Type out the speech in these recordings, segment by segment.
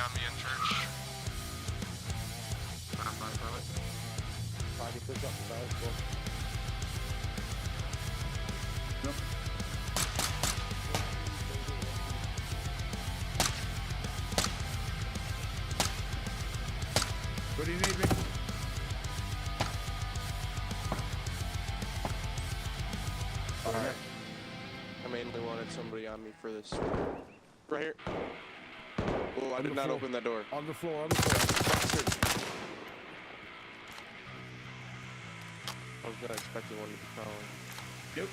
on me in church. I'm by pilot. Paddy, push up the barrels, go. Yep. What do you need, Rick? Alright. I mainly wanted somebody on me for this. Right here. Oh, I did not open that door. On the floor, on the floor. I was not expecting one to be crawling. Yep.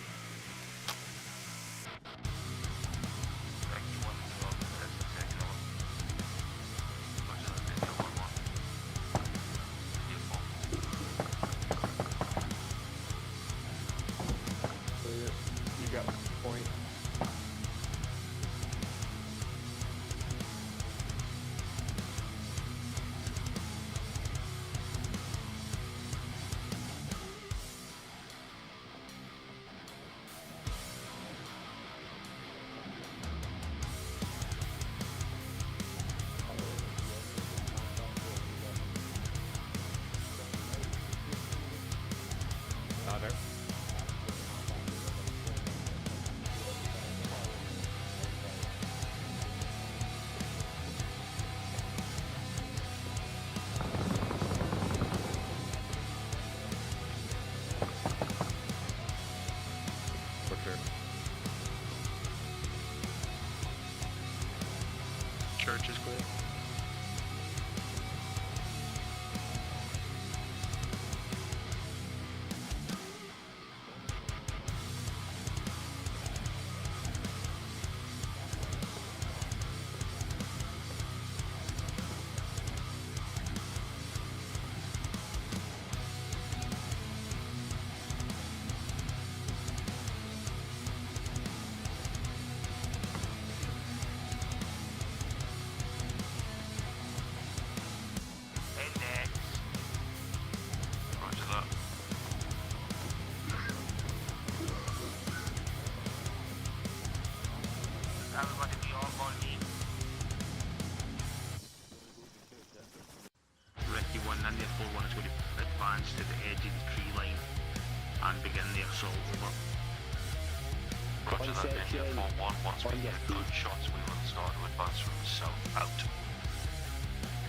You got point. There. For sure. Church is clear. Ricky 1 and the 4-1 is going to advance to the edge of the tree line and begin the assault. Over. Roger that, India 4-1. Once we get good shots, we will start to advance from the south out.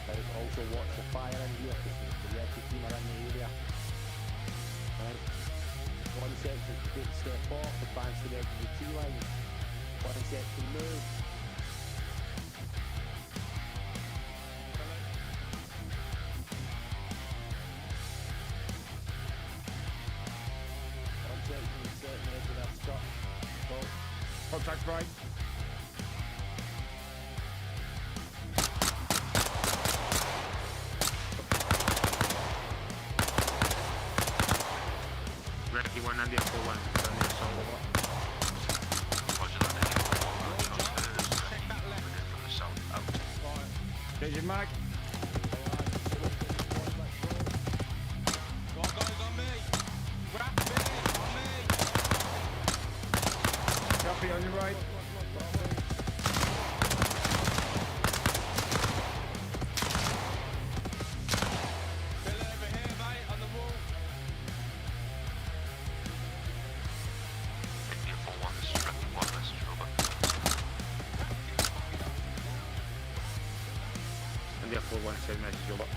Right, also watch the fire in here because the Red team are in the area. Right. One section take a step off, advance to the edge of the tree line. One section move. One section is set in the edge of that stop. Go. Contact right. Ricky 1 and the 4-1 begin the assault. Over. Roger that, India 4-1. Crosshair is ready from the south out. Changing mag. Copy on your right. India 4-1, this is Ricky 1, message over. And the 4-1 send message over.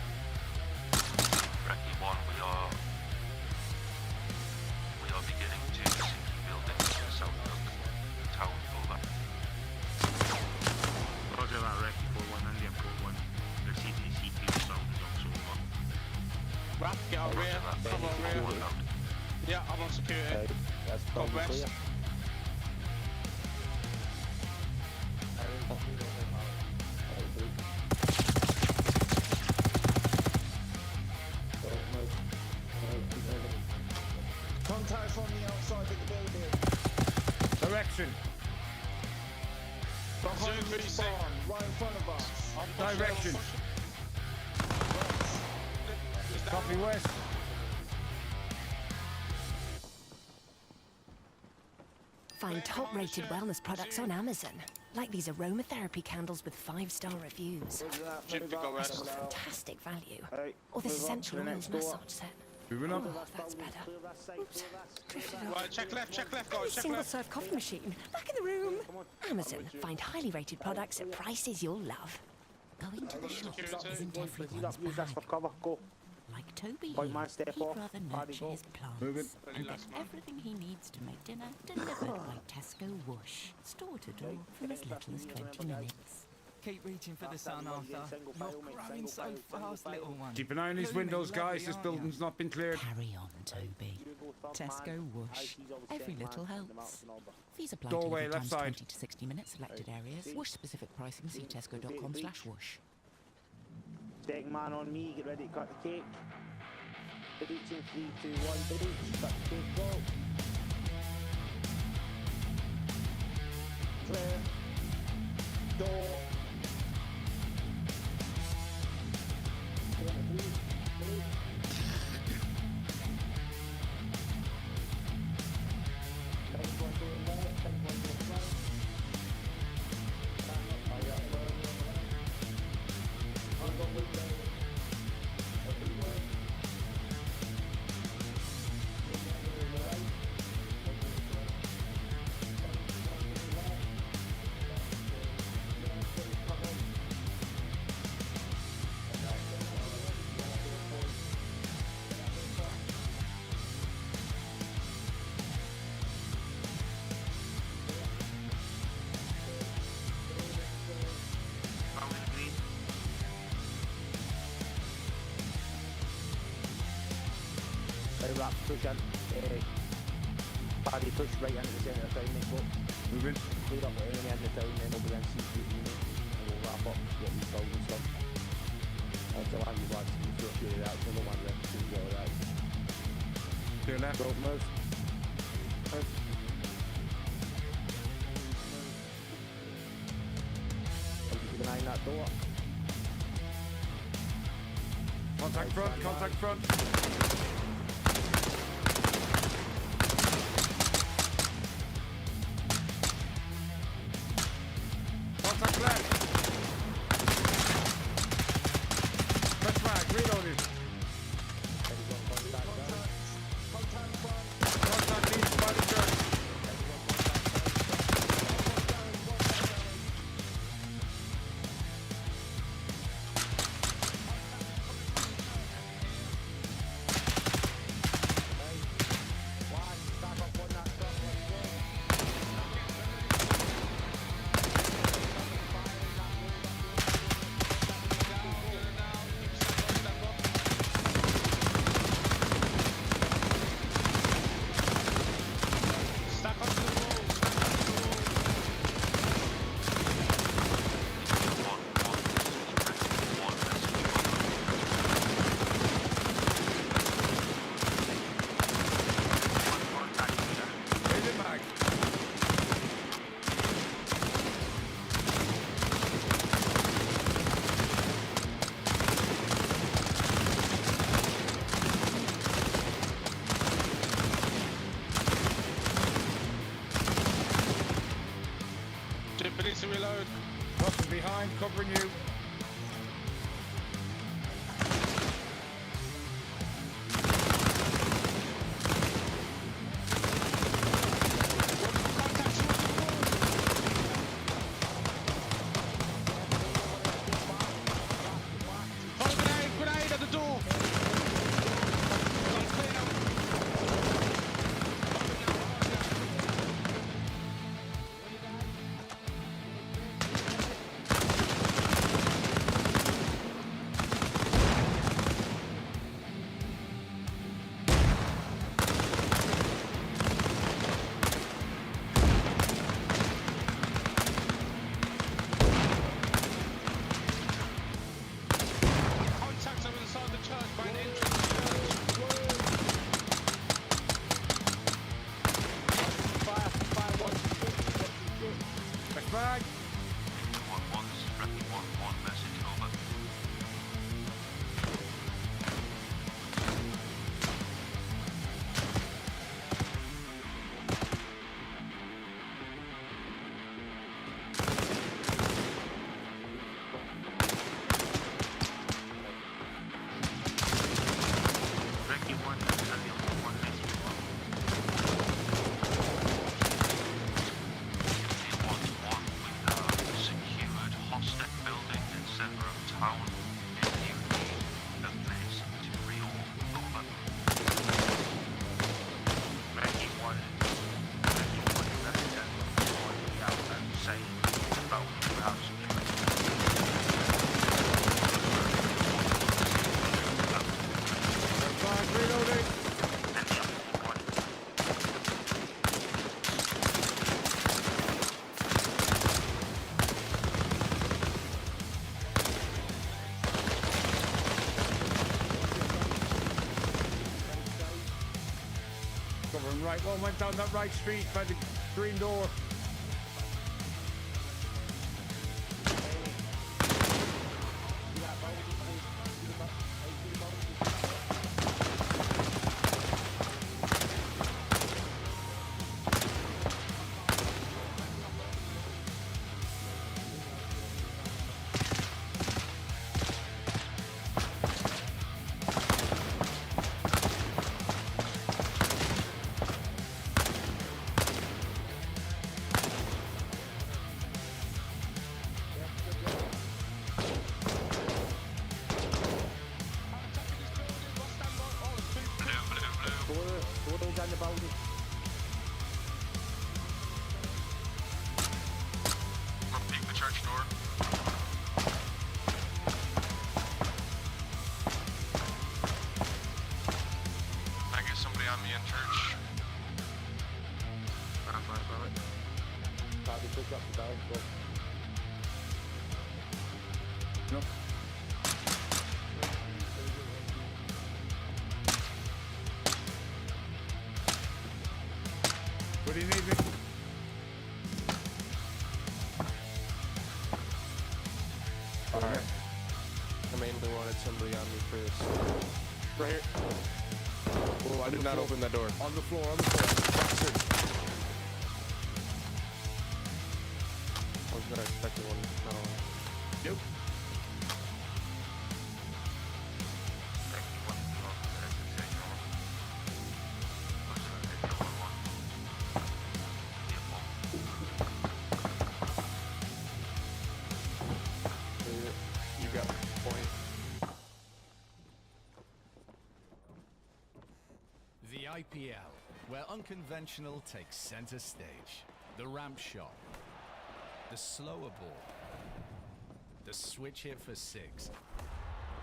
Ricky 1, we are beginning to see buildings in the south of the town. Over. Roger that, Ricky 4-1 and the 4-1. The CTC assault is also over. Rap, get on rear. Come on rear. Forward out. Yeah, I'm on security. Right, that's Go probably west. clear. Contact from the outside of the building. Direction. Behind the spawn, right in front of us. Direction. Copy west. find top-rated wellness products on Amazon, like these aromatherapy candles with 5-star reviews. Jim to go That's rest. fantastic value. Right, Or this move on to essential the oils next door. massage set. Moving on. Oh, that's better. Oops, drifted off. Right, check left, And guys, the check left. single-serve coffee machine, back in the room. Amazon, find highly rated products at prices you'll love. Going to the shop Security. isn't Use everyone's that for bag. cover. Go. Like Toby Point here, man, step he'd off. rather Paddy, nurture go. his plants Moving. and get everything he needs to make dinner delivered by Tesco Whoosh. Store to door for as little as 20 minutes. Keep reaching for the sun, Arthur. You're growing so fast, little one. Keep an eye on these windows, guys. This building's not been cleared. Carry on, Toby. Tesco Whoosh. Every little helps. Fees apply Doorway, delivery left times side. 20 to 60 minutes, selected areas. Whoosh specific pricing, see tesco.com/whoosh. Second man on me, get ready to cut the cake. Reaching 3, 2, 1, breach. Cut the cake, go. Clear. Door. Found in green. Right, wrap, push in. Paddy, push right into the centre of town, mate, go. Moving. Clear up the enemy in the town, then over then see you, and we'll wrap up, get these buildings done. That's the one you want to do, clear it out, so no one left to go right. Clear left. Go, move. Move. Keep an eye on that door. Contact front. Contact front. Contact left. Press flag. Reloaded. Contact east by the church. Stack onto the wall, stack onto the wall. One message. Contact here. Raise it back. Jim, please to reload. Russell behind, covering you. Contact towards the wall. Hold grenade at the door. Contacts are inside the church by an entrance to the church. Press flag. 1-1, this is Ricky 1-1, message over. side built without some Reloading. and the other one. Covering right. One went down that right street by the green door. Down the building. I'm gonna peek the church door. I get somebody on me in church. I'm fine about it. Paddy, pick up the bag, go. Nope. What do you need me? Alright. I mainly wanted somebody on me for this. Right here. Oh, I did not open that door. On the floor, on the floor. I was gonna expect one. No. Nope. You got the point. The IPL, where unconventional takes center stage. The ramp shot. The slower ball. The switch hit for 6.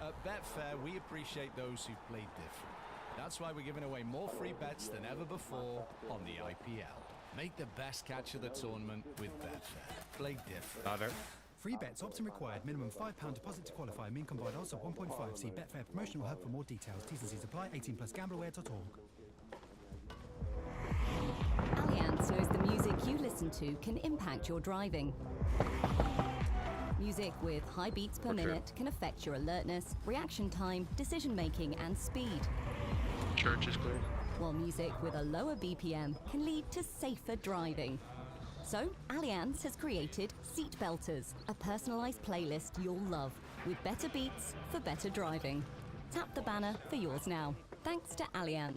At Betfair, we appreciate those who've played different. That's why we're giving away more free bets than ever before on the IPL. Make the best catch of the tournament with Betfair. Play different. Free bets, option required, minimum £5 deposit to qualify, mean combined odds of 1.5. See Betfair promotional hub for more details. T's and C's apply, 18 plus gambleware.org. Allianz knows the music you listen to can impact your driving. Music with high beats per minute can affect your alertness, reaction time, decision making, and speed. Church is clear. While music with a lower BPM can lead to safer driving. So, Allianz has created Seat Belters, a personalized playlist you'll love, with better beats for better driving. Tap the banner for yours now. Thanks to Allianz.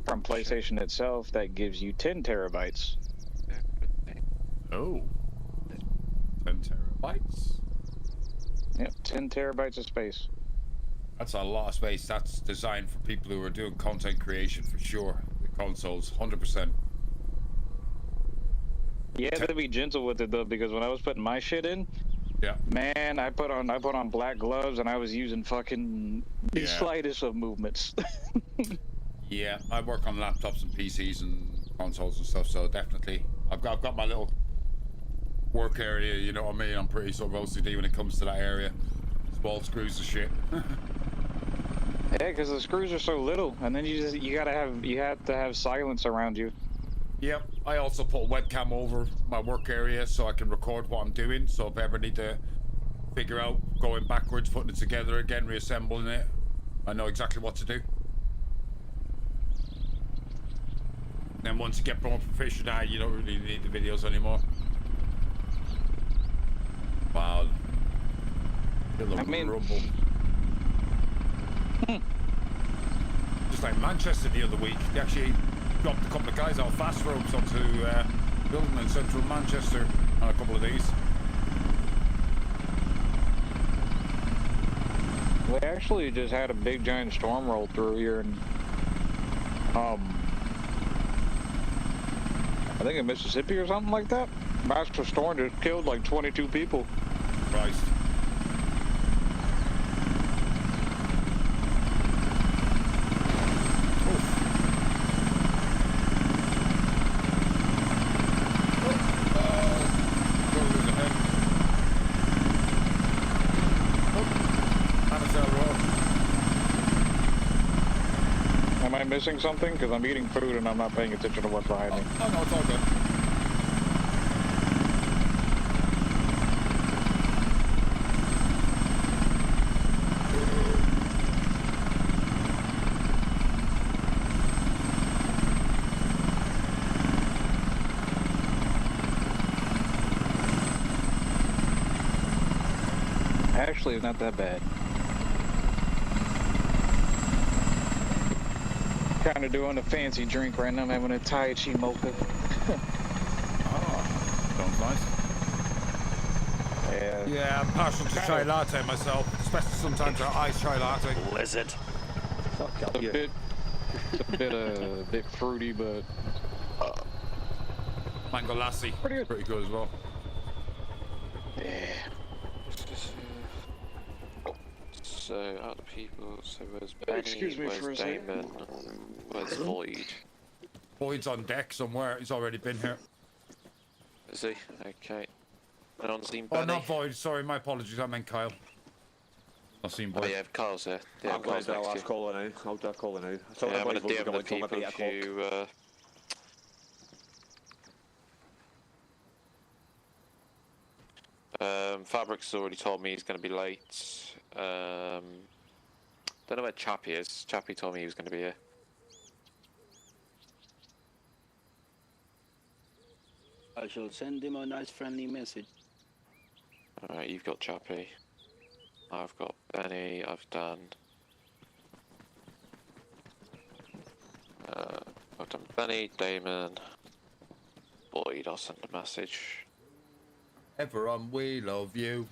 From PlayStation itself, that gives you 10 terabytes. Oh. 10 terabytes? Yep, 10 terabytes of space. That's a lot of space. That's designed for people who are doing content creation for sure. The consoles, 100%. Yeah, they'll be gentle with it though, because when I was putting my shit in, yeah, man, I put on black gloves and I was using fucking the slightest of movements. Yeah, I work on laptops and PCs and consoles and stuff, so definitely. I've got my little work area, you know what I mean? I'm pretty sort of OCD when it comes to that area. Small screws and shit. Yeah, because the screws are so little, and then you have to have silence around you. Yep, I also put a webcam over my work area so I can record what I'm doing, so if I ever need to figure out going backwards, putting it together again, reassembling it, I know exactly what to do. Then once you get more proficient at it, you don't really need the videos anymore. Wow. Feel the rumble. just like Manchester the other week. They actually dropped a couple of guys out fast ropes onto building in central Manchester on a couple of these. We actually just had a big giant storm roll through here, and I think in Mississippi or something like that. Master storm just killed like 22 people. Christ. Am I missing something? Because I'm eating food and I'm not paying attention to what's behind me. Oh no, it's all good. Actually, it's not that bad. Kind of doing a fancy drink right now. I'm having a Tai Chi mocha. Sounds nice. Yeah. Yeah, I'm partial to chai latte myself, especially sometimes our iced chai latte. Lizard. Fuck up. It's a bit fruity, but mango lassi, pretty good as well. Yeah. So, other people, so where's Benny, Excuse me for a where's second. Damon, where's Void? Void's on deck somewhere, he's already been here. Is he? Okay. I don't see Oh, Benny. not Void, sorry, my apologies, I meant Kyle. Not seen Void. Oh yeah, Kyle's there. Yeah, I'll call it now. I'll call it now. I'll call it now. Yeah, I'm gonna DM the people if you, Fabric's already told me he's going to be late. Don't know where Chappie is. Chappie told me he was going to be here. I shall send him a nice friendly message. Alright, you've got Chappie. I've got Benny. I've done... I've done Benny, Damon, Boyd. I'll send a message. Everon, we love you.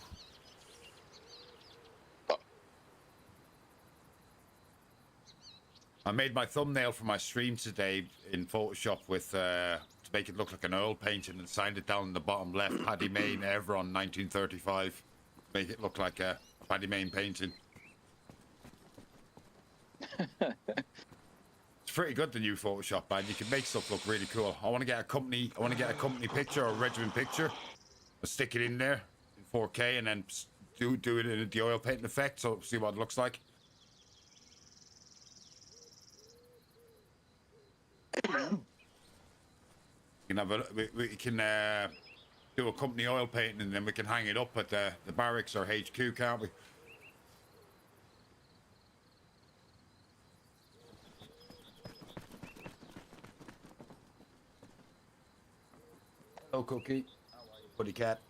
I made my thumbnail for my stream today in Photoshop with to make it look like an oil painting and signed it down in the bottom left. Paddy Mayne, EVERON, 1935. Make it look like a Paddy Mayne painting. It's pretty good, the new Photoshop, man. You can make stuff look really cool. I want to get a company picture or a regiment picture. I'll stick it in there in 4K and then do it in the oil painting effect, so see what it looks like. We can do a company oil painting and then we can hang it up at the barracks or HQ, can't we? Hello, Cookie. How are you, buddy cat?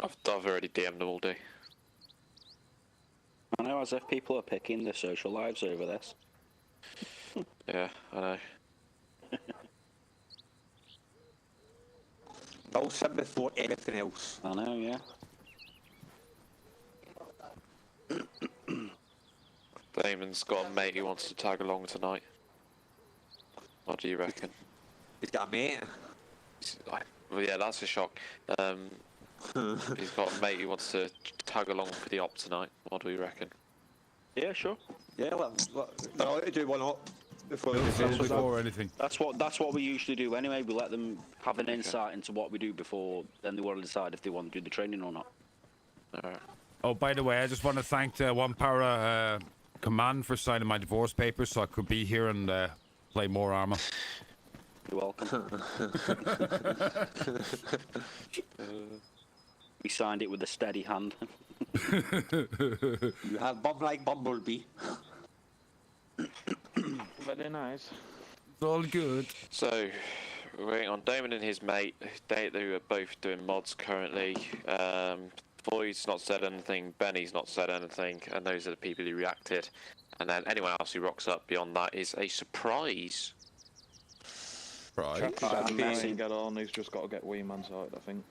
I've already DM'd them all day. I know, as if people are picking their social lives over this. Yeah, I know. I'll sit before anything else. I know, yeah. Damon's got a mate who wants to tag along tonight. What do you reckon? He's got a mate? Well, yeah, that's a shock. He's got a mate who wants to tag along for the op tonight. What do we reckon? Yeah, sure. Yeah, I'll let you do one up before anything. That's what we usually do anyway. We let them have an insight into what we do before, then they want to decide if they want to do the training or not. Alright. Oh, by the way, I just want to thank One Para Command for signing my divorce papers so I could be here and play more Arma. You're welcome. We signed it with a steady hand. You have bum like Bumblebee. Very nice. It's all good. So, we're waiting on Damon and his mate. They are both doing mods currently. Boyd's not said anything, Benny's not said anything, and those are the people who reacted. And then anyone else who rocks up beyond that is a surprise. Right. Chappie hasn't got on, he's just got to get wee man sorted, I think.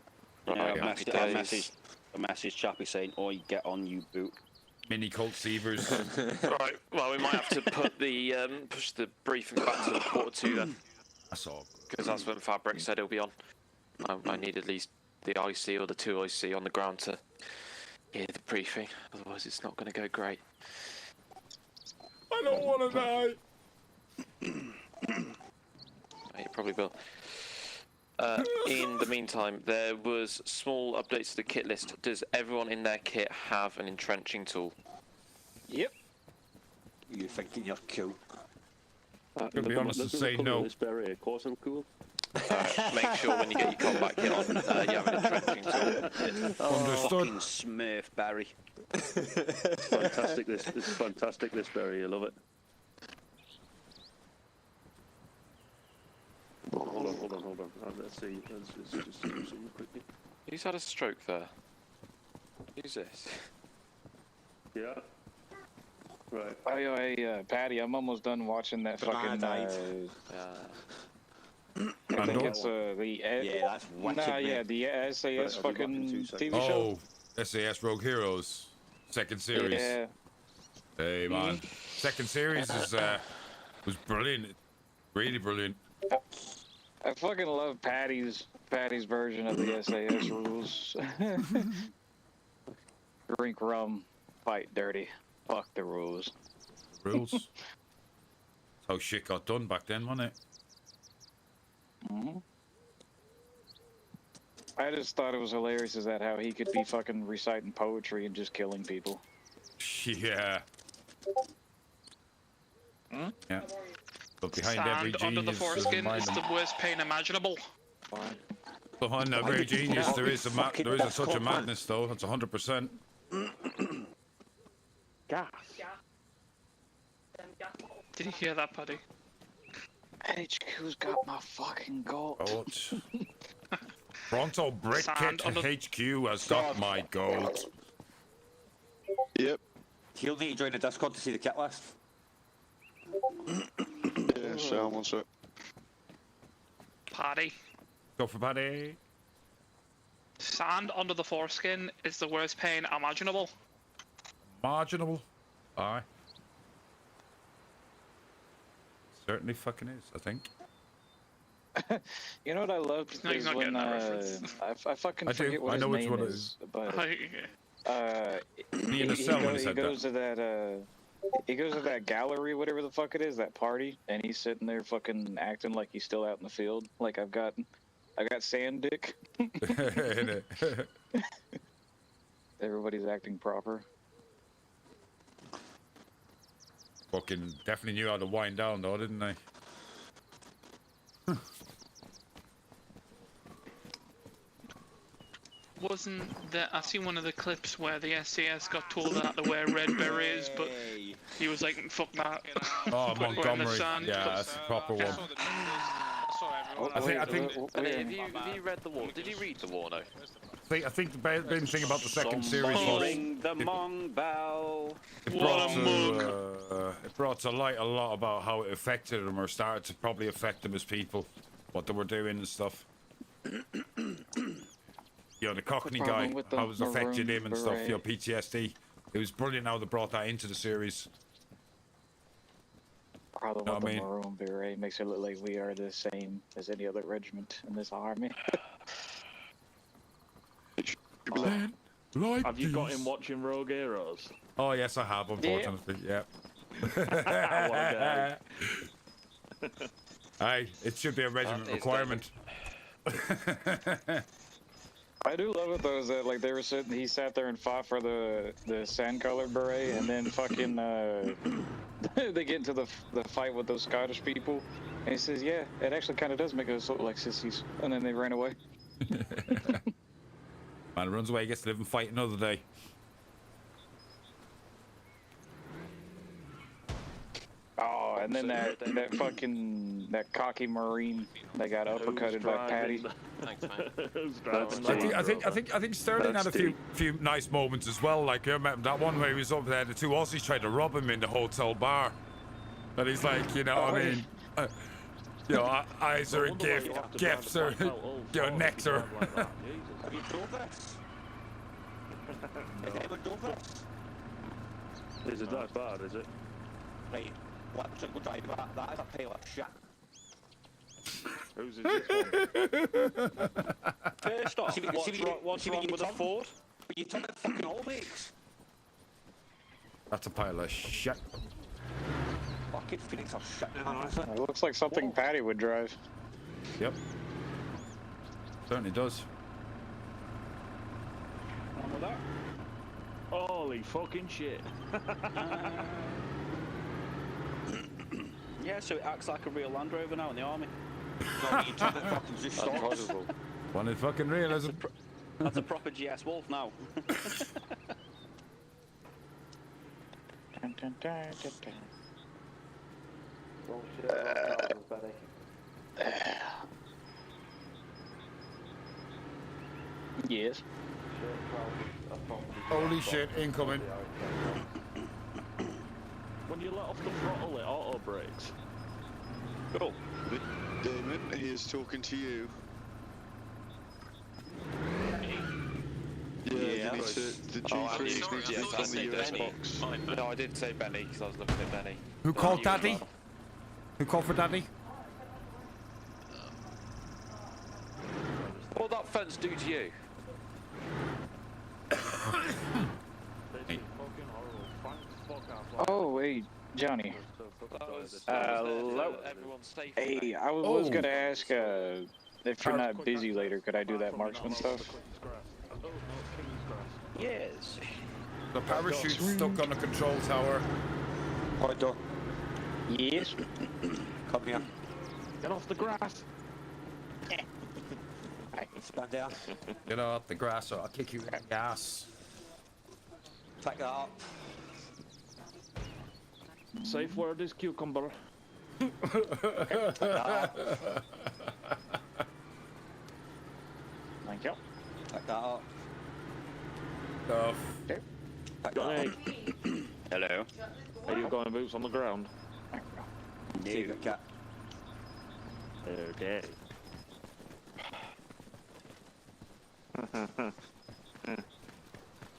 Yeah, a message Chappie saying, "Oi, get on, you boot." Mini Colt Sievers. Right, well, we might have to put the push the briefing back to the Q2 then. That's all. Because that's when Fabric said he'll be on. I need at least the IC or the 2 IC on the ground to hear the briefing, otherwise it's not going to go great. I don't want to die. You probably will. In the meantime, there was small updates to the kit list. Does everyone in their kit have an entrenching tool? Yep. You're thinking you're cool. To be honest and say no. Of course I'm cool. Make sure when you get your combat kit on, you have an entrenching tool. Understood. Fucking Smurf, Barry. Fantastic, this is fantastic, this Barry. I love it. Hold on. Let's see. Let's just do something quickly. Who's had a stroke there? Who's this? Yeah. Right. Hey, Paddy, I'm almost done watching that fucking. I think it's the. Yeah, that's wicked. Nah, yeah, the SAS fucking TV show. Oh, SAS Rogue Heroes, second series. Yeah. Hey man, second series is was brilliant, really brilliant. I fucking love Paddy's version of the SAS rules. Drink rum, fight dirty. Fuck the rules. Rules. That's how shit got done back then, wasn't it? I just thought it was hilarious is that how he could be fucking reciting poetry and just killing people. Yeah. Yeah. But behind every Sand under the genius, foreskin is the worst pain imaginable. behind every genius, there is such a madness, though. That's 100%. Gas. Did you hear that, Paddy? HQ's got my fucking goat. Pronto Brickit HQ has got my goat. Yep. He'll need to join the Discord to see the kit list. Yeah, so one sec. Paddy. Go for Paddy. Sand under the foreskin is the worst pain imaginable. Marginable. Aye. Certainly fucking is, I think. You know what I love is he's not when getting that reference. I fucking forget what I his know which name one it is, is. but Me in the cell when he said goes that. to that he goes to that gallery, whatever the fuck it is, that party, and he's sitting there fucking acting like he's still out in the field. Like I got sand dick. Everybody's acting proper. Fucking definitely knew how to wind down though, didn't they? Wasn't that I seen one of the clips where the SAS got told they had to wear red berets, but he was like, "Fuck that." Oh, Fuck wearing the Montgomery. sand. Yeah, that's the proper one. I think. Have you read the war? Did you read the war? No. I think the main thing about the second series was Ring the Mong bell. it brought to light a lot about how it affected them, or started to probably affect them as people, what they were doing and stuff. You know, the Cockney guy, how it was affecting him and stuff, you know, PTSD. It was brilliant how they brought that into the series. Problem with the maroon beret makes it look like we are the same as any other regiment in this army. Have you got him watching Rogue Heroes? Oh yes, I have, unfortunately. Yeah. Aye, it should be a regiment requirement. I do love it though, is that like he sat there and fought for the sand-colored beret, and then fucking they get into the fight with those Scottish people, and he says, "Yeah, it actually kind of does make us look like sissies," and then they ran away. Man runs away, gets to live and fight another day. Oh, and then that cocky Marine that got uppercutted by Paddy. Thanks, mate. I think Sterling had a few nice moments as well. Like I remember that one where he was up there, the two Aussies tried to rob him in the hotel bar, and he's like, you know, I mean, you know, eyes are a gift, gifts are, you know, nectar. Have you done this? Has anyone done this? Is it that bad, is it? Right, let's go drive that. That is a pile of shit. Whose is this one? First off, what's wrong with the Ford? But you took it fucking all weeks. That's a pile of shit. Fucking Phoenix are shit. It looks like something Paddy would drive. Yep. Certainly does. On with that? Holy fucking shit. Yeah, so it acts like a real Land Rover now in the army. No, you took it fucking just stops. One is fucking real, isn't it? That's a proper GS Wolf now. Dun, dun, dun, dun, dun. Yes. Holy shit, incoming. When you let off the throttle, it auto brakes. Cool. Damon, he is talking to you. Yeah, the G3 needs to be on the US box. No, I did say Benny because I was looking at Benny. Who called Daddy? Who called for Daddy? What did that fence do to you? Oh, hey, Johnny. Hello. Hey, I was gonna ask if you're not busy later, could I do that marksman stuff? Yes. The parachute's stuck on the control tower. Right, door. Yes. Come here. Get off the grass. Stand down. Get off the grass or I'll kick you in the ass. Take that up. Safe word is cucumber. Take that up. Thank you. Take that up. Stuff. Take that up. Hello. Are you going boots on the ground? See the cat. Okay.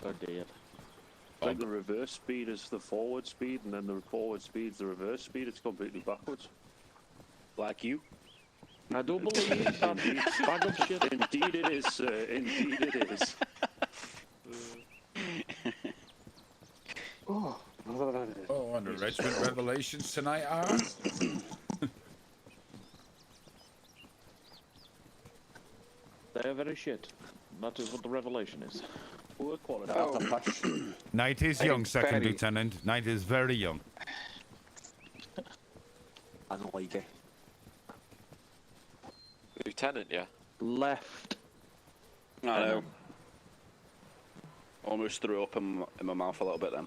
Oh dear. Like the reverse speed is the forward speed, and then the forward speed is the reverse speed. It's completely backwards. Like you. I do believe that bag of shit. Indeed it is, sir. Indeed it is. Oh, under Regiment Revelations tonight, are? They're very shit. That is what the revelation is. Poor quality. Knight is young, Second Lieutenant. Knight is very young. I don't like it. Lieutenant, yeah. Left. I know. Almost threw up in my mouth a little bit then.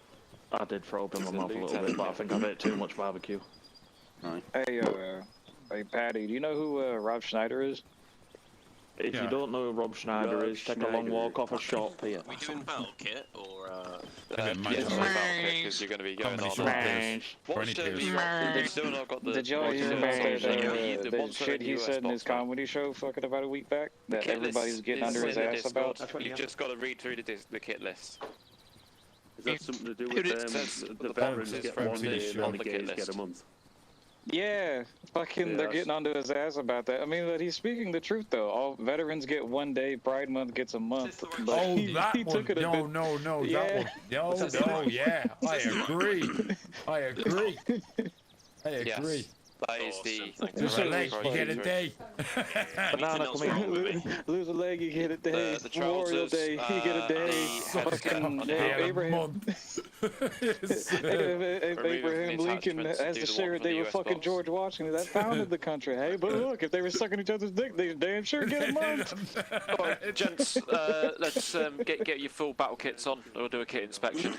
I did throw up in my mouth a little bit, but I think I've ate too much barbecue. Right. Hey, hey, Paddy, do you know who Rob Schneider is? If you don't know who Rob Schneider is, take a long walk off a shop here. Are we doing battle kit or yes, because you're going to be going on. Still not got the. Did y'all hear about the shit he said in his comedy show fucking about a week back? That everybody's getting under his ass about? You've just got to read through the kit list. Is that something to do with the veterans get 1 day and the gays get a month? Yeah, fucking, they're getting onto his ass about that. I mean, but he's speaking the truth, though. All veterans get 1 day, Pride Month gets a month. But Oh, that he one. took it a No, bit. no, no, Yeah. that one. No, yeah. I agree. I agree. I agree. That is the. Lose a leg, you get a day. Banana, come here. Lose a leg, you get a day. The Memorial Day, you get a day. Fucking Abraham. Abraham Lincoln has to share a day with fucking George Washington that founded the country. Hey, but look, if they were sucking each other's dick, they damn sure get a month. Alright, gents, let's get your full battle kits on. We'll do a kit inspection.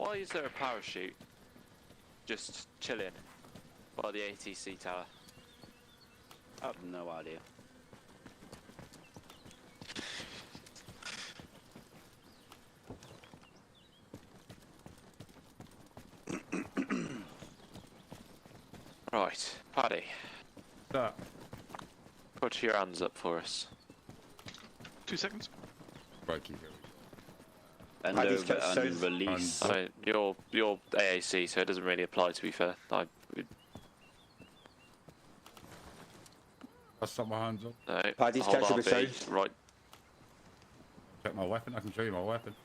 Why is there a parachute just chilling by the ATC tower? I have no idea. Right, Paddy. No. Put your hands up for us. 2 seconds. Right, keep it. And Paddy's over got and release. I mean, you're AAC, so it doesn't really apply. To be fair, That's not my hands up. No, Paddy's hold catching RB, the sound. right. Check my weapon. I can show you my weapon.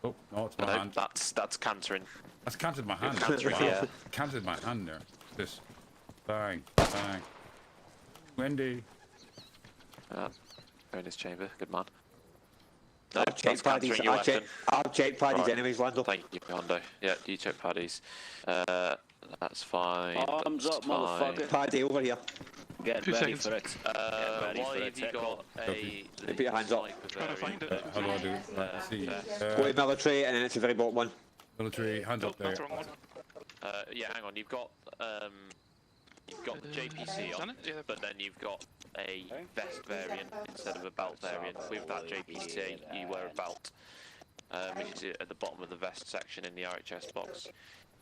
Oh no, it's my No, hand. that's cantering. That's canted my hand. Cantering, yeah. Canted my hand there. This. Bang, bang. Wendy. Go in his chamber. Good man. No, I've checked Paddy's. I've checked Paddy's enemies, Lando. Thank you, Hondo. Yeah, you check Paddy's. That's fine. Arms that's up, fine. motherfucker. Paddy, over here. Get 2 ready seconds. for it. Why have you got a... Put your hands up. Trying to find it. How do I do it? Let's see. Go to military, and then it's the very bottom one. Military, hands up there. That's the wrong one. Yeah, hang on. You've got the JPC on, but then you've got a vest variant instead of a belt variant. With that JPC, you wear a belt, which is at the bottom of the vest section in the RHS box.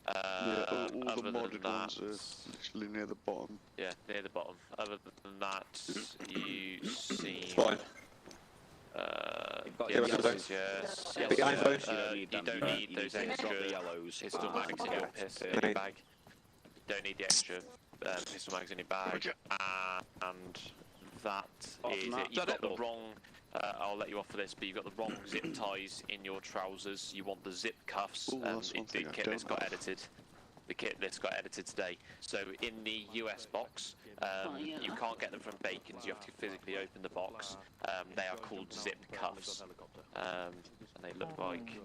All the Other modded than that, ones are literally near the bottom. yeah, near the bottom. Other than that, you seem. Fine. got Yeah, your but yellows. Yes, Big iron phone. you don't need those extra yellows. pistol mags in your bag. You don't need the extra pistol mags in your bag. And that is it. You've got the wrong. I'll let you off for this, but you've got the wrong zip ties in your trousers. You want the zip cuffs. The kit list got edited. The kit list got edited today. So in the US box, you can't get them from Bacon's. You have to physically open the box. They are called zip cuffs, and they look like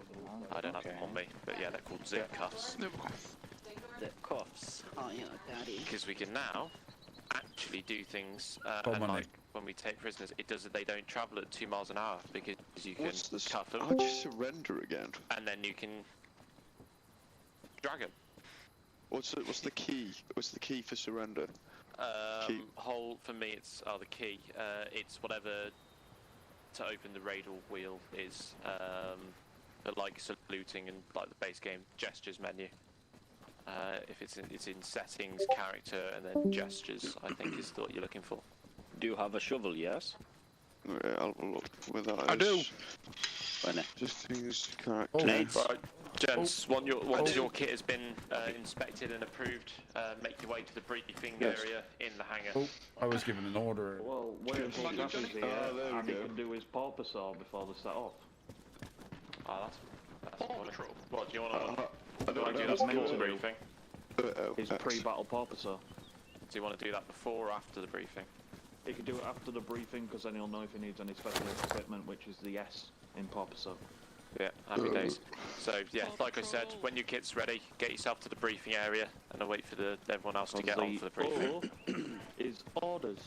I don't have them on me, but yeah, they're called zip cuffs. Zip cuffs. Oh yeah, daddy. Because we can now actually do things Money. like when we take prisoners, they don't travel at 2 miles an hour because you can cuff them. How'd you surrender again? And then you can drag them. What's the key? What's the key for surrender? Whole for me, it's the key. It's whatever to open the radar wheel is. Like saluting and like the base game gestures menu. If it's in settings, character, and then gestures, I think is what you're looking for. Do you have a shovel? Yes. Yeah, I'll look with that. I do. Just things character. Right, gents, once your kit has been inspected and approved, make your way to the briefing area in the hangar. Oh, I was given an order. Well, wait until Gaffy's here and he can do his paw patrol before they set off. Oh, that's patrol. What do you want to do that before the briefing? His pre-battle paw patrol. Do you want to do that before or after the briefing? He can do it after the briefing because then he'll know if he needs any special equipment, which is the S in paw patrol. Yeah, happy days. So yeah, like I said, when your kit's ready, get yourself to the briefing area and I'll wait for everyone else to get on for the briefing. Is orders.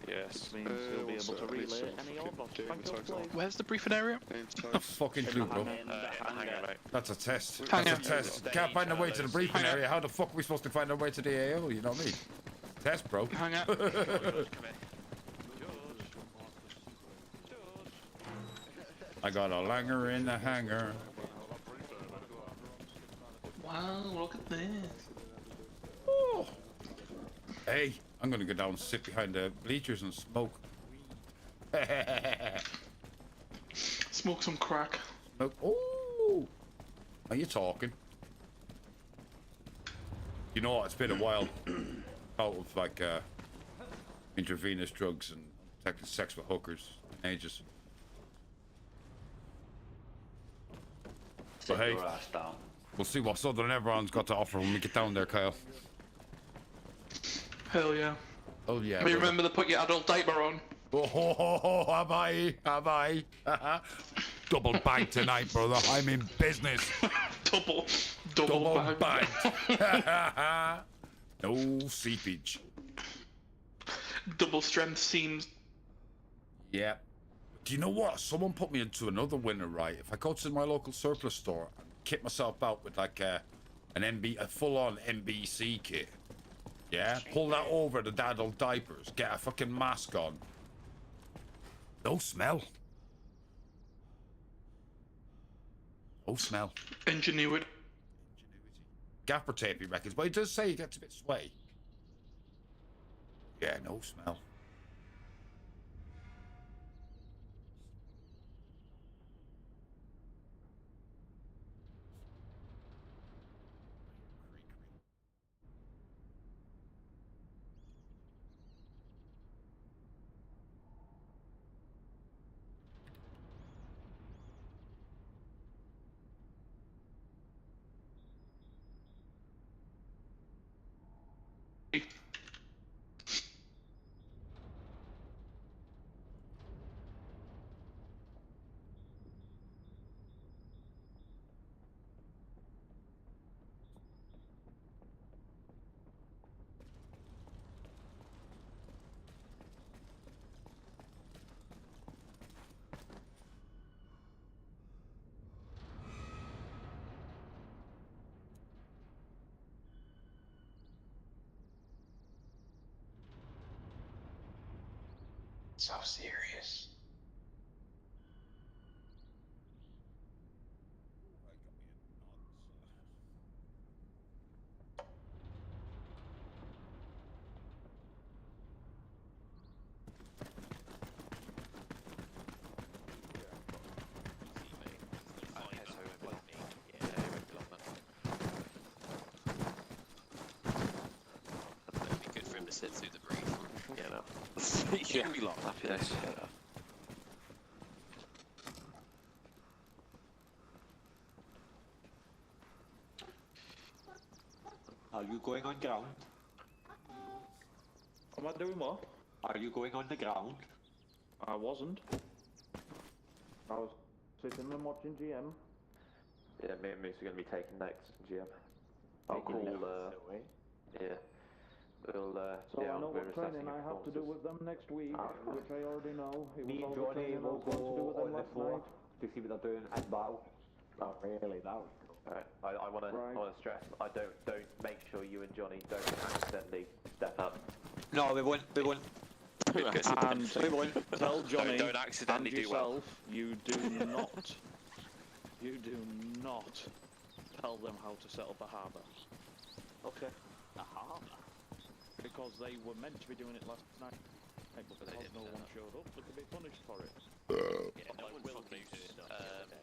Yes. Means he'll be able to relay any orders. Where's the briefing area? A fucking clue, bro. Hang on, mate. That's a test. Hang That's on. a test. Can't find a way to the briefing area. How the fuck are we supposed to find our way to the AO? You know what I mean? Test, bro. Hang on. I got a langer in the hangar. Wow, look at this. Oh. Hey, I'm gonna go down and sit behind the bleachers and smoke. Smoke some crack. Smoke. Oh, are you talking? You know what? It's been a while out of like intravenous drugs and taking sex with hookers in ages. But hey, we'll see what Southern Everon's got to offer when we get down there, Kyle. Hell yeah. Oh yeah. But you remember to put your adult diaper on. Oh, have I? Have I? Double bag tonight, brother. I'm in business. Double bag. No seepage. Double strength seams. Yep. Do you know what? Someone put me into another winner, right? If I go to my local surplus store and kit myself out with like a full-on NBC kit, yeah, pull that over the daddle diapers, get a fucking mask on. No smell. No smell. Ingenuity. Gaffer tape, he reckons, but he does say he gets a bit sweaty. Yeah, no smell. So serious. Good for him to sit through the brief. You know. Yeah, we lot happy days. Are you going on ground? Am I doing what? Are you going on the ground? I wasn't. I was sitting and watching GM. Yeah, me and Moose are going to be taking next, GM. I'll call, yeah. We'll, So I know what training I have to do with them next week, which I already know. It was all the training I was going to do with them last night. To see what they're doing at battle. Not really, that was cool. Alright, I want to stress, don't make sure you and Johnny don't accidentally step up. No, we won't. And tell Johnny don't accidentally and yourself, do you do not tell them how to set up a harbour. Okay. A harbour? Because they were meant to be doing it last night, but because no one showed up, they could be punished for it. Yeah, no one will be.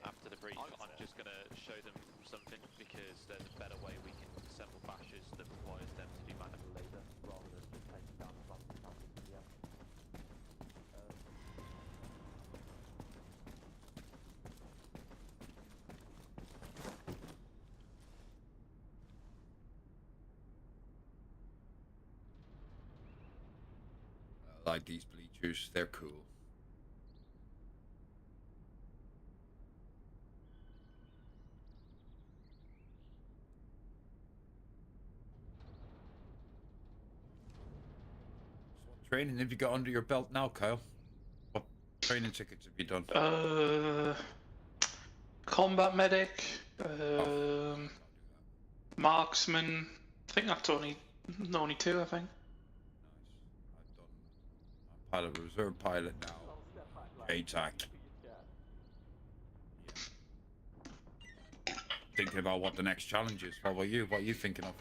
After the brief, I'm just going to show them something, because there's a better way we can assemble bashes that requires them to do manual labour rather than just taking down the front. Yeah. I like these bleachers, they're cool. So what training have you got under your belt now, Kyle? What training tickets have you done? Combat medic, marksman. I think that's only two, I think. Pilot, reserve pilot now. ATAC. Thinking about what the next challenge is. How about you? What are you thinking of?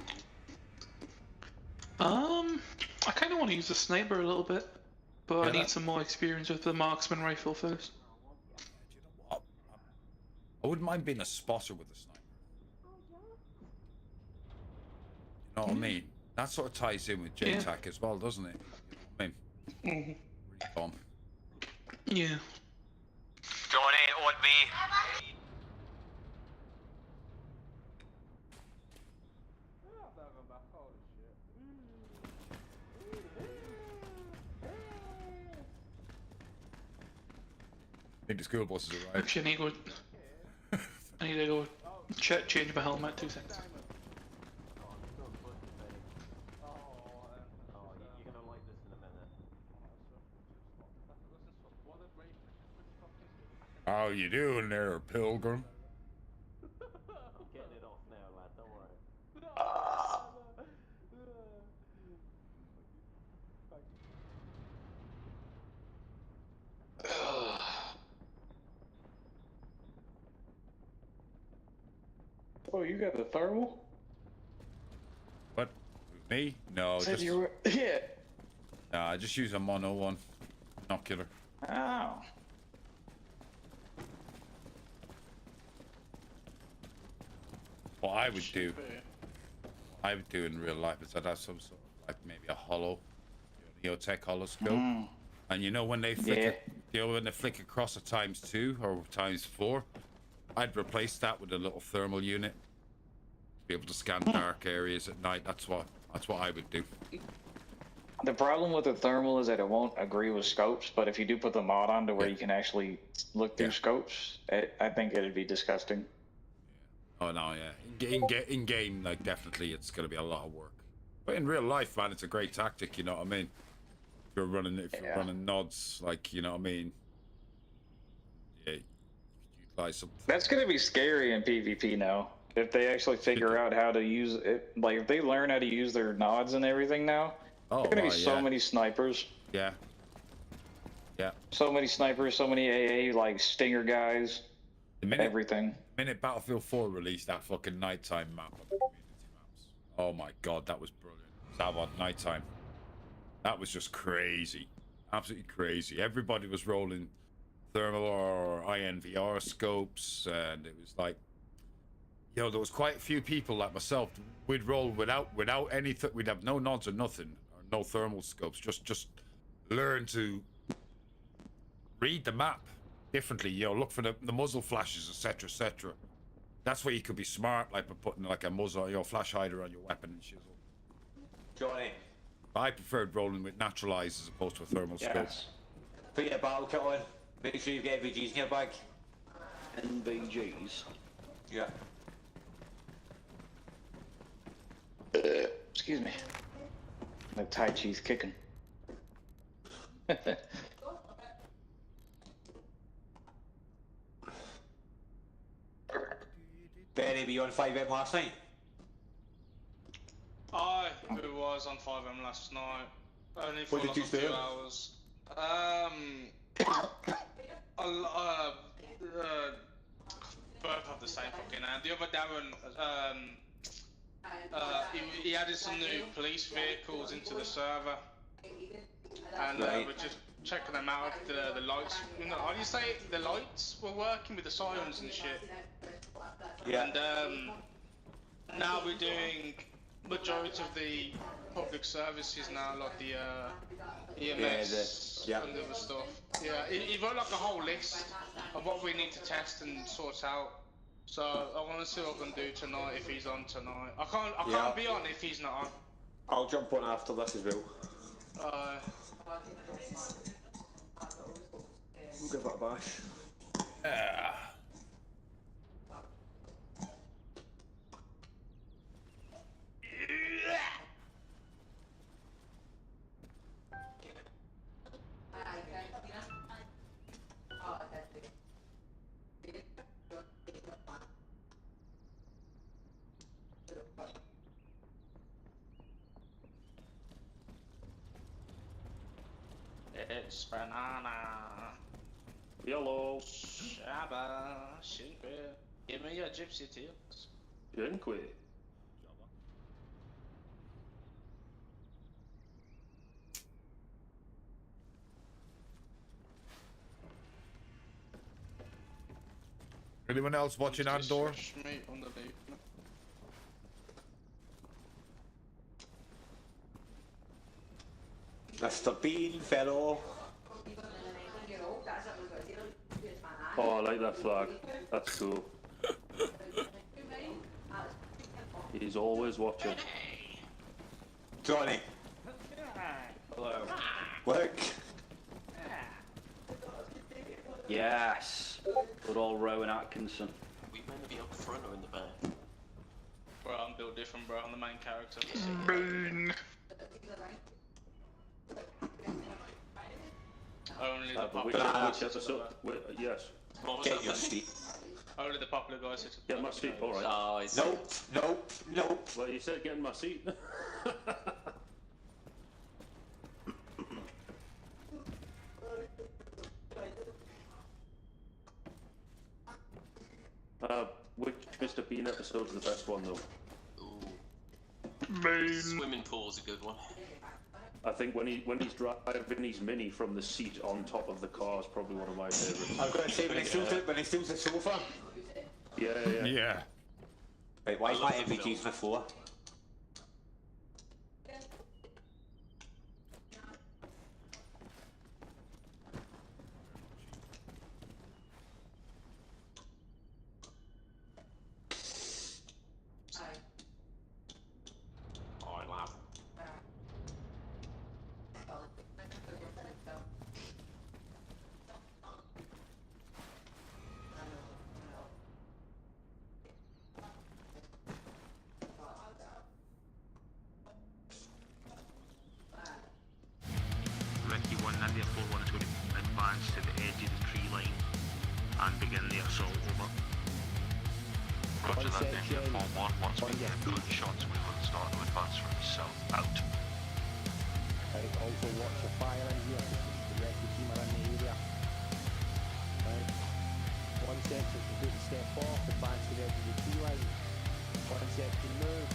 I kind of want to use the sniper a little bit, but I Yeah, need some more experience with the marksman rifle first. I wouldn't mind being a spotter with a sniper. You know what I mean? That sort of ties in with JTAC as well, doesn't it? You know what I mean? Really fun. Yeah. Johnny, on me. I think the school bus has arrived. Actually, I need to go change my helmet. 2 seconds. How you doing there, Pilgrim? Getting it off now, lad, don't worry. Oh, you got the thermal? What? Me? No, Said just... you were... Yeah. Nah, I just use a mono one. Binocular. Oh. What I would do... in real life is I'd have some sort of, like, maybe a hollow... Neotech hollow scope. And you know when they flick it... You know when they flick across a ×2 or ×4? I'd replace that with a little thermal unit. To be able to scan dark areas at night. That's what I would do. The problem with the thermal is that it won't agree with scopes, but if you do put the mod on to where you can actually look through scopes, I think it'd be disgusting. Oh no, yeah. In game, like definitely, it's gonna be a lot of work. But in real life, man, it's a great tactic. You know what I mean? If you're running nods, like you know what I mean. Yeah, you could utilize some. That's gonna be scary in PvP now. If they actually figure out how to use it, like if they learn how to use their nods and everything now, Oh, there's gonna be so many snipers. Yeah. Yeah. So many snipers, so many AA like stinger guys. Everything. The minute Battlefield 4 released that fucking nighttime map on the community maps. Oh my god, that was brilliant. That one, nighttime. That was just crazy. Absolutely crazy. Everybody was rolling thermal or INVR scopes, and it was like, you know, there was quite a few people like myself. We'd roll without anything. We'd have no nods or nothing, or no thermal scopes. Just learn to read the map differently. You know, look for the muzzle flashes, etc., etc. That's where you could be smart, like by putting like a muzzle, you know, flash hider on your weapon and shizzle. Johnny. I preferred rolling with naturalized as opposed to a thermal scope. Put your battle kit on. Make sure you've got NVGs in your bag. NVGs? Yeah. Excuse me. The Tai Chi's kicking. Benny, be on 5M last night? I was on 5M last night. Only for What did like you a few do? hours. Both have the same fucking name. The other Darren, he added some new police vehicles into the server, and we're just checking them out. The lights, you know, how do you say it? The lights were working with the sirens and shit. Yeah. And now we're doing majority of the public services now, like the EMS and the other stuff. Yeah, he wrote like a whole list of what we need to test and sort out. So I want to see what I can do tonight if he's on tonight. I can't be on if he's not on. I'll jump on after this as well. We'll give it a bash. It's banana. Yellow. Shabba. Super. Give me your gypsy tales. Dziękuję. Anyone else watching Andor? Mr. Bean, fellow. Oh, I like that flag. That's cool. He's always watching. Johnny. Hello. Look. Yes. Good old Rowan Atkinson. We meant to be up front or in the back? Bro, I'm built different, bro. I'm the main character. Boon. Only the Which episode? Yes. Get your seat. Only the popular guys. Get my seat, alright. Oh, nope. Well, you said getting my seat. Which Mr. Bean episode's the best one, though? Swimming pool's a good one. I think when he's driving his Mini from the seat on top of the car is probably one of my favourites. I've got to say, when he steals the sofa. Yeah. Right, why is my MVGs on the floor? Ricky 1 and the 4-1 is going to advance to the edge of the tree line and begin the assault. Over. Roger that, then 4-1. Once we get good shots, we will start to advance from the south out. Right, also watch the fire in here. The rescue team are in the area. Right. One section completely step off, advance to the edge of the tree line. One section move.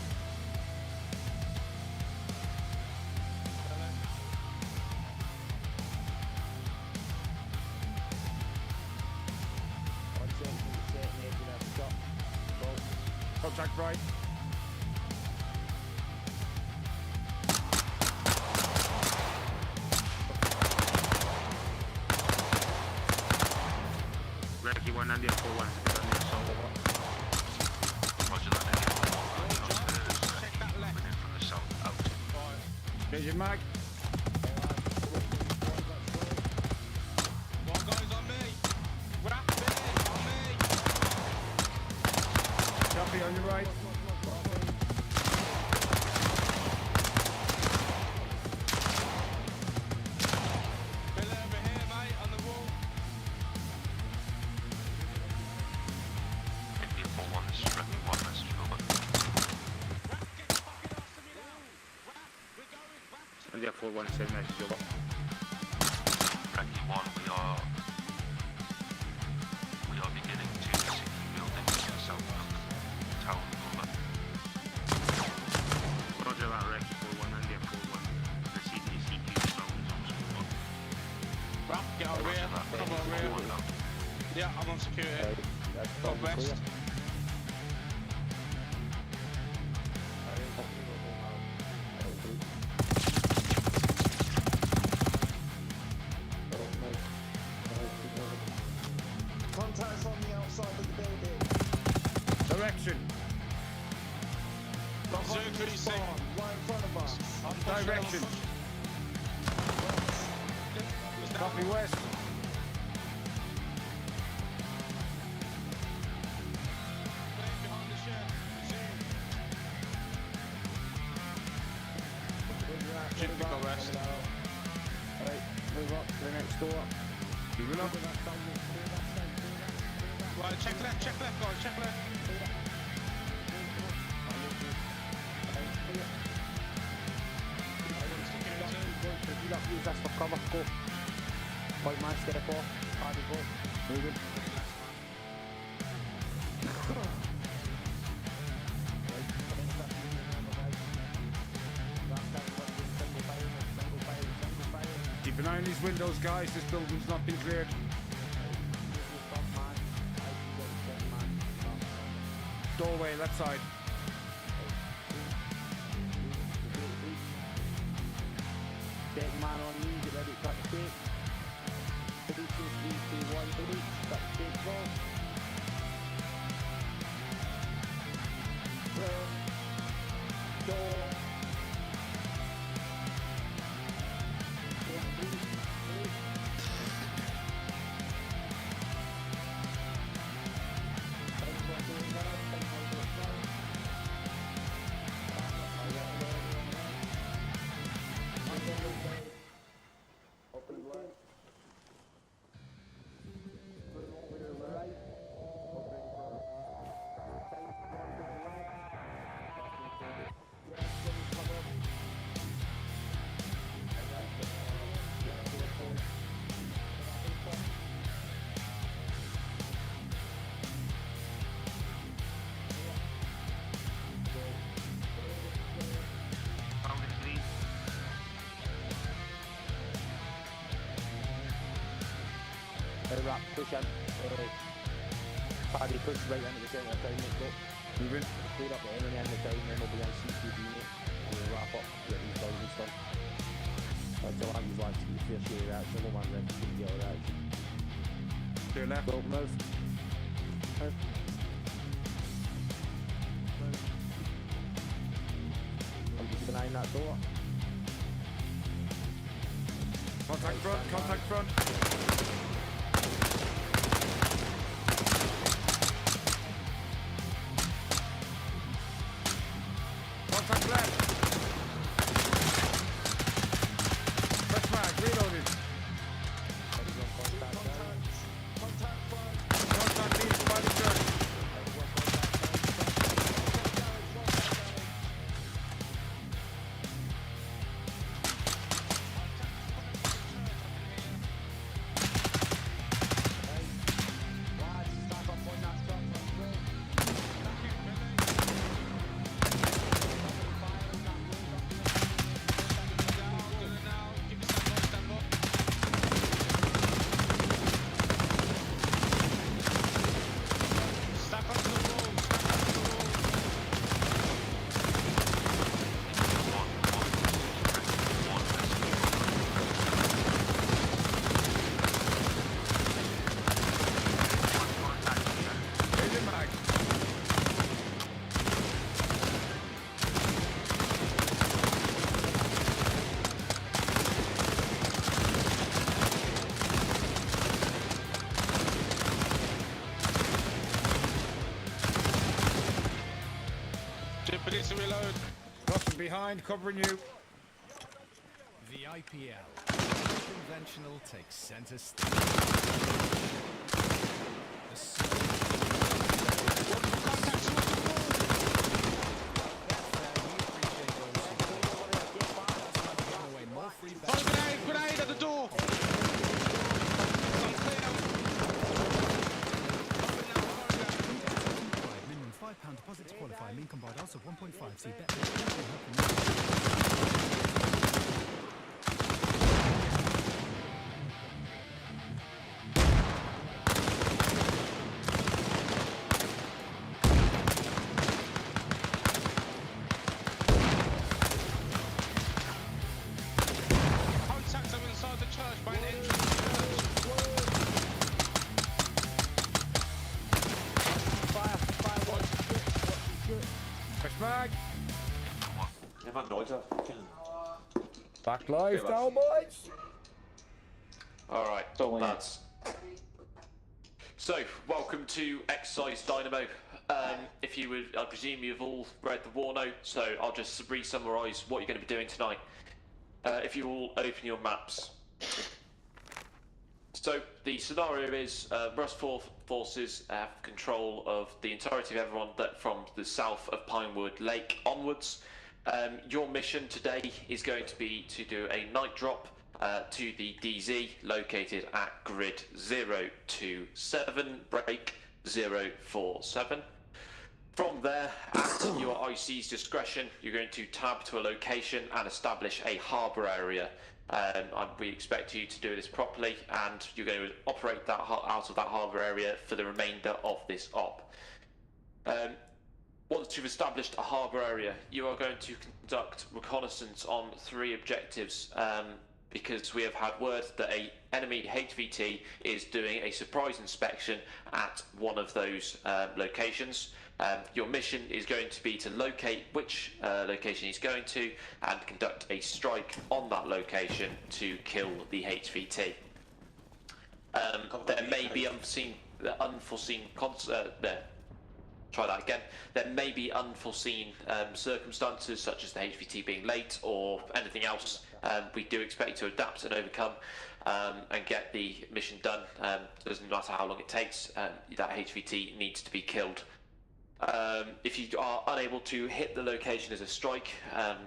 One section set and edge of that shot. Go. Contact right. Ricky 1 and the 4-1 is begin the assault. Over. Roger that, then 4-1. Moving in from the south out. Get your mag. One guy's on me. Wrap me, on me. Copy on your right. Bill over here, mate, on the wall. India 4-1, this is Ricky 1, message over. And the 4-1 send message over. Ricky 1, we are beginning to see buildings in the south town. Over. Roger that, Ricky 4-1 and the 4-1. The CPU zone is also over. Rap, get over here. Come over here. Yeah, I'm on security. Go west. Contacts on the outside of the building. Direction. Behind the spawn, right in front of us. Direction. Copy west. Should be go west. Right, move up to the next door. Moving up. Right, check left, guys, check left. You don't use this for cover, go. White man, step off. Paddy, go. Moving. Keep an eye on these windows, guys. This building's not been cleared. Doorway, left side. Dead man on you, get ready to cut the tape. 3, 2, 3, 2, 1, 3, cut the tape, go. Door. wrap, push in. Paddy, push right into the centre of town, mate. Go. Moving. Clear up the enemy in the town, then we'll be in CCD, mate. We'll wrap up, get these buildings done. Until I use like to fair share of action, no one ready to get all that action. To your left. Go, move. Move. I'm just keep an eye on that door. Contact front, contact front. Contact left. Press mag, reloading. Contact east, by the church. Behind, covering you. The IPL. Conventional takes center stage. Grenade at the door! Minimum £5 deposit to qualify. Main combined also 1.5. See bet. Back live now, boys. All right, lads. So, welcome to Excercise Dynamo. If you would, I presume you've all read the war note, so I'll just re-summarise what you're going to be doing tonight. If you all open your maps. So, the scenario is Rust forces have control of the entirety of everyone that from the south of Pinewood Lake onwards. Your mission today is going to be to do a night drop to the DZ located at grid 027 break 047. From there, at your IC's discretion, you're going to tab to a location and establish a harbour area. We expect you to do this properly, and you're going to operate that out of that harbour area for the remainder of this op. Once you've established a harbour area, you are going to conduct reconnaissance on 3 objectives, because we have had word that an enemy HVT is doing a surprise inspection at one of those locations. Your mission is going to be to locate which location he's going to and conduct a strike on that location to kill the HVT. There may be unforeseen There may be unforeseen circumstances, such as the HVT being late or anything else. We do expect you to adapt and overcome and get the mission done. Doesn't matter how long it takes, that HVT needs to be killed. If you are unable to hit the location as a strike,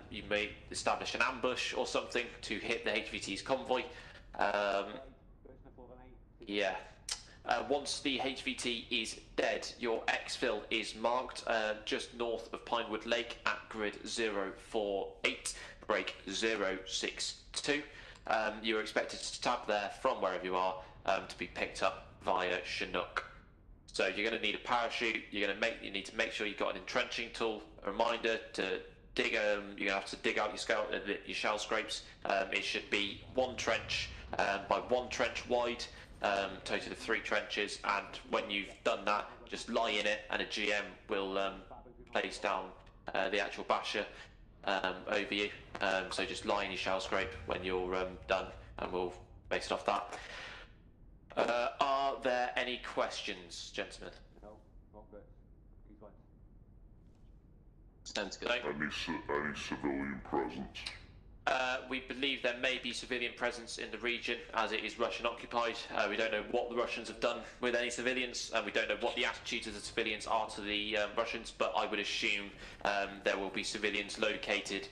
you may establish an ambush or something to hit the HVT's convoy. Once the HVT is dead, your exfil is marked just north of Pinewood Lake at grid 048, break 062. You are expected to tab there from wherever you are to be picked up via Chinook. So you're going to need a parachute. You need to make sure you've got an entrenching tool. A reminder to dig. You're going to have to dig out your shell scrapes. It should be 1 trench by 1 trench wide, total of 3 trenches. And when you've done that, just lie in it, and a GM will place down the actual basher over you. So just lie in your shell scrape when you're done, and we'll base it off that. Are there any questions, gentlemen? No, not good. He's fine. Sounds good. Any civilian presence? We believe there may be civilian presence in the region, as it is Russian occupied. We don't know what the Russians have done with any civilians, and we don't know what the attitudes of the civilians are to the Russians, but I would assume there will be civilians located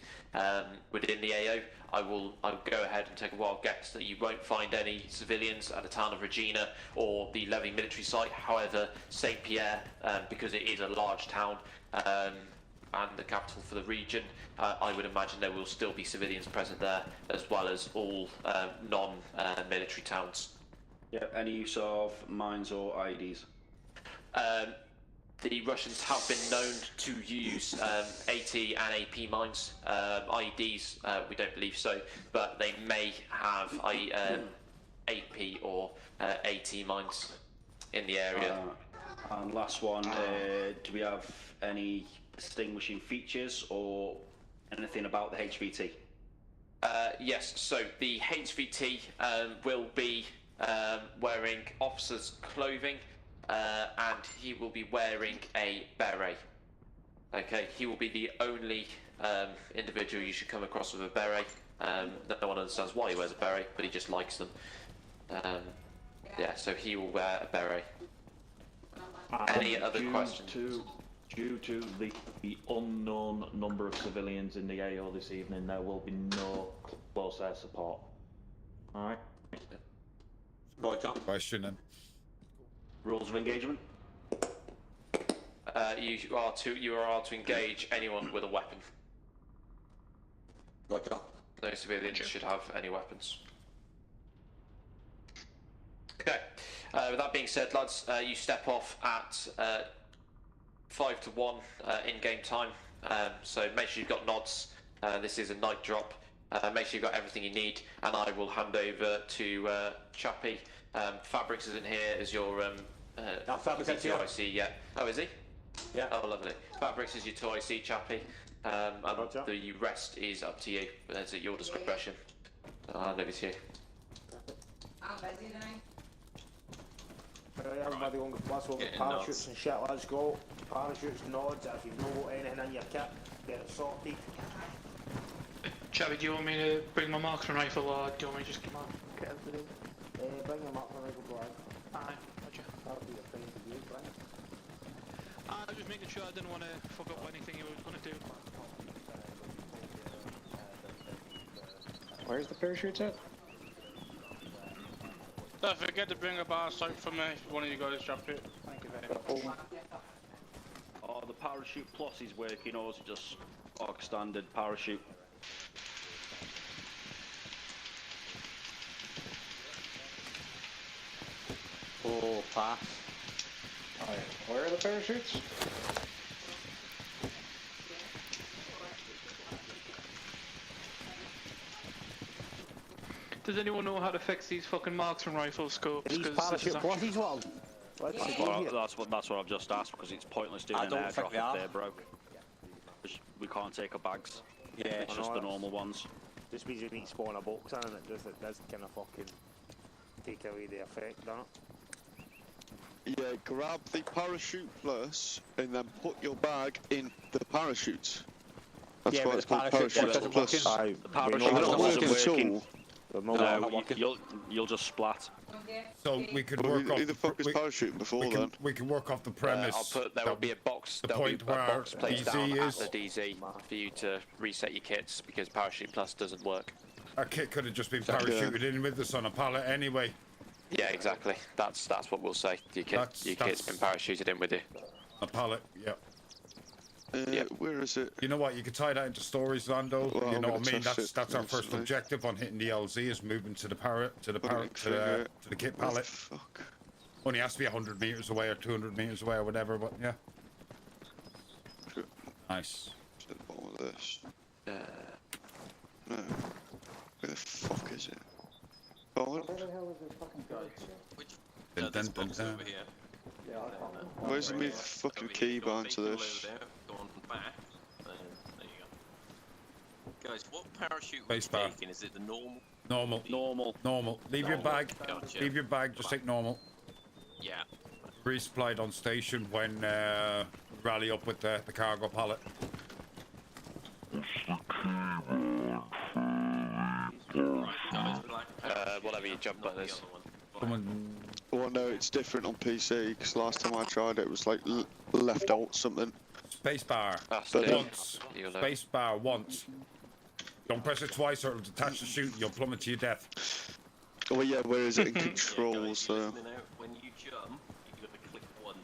within the AO. I'll go ahead and take a wild guess that you won't find any civilians at the town of Regina or the Levy military site. However, St. Pierre, because it is a large town and the capital for the region, I would imagine there will still be civilians present there, as well as all non-military towns. Yeah, any use of mines or IEDs? The Russians have been known to use AT and AP mines. IEDs, we don't believe so, but they may have AP or AT mines in the area. And last one, do we have any distinguishing features or anything about the HVT? Yes, so the HVT will be wearing officer's clothing, and he will be wearing a beret. Okay, he will be the only individual you should come across with a beret. No one understands why he wears a beret, but he just likes them. Yeah, so he will wear a beret. Any other questions? Due to the unknown number of civilians in the AO this evening, there will be no close air support. Alright? Question then. Rules of engagement? You are to engage anyone with a weapon. Roger. No civilians should have any weapons. Okay. With that being said, lads, you step off at 5 to 1 in-game time. So make sure you've got nods. This is a night drop. Make sure you've got everything you need, and I will hand over to Chappie. Fabrics is in here as your Fabrics TOIC. Yeah. Oh, is he? Yeah. Oh, lovely. Fabrics is your TOIC, Chappie. And the rest is up to you. It's at your discretion. I'll hand over to you. I'm busy tonight. Right, everybody on the plus over parachutes and shit, let's go. Parachutes, nods, if you've not got anything in your kit, get it sorted. Chappie, do you want me to bring my marksman rifle, or do you want me to just come on? Get everything. Bring your marksman rifle, Brian. Aye, roger. That'll be a thing to do, Brian. I was just making sure I didn't want to fuck up anything you were going to do. Where's the parachutes at? Don't forget to bring a bar soap for me if one of you guys drop it. Thank you very much. Oh, the Parachute Plus is working, or is it just AUG standard parachute? Oh, pass. Alright, where are the parachutes? Does anyone know how to fix these fucking marksman rifle scopes? These parachute pluses, what? Well, that's what I've just asked, because it's pointless doing an airdrop if they're broke. We can't take our bags. Yeah, it's just the normal ones. Just means you need to spawn a box in, and it does kind of fucking take away the effect, doesn't it? Yeah, grab the parachute plus and then put your bag in the parachute. That's why it's called parachute plus. The parachute not working at all. No, you'll just splat. So we could work off who the fuck was parachuting before then? We can work off the premise. There will be a box. The There'll be point a where box placed down DZ at is. the DZ for you to reset your kits, because Parachute Plus doesn't work. Our kit could have just been parachuted in with us on a pallet anyway. Yeah, exactly. That's what we'll say. Your kit's been parachuted in with you. A pallet, yeah. Where is it? You know what? You could tie that into stories, Lando. Well, you know what I mean? test That's it, our first obviously. objective on hitting the LZ is moving to the kit pallet. Fuck. Only has to be 100 meters away or 200 meters away or whatever, but yeah. Nice. To the bottom of this. No. Where the fuck is it? Oh, what? Where the hell is this fucking guy? This box over here. Yeah, I can't. Where's the fucking keybind to this? Go on back. There you go. Guys, what parachute are we Spacebar. taking? Is it the normal? Normal. Leave your bag. Gotcha. Leave your bag. Just take normal. Yeah. Resupplied on station when rally up with the cargo pallet. Whatever your jump button is. Well, no, it's different on PC, because last time I tried it was like left alt something. Spacebar. Once. Spacebar once. Don't press it twice or it'll detach the chute and you'll plummet to your death. Oh yeah, where is it in controls though? When you jump, you gotta click once.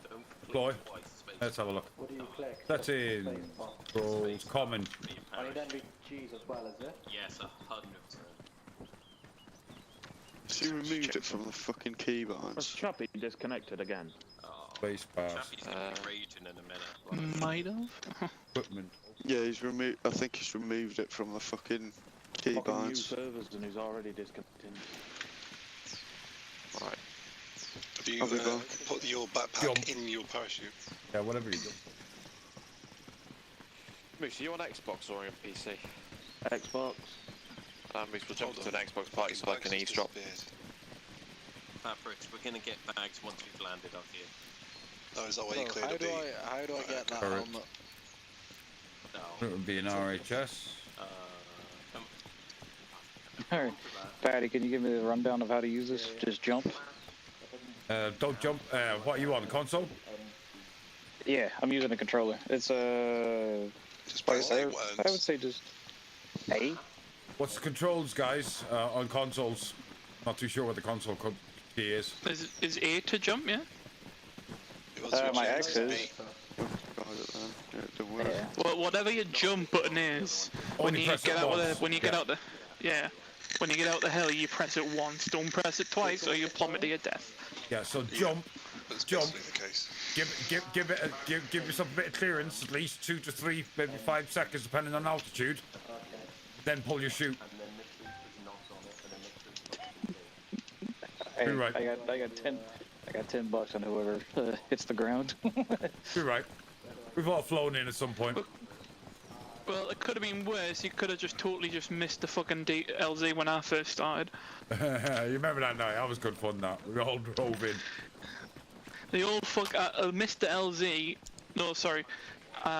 Don't click Ploy. twice. Let's have a look. What do you click? Settings. Controls. Common. I need NVGs as well, is it? Yes, 100%. So you removed it from the fucking keybinds. Was Chappie disconnected again? Spacebar. Chappie's gonna be raging in a minute. Might have. Equipment. Yeah, he's removed. I think he's removed it from the fucking Fucking new keybinds. servers and he's already disconnected. Right. Have you put your backpack in your parachute? Yeah, whatever you do. Moose, are you on Xbox or on PC? Xbox. Moose, we'll jump to an Xbox party so I can eavesdrop. Fabrics, we're gonna get bags once we've landed up here. Oh, is that where you cleared a beat? How do I get that Correct. helmet? It would be an RHS. Alright, Paddy, can you give me the rundown of how to use this? Just jump? Don't jump. What are you on? Console? Yeah, I'm using a controller. It's just press A I would say just A. What's the controls, guys, on consoles? Not too sure what the console key is. Is A to jump, yeah? My X is. Yeah. Well, whatever your jump button is, when you get out of the, yeah, when you get out the hill, you press it once. Don't press it twice, or you plummet to your death. Yeah. So jump. Jump. The case. Give yourself a bit of clearance, at least 2 to 3, maybe 5 seconds, depending on altitude. Then pull your chute. Hey, You're right. I got $10 on whoever hits the ground. You're right. We've all flown in at some point. Well, it could have been worse. You could have just totally missed the fucking LZ when I first started. You remember that night? That was good fun. That we all drove in. The old fuck. Missed the LZ. No, sorry.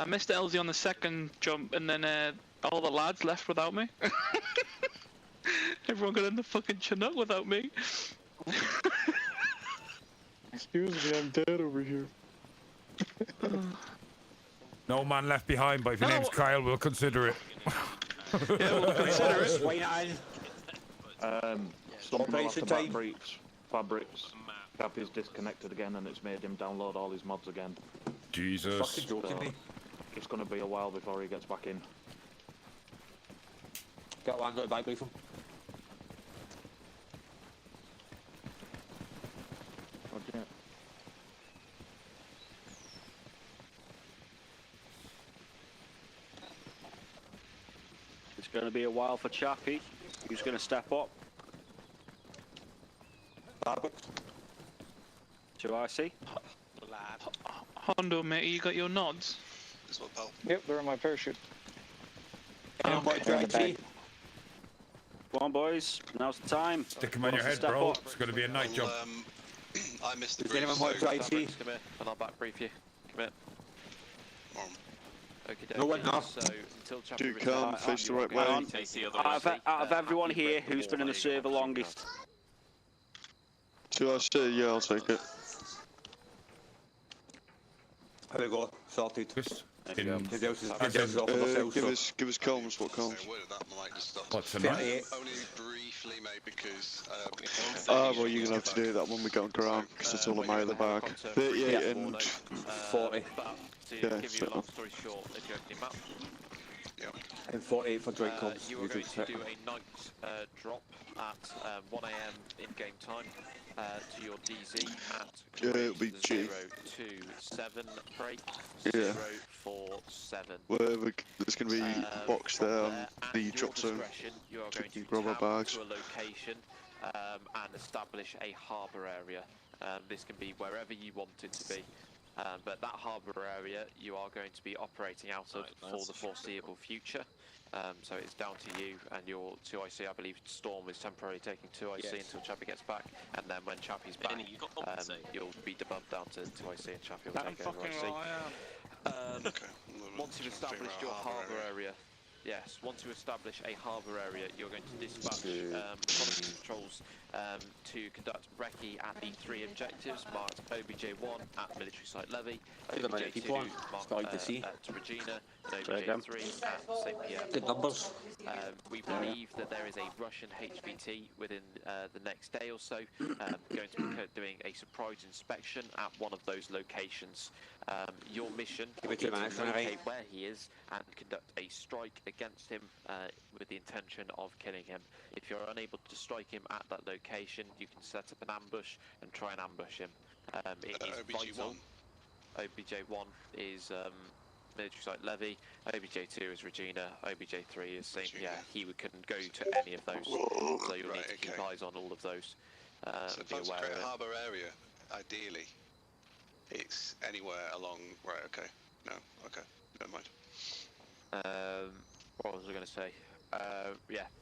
Missed the LZ on the second jump, and then all the lads left without me. Everyone got in the fucking Chinook without me. Excuse me, I'm dead over here. No man left behind, but if your name's Kyle, we'll consider it. Yeah, we'll consider it. Something off the fabrics. Chappie's disconnected again and it's made him download all his mods again. Jesus. So, it's gonna be a while before he gets back in. Got one, got a back brief him. Okay. It's going to be a while for Chappie. Who's going to step up? Do I see? Hondo, mate, you got your nods? Yep, they're in my parachute. Come on, boys. Now's the time. Stick them on your head, bro. It's going to be a night jump. I missed the Does brief. anyone want to Come here, and I'll back brief you. Come here. Okay, No one off. So until Chappie Do come, face the right way. Out of everyone here, who's been in the server longest? Do I see? Yeah, I'll take it. Here we go. Sorted. Give us comms. What comms? What's tonight? Only briefly, mate, because. Well, you're gonna have to do that when we go on ground because it's all in my other bag. 38 and 40. To Yeah, give you a long story short, if you're opening map. Yeah. And 48 for joint comms. You are going to do a night drop at 1 AM in-game time to your DZ at 027 break 047. There's going to be a box there on the drop zone. You are going to grab our bags. to a location and establish a harbour area. This can be wherever you want it to be. But that harbour area you are going to be operating out of for the foreseeable future. So it's down to you and your 2IC. I believe Storm is temporarily taking 2IC until Chappie gets back, and then when Chappie's back, you'll be debuffed down to 2IC and Chappie will take over IC. Once you've established your harbour area, once you establish a harbour area, you're going to dispatch controls to conduct recce at the 3 objectives marked OBJ1 at Military Site Levy, OBJ2 marked at Regina, and OBJ3 at St. Pierre. Good numbers. We believe that there is a Russian HVT within the next day or so, going to be doing a surprise inspection at one of those locations. Your mission is to locate where he is and conduct a strike against him with the intention of killing him. If you're unable to strike him at that location, you can set up an ambush and try and ambush him. It is vital. OBJ1 is Military Site Levy, OBJ2 is Regina, OBJ3 is St. Pierre. He couldn't go to any of those, so you'll need to keep eyes on all of those. So if I was to create a harbour area, ideally, it's anywhere along... Right, okay. No, okay. Never mind. What was I going to say?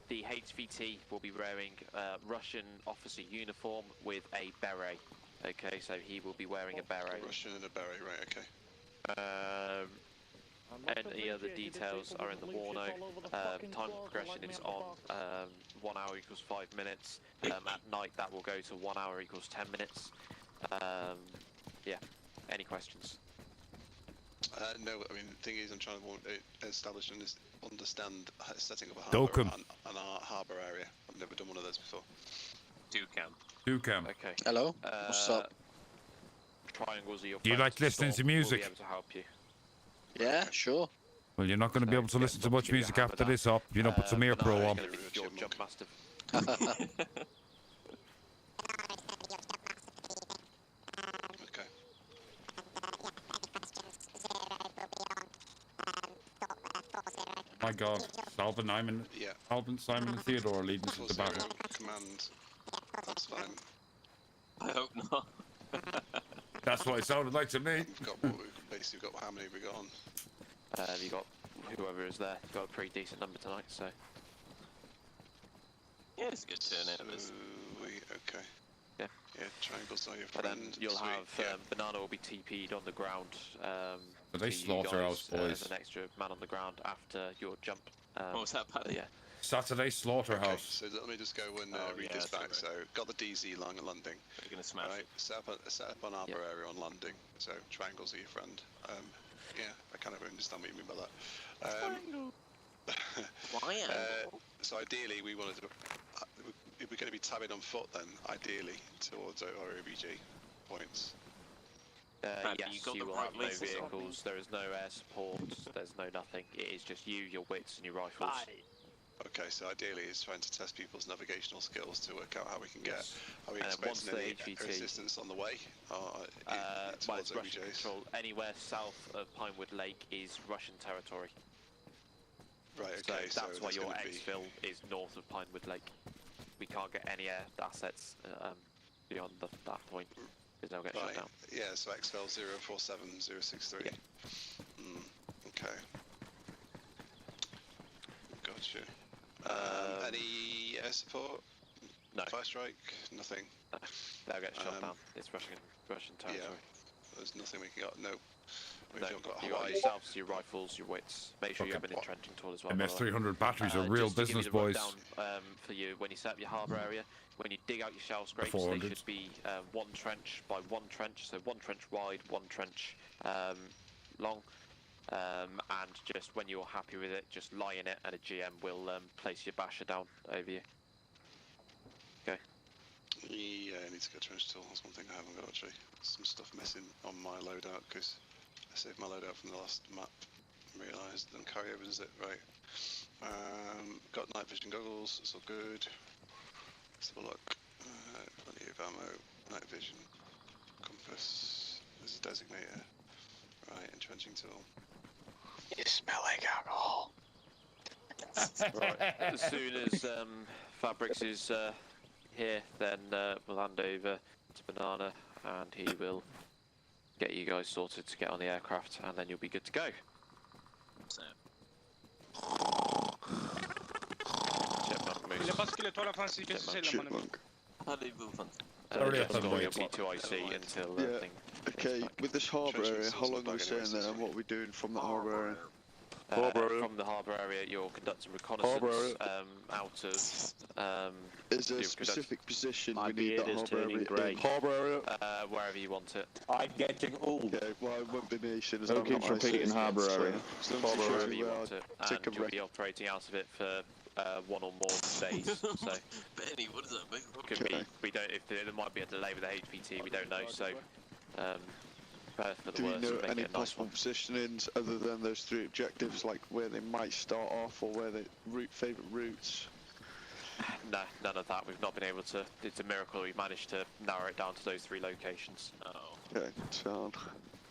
The HVT will be wearing Russian officer uniform with a beret. Okay, so he will be wearing a beret. Russian and a beret, right, okay. Any other details are in the war note. Time progression is on 1 hour equals 5 minutes. At night that will go to 1 hour equals 10 minutes. Any questions? No, I mean, the thing is, I'm trying to establish and understand setting up a Dokkum. on our harbour area. I've never done one of those before. Dukam. Okay. Hello. What's up? Triangles are your Do you like listening to music? We'll be able to help you. Yeah, sure. Well, you're not going to be able to listen to much music after this up. You know, put some ear pro on. Your jump master. Okay. My God, Alvin, Simon, and Theodore are leading us into battle. Command. That's fine. I hope not. That's what it sounded like to me. We've got how many have we got on? You got whoever is there. You've got a pretty decent number tonight, so. Yeah, it's a good turnout. Okay. Yeah. Yeah, triangles are your But friend. then you'll have Banana will be TP'd on the ground. But they to you slaughterhouse guys, boys. As an extra man on the ground after your jump. What was that, Paddy? Yeah. Saturday slaughterhouse. Okay, so let me just go and read this back. So, got the DZ along at landing. We're gonna smash it. Set up an harbour area on landing. So, triangles are your friend. Yeah, I kind of understand what you mean by that. So ideally, we wanted to. If we're going to be tabbing on foot, then ideally towards our OBG points. Yes, you will have no vehicles. There is no air support. There's no nothing. It is just you, your wits, and your rifles. Okay, so ideally, it's trying to test people's navigational skills to work out how we can get. Are we once expecting the any HVT resistance on the way? Well, it's Russian control. Anywhere south of Pinewood Lake is Russian territory. Right. Okay. So that's why your exfil is north of Pinewood Lake. We can't get any air assets beyond that point because they'll get shut down. Yeah. So exfil 047063. Yeah. Okay. Gotcha. Any air support? No. Fire strike? Nothing. No. They'll get shut down. It's Russian territory. Yeah. There's nothing we can get. No. No, you got yourselves, your rifles, your wits. Make sure you have an entrenching tool as well. MS300 batteries are real business, boys. For you, when you set up your harbour area, when you dig out your shell scrapes, they should be 1 trench by 1 trench, so 1 trench wide, 1 trench long. And just when you're happy with it, just lie in it, and a GM will place your basher down over you. Okay. Yeah, I need to get a trench tool. That's one thing I haven't got actually. Some stuff missing on my loadout because I saved my loadout from the last map realised, then carryovers it, right. Got night vision goggles, it's all good. Let's have a look. Plenty of ammo, night vision, compass, there's a designator. Right, entrenching tool. You smell like alcohol. Right, as soon as Fabrics is here, then we'll hand over to Banana and he will get you guys sorted to get on the aircraft and then you'll be good to go. So. Chipmunk moves. Chipmunk. Story of B2IC until Yeah. thing. Okay, with this harbour area, how long are we staying there and what are we doing from the harbour area? From the harbour area, you're conducting reconnaissance out of. Is there a specific position we need that harbour area in? Harbour area. Wherever you want it. I'm getting old. Okay, well, it won't be me as soon as Who I'm keeps not repeating harbour area? Wherever you want it, and you'll be operating out of it for 1 or more days. So Benny, what does that mean? could be. We don't. If there might be a delay with the HPT, we don't know. So. For the Do we worst, know make any it a nice possible positionings other than those 3 objectives, like where they might start off or where they favourite routes? No, none of that. We've not been able to. It's a miracle we managed to narrow it down to those 3 locations. Okay, sound.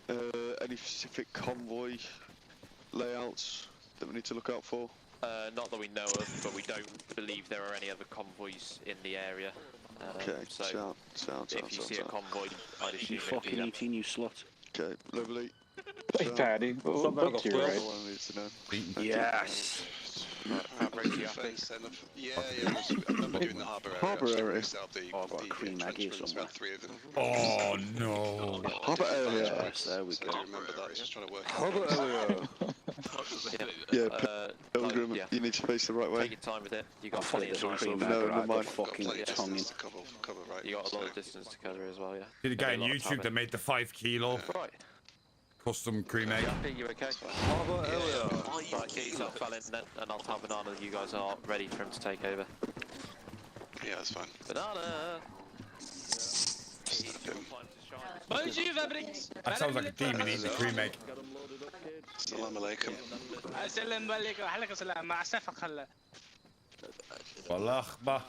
Any specific convoy layouts that we need to look out for? Not that we know of, but we don't believe there are any other convoys in the area. Okay, so sound. If you see a convoy, I'd assume it'd be Fucking them. 18, you slut. Okay, lovely. Hey, Paddy, what's your right? Yes. Fabric, you happy? Yeah, I'm not doing the harbour area. Harbour area. The cream Maggie or entrenchments, about 3 of them. Oh no. Harbour area. Yes, there we So go. I remember that, just trying to work Harbour area. Yeah, Pilgrim, yeah. you need to face the right way. Take your time with it. You got I'll plenty of take time. this cream No, Maggie, never mind. fucking plenty of tongue in. distance to cover, right? You got a lot of distance to cover as well, yeah. Did a guy on Got a lot of YouTube time that made the 5 kilo Right. custom cream egg. Happy? You okay? Harbour area. Right, get yourself fell in then, and I'll tell Banana that you guys are ready for him to take over. Yeah, that's fine. Banana! Bonjour, Fabrics. That sounds like a demon eating a cream egg. Assalamu alaikum. السلام عليكم وعليكم السلام مع سفق هلا. Wallah, bah.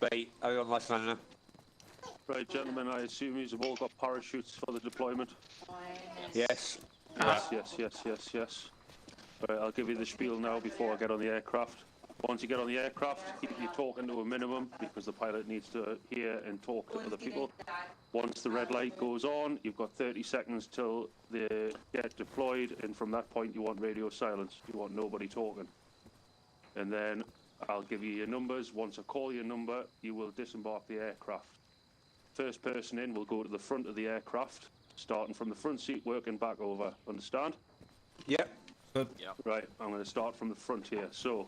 Right, everyone listen now. Right, gentlemen, I assume you've all got parachutes for the deployment? Yes. Yes. Right, I'll give you the spiel now before I get on the aircraft. Once you get on the aircraft, keep your talking to a minimum because the pilot needs to hear and talk to other people. Once the red light goes on, you've got 30 seconds till they get deployed, and from that point you want radio silence. You want nobody talking. And then I'll give you your numbers. Once I call your number, you will disembark the aircraft. First person in will go to the front of the aircraft, starting from the front seat, working back over. Understand? Yep. Right, I'm going to start from the front here. So,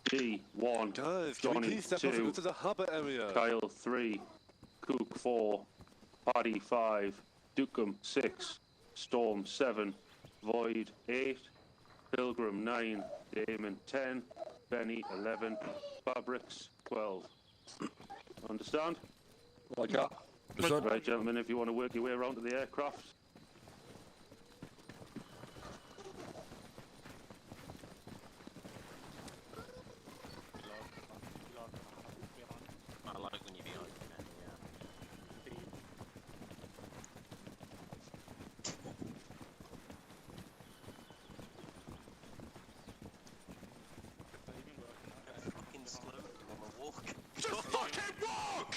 D1, Johnny 2, to the harbour area? Kyle 3, Cook 4, Paddy 5, Dukem 6, Storm 7, Void 8, Pilgrim 9, Damon 10, Benny 11, Fabrics 12. Understand? Roger. Right, gentlemen, if you want to work your way around to the aircraft. I like when you be on, fucking slow on my walk. Just fucking walk!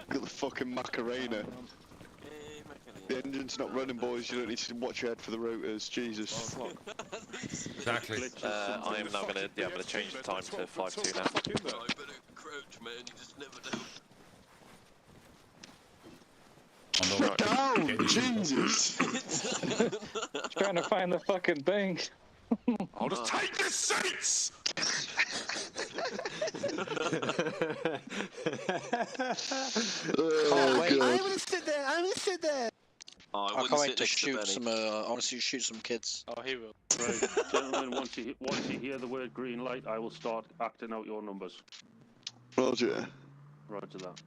Got the fucking Macarena. The engine's not running, boys. You don't need to watch your head for the rotors. Jesus. Exactly. I am now gonna, I'm gonna change the time to 5-2 now. I better crouch, man, you just never know. Sit down! Jesus! Trying to find the fucking thing. I'll just take the seats! Oh, wait. God. I want to sit there. I want to sit there. Oh, I can't wait to shoot some. I want to shoot some kids. Oh, he will. Right, gentlemen, once you hear the word green light, I will start acting out your numbers. Roger. Roger that.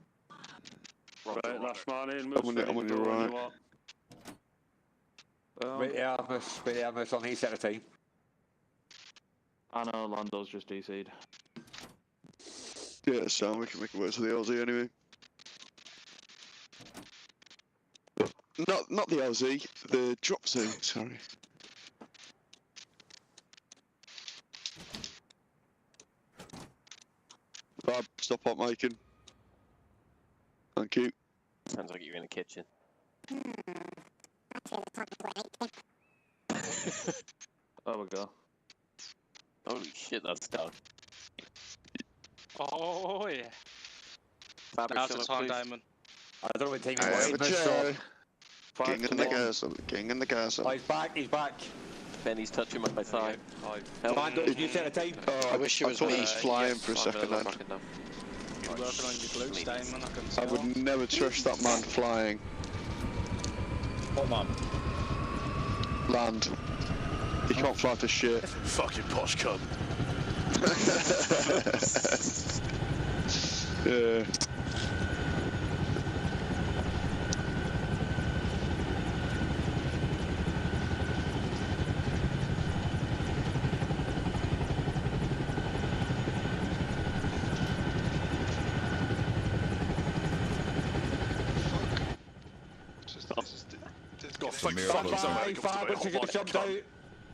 Roger, Right, last man in, I'm move on straight your into right. you are. Wait, yeah, Arma's on his set of team. I know, Lando's just DC'd. Yeah, Sam, we can make it work to the LZ anyway. Not the LZ, the drop zone, sorry. Fab, stop hot making. Thank you. Sounds like you're in the kitchen. There we go. Holy shit, that's done. Oh yeah. Fabric Now's the shot, time, please. Diamond. I don't know what team he I was. have a chair. King in the castle, king in the castle. Oh, he's back, he's back. Benny's touching my thigh. Lando's new set of team. Oh, I wish it was thought me. he was flying for a second then. You're working on your glutes, Diamond, I can I tell. would never trust that man flying. Come on. Land. He can't fly for shit. Fucking posh cunt. Yeah.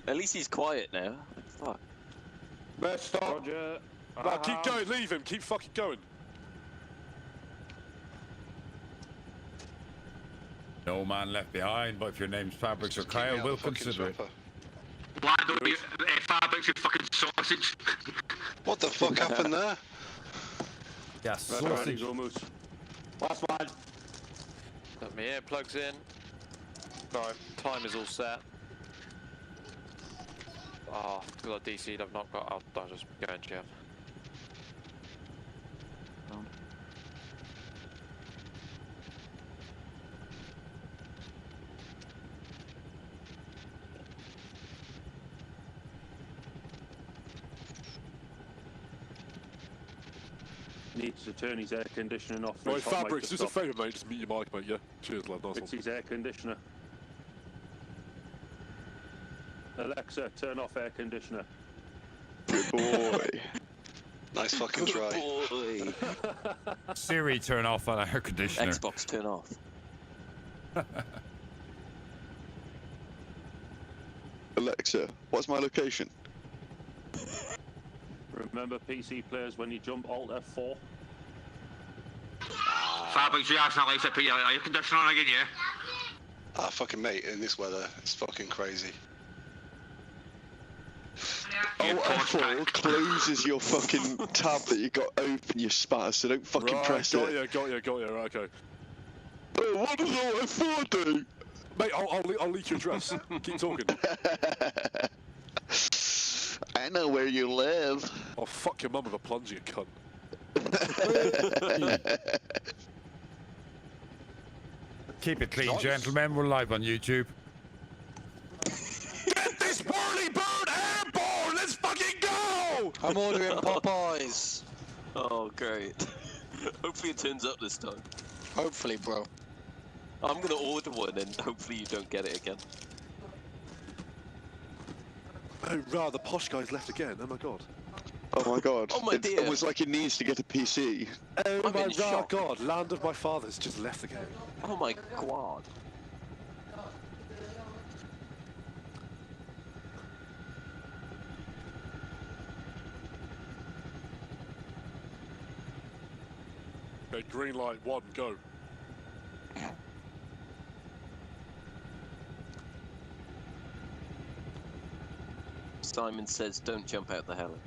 At least he's quiet now. Fuck. Stop. Roger. No, keep going, leave him, keep fucking going. No man left behind, but if your name's Fabrics or Kyle, we'll consider it. Why don't you Fabrics, you fucking sausage? What the fuck happened there? Yeah, sausage. Last one. Got my earplugs in. Right, time is all set. Oh, because I DC'd, I've not got. I'll just go and jam. Needs to turn his air conditioning off. Right, Fabrics, just a favour, mate, just mute your mic, mate, yeah? Cheers, lad, nice one. It's his air conditioner. Alexa, turn off air conditioner. Good boy. Nice fucking try. Boy. Siri, turn off that air conditioner. Xbox, turn off. Alexa, what's my location? Remember PC players when you jump Alt F4? Fabrics, you asked Alexa, put your air conditioner on again, yeah? Ah, fucking mate, in this weather, it's fucking crazy. F4 closes your fucking tab that you got open, you spatter, so don't fucking Right, press got it. you, right, okay. Oh, what does F4 do? Mate, I'll leak your address. Keep talking. I know where you live. Oh, fuck your mum with a plunger, you cunt. Keep it clean, gentlemen. We're live on YouTube. Get this whirly bird airborne! Let's fucking go! I'm ordering Popeyes. Oh, great. Hopefully it turns up this time. Hopefully, bro. I'm gonna order one and hopefully you don't get it again. Oh, rah, the posh guy's left again, oh my god. Oh my god. Oh my It's dear. almost like he needs to get a PC. Oh I'm my in shock. god, land of my fathers just left the game. Oh my god. Okay, green light, 1, go. Simon says don't jump out the heli.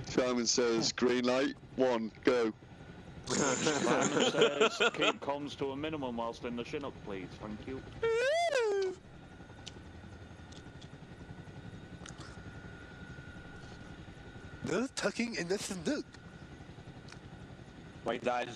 Simon says, green light, 1, go. Simon says keep comms to a minimum whilst in the Chinook, please. Thank you. No tucking in the snook. Right down.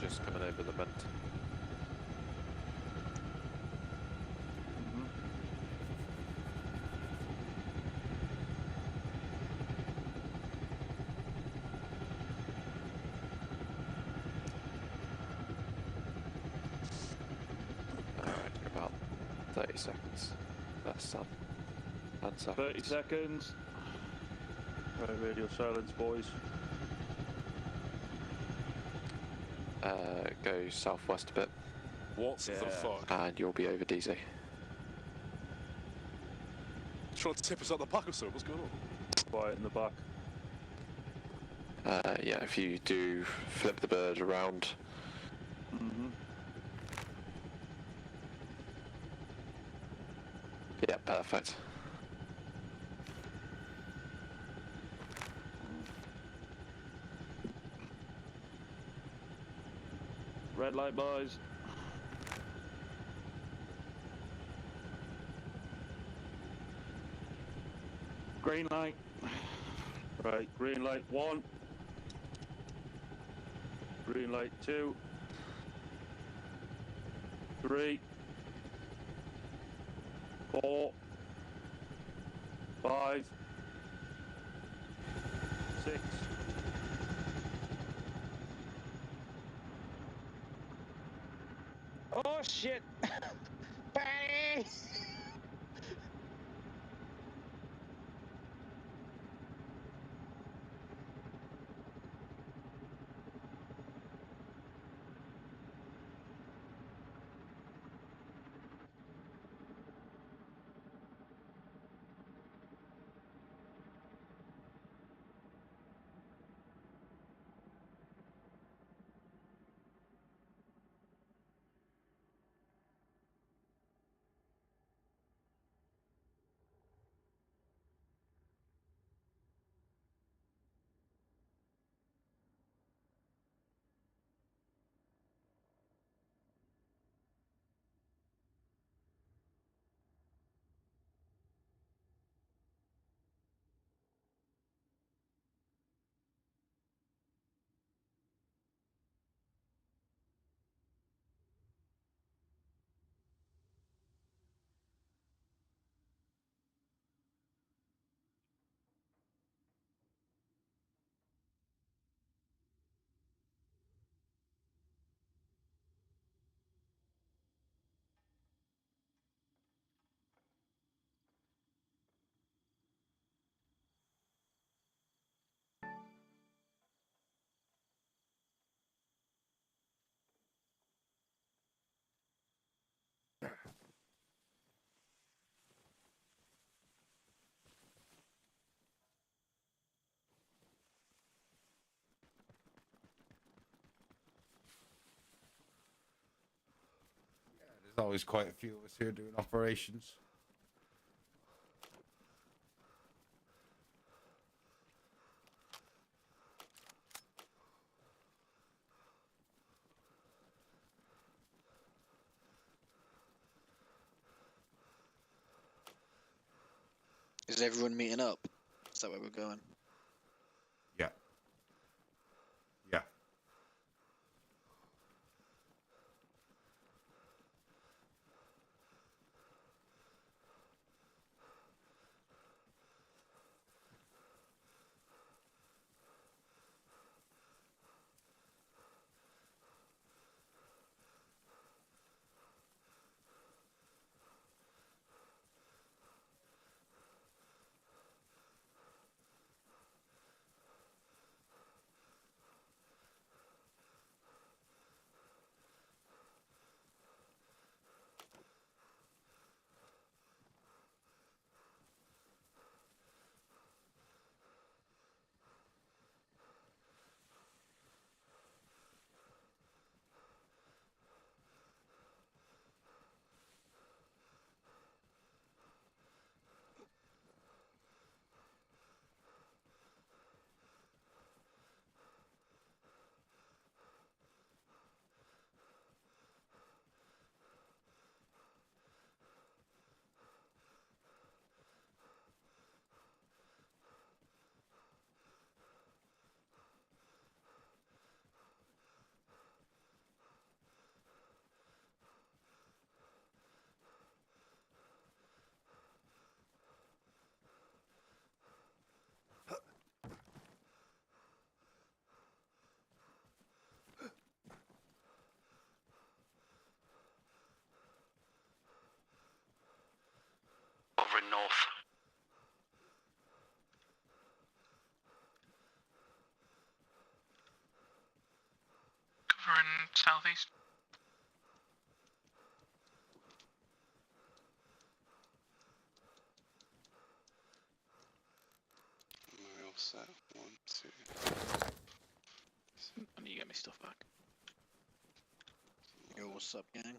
Just coming over the bend. Alright, about 30 seconds. That's done. 10 seconds. 30 seconds. Right, radio silence, boys. Go southwest a bit. What the fuck? And you'll be over DZ. Trying to tip us out the back or something? What's going on? Quiet in the back. Yeah, if you do flip the bird around. Yeah, perfect. Red light, boys. Green light. Right, green light 1. Green light 2. 3. 4. 5. 6. Oh shit! Paddy! There's always quite a few of us here doing operations. Is everyone meeting up? Is that where we're going? Yeah. Yeah. in southeast. We're all set. 1, 2. I need to get my stuff back. Yo, what's up, gang?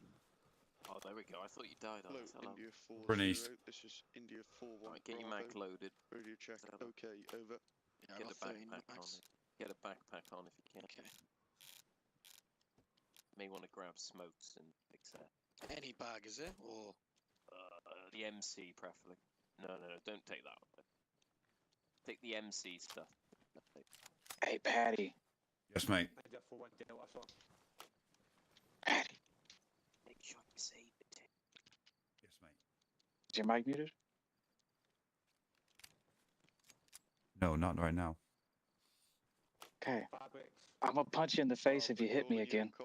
Oh, there we go. I thought you died on Hello, this. Hello. India 40. Run east. This is India 41. Alright, get your Bravo. mag loaded. Radio check. Hello. Okay, over. Yeah, I Get got a 13 backpack on max. it. Get a backpack on if you can. Okay. May want to grab smokes and fix that. Any bag, is it? Or The MC, preferably. No, don't take that one. Take the MC stuff. Hey, Paddy. Yes, mate. Paddy. Make sure you save it. Yes, mate. Is your mic muted? No, not right now. Okay. I'm gonna punch you in the face if you hit me again. You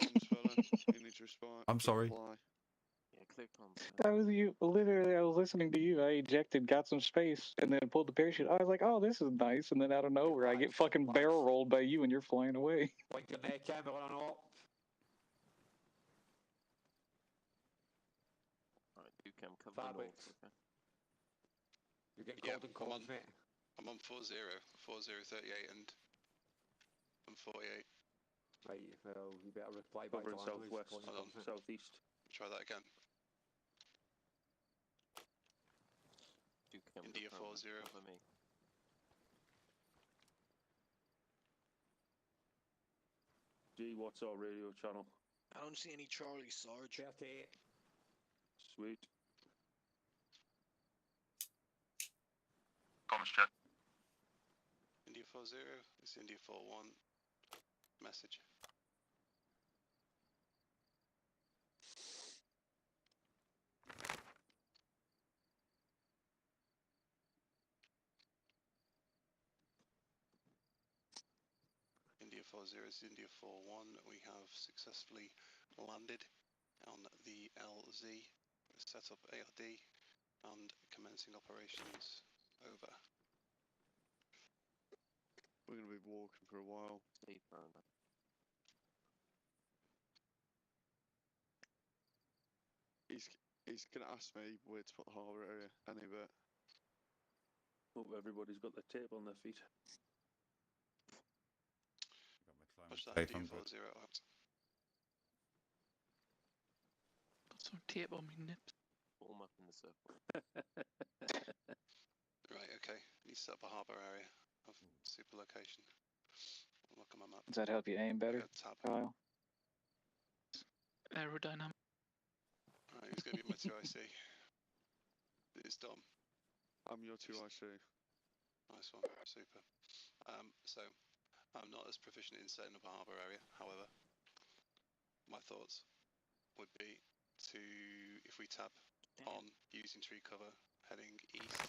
need to respond. I'm sorry. Yeah, click on. That was you. Literally, I was listening to you. I ejected, got some space, and then pulled the parachute. I was like, oh, this is nice. And then out of nowhere, I get fucking barrel rolled by you and you're flying away. Point your neck camera on up. Alright, do come cover the north, okay? You're getting cold and cold, mate. I'm on 40, 4038 and I'm 48. Right, well, you better reply back to Covering southwest, southeast. Try that again. Do come India 40. cover me. G, what's our radio channel? I don't see any Charlie Sarge. 38. Sweet. Comms check. India 40, it's India 41. Message. India 40 is India 41. We have successfully landed on the LZ, set up ARD, and commencing operations. Over. We're going to be walking for a while. Stay firm. He's going to ask me where to put the harbour area, any bit. Hope everybody's got their tape on their feet. Push that Safe, India I'm 40 good. out. Got some tape on my nips. Warm up in the circle. Right, okay. You set up a harbour area of super location. Look at my map. Does that help you aim better, Tab. Kyle? Aerodynamic. Alright, who's going to be my 2IC? It's Dom. I'm your 2IC. Nice one, super. So, I'm not as proficient in setting up a harbour area, however, my thoughts would be to, if we tab on using tree cover, heading east.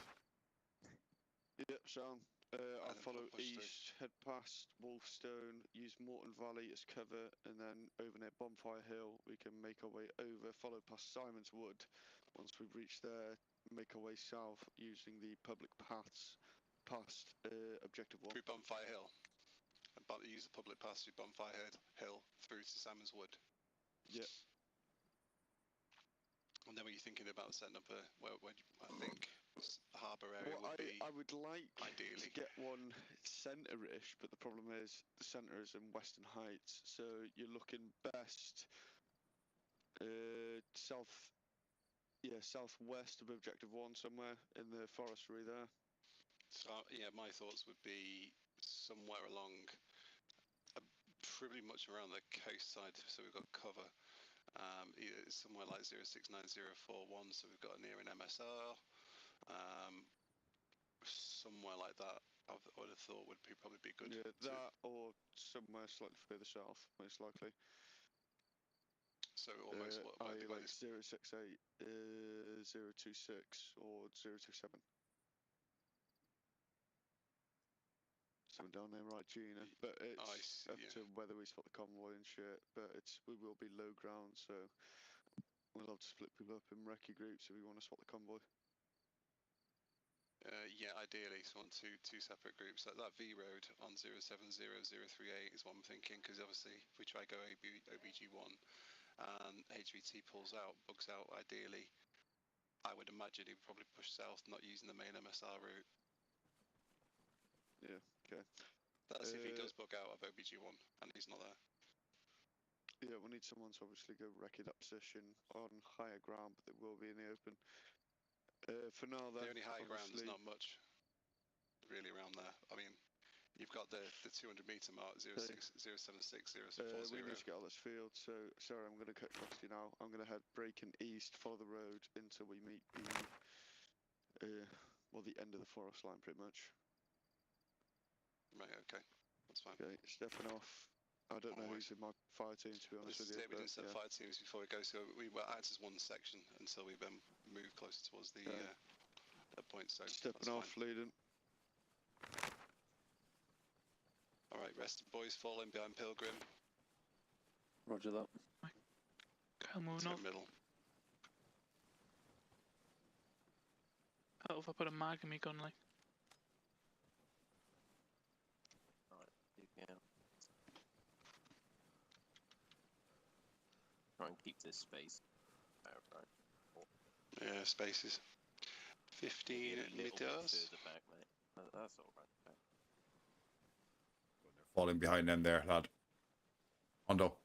Yep, Sean. I'll then follow push through. east, head past Wolfstone, use Morton Valley as cover, and then over near Bonfire Hill, we can make our way over, follow past Simon's Wood. Once we've reached there, make our way south using the public paths past Objective 1. Through Bonfire Hill. But use the public path through Bonfire Hill through to Simon's Wood. Yep. And then when you're thinking about setting up where I think the harbour area Well, would be. I would like ideally to get one centre-ish, but the problem is the centre is in Western Heights, so you're looking best southwest of Objective 1 somewhere in the forestry there. So yeah, my thoughts would be somewhere along, pretty much around the coast side, so we've got cover. Either somewhere like 069041, so we've got near an MSR. Somewhere like that, I would have thought would probably be good. Yeah, that or somewhere slightly further south, most likely. So almost what might be like this 068, 026 or 027. Something down there, right, Gina. But it's up to whether we spot the convoy and shit. But we will be low ground, so we'll have to split people up in recce groups if we want to spot the convoy. Yeah, ideally, so on two separate groups. Like that V road on 070038 is what I'm thinking, because obviously if we try go OBG1 and HVT bugs out, ideally, I would imagine he'd probably push south, not using the main MSR route. Yeah, okay. That's if he does bug out of OBG1 and he's not there. Yeah, we'll need someone to obviously go wreck that position on higher ground, but they will be in the open. For now, then, the only high ground is obviously- not much really around there. I mean, you've got the 200 meter mark, 076, 040. We need to get all this field, so sorry, I'm going to cut across you now. I'm going to head breaking east, follow the road until we meet the, well, the end of the forest line, pretty much. Right, okay, that's fine. Okay, stepping off. I don't know who's in my fire team, to be honest with you. We didn't set fire teams before we go, so we were act as one section until we move closer towards the point. So stepping off, leading. All right, rest of boys falling behind Pilgrim. Roger that. Okay, moving off. Middle. Oh, if I put a mag in me gun, like. Yeah. Try and keep this space. Yeah, spaces. 15 meters. Back, mate. That's all right. Falling behind them there, lad. Hondo.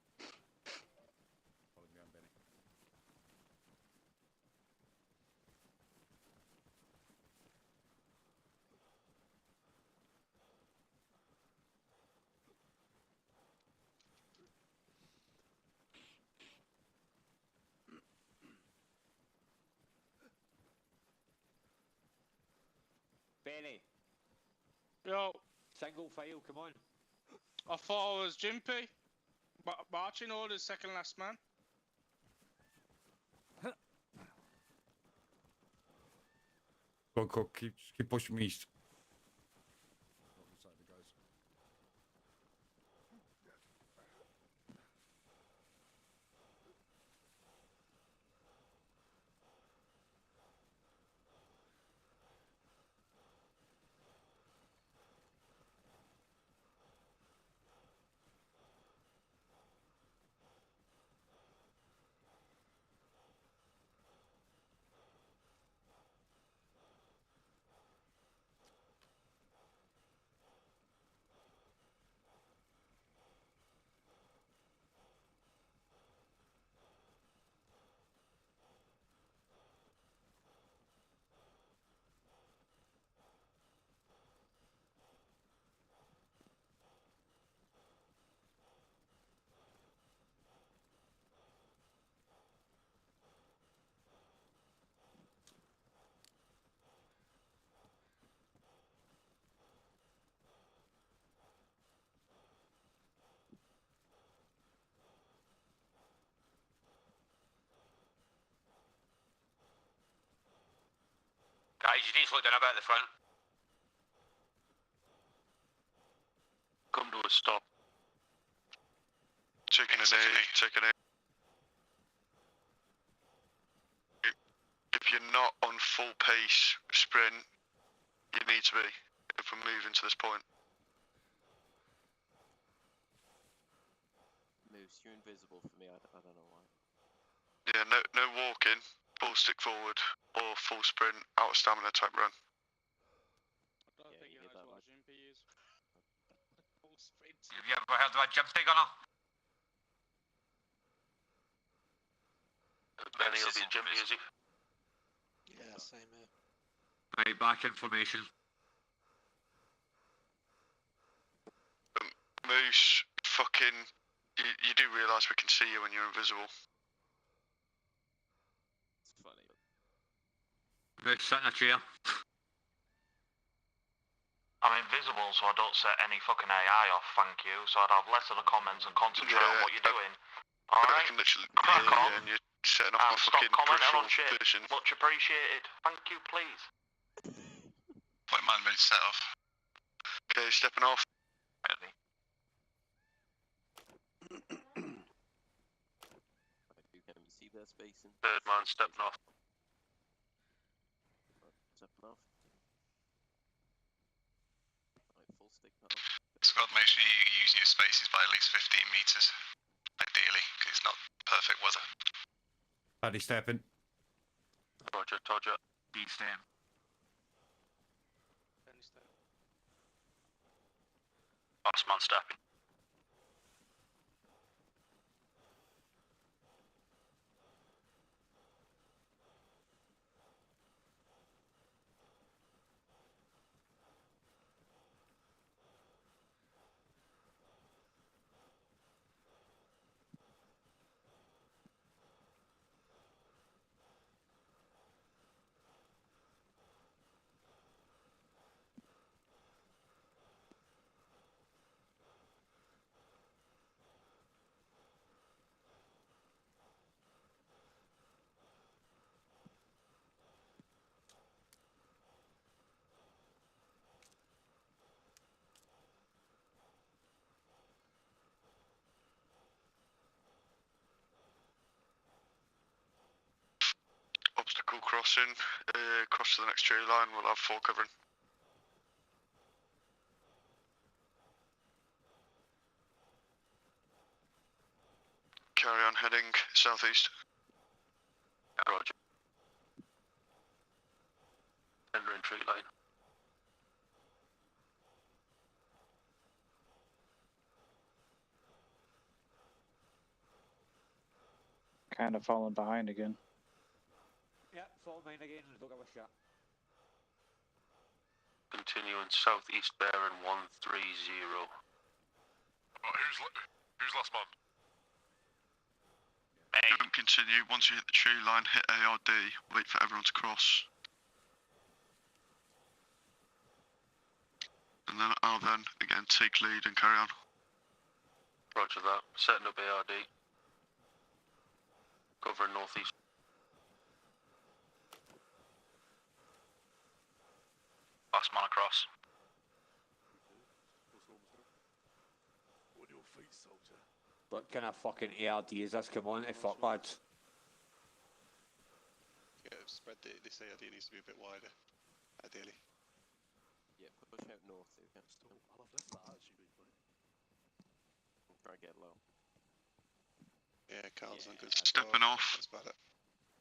Benny. Yo. Single file, come on. I thought I was Jimpy. Marching orders, second last man. Go on, Cook. Keep pushing me east. Guys, you need to look down about the front. Come to a stop. Taking an A, taking A. If you're not on full pace sprint, you need to be if we're moving to this point. Moose, you're invisible for me, I don't know why. Yeah, no walking, full stick forward, or full sprint, out of stamina type run. I don't think you know what Jimpy is. Full sprint. Have you ever heard of a jump stick or not? Benny will be jumping, is he? Yeah, same here. Right, back information. Moose, fucking, you do realise we can see you when you're invisible. It's funny. Moose, sit in a chair. I'm invisible, so I don't set any fucking AI off, thank you. So I'd have less of the comments and concentrate on what you're doing. Alright? I can literally Crack hear on. you and you're setting off my Stop fucking commenting peripheral on shit. vision. Much appreciated. Thank you, please. Wait, man, ready to set off. Okay, stepping off. Ready. Can you see their spacing? Third man stepping off. Stepping off. Scott, make sure you're using your spaces by at least 15 meters, ideally, because it's not perfect weather. Paddy stepping. Roger, Roger. D stand. Last man stepping. Obstacle crossing, cross to the next tree line, we'll have 4 covering. Carry on heading southeast. Roger. Entering tree line. Kind of falling behind again. Yeah, fall mine again, don't give a shit. Continuing southeast bearing 130. Who's last man? Don't continue. Once you hit the tree line, hit ARD. Wait for everyone to cross. And then I'll then, again, take lead and carry on. Roger that. Setting up ARD. Covering northeast. Last man across. On your feet, soldier. What kind of fucking ARD is this? Come on, fuck lads. Yeah, spread this ARD needs to be a bit wider, ideally. Yeah, push out north. I'll have left that actually, Try to get low. Yeah, Carl's on good. Stepping off. That's about it.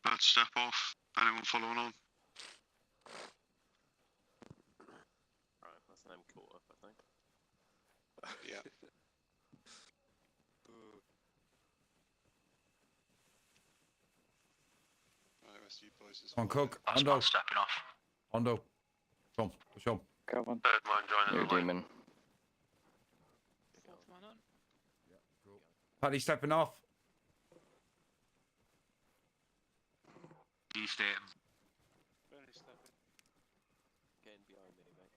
Bird step off. Anyone following on? Right, that's them caught up, I think. Yeah. Right, rest of you boys is On Cook. Last Hondo. man stepping off. Hondo. Come, push on. Come on. Third man joining the line. Fourth man on. Paddy stepping off. D stand. Getting behind me, mate.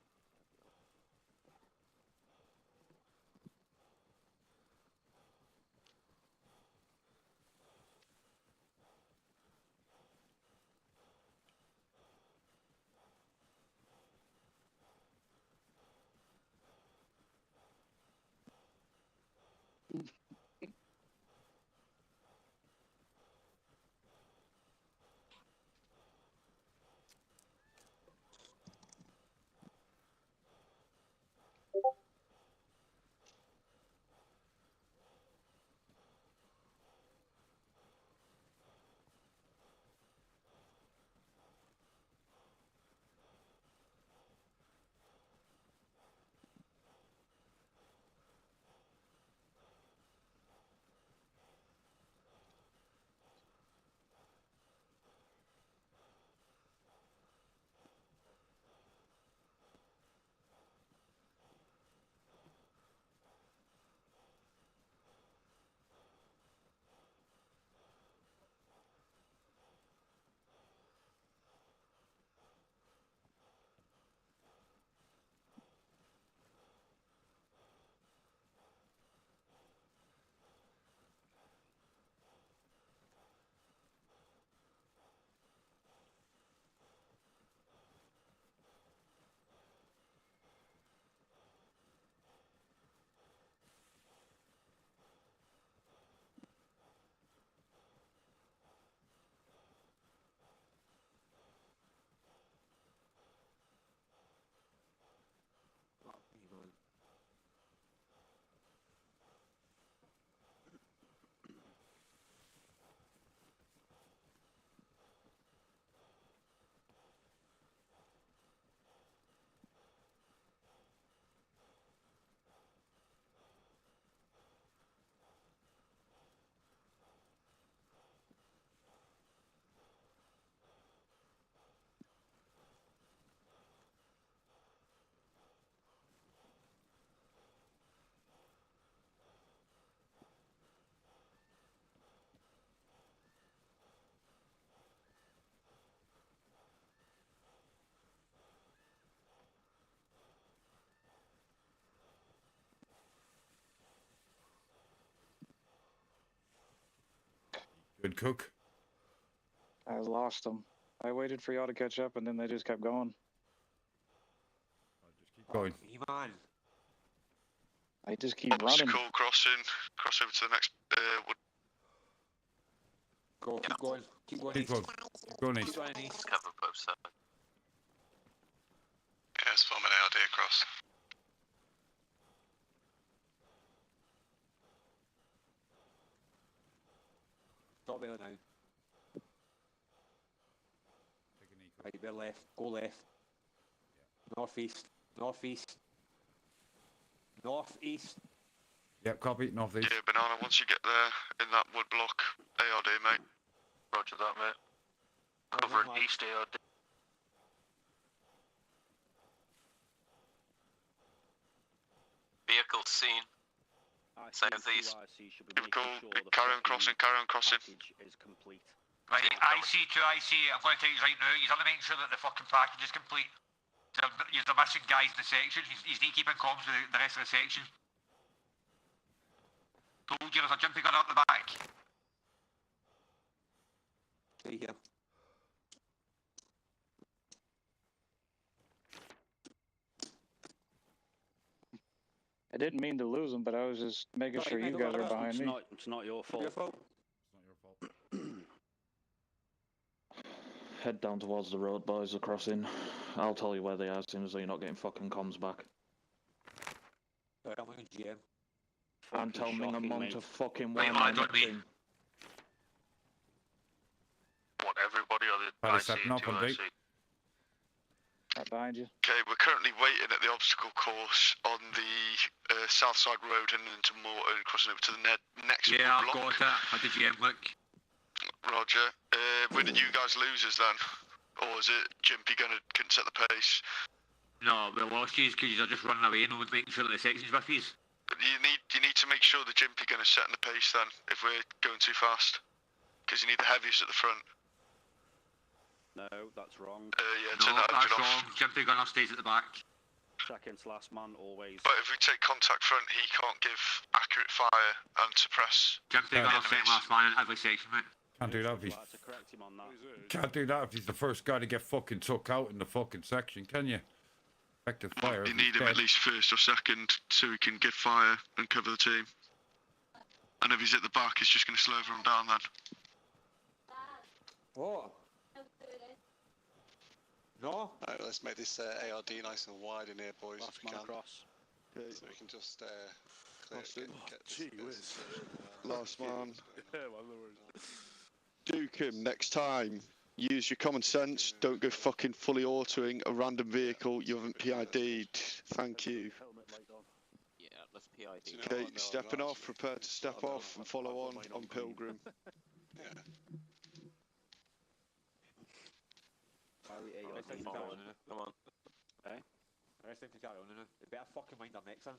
Good cook. I lost them. I waited for y'all to catch up, and then they just kept going. Keep going. Man. I just keep running. Obstacle crossing. Cross over to the next wood. Go, keep going. Keep going. Keep going. Keep going east. Keep going east. Cover both sides. Yeah, it's forming ARD across. Stop there now. Right, bear left. Go left. Northeast. Northeast. Northeast. Yep, copy. Northeast. Yeah, Banana, once you get there, in that wood block, ARD, mate. Roger that, mate. Covering east ARD. Vehicle seen. Southeast. Carry on crossing, carry on crossing. Is complete. Right, IC to IC, I'm going to tell you right now, you've got to make sure that the fucking package is complete. You're missing guys in the section, you need to keep in comms with the rest of the section. Told you there's a jumpy gun up the back. See here. I didn't mean to lose them, but I was just making sure you guys are behind me. It's not your fault. Head down towards the road, boys, are crossing. I'll tell you where they are as soon as you're not getting fucking comms back. Right, I'm in GM. And tell Mingham on to fucking Wait, one. don't me. What, everybody or the Paddy IC stepping up to on IC? deep. Right behind you. Okay, we're currently waiting at the obstacle course on the south side road and into Morton, crossing over to the next Yeah, I've block. got it. I did GM, look. Roger. Were you guys losers then? Or is it Jimpy gonna can set the pace? No, we lost you because you're just running away and no one's making sure that the section's with you. You need to make sure the Jimpy gonna set the pace then, if we're going too fast. Because you need the heaviest at the front. No, that's wrong. Yeah, No, turn that that's engine wrong. off. Jumpy gunner stays at the back. Second to last man, always. But if we take contact front, he can't give accurate fire and suppress. Jumpy gunner second last man in every section, mate. Can't do that if he's... To correct him on that. Can't do that if he's the first guy to get fucking took out in the fucking section, can you? Effective fire. You if he's need him dead. at least first or second so he can give fire and cover the team. And if he's at the back, he's just going to slow everyone down then. What? No? Alright, let's make this ARD nice and wide in here, boys, Last if we man can. across. So we can just clear, get Gee this whiz. Last man. Duke him next time. Use your common sense. Don't go fucking fully autoing a random vehicle you haven't PID'd. Thank you. Yeah, let's PID. Okay, stepping off. Prepare to step off and follow on Pilgrim. Yeah. Come on. Eh? Rest of them to carry on, innit? They better fucking mind their necks in.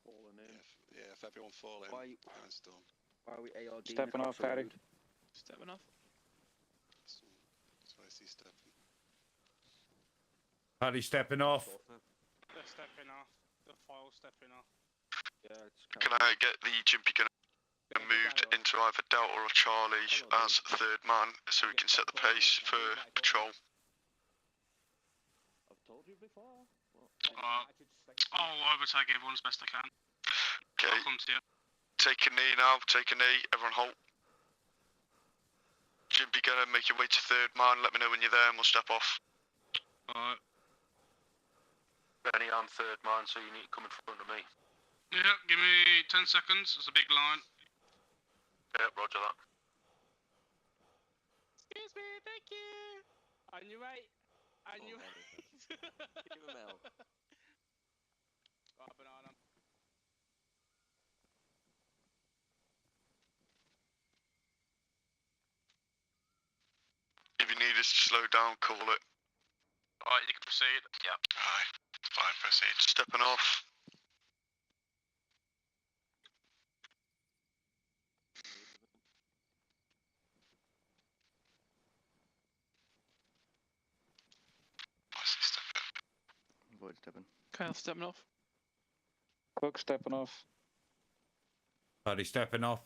Falling in. Yeah, if everyone fall in, Why- that's done. Why are we ARD? Stepping off, Paddy. Stepping off. That's why I see stepping. Paddy stepping off. They're stepping off. The file stepping off. Yeah, it's Can I get the Jimpy gunner moved into either Delta or Charlie as third man so we can set the pace for patrol? I've told you before. I'll overtake everyone as best I can. Okay, I'll come to you. take a knee now, take a knee, everyone halt. Jimpy gunner, make your way to third man, let me know when you're there and we'll step off. Alright. Benny, I'm third man, so you need to come in front of me. Yeah, give me 10 seconds. It's a big line. Yeah, roger that. Excuse me, thank you. On your right. On your right. Give him L. Right, banana. If you need us to slow down, call it. Alright, you can proceed. Yeah. Aye, fine, proceed. Stepping off. Avoid stepping. Kyle stepping off. Cook stepping off. Paddy stepping off.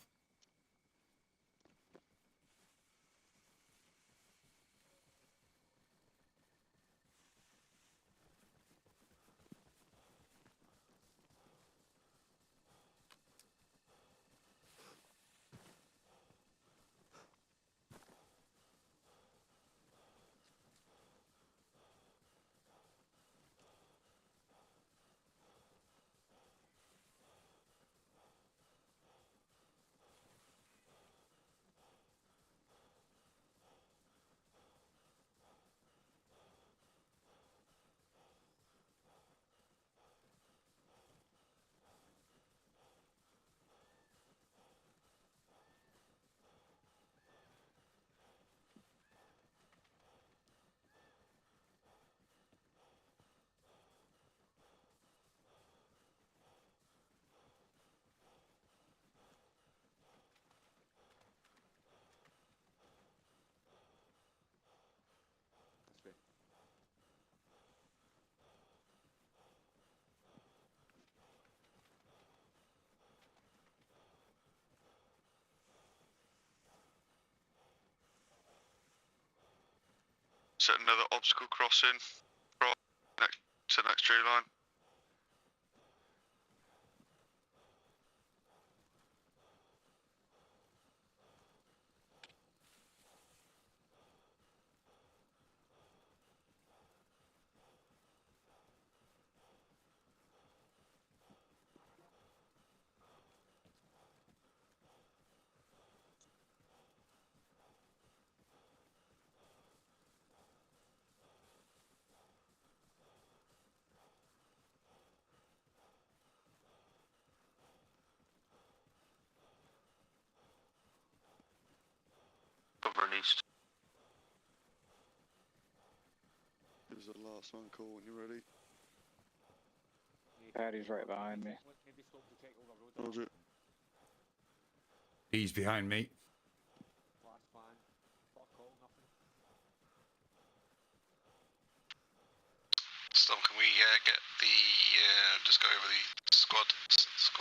set another obstacle crossing next to the next tree line. Covering east. There's the last one call when you're ready. Paddy's right behind me. Roger. He's behind me. Storm, can we get the just go over the squad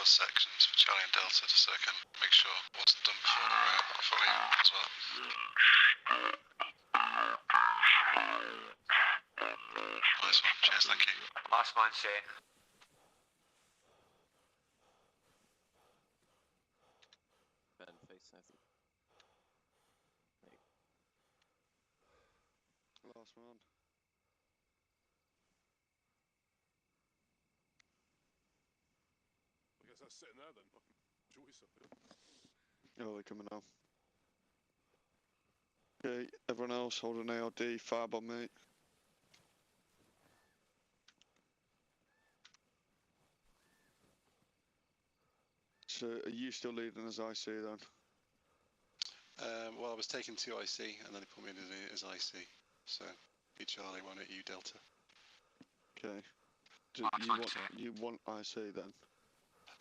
sections for Charlie and Delta just so I can make sure what's done before they're fully as well. Nice one. Cheers. Thank you. Last man set. Ben face, I think. Last one. I guess that's sitting there then. Fucking choice up here. Oh, they're coming now. Okay, everyone else hold an ARD, fire bomb mate. So, are you still leading as IC then? Well, I was taking 2 IC and then they put me in as IC. So, you Charlie, one at you Delta. Okay. You want IC then?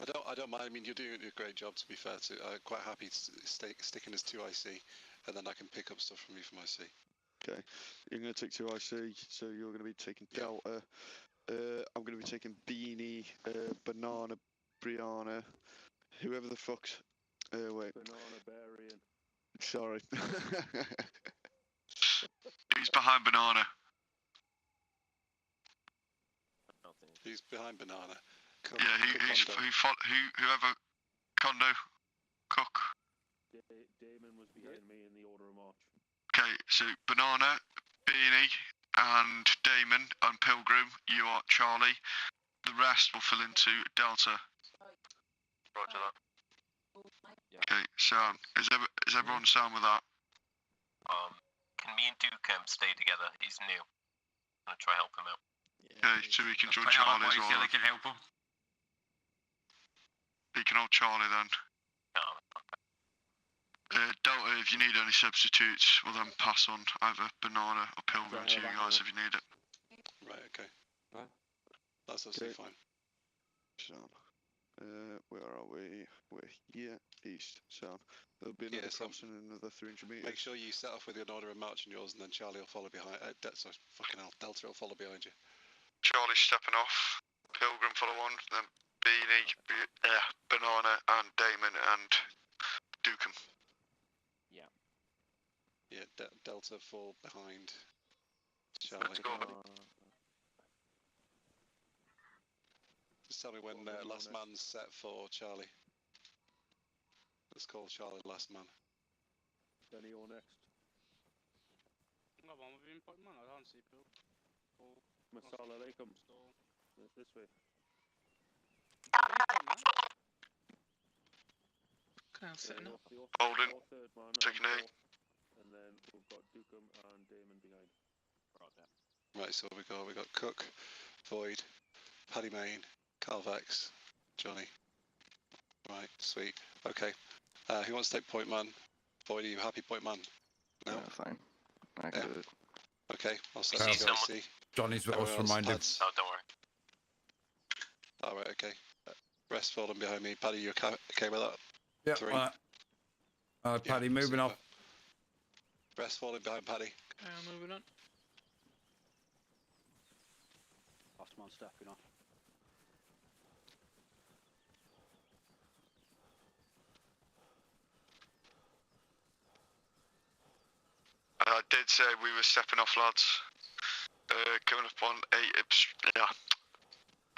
I don't mind. I mean, you're doing a great job. To be fair, I'm quite happy to sticking as 2 IC, and then I can pick up stuff from you from IC. Okay. You're going to take 2 IC, so you're going to be taking Delta. I'm going to be taking Beanie, Banana, Brianna, whoever the fuck's. Wait. Banana Barian. Sorry. He's behind Banana. Who's behind Banana? Whoever Condo Cook. Damon was behind me in the order of march. Okay, so Banana, Beanie, and Damon and Pilgrim. You are Charlie. The rest will fill into Delta. Roger that. Okay, Sam. Is everyone sound with that? Can me and Duke stay together? He's new. I'm gonna try help him out. Okay, so we can join Charlie as well. They can help him. He can hold Charlie then. Delta, if you need any substitutes, we'll then pass on either Banana or Pilgrim to you guys if you need it. Right, okay. That's absolutely fine. Sam. Where are we? We're here, east. Sam. There'll be another crossing in another 300 meters. Make sure you set off with your order of march and yours, and then Charlie will follow behind. Sorry, fucking hell, Delta will follow behind you. Charlie stepping off, Pilgrim follow on, then Beanie, Banana, and Damon, and Dukem. Yeah. Yeah, Delta fall behind Charlie. Just tell me when last man's set for Charlie. Let's call Charlie last man. Danny, you're next. No one with input man, I don't see Bill. Masala Lakum. This way. Okay, I'm sitting up. Holding. Taking A. And then we've got Dukem and Damon behind. Right, so we got Cook, Void, Paddy Mayne, Carvex, Johnny. Right, sweet. Okay. Who wants to take point man? Void, are you happy point man? No? Yeah, fine. I can do it. Okay, I'll set up IC. Johnny's with us, remind him. Oh, don't worry. Alright, okay. Rest falling behind me. Paddy, you okay with that? Yeah, 3. Paddy, moving off. Rest falling behind Paddy. Okay, I'm moving on. Last man stepping off. I did say we were stepping off, lads. Coming up on a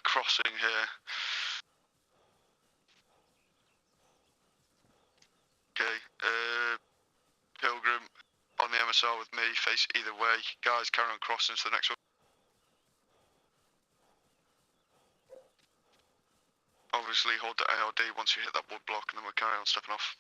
crossing here. Okay, Pilgrim on the MSR with me, face either way. Guys, carry on crossing to the next one. Obviously, hold the ARD once you hit that wood block, and then we'll carry on stepping off.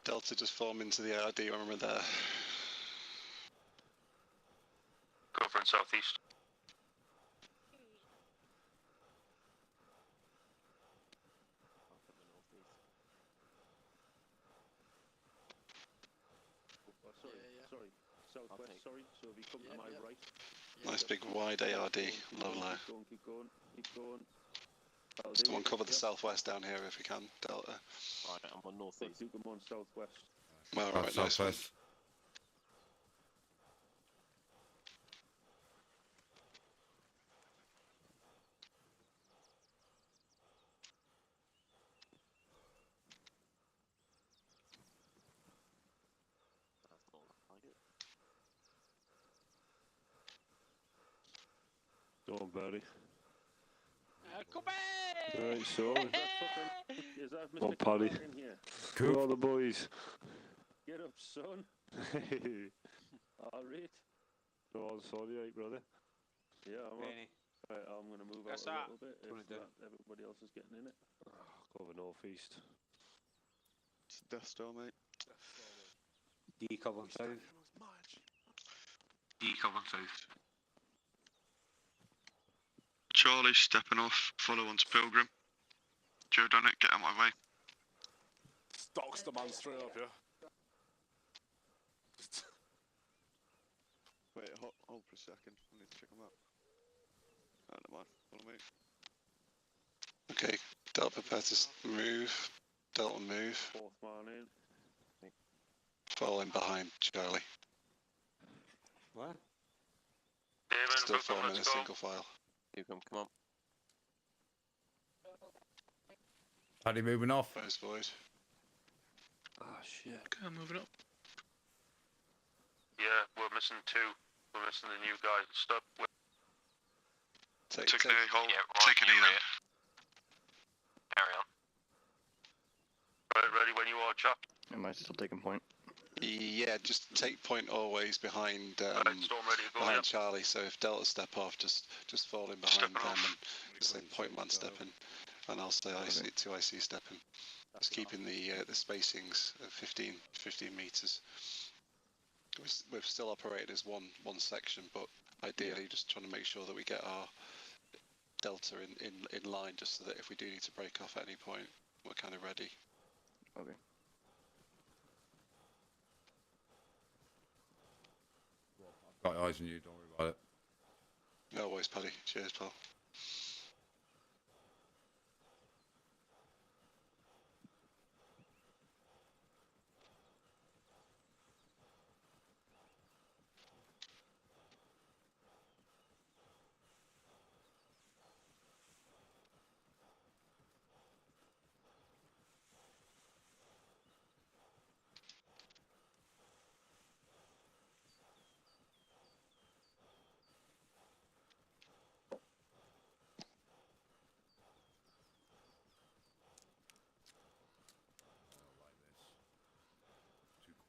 Delta just form into the ARD when we're there. Covering southeast. Sorry, southwest, sorry. So if you come to my right. Nice big wide ARD, low low. Keep going. Someone cover the southwest down here if we can, Delta. Right, I'm on northeast. Duke, I'm on southwest. Well, right, nice one. Go on, Barry. Come on! Right, so is that Mr. On, Paddy. In here? Cool. Where are the boys? Get up, son. All right. No, I'm sorry, brother. Yeah, I'm on. Right, I'm going to move out a little bit if everybody else is getting in it. Cover northeast. It's a Death Star, mate. Decover south. Decover south. Charlie stepping off, follow on to Pilgrim. Joe done it, get out of my way. Stocks the man straight up, yeah? Wait, hold for a second. I need to check them out. Oh, never mind. Follow me. Okay, Delta prepare to move. Delta move. Fourth man in. Following behind Charlie. What? Still forming a single file. Come on. Paddy moving off. Boys, boys. Oh shit. Okay, I'm moving up. Yeah, we're missing two. We're missing the new guy. Stop. Take an A hold. Yeah, Take an E then. Carry on. Right, ready when you are, chap. Am I still taking point? Yeah, just take point always behind Storm ready to go, behind yeah. Charlie. So if Delta step off, just fall in behind them and just say point man stepping, and I'll say IC 2 IC stepping. Just keeping the spacings at 15 meters. We've still operated as one section, but ideally just trying to make sure that we get our Delta in line, just so that if we do need to break off at any point, we're kind of ready. Okay. Got eyes on you, don't worry about it. No worries, Paddy. Cheers, pal.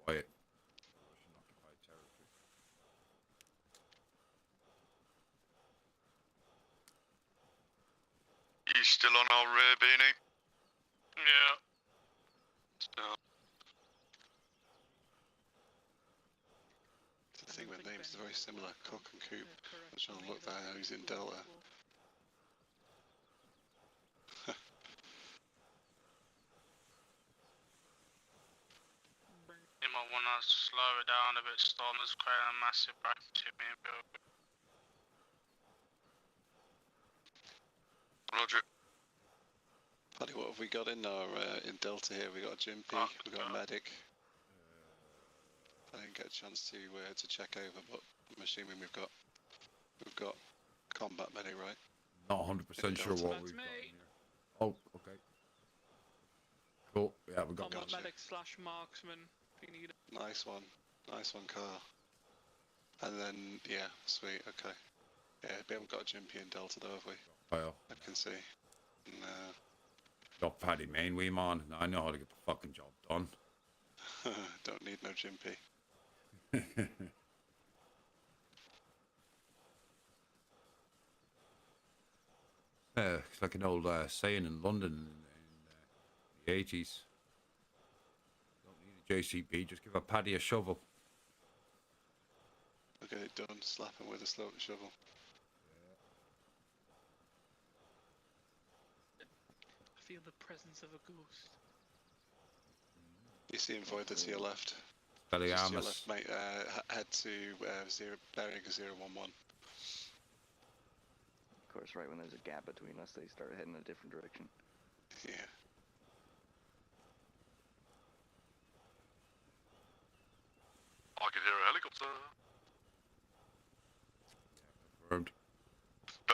Quiet. Russian occupied territory. You still on our rear, Beanie? Yeah. Still. The thing with names is very similar. Cook and Coop. I'm trying to look there who's in Delta. want to slow it down a bit. Storm is creating a massive bracket between me and Bill. Roger. Paddy, what have we got in our in Delta here? We got a Gympie, we got a medic. I didn't get a chance to check over, but I'm assuming we've got combat medic, right? Not 100% sure what we've got in here. Oh, okay. Cool. Yeah, we got combat medic slash marksman. If you need it. Nice one, Carl. And then yeah, sweet. Okay. Yeah, we haven't got a Gympie in Delta though, have we? Well, I can see. No. Got Paddy Mayne, we man. I know how to get the fucking job done. Don't need no Gympie. It's like an old saying in London in the 80s. Don't need a JCB, just give a Paddy a shovel. We'll get it done, slap him with a shovel. I feel the presence of a ghost. You see him Void that's to your left. Belly Just to your Armas. left, mate. Head to bearing 011. Of course, right when there's a gap between us, they start heading in a different direction. Yeah. I can hear a helicopter. Confirmed.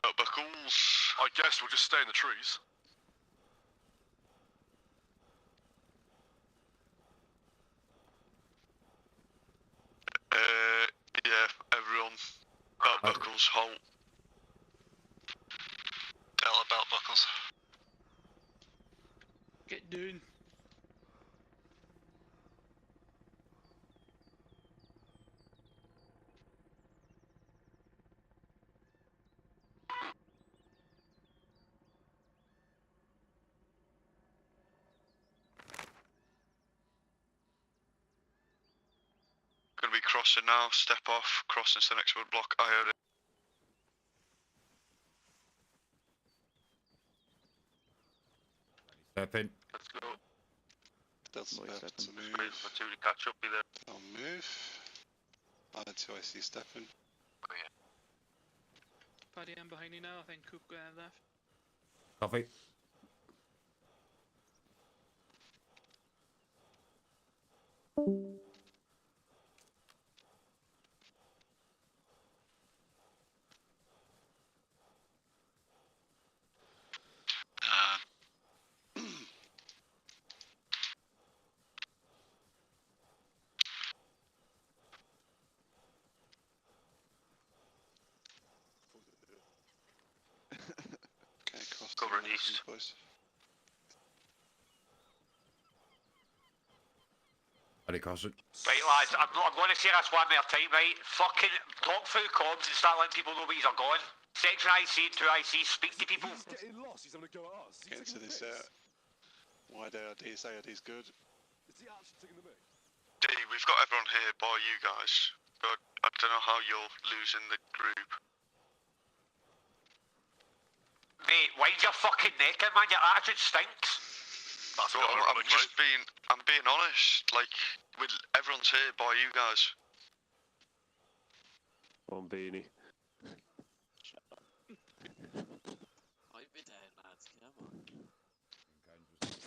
Buckles. I guess we'll just stay in the trees. Yeah, everyone. Belt buckles, halt. Delta belt buckles. Get down. Gonna be crossing now, step off, crossing to the next roadblock, I heard it. Step in. Let's go. That's about to move. For two to catch up with it. I'll move. Add to IC stepping. Oh yeah. Paddy, I'm behind you now. I think Coop left. Coffee. Okay, cross. Cover east. Boys. Paddy crossing. Right, lads, I'm going to say this one more time, right? Fucking talk through comms and start letting people know where he's going. Section IC, 2 IC, speak to people. He's getting lost, he's having a go at us. Get into this wide ARD, this ARD's good. Is he actually taking the bait? D, we've got everyone here by you guys, but I don't know how you're losing the group. Mate, wind your fucking neck in, man, your attitude stinks. That's so I'm being honest, like, everyone's here by you guys. On Beanie. I've been down, lads, come on.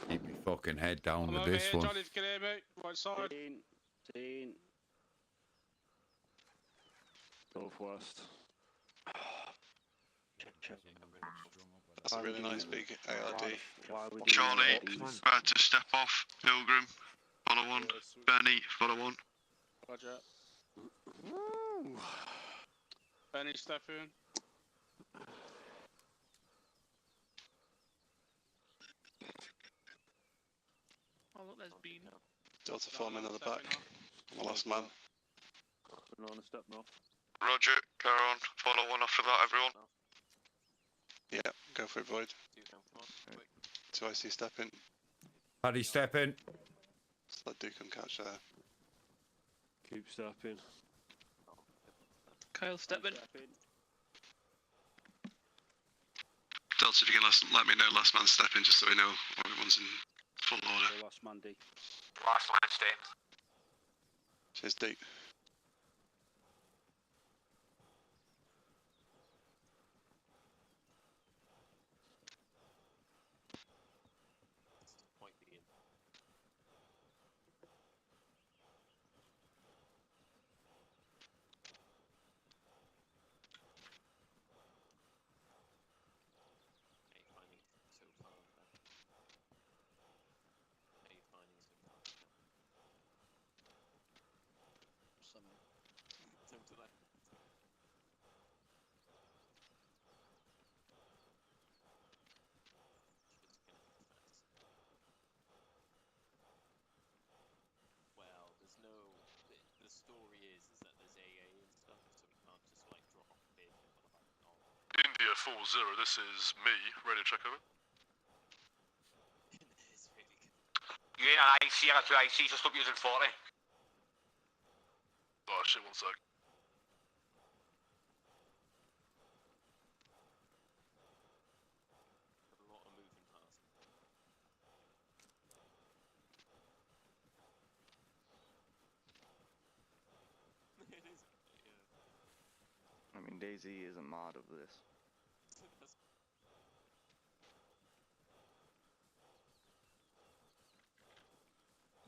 Keep me fucking head down I'm with over this here, one. Johnny, if you can hear me. Right side. Seen. Northwest. Check. That's a really nice big ARD. Charlie, about to step off. Pilgrim, follow on. Benny, follow on. Roger. Benny, step in. Oh look, there's Bean. Delta forming at the back. I'm the last man. Banana stepping off. Roger, carry on. Follow on after that, everyone. Yeah, go for it, Void. 2 IC step in. Paddy, step in. Just let Duke and catch there. Keep stepping. Kyle, step in. Delta, if you can let me know last man step in, just so we know everyone's in full order. Last man D. Last man step. Cheers, Dave. Point being. How you finding it so far? How you finding it so far? Something. Jump to that. Well, there's no. The story is that there's AA and stuff, so we can't just like drop in and be like, oh. India 40, this is me. Radio check over. It's really good. You ain't an IC or a 2 IC, so stop using 40. Oh shit, one sec. A lot of moving parts. It is, yeah. I mean, DayZ is a mod of this.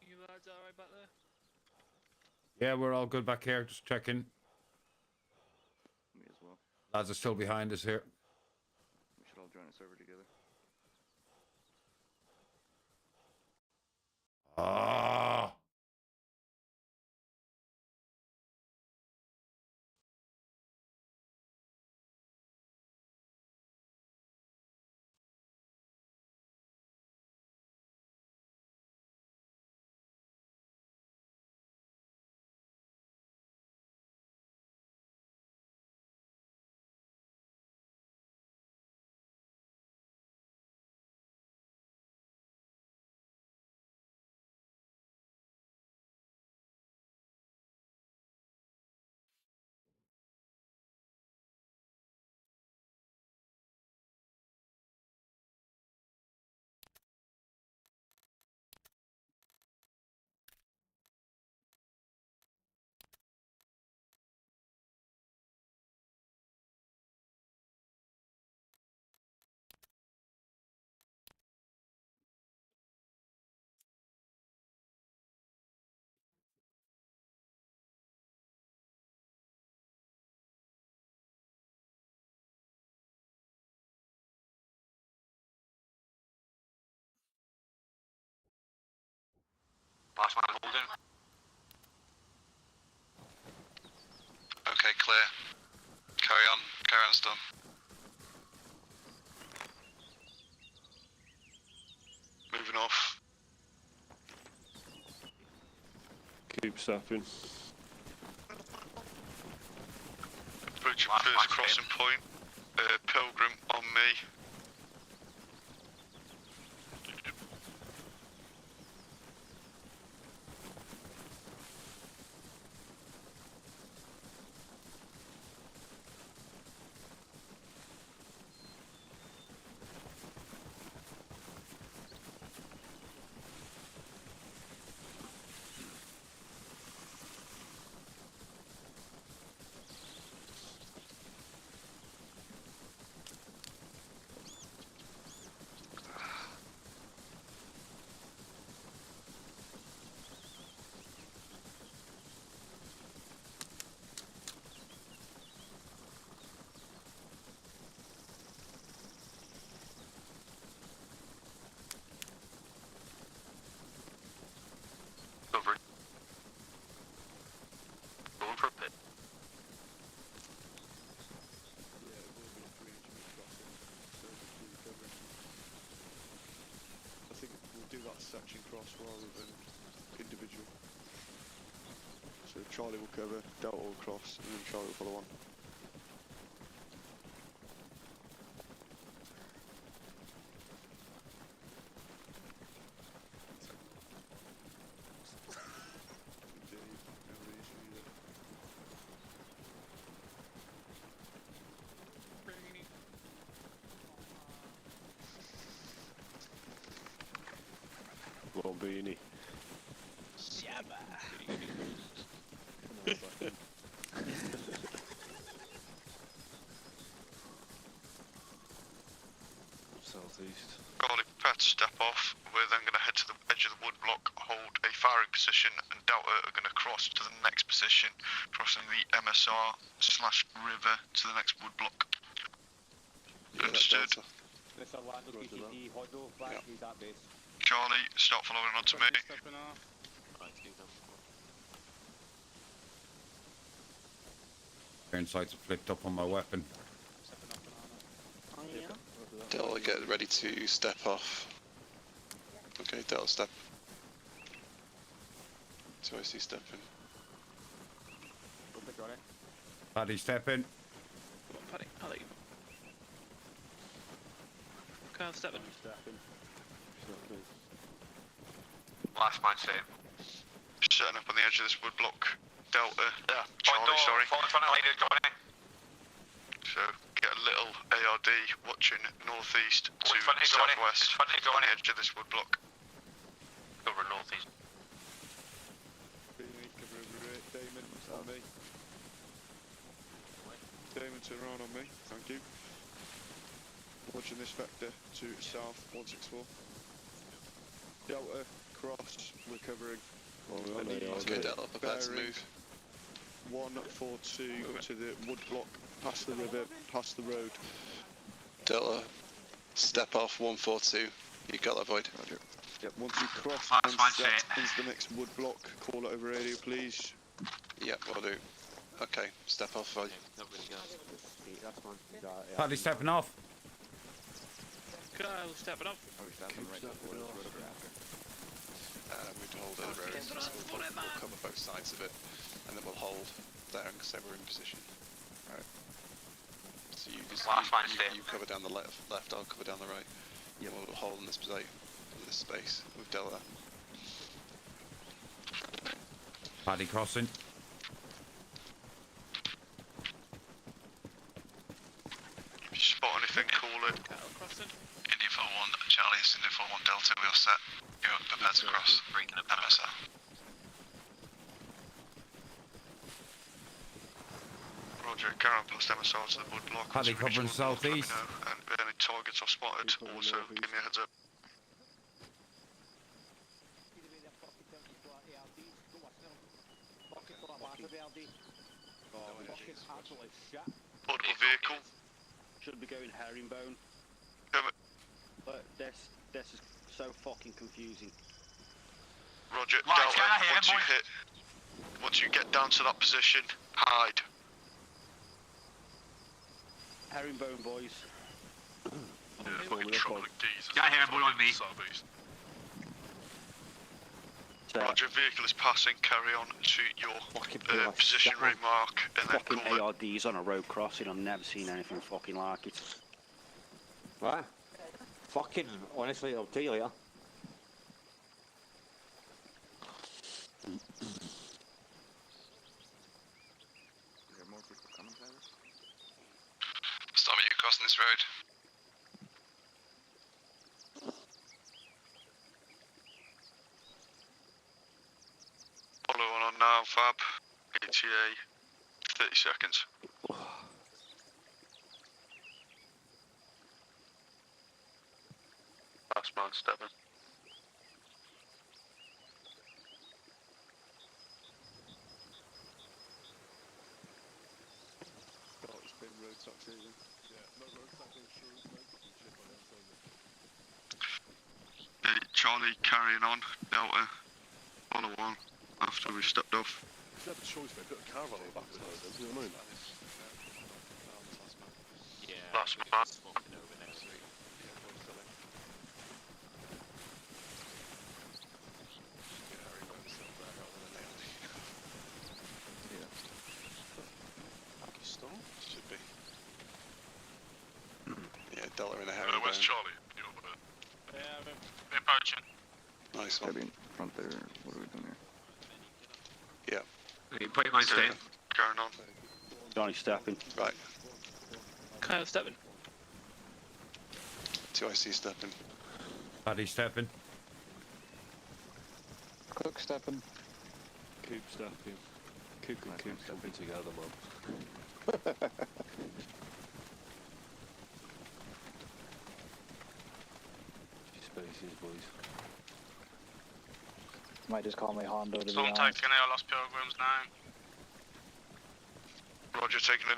You lads alright back there? Yeah, we're all good back here. Just checking. Me as well. Lads are still behind us here. We should all join a server together. Ah. Pass man holding. Okay, clear. Carry on still. Moving off. Keep sapping. Approaching first crossing point. Pilgrim on me. Over. Going for a pit. I think we'll do that section cross rather than individual. So Charlie will cover, Delta will cross, and then Charlie will follow on. Well, Beanie. Shabba. Charlie, prepare to step off. We're then going to head to the edge of the wood block, hold a firing position, and Delta are going to cross to the next position, crossing the MSR/river to the next wood block. Understood. Charlie, start following on to me. Iron sights are flipped up on my weapon. Delta, get ready to step off. Okay, Delta, step. 2IC stepping. Paddy, step in. Paddy, I'll let you. Kyle, step in. Last man same. Setting up on the edge of this wood block. Delta. Yeah. Charlie, sorry. So, get a little ARD watching northeast to southwest on the edge of this wood block. Over northeast. Damon, on me. Damon, turn around on me, thank you. Watching this vector to south, 164. Delta, cross, we're covering. Okay, Delta, prepare to move. 142 to the wood block, past the river, past the road. Delta, step off 142. You got that, Void. Roger. Yep, once we cross and set into the next wood block, call it over radio, please. Yep, will do. Okay, step off, Void. Paddy, stepping off. Kyle, stepping up. We'd hold the road, so we'll cover both sides of it, and then we'll hold there and say we're in position. Alright. So you just you cover down the left, I'll cover down the right. Yeah, we'll hold in this space with Delta. Paddy crossing. If you spot anything, call it. India 41, Charlie, it's India 41 Delta, we are set. You're prepared to cross. MSR. Roger, carry on past MSR to the wood block. Paddy covering southeast. And any targets are spotted, also give me a heads up. Audible vehicle. Should be going herringbone. But this is so fucking confusing. Roger, Delta, once you get down to that position, hide. Herringbone, boys. Got herringbone on me. Roger, vehicle is passing, carry on to your position remark, and then fucking call it. ARDs on a road crossing, I've never seen anything fucking like it. What? Fucking, honestly, I'll tell you later. Stop you crossing this road. Follow on now, Fab. ETA, 30 seconds. Last man stepping. Hey, Charlie, carrying on. Delta, follow on after we've stepped off. You have a choice, mate. Put a caravan on the back of the road, you know what I mean? Yeah. Last man. Should be. Yeah, Delta in a herringbone. Where's Charlie? Yeah, we're approaching. Nice one. Gotta be in front there. What are we doing here? Yeah. Put your mind staying. Going on. Johnny stepping. Right. Kyle, stepping. 2IC stepping. Paddy stepping. Cook stepping. Coop stepping. Coop and Coop stepping together, man. Spaces, boys. Might just call me Hondo to be Storm honest. taking A, I lost Pilgrims now. Roger, taking an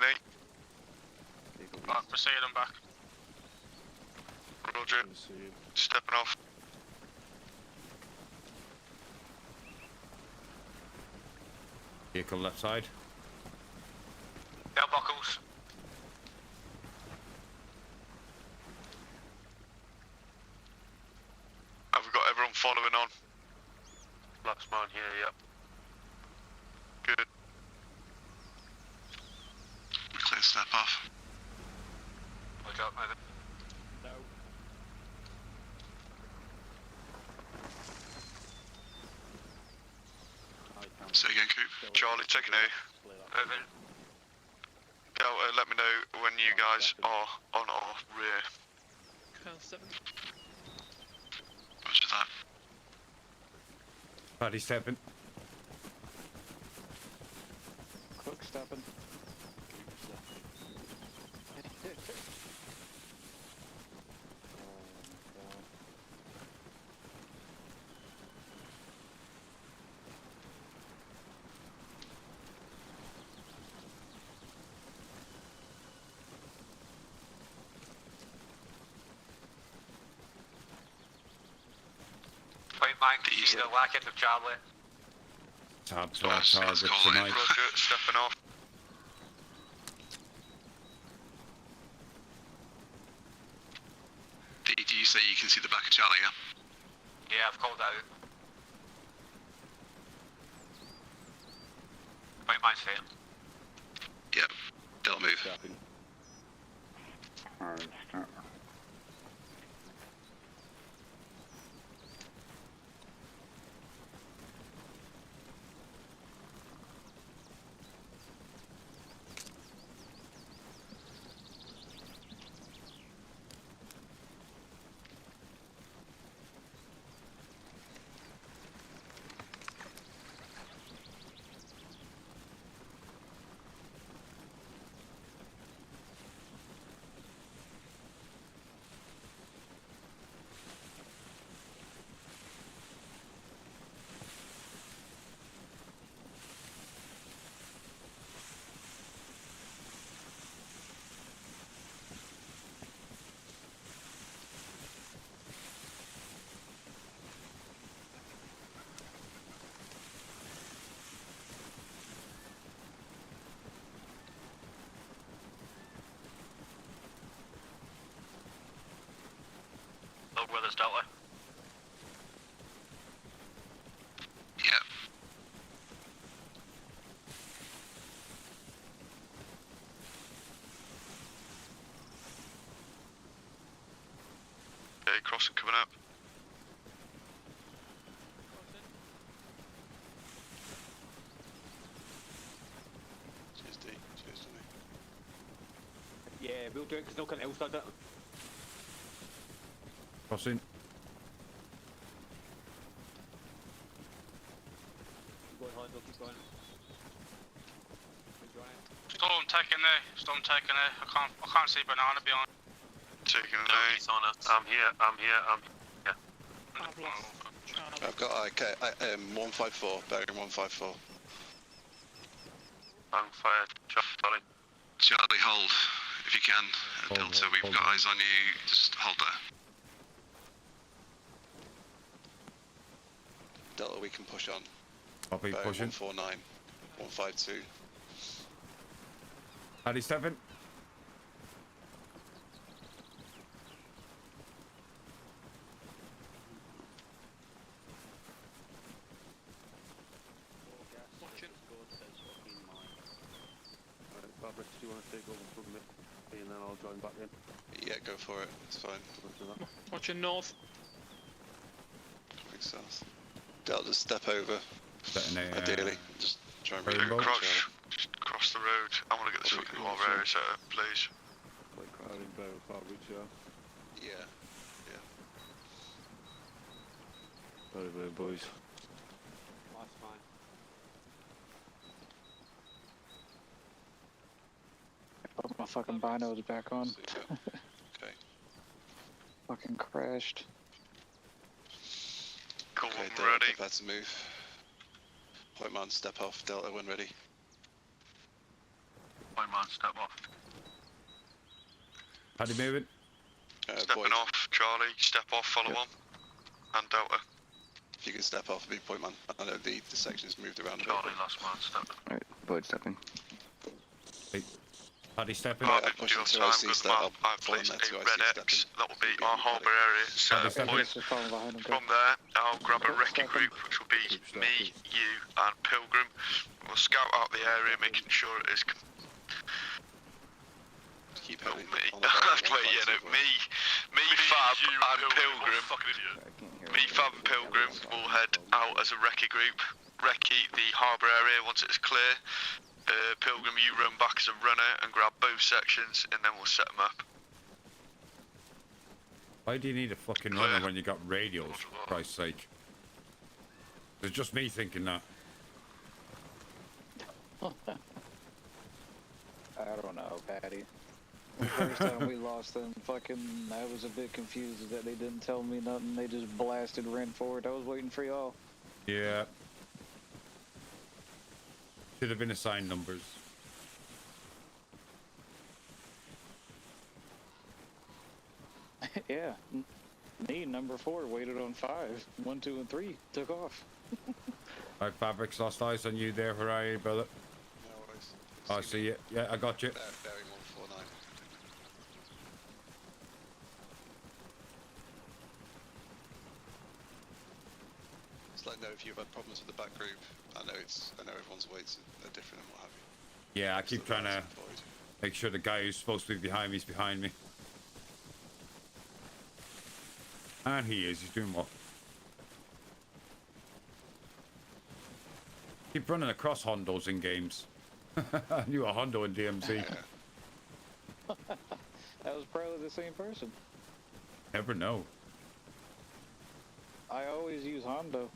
8. Right, proceed, I'm back. Roger, stepping off. Vehicle left side. Belt buckles. Have we got everyone following on? Last man here, yep. Good. Clear step off. Look up, maybe. No. Say again, Coop. Charlie, taking A. Moving. Delta, let me know when you guys are on our rear. Curl 7. Roger that. Paddy stepping. Cook stepping. Point blank, see the whack of Charlie. Tab to our target tonight. Roger, stepping off. Do you say you can see the back of Charlie, yeah? Yeah, I've called out. Point blank straight. Yep. They'll move. Look with us, Delta. Yep. Okay, crossing coming up. Cheers, D. Cheers to me. Yeah, we'll do it because no one else did it. Crossing. Keep going, Hondo, keep going. Keep going. Storm taking A. I can't see Banana behind. Taking an No, A. he's on us. I'm here. I've got 154, bearing 154. Bang fire, Charlie. Charlie, hold if you can. Delta, we've got eyes on you. Just hold there. Delta, we can push on. I'll be Bearing pushing. 149, 152. Paddy stepping. Fabric, do you want to take over from me? And then I'll join back in. Yeah, go for it. It's fine. Watching north. Quick south. Delta, step over. Detonate, Ideally, just try and rainbow. Cross the road. I want to get this fucking war area set up, please. Like crowding bear fabric, yeah. Yeah. Very well, boys. That's fine. Put my fucking binos back on. Okay. Fucking crashed. Cool, Okay, I'm Delta, ready. prepare to move. Point man, step off. Delta, when ready. Point man, step off. Paddy moving. Stepping off, Charlie, step off, follow on. And Delta. If you can step off, be point man. I know the section's moved around a bit. Charlie, last man, step. Alright, Void stepping. Hey. Paddy stepping. Right, I'm your time, good map. I've placed a red X. That will be our harbour area. Set a point. From there, I'll grab a recce group, which will be me, you, and Pilgrim. We'll scout out the area, making sure it is. Keep me, Fab, and Pilgrim. Me, Fab, and Pilgrim will head out as a recce group. Recce the harbour area once it's clear. Pilgrim, you run back as a runner and grab both sections, and then we'll set them up. Why do you need a fucking runner when you got radios, for Christ's sake? It's just me thinking that. I don't know, Paddy. The first time we lost them, fucking, I was a bit confused that they didn't tell me nothing. They just blasted Ren forward. I was waiting for y'all. Yeah. Should have been assigned numbers. Yeah. Me, number 4, waited on 5. 1, 2, and 3 took off. Right, Fabrics, lost eyes on you there. Where are you, brother? No worries. I see you. Yeah, I got you. Bearing 149. Just let know if you've had problems with the back group. I know everyone's weights are different and what have you. Yeah, I keep trying to make sure the guy who's supposed to be behind me is behind me. And he is. He's doing well. Keep running across Hondos in games. I knew a Hondo in DMZ. That was probably the same person. Never know. I always use Hondo.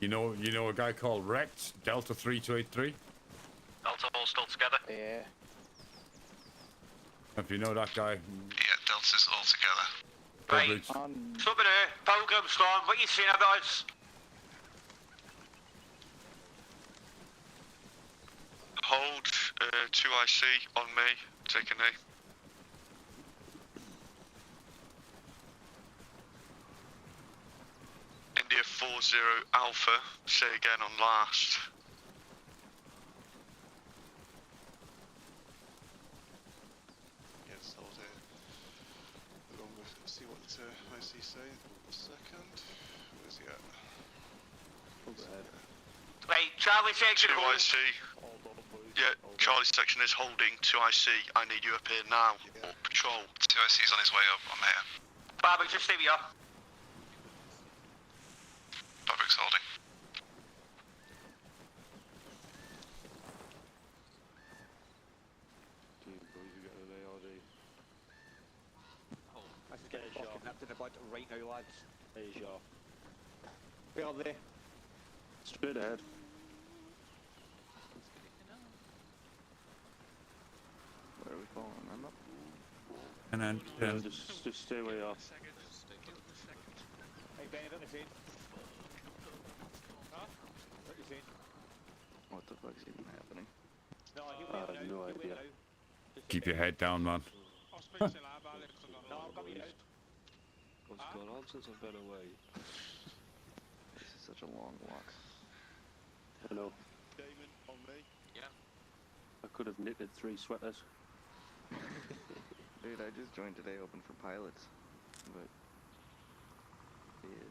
You know a guy called Rex, Delta 3283? Delta all still together? Yeah. If you know that guy. Yeah, Delta's all together. Right. Something here. Pilgrim Storm, what are you saying about us? Hold 2IC on me, take a knee. India 40 Alpha, say again on last. Yes, hold it. Along with, see what IC say. A second. Where's he at? Overhead. Right, Charlie section. 2IC. Yeah, Charlie's section is holding 2IC. I need you up here now. Yeah. Or patrol. 2IC's on his way up. I'm here. Barbara, just stay here. Fabric's holding. Let's get a shot. Captain about right now, lads. There's your. We are there. Straight ahead. Where are we falling? I'm up. And then Yeah, just stay where you are. Hey, Ben, I don't know. Huh? What you saying? What the fuck's even happening? No, I have no idea. keep your head down, man. I'll speak to Lab, Alex. No, I'm coming out. What's going on since I've been away? This is such a long walk. I know. Damon, on me. Yeah. I could have knitted 3 sweaters. Dude, I just joined today open for pilots, but yeah.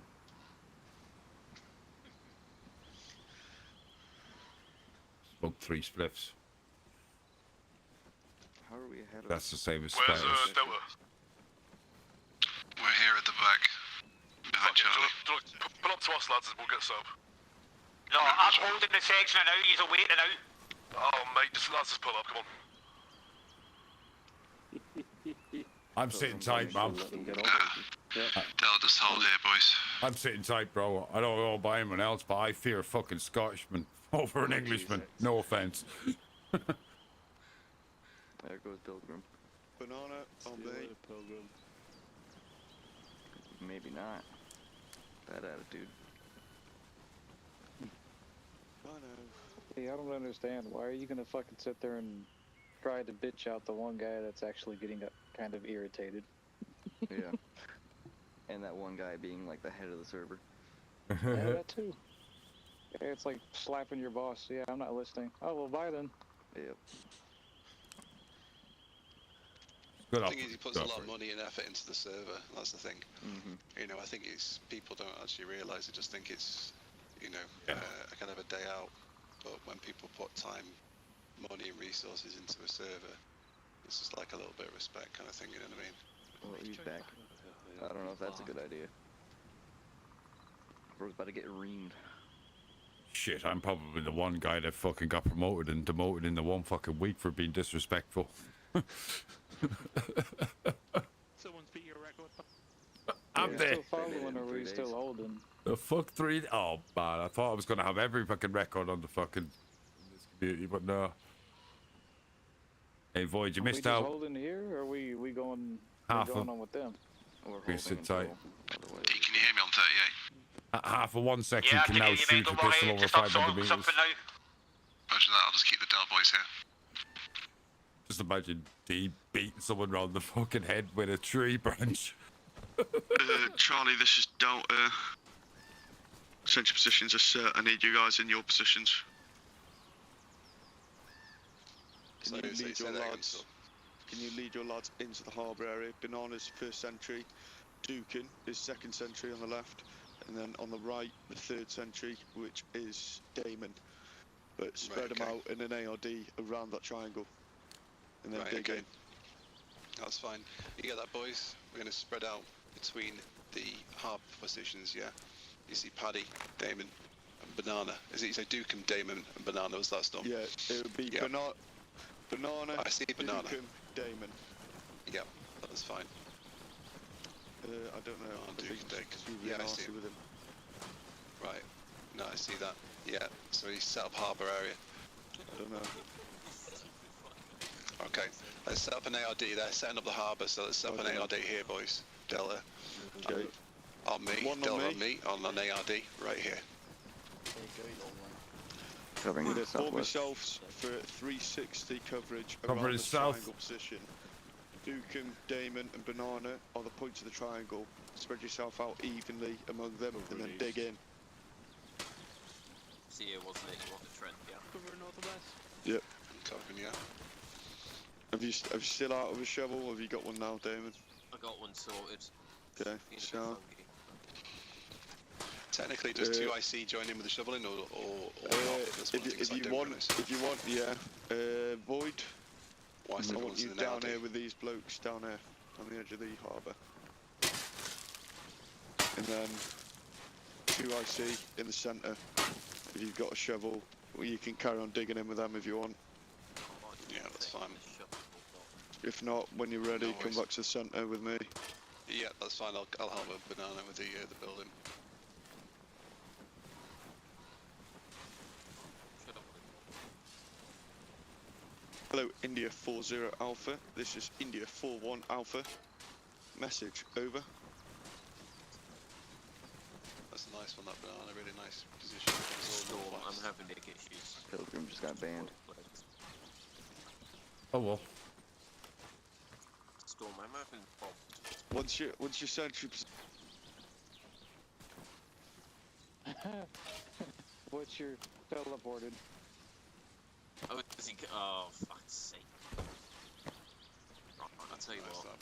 Smoked 3 spliffs. How are we ahead of? That's the same as Where's spiders. Delta? We're here at the back. Behind Charlie. Pull up to us, lads, and we'll get sub. No, I'm holding the section now. He's awaiting now. Oh, mate, just lads, just pull up. Come on. I'm sitting tight, man. Delta, just hold here, boys. I'm sitting tight, bro. I don't know about anyone else, but I fear a fucking Scottishman over an Englishman. No offense. There goes Pilgrim. Banana on me. Pilgrim. Maybe not. Bad attitude. I know. Yeah, I don't understand. Why are you gonna fucking sit there and try to bitch out the one guy that's actually getting kind of irritated? Yeah. And that one guy being like the head of the server. Yeah, that too. Yeah, it's like slapping your boss. Yeah, I'm not listening. Oh, well, bye then. Yep. The thing is, he puts a lot of money and effort into the server. That's the thing. You know, I think it's people don't actually realise. They just think it's, you know, kind of a day out. But when people put time, money, and resources into a server, it's just like a little bit of respect kind of thing. You know what I mean? Well, he's back. I don't know if that's a good idea. Bro's about to get reamed. Shit, I'm probably the one guy that fucking got promoted and demoted in the one fucking week for being disrespectful. Someone's beat your record. I'm there. Still following, or are we still holding? The fuck 3? Oh man, I thought I was gonna have every fucking record on the fucking in this community, but no. Hey Void, you missed out. Are we just holding here, or are we going Half going of- on with them? We're sit tight. Can you hear me on 38? Half of 1 section Yeah, I can can now hear you, mate. shoot a Don't worry. pistol over Just have 500 meters. something now. Imagine that, I'll just keep the Dell boys here. Just imagine D beating someone around the fucking head with a tree branch. Charlie, this is Delta. Sentry positions are set. I need you guys in your positions. Can you lead your lads? Can you lead your lads into the harbour area? Banana's first sentry, Dukin is second sentry on the left, and then on the right the third sentry, which is Damon. But spread them out in an ARD around that triangle, and then dig in. That's fine. You get that, boys? We're going to spread out between the harbour positions, yeah? You see Paddy, Damon, and Banana. Is it you say Dukin, Damon, and Banana? Was that storm? Yeah, it would be Banana. I see Banana. Dukin, Damon. Yeah, that's fine. I don't know. I think yeah, I see him. with him. Right. No, I see that. Yeah. So he's set up harbour area. I don't know. Okay. Let's set up an ARD there, setting up the harbour. So let's set up an ARD here, boys. Delta. Okay. On me. Delta on me. On an ARD right here. Covering the Form southwest. yourselves for 360 coverage Cover around is the south. triangle position. Dukin, Damon, and Banana are the points of the triangle. Spread yourself out evenly among them, and then dig in. See, it wasn't it? You want the trend, yeah? Cover northwest. Yep. Covering, yeah. Have you still out of a shovel, or have you got one now, Damon? I got one sorted. Okay, so. Technically, does 2IC join in with the shoveling, or not? If you want, yeah. Void. I want you down here with these blokes down here on the edge of the harbour. And then 2IC in the centre. If you've got a shovel, well, you can carry on digging in with them if you want. Yeah, that's fine. If not, when you're ready, come back to the centre with me. Yeah, that's fine. I'll help with Banana with the building. Hello, India 40 Alpha. This is India 41 Alpha. Message over. That's a nice one, that Banana. Really nice position. Storm, I'm having big issues. Pilgrim just got banned. Oh well. Storm, I'm having problems. Once your sentry. What's your teleported? Oh, does he? Oh, fuck's sake! Right, I'll tell you what.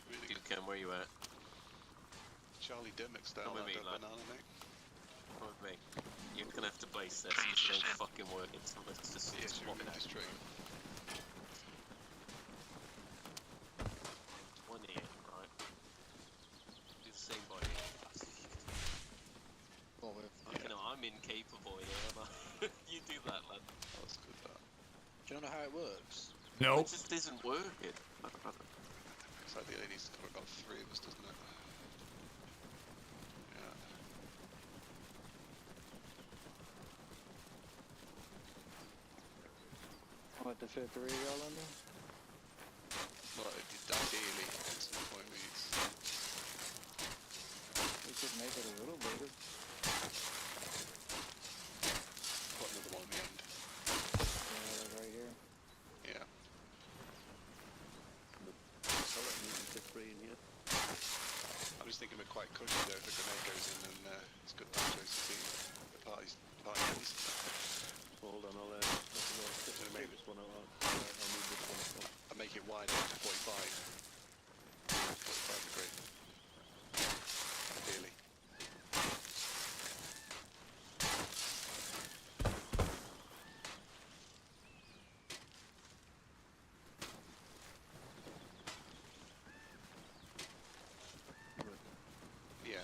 Really Dukin, where you at? Charlie Dimmock's down Come with there, me, lad. Banana, mate. Come with me. You're gonna have to place this. It ain't fucking working. So let's just swap it out. 28, right? Do the same body. Fucking hell, I'm incapable here, am I? You do that, lad. That's good, that. Do you know how it works? No. It just isn't working. It's like the needs to cover about 3 of us, doesn't it? Yeah. What, the 5th rig all in there? Well, ideally, at some point We could make it a little bigger. one in the end. Right here. Yeah. I'm just thinking we're quite cushy though. If a grenade goes in, then it's good damage to the team. The party ends. Hold on, I'll make this one out. I'll move this one up. And make it wide to 45. 45 degree. Ideally. Yeah,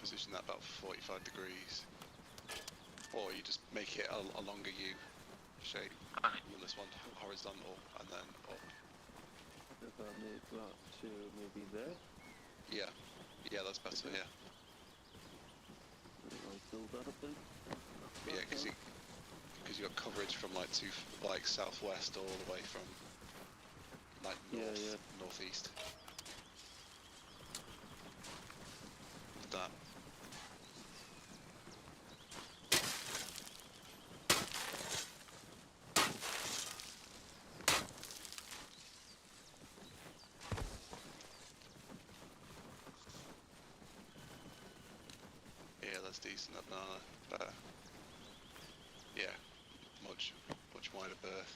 position that about 45 degrees. Or you just make it a longer U shape. Run this one horizontal and then up. If I make that to maybe there? Yeah. Yeah, that's better, yeah. I'll build that up then. Yeah, because you got coverage from like southwest all the way from like northeast. That. Yeah, that's decent. That banana, better. Yeah, much wider berth.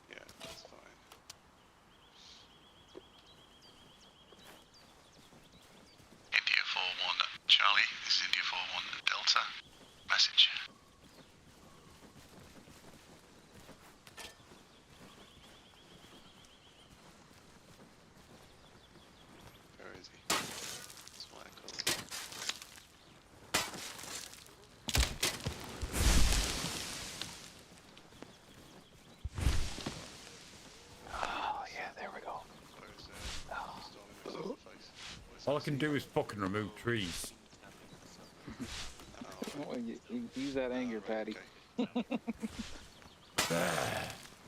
Yeah, that's fine. India 4-1 Charlie, this is India 4-1 Delta. Message. Where is he? That's why I called him. Oh, yeah, there we go. All I can do is fucking remove trees. Well, you use that anger, Paddy.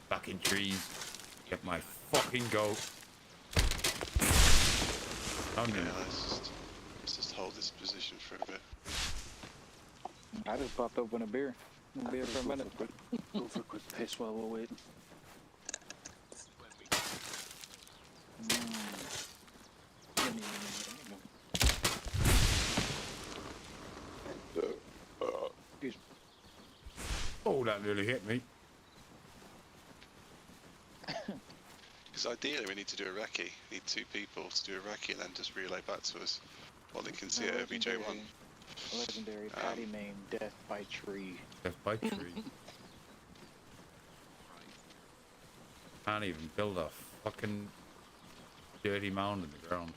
Fucking trees. Get my fucking goat. Let's just hold this position for a bit. I just popped open a beer. I'll be here for a minute. Go for a quick piss while we're waiting. Oh, that nearly hit me. Because ideally we need to do a recce. Need 2 people to do a recce and then just relay back to us what they can see at OBJ1. Legendary Paddy Mayne, death by tree. Death by tree. Can't even build a fucking dirty mound in the ground.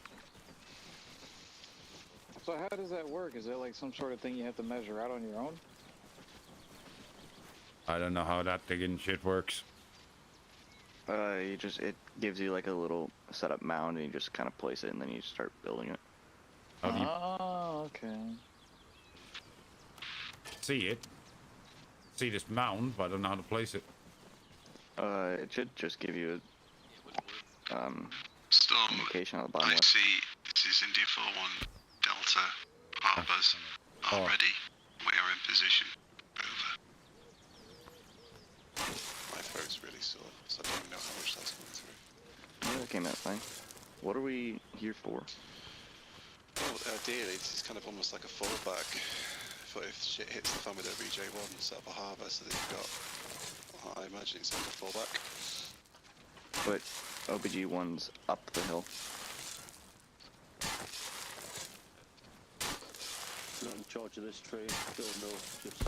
So how does that work? Is that like some sort of thing you have to measure out on your own? I don't know how that digging shit works. It gives you like a little setup mound and you just kind of place it and then you start building it. How do you okay. see it? See this mound, but I don't know how to place it. It should just give you a Storm, indication on the bottom I left. see this is India 4-1 Delta. Harbours are ready. We are in position. Over. My throat's really sore, so I don't even know how much that's coming through. Yeah, that came out fine. What are we here for? Well, ideally, it's kind of almost like a fallback. If shit hits the fan with OBJ1, set up a harbour so that you've got, I imagine it's like a fallback. But OBG1's up the hill. Not in charge of this train. Don't know. Just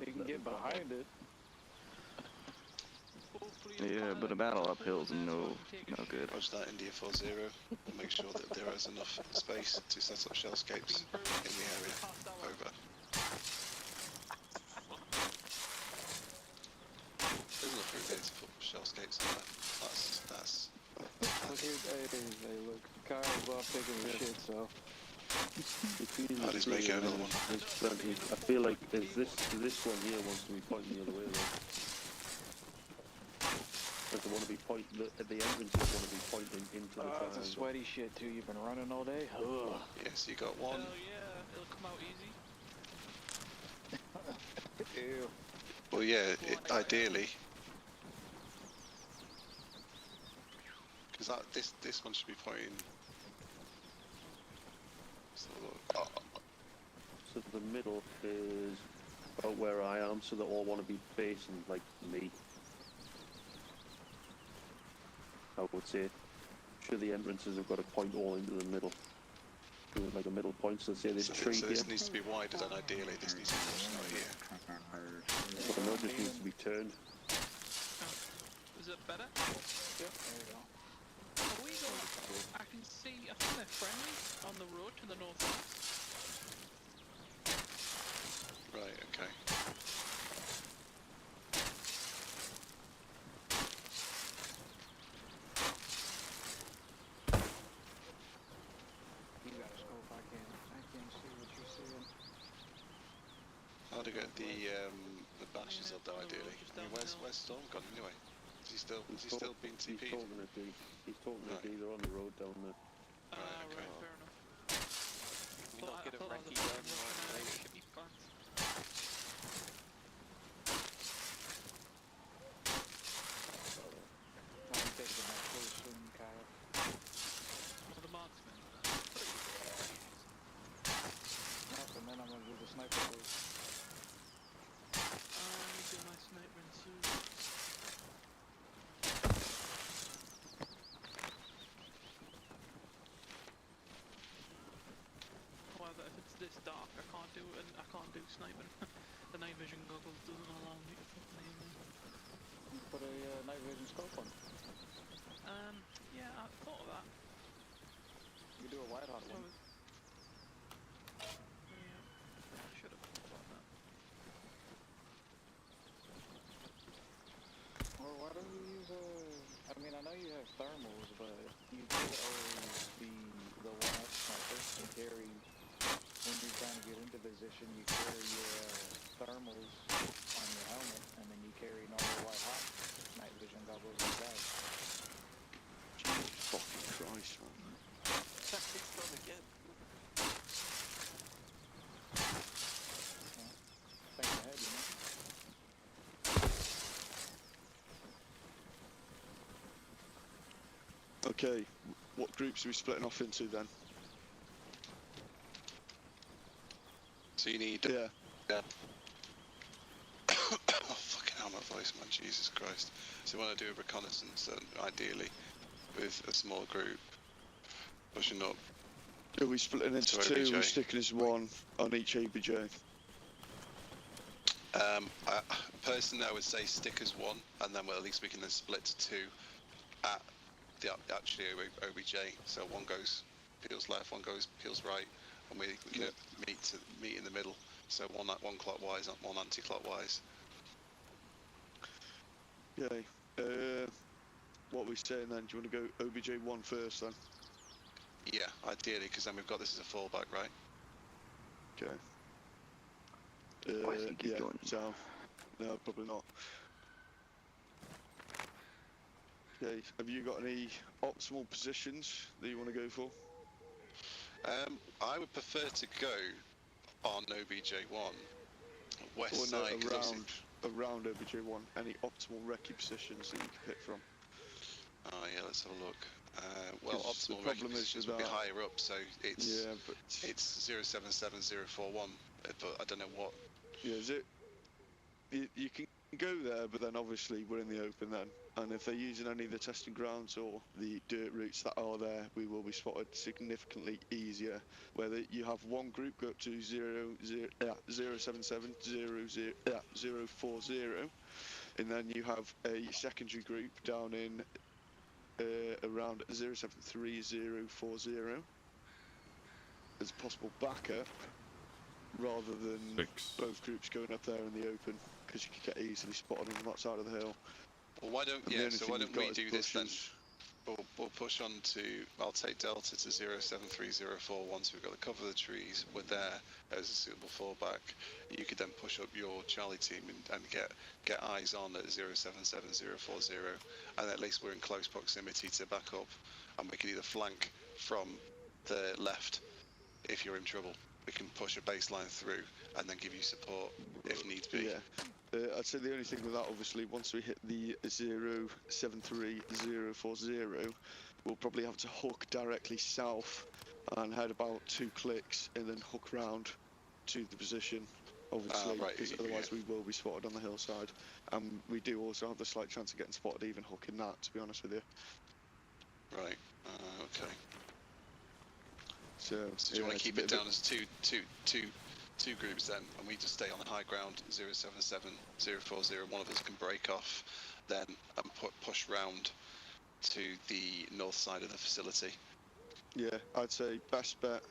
You can get behind it. Yeah, but a battle uphill is no good. Watch that India 4-0 and make sure that there is enough space to set up shellscapes in the area. Over. There's enough room here to put shellscapes in there. That's Look here, hey, look. Kyle's off taking his shit, so. Between Paddy's making another one. there's plenty. I feel like there's this one here wants to be pointing the other way though. Like they want to be pointing at the entrances. Want to be pointing into the triangle. That's a sweaty shit too. You've been running all day. Ugh. Yes, you got one. Hell yeah, it'll come out easy. Ew. Well, yeah, ideally. Because this one should be pointing. So the middle is about where I am, so they all want to be facing like me. I would say. Sure, the entrances have got to point all into the middle. Do it like a middle point, so say this tree so here. this needs to be wider than ideally. This needs to be pushed out here. But the middle just needs to be turned. Is it better? Yep, there you go. Are we going? I can see, I think they're friendly on the road to the northwest. Right, okay. You gotta scope, I can't see what you're seeing. How to get the bashes up though, ideally. I mean, where's Storm gone anyway? Is he still being TP'd? He's talking to D. He's talking to D. They're on the road down there. Right, okay. Fair enough. Can you not get a recce down right away? I'll be taking that close soon, Kyle. The marksman. And then I'm gonna do the sniper move. Let me do my sniping soon. However, if it's this dark, I can't do it. I can't do sniping. The night vision goggles doesn't allow me to fucking aim them. Put a night vision scope on. Yeah, I thought of that. You do a white hot one. Yeah, should have thought about that. Or why don't you use I mean, I know you have thermals, but you could always be the one-up sniper and carry, when you're trying to get into position, you carry your thermals on your helmet, and then you carry normal white hot night vision goggles inside. Jesus fucking Christ, man. Tactics done again. Think ahead, you know? Okay, what groups are we splitting off into then? So you need... Yeah. Yeah. Oh, fucking hell, my voice, man. Jesus Christ. So you want to do a reconnaissance, ideally, with a small group, pushing up. Are we splitting into two? We're sticking as one on each ABJ. Personally, I would say stick as one, and then at least we can then split to two at the actually OBJ. So one goes peels left, one goes peels right, and we can meet in the middle. So one clockwise, one anti-clockwise. Okay. What are we saying then? Do you want to go OBJ 1 first then? Yeah, ideally, because then we've got this as a fallback, right? Okay. Yeah, so... No, probably not. Okay, have you got any optimal positions that you want to go for? I would prefer to go on OBJ1, west or no, side. Around OBJ1, any optimal recce positions that you can pick from? Oh yeah, let's have a look. Well, optimal recce positions would be higher up, so it's it's 077041, but I don't know what. Yeah, is it? You can go there, but then obviously we're in the open then, and if they're using any of the testing grounds or the dirt routes that are there, we will be spotted significantly easier. Whether you have one group go up to 0770040, and then you have a secondary group down in around 073040 as a possible backup, rather than both groups going up there in the open, because you could get easily spotted on that side of the hill. Well, why don't we do this then? We'll push on to, I'll take Delta to 07304 once we've got to cover the trees. We're there as a suitable fallback. You could then push up your Charlie team and get eyes on at 077040, and at least we're in close proximity to back up, and we can either flank from the left if you're in trouble. We can push a baseline through and then give you support if needs be. Yeah. I'd say the only thing with that, obviously, once we hit the 073040, we'll probably have to hook directly south and head about 2 clicks and then hook round to the position, obviously, because otherwise we will be spotted on the hillside. And we do also have the slight chance of getting spotted even hooking that, to be honest with you. Right, okay. So do you want to keep it down as two groups then, and we just stay on the high ground, 077040, one of us can break off then and push round to the north side of the facility? Yeah, I'd say best bet,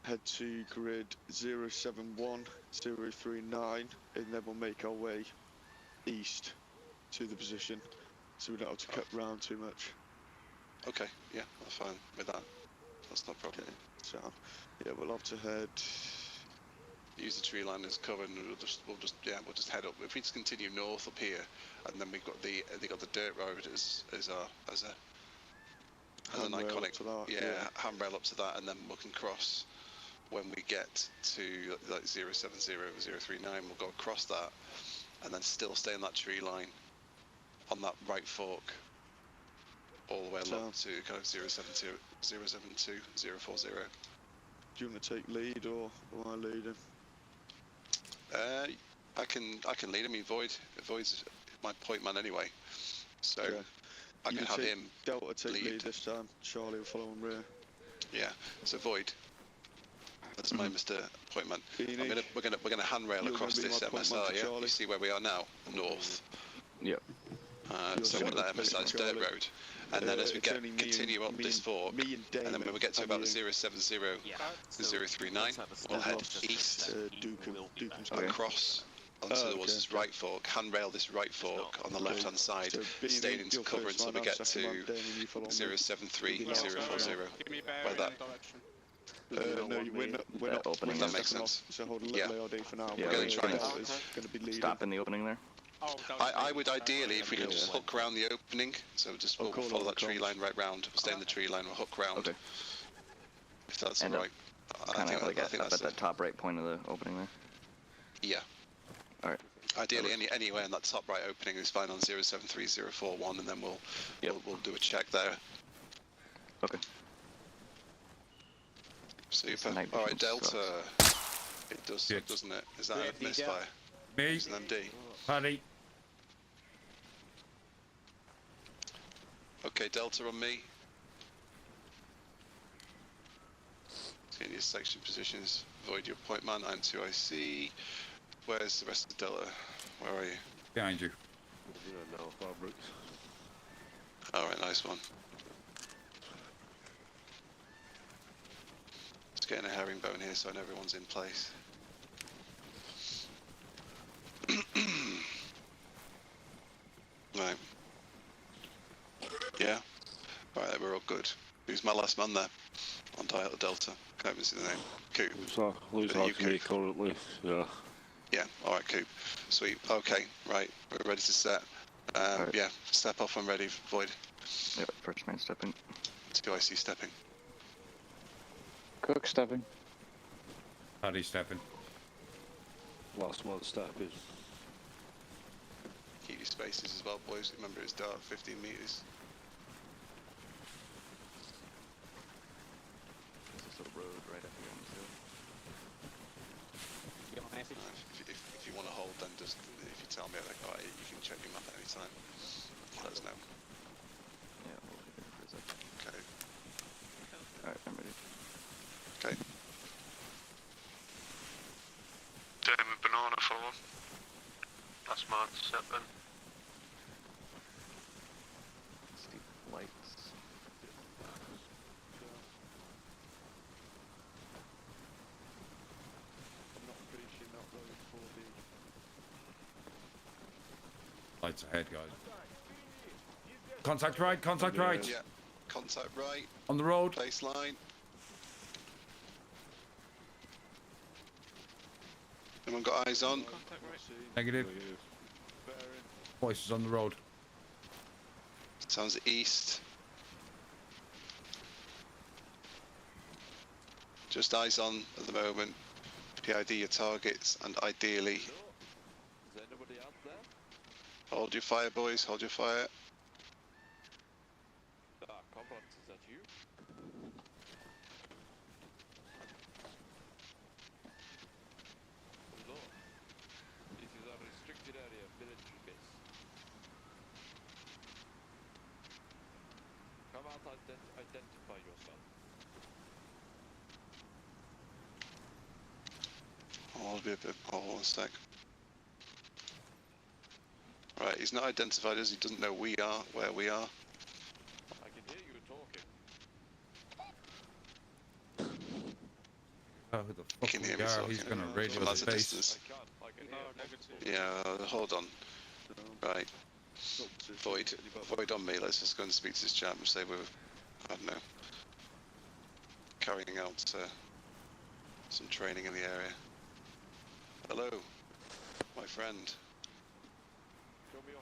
head to grid 071039, and then we'll make our way east to the position, so we don't have to cut round too much. Okay, yeah, I'm fine with that. That's not a problem. Okay, so yeah, we'll have to head. Use the tree line as cover, and we'll just head up. If we just continue north up here, and then we've got the dirt road as an iconic handrail up to that, and then we can cross when we get to like 070039. We'll go across that, and then still stay on that tree line on that right fork all the way along to kind of 072040. Do you want to take lead or am I leading? I can lead. I mean, Void's my point man anyway, so I can have him Delta take lead this time. Charlie will follow on rear. Yeah. So Void, that's my Mr. Point man. We're gonna handrail across this MSR. Yeah. You see where we are now, north. Yep. So we're that MSR's dirt road. And then as we continue up this fork, and then when we get to about the 070-039, we'll head east across onto towards this right fork, handrail this right fork on the left-hand side, staying into cover until we get to 073-040. Where that? No, we're not opening. That makes sense. So hold a little AOD for now. Yeah, we're going to try and stop in the opening there. I would ideally, if we could just hook round the opening, so just we'll follow that tree line right round, stay in the tree line, we'll hook round. Okay. If that's alright. Kind of like up at that top right point of the opening there? Yeah. Alright. Ideally, anywhere in that top right opening is fine on 073041, and then we'll do a check there. Okay. Super. Alright, Delta. It does, doesn't it? Is that a misfire? Me. It's an MD. Paddy. Okay, Delta on me. Getting your section positions. Void your point man. I'm 2IC. Where's the rest of Delta? Where are you? Behind you. Alright, nice one. Just getting a herringbone here so I know everyone's in place. Right. Yeah. Alright, we're all good. Who's my last man there? On Delta. Can't even see the name. Coop. Lose half me currently, yeah. Yeah, alright, Coop. Sweet. Okay, right. We're ready to set. Right. Yeah, step off when ready, Void. Yep, first man stepping. 2IC stepping. Cook stepping. Paddy stepping. Last one stepping. Keep your spaces as well, boys. Remember it's dark, 15 meters. This is a road right up here on the hill. You got my message? If you want to hold, then just if you tell me, like, alright, you can check your map at any time. Let us know. Yeah, we'll be there for a second. Okay. Alright, I'm ready. Okay. Damon banana follow. That's mine, stepping. Steep lights. I'm not finishing that road 4D. Lights ahead, guys. Contact right, contact right. Yeah. Contact right. On the road. Baseline. Anyone got eyes on? Negative. Voices on the road. Sounds east. Just eyes on at the moment. PID your targets and ideally. Is anybody out there? Hold your fire, boys. Hold your fire. Comrade, is that you? Hello. This is a restricted area, military base. Come out and identify yourself. Hold a bit. Hold on a sec. Right, he's not identified us. He doesn't know we are where we are. I can hear you talking. Oh, who the fuck Can hear we me are? talking. He's gonna From radio lots the of base. distance. I can hear Yeah, hold on. Right. Void on me. Let's just go and speak to this chap and say we're, I don't know, carrying out some training in the area. Hello, my friend.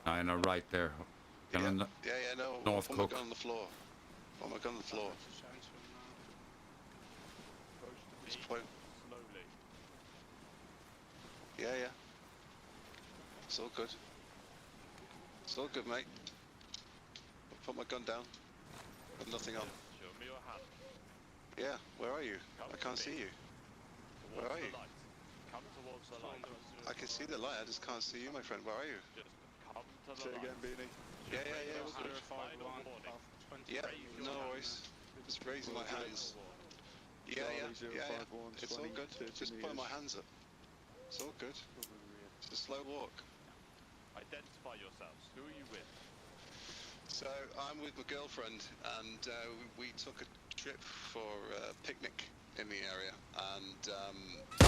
I know, right there. Yeah, Down in the yeah, no. North Put my Cook. gun on the floor. Put my gun on the floor. Just point. slowly. Yeah. It's all good. It's all good, mate. I'll put my gun down. Got nothing on. Show me your hand. Yeah, where are you? I can't see you. Where are you? Come towards the light. I can see the light, I just can't see you, my friend. Where are you? Just come to the Say light. again, Beanie. Yeah, we'll do it. 051 Yeah, no worries. Just raising my hands. Yeah. It's all good. Just putting my hands up. It's all good. It's a slow walk. Identify yourselves. Who are you with? So I'm with my girlfriend, and we took a trip for a picnic in the area, and we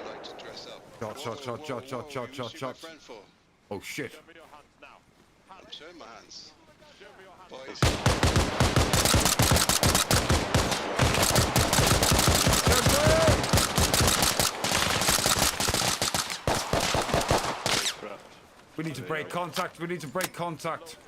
like to dress up. Shot. Friend for? Oh shit. Show me your hands now. I'm showing my hands. Show me your hands. Boys. We need to break contact. We need to break contact.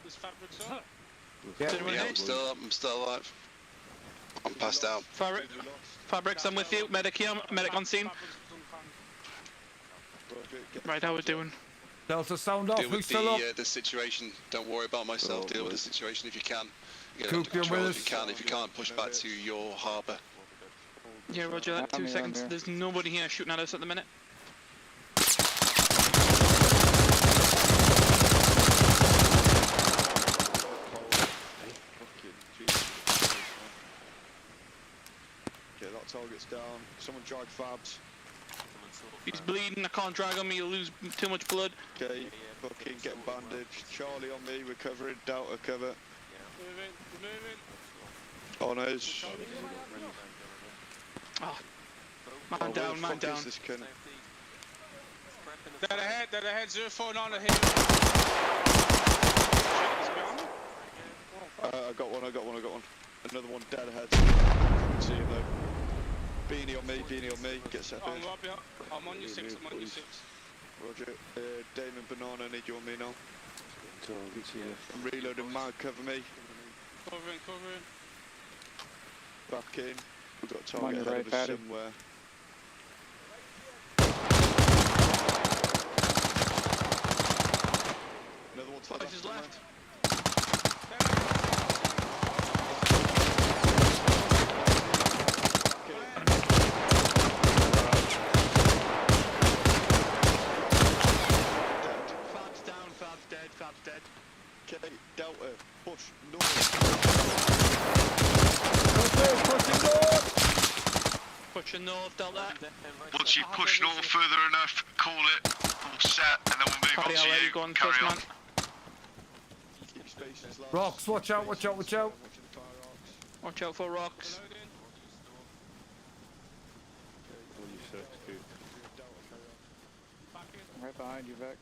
This fabric's on. Yeah, I'm still alive. I'm passed out. Fabrics, I'm with you. Medic here. Medic on scene. Right, how we doing? Delta, sound off. Deal Who's with still up? the situation. Don't worry about myself. Deal with the situation if you can. Get it Coop, under you're control with if you can. If you can't, push back to your harbour. Yeah, roger that. 2 seconds. There's nobody here shooting at us at the minute. Okay, that target's down. Someone drag Fabs. He's bleeding. I can't drag him. He'll lose too much blood. Okay, fucking getting bandaged. Charlie on me, recovering. Delta cover. On us. Oh, man down, man down. This cunt? Dead ahead, 049 ahead. I got one. Another one dead ahead. I can see him though. Beanie on me, get set I'm right behind. I'm on your 6, Roger. Damon Banana, need you on me now. I'm reloading mag, cover me. Covering. Back in. We've got a On your target ahead right, of us Paddy. somewhere. Another one to the Just left. Fab's down, Fab's dead. Pushing north, Delta. Once you push north further enough, call it, all set, and then we'll move Paddy, on to I'll let you. you go on Carry first, on. man. Rocks, watch out, watch out, watch out. Watch out for rocks. Right behind you, Vex.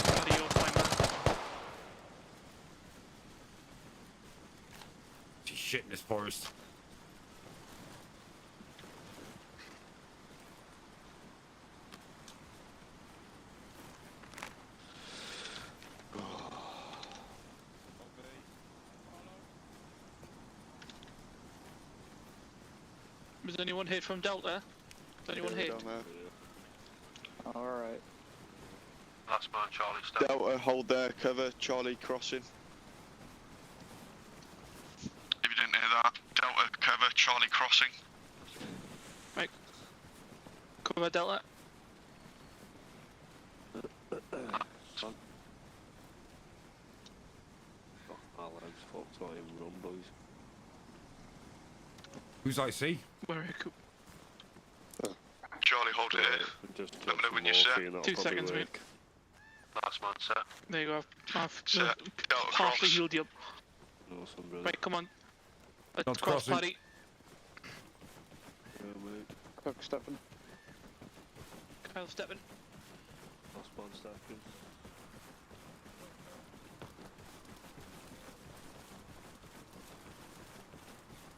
Paddy, you're fine, man. She's shit in this forest. Was anyone hit from Delta? Is anyone hit? Alright. That's my Charlie step. Delta, hold there, cover, Charlie crossing. If you didn't hear that, Delta, cover, Charlie crossing. Right. Cover Delta. Who's IC? Where are you? Charlie, hold it here. Let me know when you're set. 2 seconds, mate. That's my set. There you go. I've Set. Delta partially cross. healed you up. Awesome, brother. Right, come on. Let's Not cross, crossing. Paddy. Yeah, mate. Cook stepping. Kyle stepping. Last one stacking.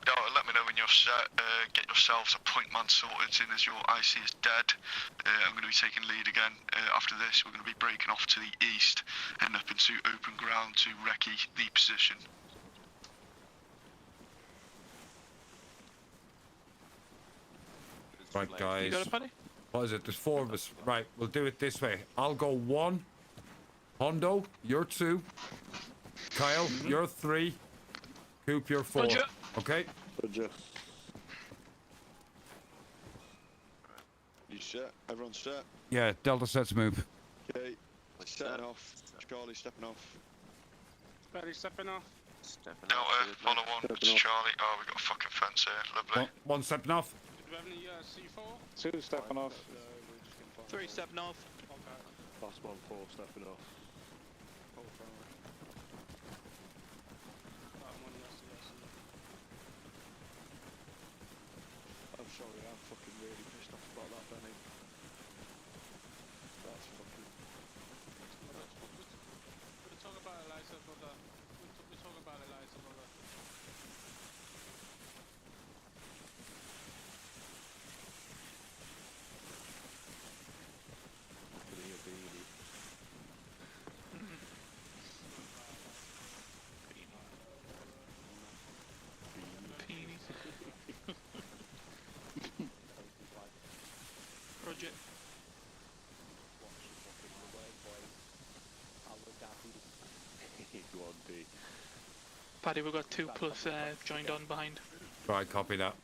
Delta, let me know when you're set. Get yourselves a point man sorted, in as your IC is dead. I'm going to be taking lead again. After this, we're going to be breaking off to the east, heading up into open ground to recce the position. Right, guys. You got it, Paddy? What is it? There's 4 of us. Right, we'll do it this way. I'll go 1. Hondo, you're 2. Kyle, you're 3. Coop, you're 4. Roger. Okay? Roger. You set? Everyone's set? Yeah, Delta sets move. Okay. Setting off. Charlie stepping off. Paddy stepping off. Delta, follow on. It's Charlie. Oh, we got a fucking fence here. Lovely. One stepping off. Do we have any C4? 2 stepping off. 3 stepping off. Last one, 4 stepping off. I'm sorry, I'm fucking really pissed off about that, Benny. That's fucking... We'll talk about Eliza, brother. We'll talk about Eliza, brother. Roger. Go on, D. Paddy, we've got 2 plus joined on behind. Right, copy that.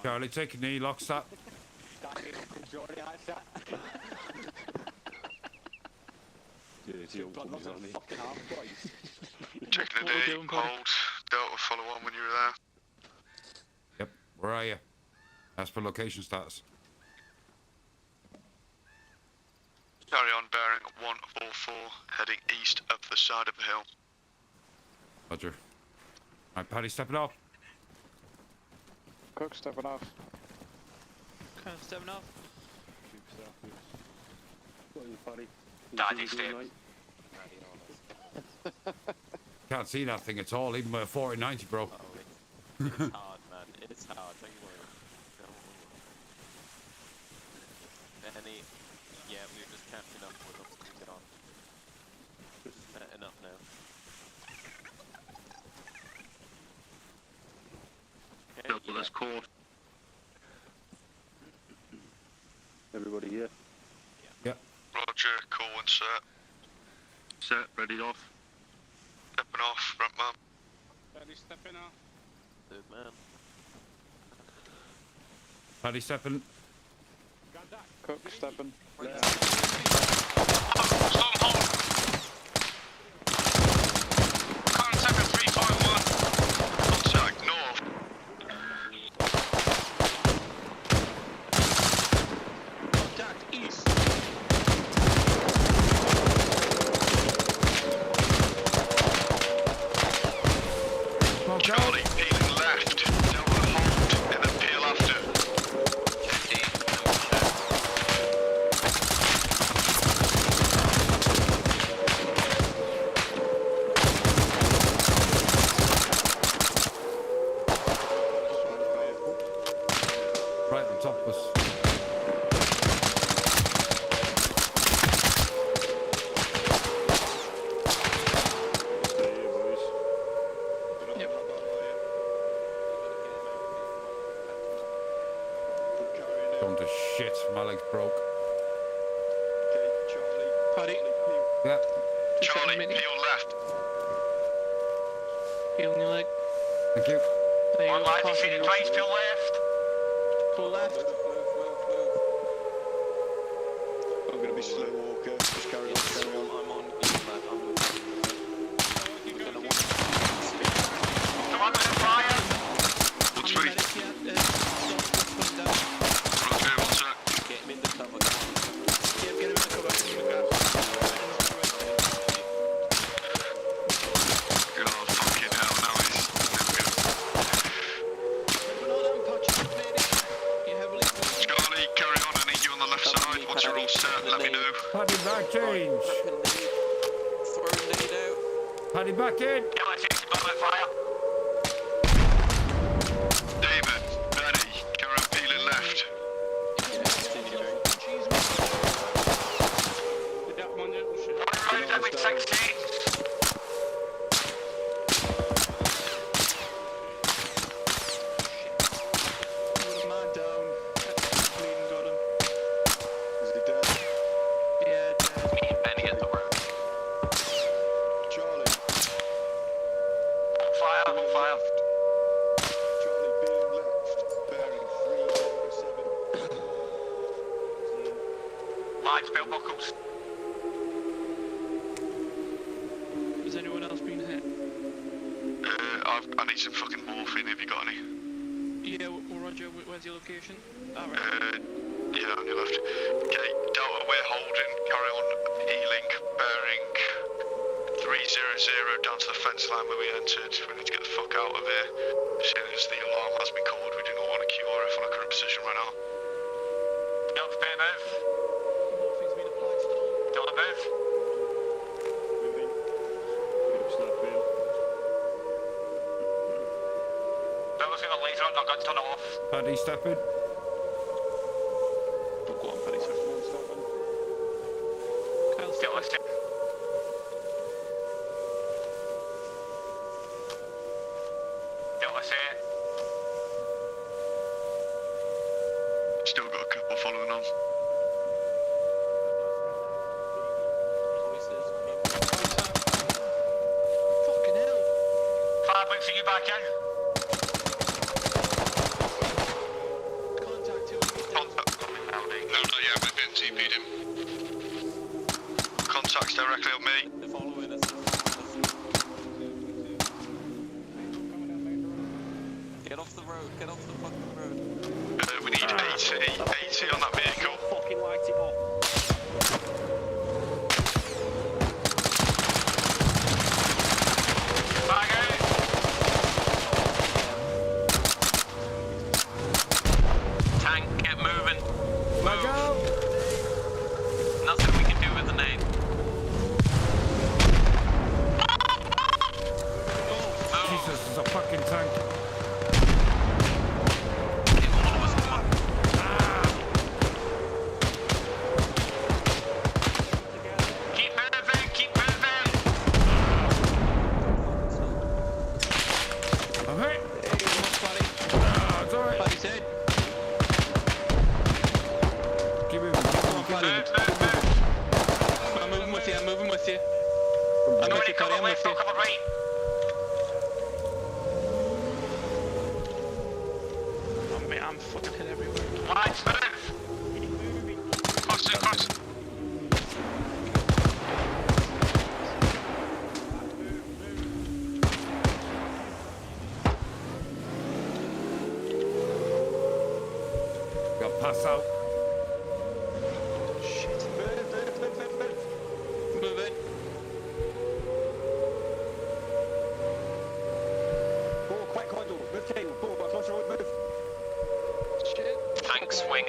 Charlie, take a knee, locks that. Checking the D, hold. Delta, follow on when you're there. Yep, where are you? As per location status. Carry on, bearing 144, heading east up the side of the hill. Roger. Right, Paddy, stepping off. Cook stepping off. Kyle stepping off. Keep stepping. What are you, Paddy? Daddy step. Can't see that thing at all, even with a 4090, bro. It's hard, man. It's hard. Don't you worry. Any? Yeah, we're just catching up with them. Get on. Enough now. Double this cord. Everybody here? Yep. Roger, call and set. Set, ready off. Stepping off, front man. Paddy stepping off. Good man. Paddy stepping. Cook stepping. Contact at 351. Contact north. Contact east. Charlie, peeling left. Delta hold and then peel after. Right on top of us. Going to shit, my leg's broke. Paddy. Yeah. Charlie, peel left. Healing your leg. Thank you. There you One go. left, you Passing see the you. twice, peel left. Pull left. I'm gonna be slow walker. Just carry on, carry on. I'm on you, man. I'm looking. We're gonna want to The one with the fire. What's free? Roger, one sec. get him in the cover. Come on. Yeah, get him in the cover. Oh, fucking hell, now he's... Charlie, carry on, I need you on the left side. Once you're all set, let me know. Paddy, back change. Throw a nade out. Paddy, back in. Yeah, let's hit the bomb at fire. David, Benny, carry on peeling left. Round them with 16. Man down. Bleeding got him. Is he dead? Yeah, dead. Me and Benny at the road. Charlie. On fire, on fire. Charlie, peeling left. Bearing 307. Lights, belt buckles. Has anyone else been hit? I need some fucking morphine, have you got any? Yeah, well, Roger, where's your location? Alright. Yeah, on your left. Okay, Delta, we're holding, carry on healing, bearing 300 down to the fence line where we entered. We need to get the fuck out of here. As soon as the alarm has been called, we do not want a QRF on our current position right now. Delta, bear move. Morphine's been applied still. Delta, move. Moving. Snap in. Delta's got a laser on, I've got to turn it off. Paddy, step in. Go on, Paddy, sorry. Kyle, step Delta, step. Delta, set. Still got a couple following on. Fucking hell. Fire bricks, are you back in? Contact him. No, not yet, we've been TP'd him. Contacts directly on me. They're following us. Get off the road. Get off the fucking road. We need 80 on that vehicle. Fucking light it up. Fire out. Tank, get moving. Let go. Nothing we can do with the nade. Jesus, there's a fucking tank. Keep moving, keep moving. I'm hit. Paddy. It's alright. Paddy's dead. Keep moving. Come on, Paddy. I'm moving with you, I'm moving with you. I'm with you, Paddy, I'm with you. Cover right. I'm fucking hit everywhere. Lights, move.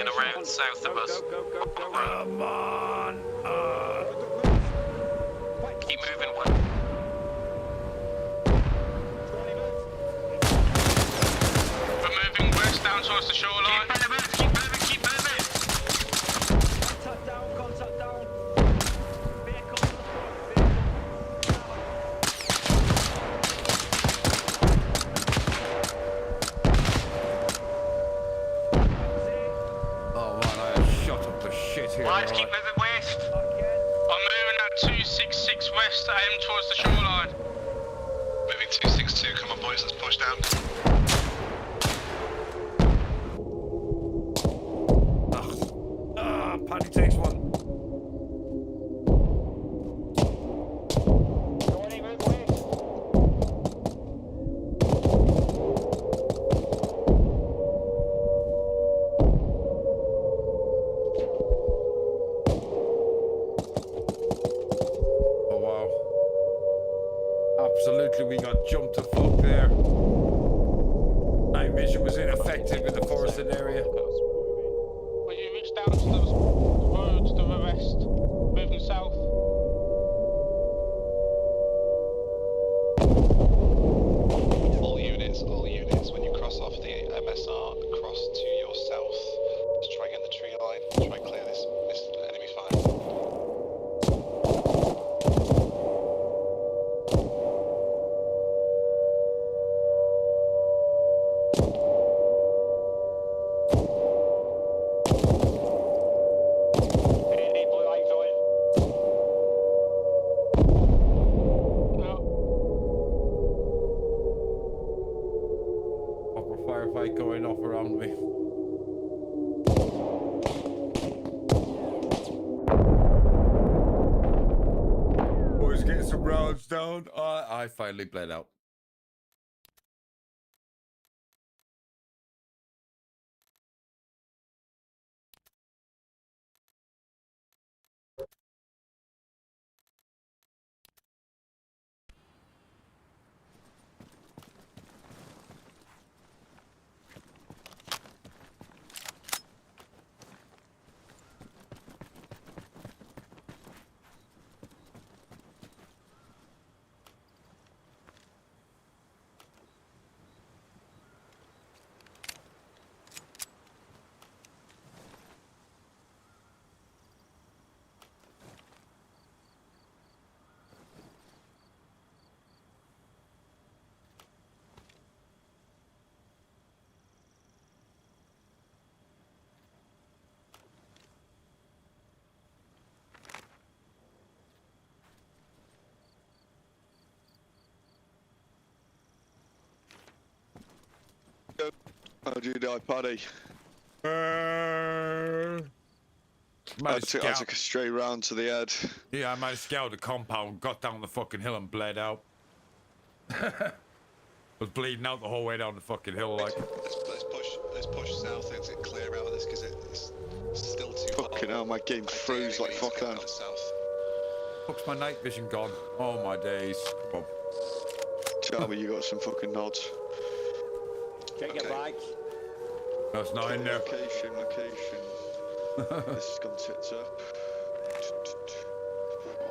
Looking around south of us. Come on! Keep moving well. We're moving west down towards the shoreline. Keep moving, keep moving. Contact down, contact down. Vehicle to the front, Oh man, I have shot up the shit here. Right, keep alright. moving west. I'm moving at 266 west, aim towards the shoreline. Moving 262, come on boys, let's push down. Paddy takes one. Oh wow. Absolutely, we got jumped to fuck there. Night vision was ineffective in the forested area. When you reach down to the road to the west, moving south. All units, when you cross off the MSR, cross to your south. Just try and get the tree line, try and clear this enemy fire. Proper firefight going off around me. Boys getting some rounds down. I finally bled out. How'd you die, Paddy? I took a straight round to the head. Yeah, I might have scaled the compound, got down the fucking hill and bled out. Was bleeding out the whole way down the fucking hill, like. Let's push south and clear out of this because it's still too hot. Fucking hell, my game froze like fuck then. Fuck's my night vision gone? Oh my days. Come on. Tell me you got some fucking nods. Check your bag. That's not in there. Location. This has gone tits up.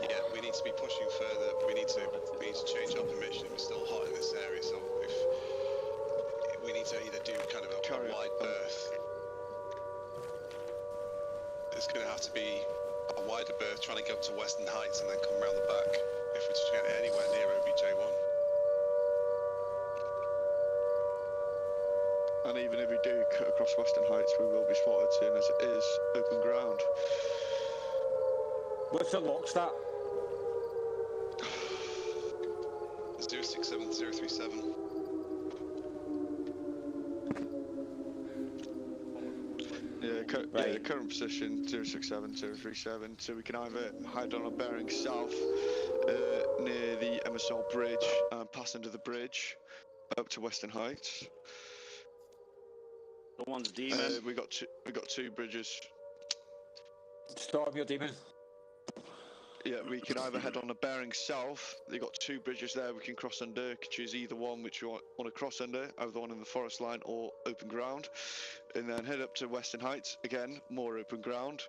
Yeah, we need to be pushing further. We need to change our permission. We're still hot in this area, so if we need to either do kind of a wide berth. It's going to have to be a wider berth, trying to go up to Western Heights and then come around the back if we're just going to get anywhere near OBJ1. And even if we do cut across Western Heights, we will be spotted soon as it is open ground. What's the lock stat? 067037. Yeah, current position 067037. So we can either hide on a bearing south near the MSL bridge and pass under the bridge up to Western Heights. The one's demon. We got two bridges. Storm your demon. Yeah, we can either head on a bearing south. They've got 2 bridges there we can cross under. Choose either one which you want to cross under, either the one in the forest line or open ground. And then head up to Western Heights, again, more open ground,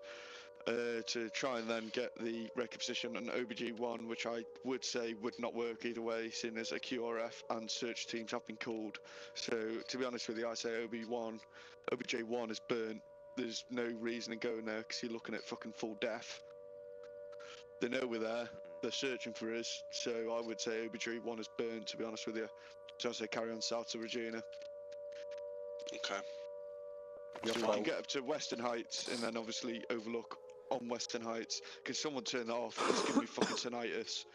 to try and then get the record position on OBG1, which I would say would not work either way, seeing as a QRF and search teams have been called. So, to be honest with you, I say OBJ1 is burnt. There's no reason in going there because you're looking at fucking full death. They know we're there, they're searching for us, so I would say OBJ1 is burnt, to be honest with you. So I say carry on south to Regina. Okay. So we can get up to Western Heights and then obviously overlook on Western Heights. Can someone turn that off? It's giving me fucking tinnitus.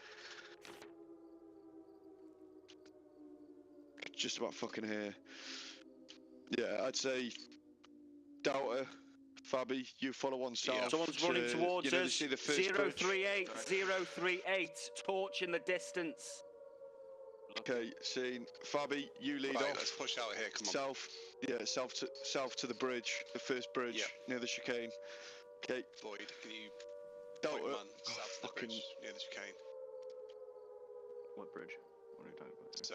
Just about fucking here. Yeah, I'd say Delta, Fabi, you follow on south. Yeah. Someone's running towards us. See the first 038, 038, torch in the distance. Okay, seen. Fabi, you lead off. Let's push out here, come on. South, yeah, south to the bridge, the first bridge, near the chicane. Okay. Void, can you Delta, point man south to the bridge, near the chicane? What bridge? What are you talking about? So,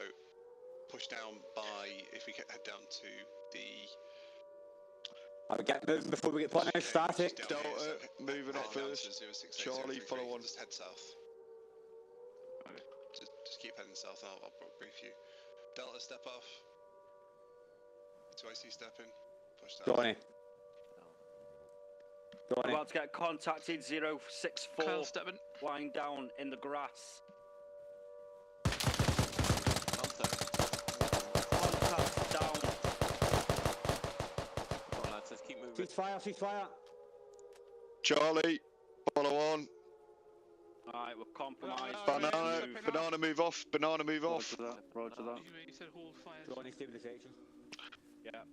push down by, if we head down to the... I'll get moving before we get put in static. Delta, moving off first. Charlie, follow on. Just head south. Just keep heading south, I'll brief you. Delta, step off. 2IC step in. Push down. Johnny. We're about to get contacted, 064. Lying down in the grass. Contact down. Come on, lads, let's keep moving. Ceasefire. Charlie, follow on. Alright, we're compromised. Banana, move off. Banana, move off. Roger that. You said hold fire. Johnny, stay with the section. Yeah.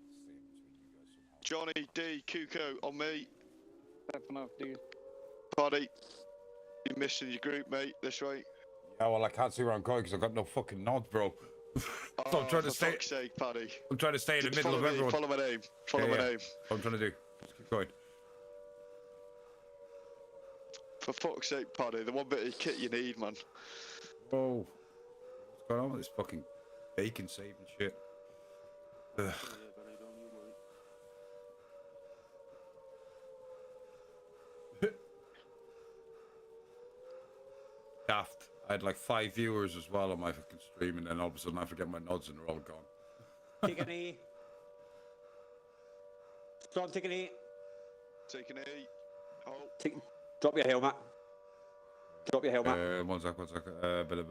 Johnny, D, Kuko, on me. Stepping off, dude. Paddy, you're missing your group, mate. This way. Yeah, well, I can't see where I'm going because I've got no fucking nods, bro. So I'm trying to stay. For fuck's sake, Paddy. I'm trying to stay in the middle of everyone. Follow my name. Follow my name. What I'm trying to do. Just keep going. For fuck's sake, Paddy, the one bit of kit you need, man. Whoa. What's going on with this fucking bacon saving shit? Ugh. Daft. I had like 5 viewers as well on my fucking stream, and then all of a sudden I forget my nods and they're all gone. Take an E. Strong, take an E. Take an E. Oh. Drop your helmet. Drop your helmet. One sec. Bit of.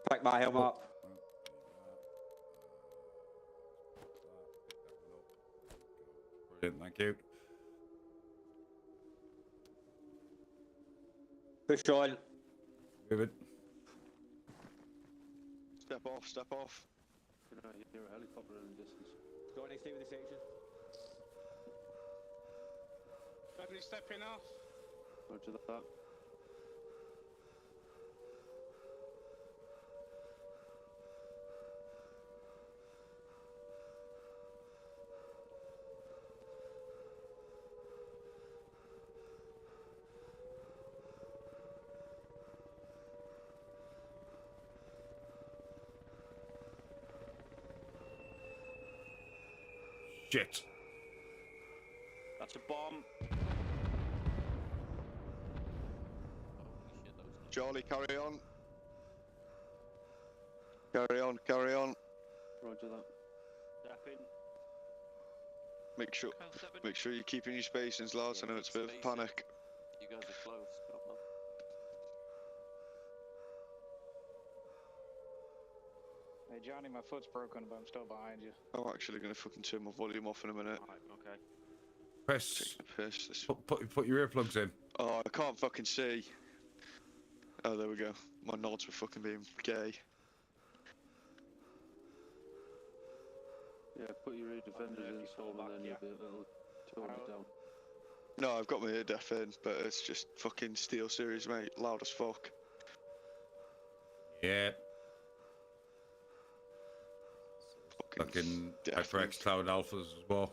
Pick my helmet up. Brilliant, thank you. Push on. Move it. Step off. You know, you hear a helicopter in the distance. Johnny, stay with the section. Definitely stepping off. Roger that. Shit. That's a bomb. Charlie, carry on. Carry on. Roger that. Step in. Make sure you're keeping your spacings, lads. I know it's a bit of panic. You guys are close. Come on. Hey Johnny, my foot's broken, but I'm still behind you. I'm actually gonna fucking turn my volume off in a minute. Right, okay. Press. Piss. Put your earplugs in. Oh, I can't fucking see. Oh, there we go. My nods were fucking being gay. Yeah, put your ear defenders in, so and then you'll be a little tone it down. No, I've got my ear deaf in, but it's just fucking Steel Series, mate. Loud as fuck. Yeah. Fucking HyperX Cloud Alphas as well.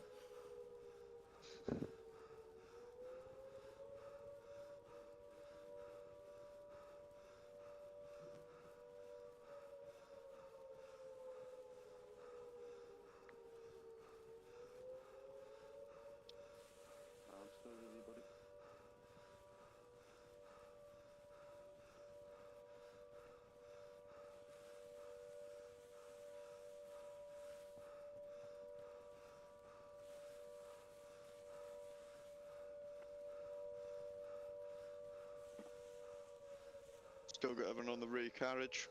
Still got everyone on the rear carriage.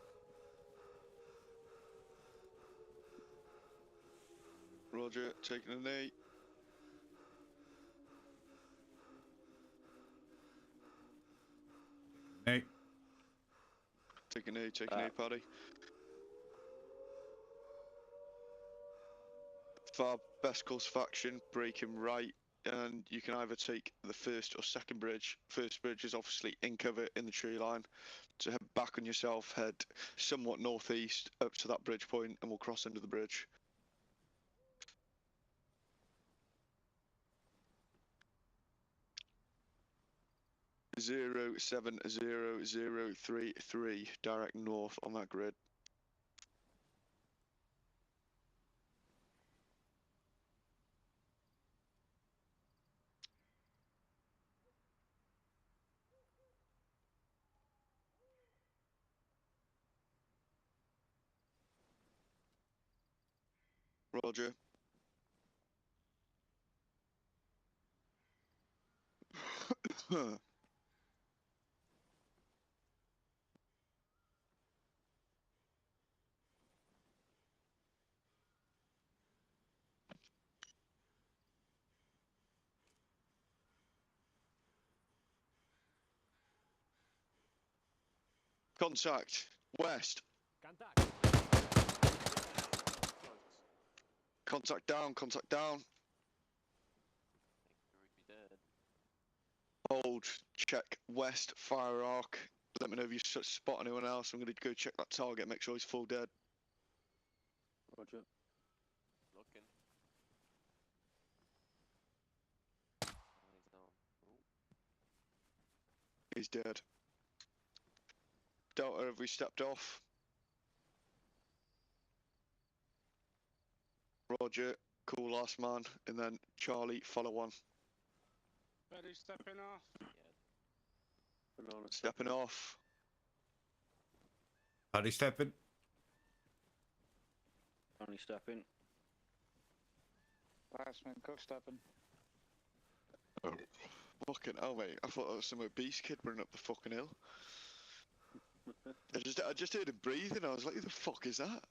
Roger, taking a knee. Hey. Take a knee, Paddy. Far best course of action, break him right, and you can either take the first or second bridge. First bridge is obviously in cover in the tree line. So head back on yourself, head somewhat northeast up to that bridge point, and we'll cross under the bridge. Zero 70033 direct north on that grid. Roger. Contact west. Contact down, contact down. Hold, check west, fire arc. Let me know if you spot anyone else. I'm going to go check that target, make sure he's full dead. Roger. Looking. He's dead. Delta, have we stepped off? Roger, cool last man, and then Charlie, follow on. Ready, stepping off. Stepping off. Paddy stepping. Only stepping. Last man, Cook stepping. Oh. Fucking hell, mate. I thought that was some obese kid running up the fucking hill. I just heard him breathing. I was like, who the fuck is that?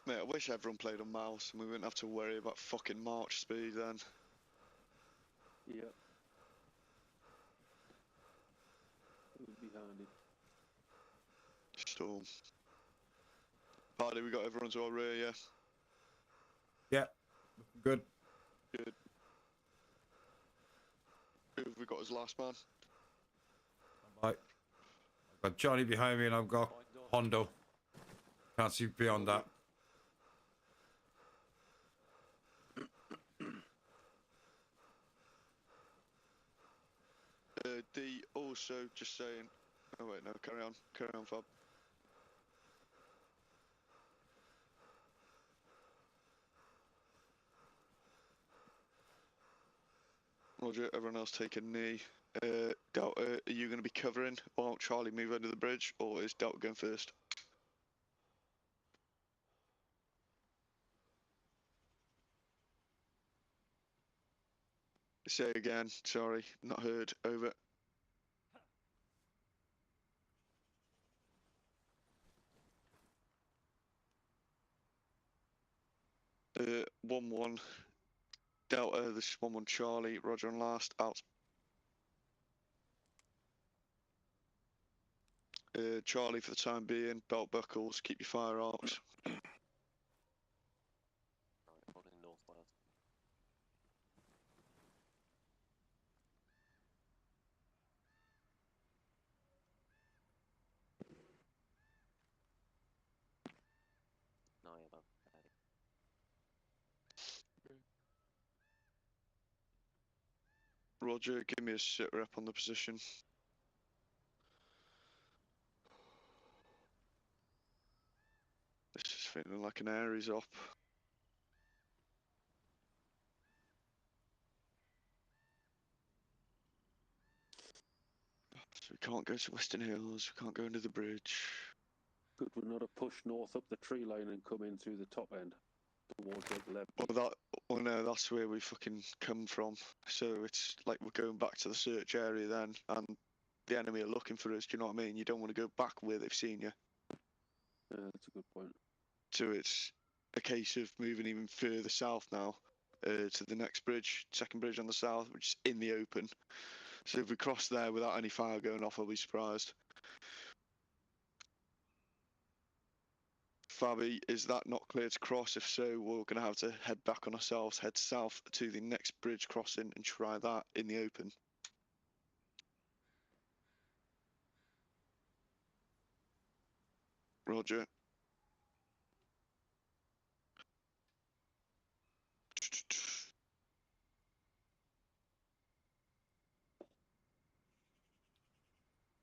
Mate, I wish everyone played on mouse and we wouldn't have to worry about fucking march speed then. Yep. It would be handy. Storm. Paddy, we got everyone to our rear, yeah? Yeah. Good. Good. Who have we got as last man? Right. I've got Johnny behind me and I've got Hondo. Can't see beyond that. D also just saying. Oh wait, no, carry on, Fab. Roger, everyone else take a knee. Delta, are you going to be covering while Charlie move under the bridge, or is Delta going first? Say again, sorry, not heard, over. 1-1 Delta, this is 1-1 Charlie, Roger on last, out. Charlie for the time being, belt buckles, keep your fire arcs. Holding northwest. No, you're not. Roger, give me a sit rep on the position. This is feeling like an Aries op. So we can't go to Western Hills, we can't go under the bridge. Could we not have pushed north up the tree line and come in through the top end towards the left? Well, no, that's where we fucking come from. So it's like we're going back to the search area then, and the enemy are looking for us. Do you know what I mean? You don't want to go back where they've seen you. Yeah, that's a good point. So it's a case of moving even further south now, to the next bridge, second bridge on the south, which is in the open. So if we cross there without any fire going off, I'll be surprised. Fabi, is that not clear to cross? If so, we're going to have to head back on ourselves, head south to the next bridge crossing and try that in the open. Roger.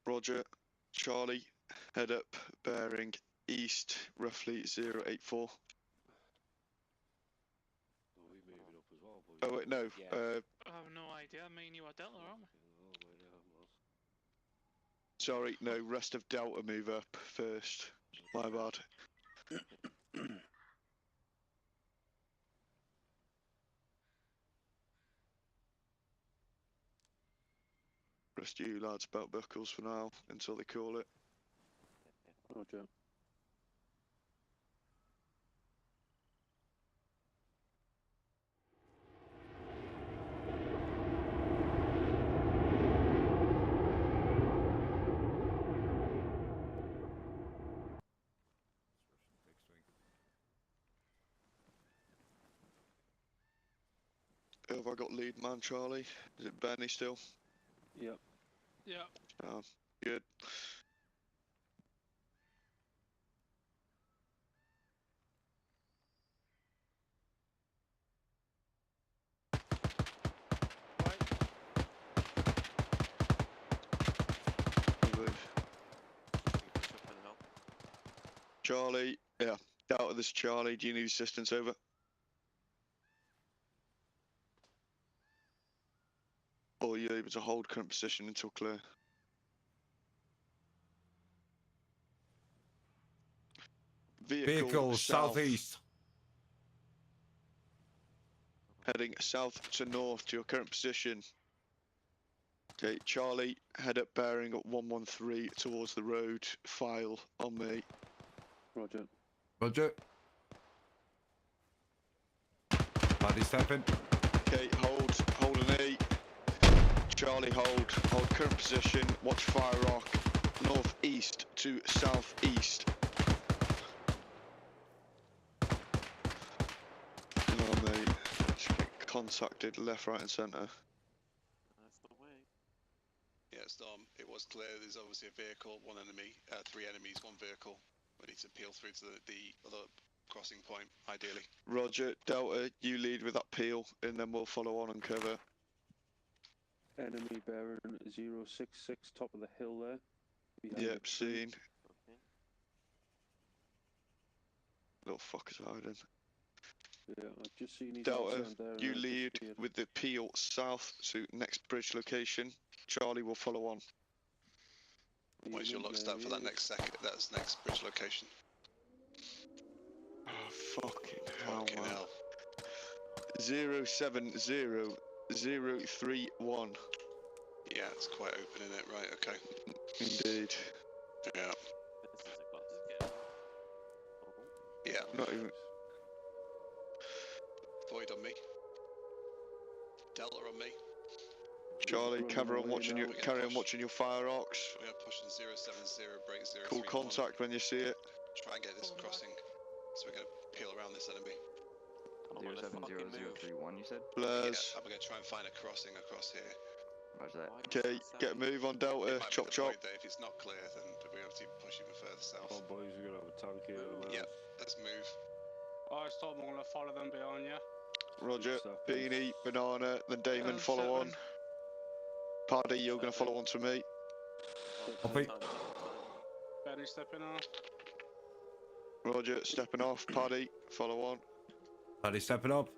Roger. Charlie, head up, bearing east, roughly 084. Oh wait, no. I have no idea. I mean, you are Delta, aren't we? Sorry, no. Rest of Delta move up first. My bad. Rest of you lads belt buckles for now until they call it. Roger. Have I got lead man, Charlie? Is it Benny still? Yep. Yeah. Good. Charlie, yeah. Delta, this is Charlie. Do you need assistance? Over. Or are you able to hold current position until clear? Vehicle southeast. Heading south to north to your current position. Okay, Charlie, head up bearing at 113 towards the road. File on me. Roger. Roger. Paddy stepping. Okay, hold an E. Charlie, hold current position, watch fire rock, northeast to southeast. Come on, mate. Just get contacted left, right and centre. That's the way. Yeah, Storm, it was clear there's obviously a vehicle, one enemy, 3 enemies, 1 vehicle. We need to peel through to the other crossing point, ideally. Roger, Delta, you lead with that peel and then we'll follow on and cover. Enemy bearing 066, top of the hill there. Yep, seen. Little fuckers hiding. Yeah, I've just seen his Delta, there, you lead with the peel south to next bridge location. Charlie will follow on. What's your lockstep for that next next bridge location? Oh, fucking hell, Fucking man. hell. 070031. Yeah, it's quite open, isn't it? Right, okay. Indeed. Yeah. Yeah. Not even. Void on me. Delta on me. Charlie, carry on watching your fire arcs. We are pushing 070, break 031. Call contact when you see it. Try and get this crossing. So we're going to peel around this enemy. 070031, you said? Blaze. I'm going to try and find a crossing across here. Roger that. Okay, get a move on Delta. Chop chop. If it's not clear, then we'll have to push even further south. Oh, boys, we're going to have a tank here. Yeah, let's move. Alright, Storm, I'm going to follow them behind you. Roger. Beanie, Banana, then Damon follow on. Paddy, you're going to follow on to me. Copy. Benny stepping off. Roger, stepping off. Paddy, follow on. Paddy stepping up.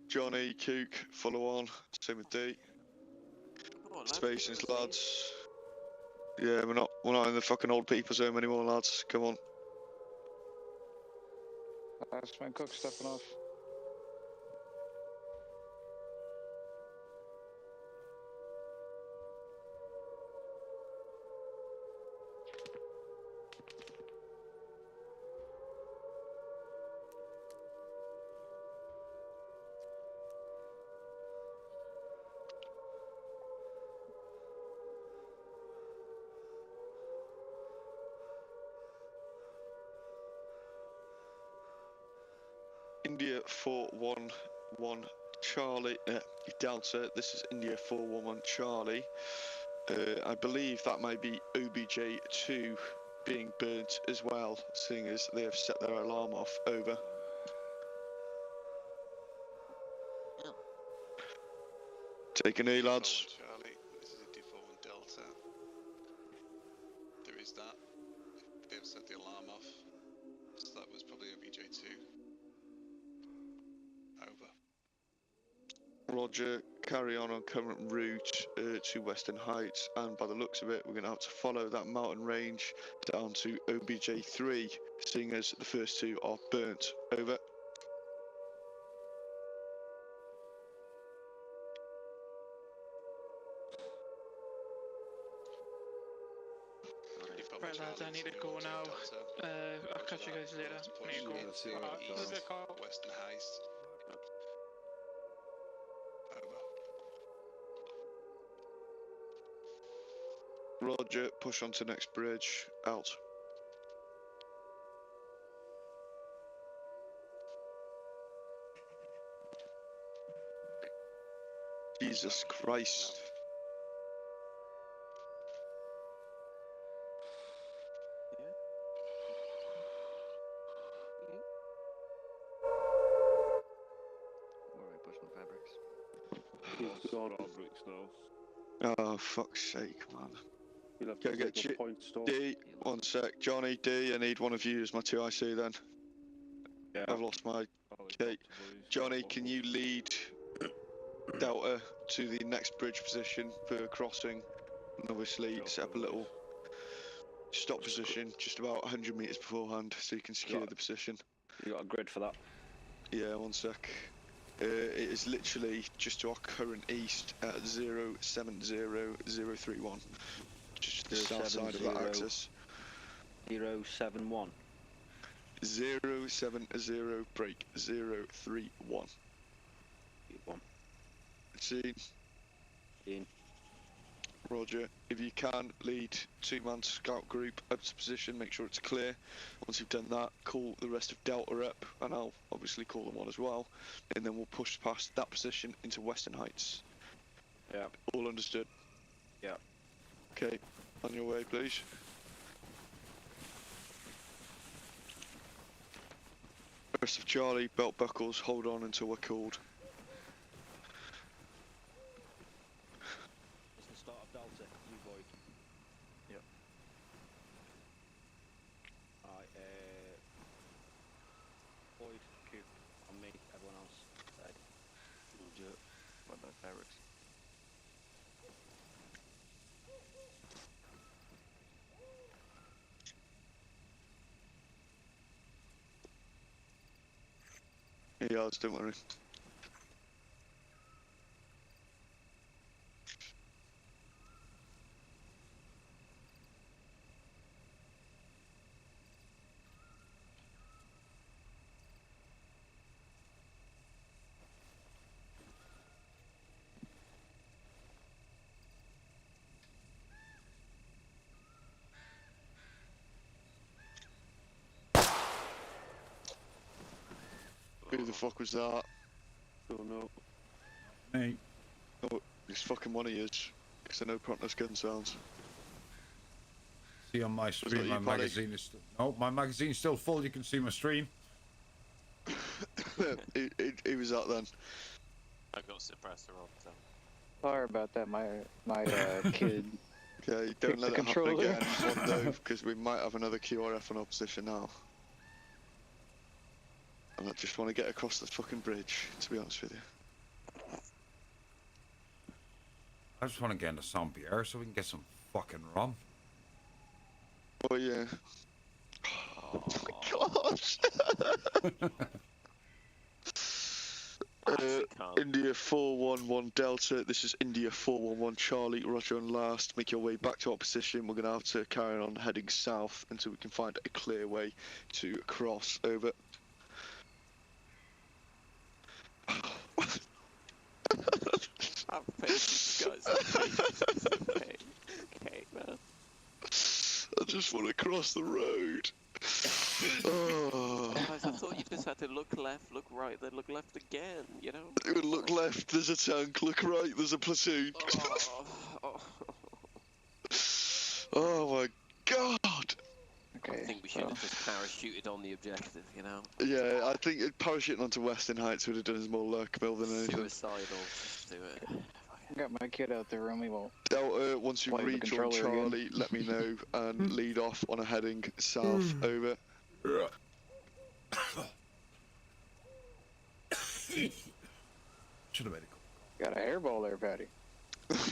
Johnny, Cook, follow on. Same with D. Spaces, lads. Yeah, we're not in the fucking old people's home anymore, lads. Come on. That's my cook stepping off. India 411 Charlie, Delta, this is India 411 Charlie. I believe that might be OBJ2 being burnt as well, seeing as they have set their alarm off. Over. Take an E, lads. Charlie, this is India 411 Delta. There is that. They have set the alarm off. So that was probably OBJ2. Over. Roger, carry on current route to Western Heights, and by the looks of it, we're going to have to follow that mountain range down to OBJ3, seeing as the first two are burnt. Over. Right lads, I need to go now. I'll catch you guys later. Need to go. Western Heights. Roger, push onto next bridge. Out. Jesus Christ. Where are we pushing fabrics? He's gone fabrics now. Oh, fuck's sake, man. You'll have Go to get take a point stop. D, 1 sec. Johnny, D, I need one of you as my 2 IC then. Yeah. I've lost my key. Johnny, can you lead Delta to the next bridge position for crossing? And obviously set up a little stop position just about 100 metres beforehand so you can secure the position. You got a grid for that? Yeah, 1 sec. It is literally just to our current east at 070031. Just the south side of that axis. 071. 070 break 031. Seen. Roger. If you can, lead 2-man scout group up to position, make sure it's clear. Once you've done that, call the rest of Delta up, and I'll obviously call them on as well. And then we'll push past that position into Western Heights. Yeah. All understood? Yeah. Okay, on your way, please. Rest of Charlie, belt buckles, hold on until we're called. It's the start of Delta, you void. Yep. Alright, void, Coop, on me, everyone else, dead. What about fabrics? Yeah, don't worry. Who the fuck was that? Don't know. Me. Oh, it's fucking one of yours. Because I know Pronto's gun sounds. See on my stream, my magazine is still... No, my magazine's still full, you can see my stream. He was out then. I got suppressor on, so. Sorry about that, my kid. Okay, don't let that happen again, Mondo, because we might have another QRF on our position now. And I just want to get across the fucking bridge, to be honest with you. I just want to get into Saint Pierre so we can get some fucking rum. Oh yeah. Oh my gosh. India 411 Delta, this is India 411 Charlie, roger on last. Make your way back to our position. We're going to have to carry on heading south until we can find a clear way to cross. Over. I'm patient, guys. Okay, man. I just want to cross the road. Oh. Guys, I thought you just had to look left, look right, then look left again, you know? Look left, there's a tank. Look right, there's a platoon. Oh my god. Okay, I think we should have just parachuted on the objective, you know? Yeah, I think parachuting onto Western Heights would have done us more luck, Bill, than anything. Suicidal, just do it. I got my kid out there, and we will. Delta, once you rejoin Charlie, let me know and lead off on a heading south. Over. Should have made it. Got a hairball there, Paddy.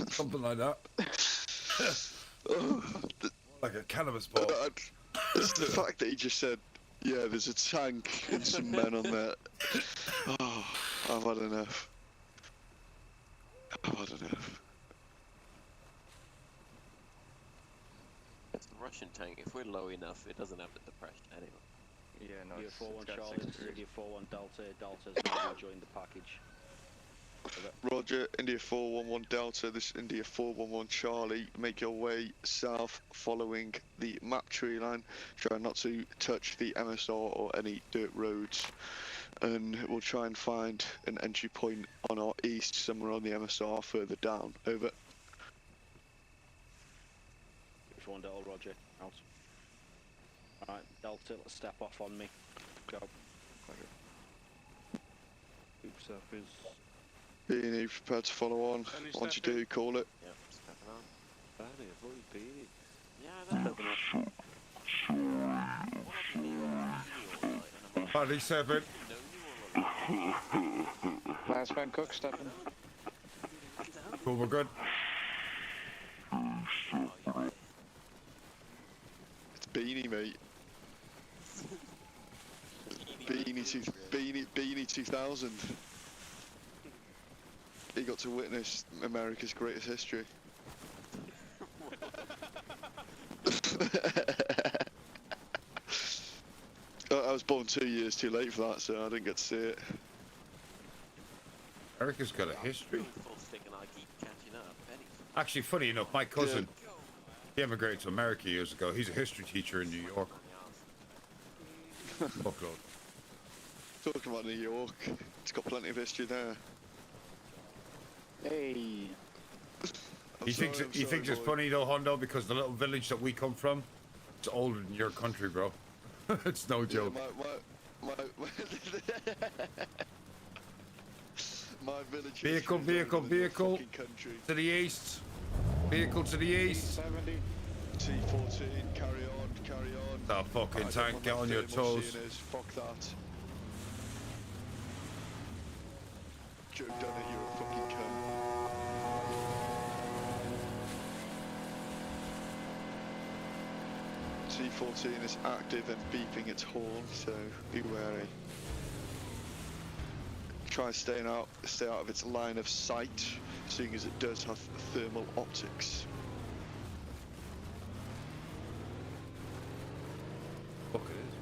Something like that. Like a cannabis ball. It's the fact that he just said, yeah, there's a tank and some men on there. Oh, I've had enough. I've had enough. It's the Russian tank. If we're low enough, it doesn't have the depression anyway. Yeah, no, India 4-1 Charlie, India 4-1 Delta, Delta's now joined the package. Roger, India 411 Delta, this is India 411 Charlie. Make your way south following the map tree line. Try not to touch the MSR or any dirt roads. And we'll try and find an entry point on our east, somewhere on the MSR further down. Over. Which one, Delta, Roger? Out. Alright, Delta, let's step off on me. Go. Roger. Oops, up is... Beanie, prepared to follow on. Once you do, call it. Yep, stepping on. Paddy, avoid Beanie. Yeah, that's Paddy 7. Last man cook stepping. Cool, we're good. It's Beanie, mate. Beanie 2000. He got to witness America's greatest history. I was born 2 years too late for that, so I didn't get to see it. America's got a history. Actually, funny enough, my cousin, he emigrated to America years ago. He's a history teacher in New York. Fuckload. Talking about New York, it's got plenty of history there. Hey. He thinks it's funny though, Hondo, because the little village that we come from, it's older than your country, bro. It's no joke. My village. Vehicle to the east. Vehicle to the east. T14, carry on. That fucking tank, get on your toes. Fuck that. Joe Dunner, you're a fucking cunt. T14 is active and beeping its horn, so be wary. Try stay out of its line of sight, seeing as it does have thermal optics. Fuck it is.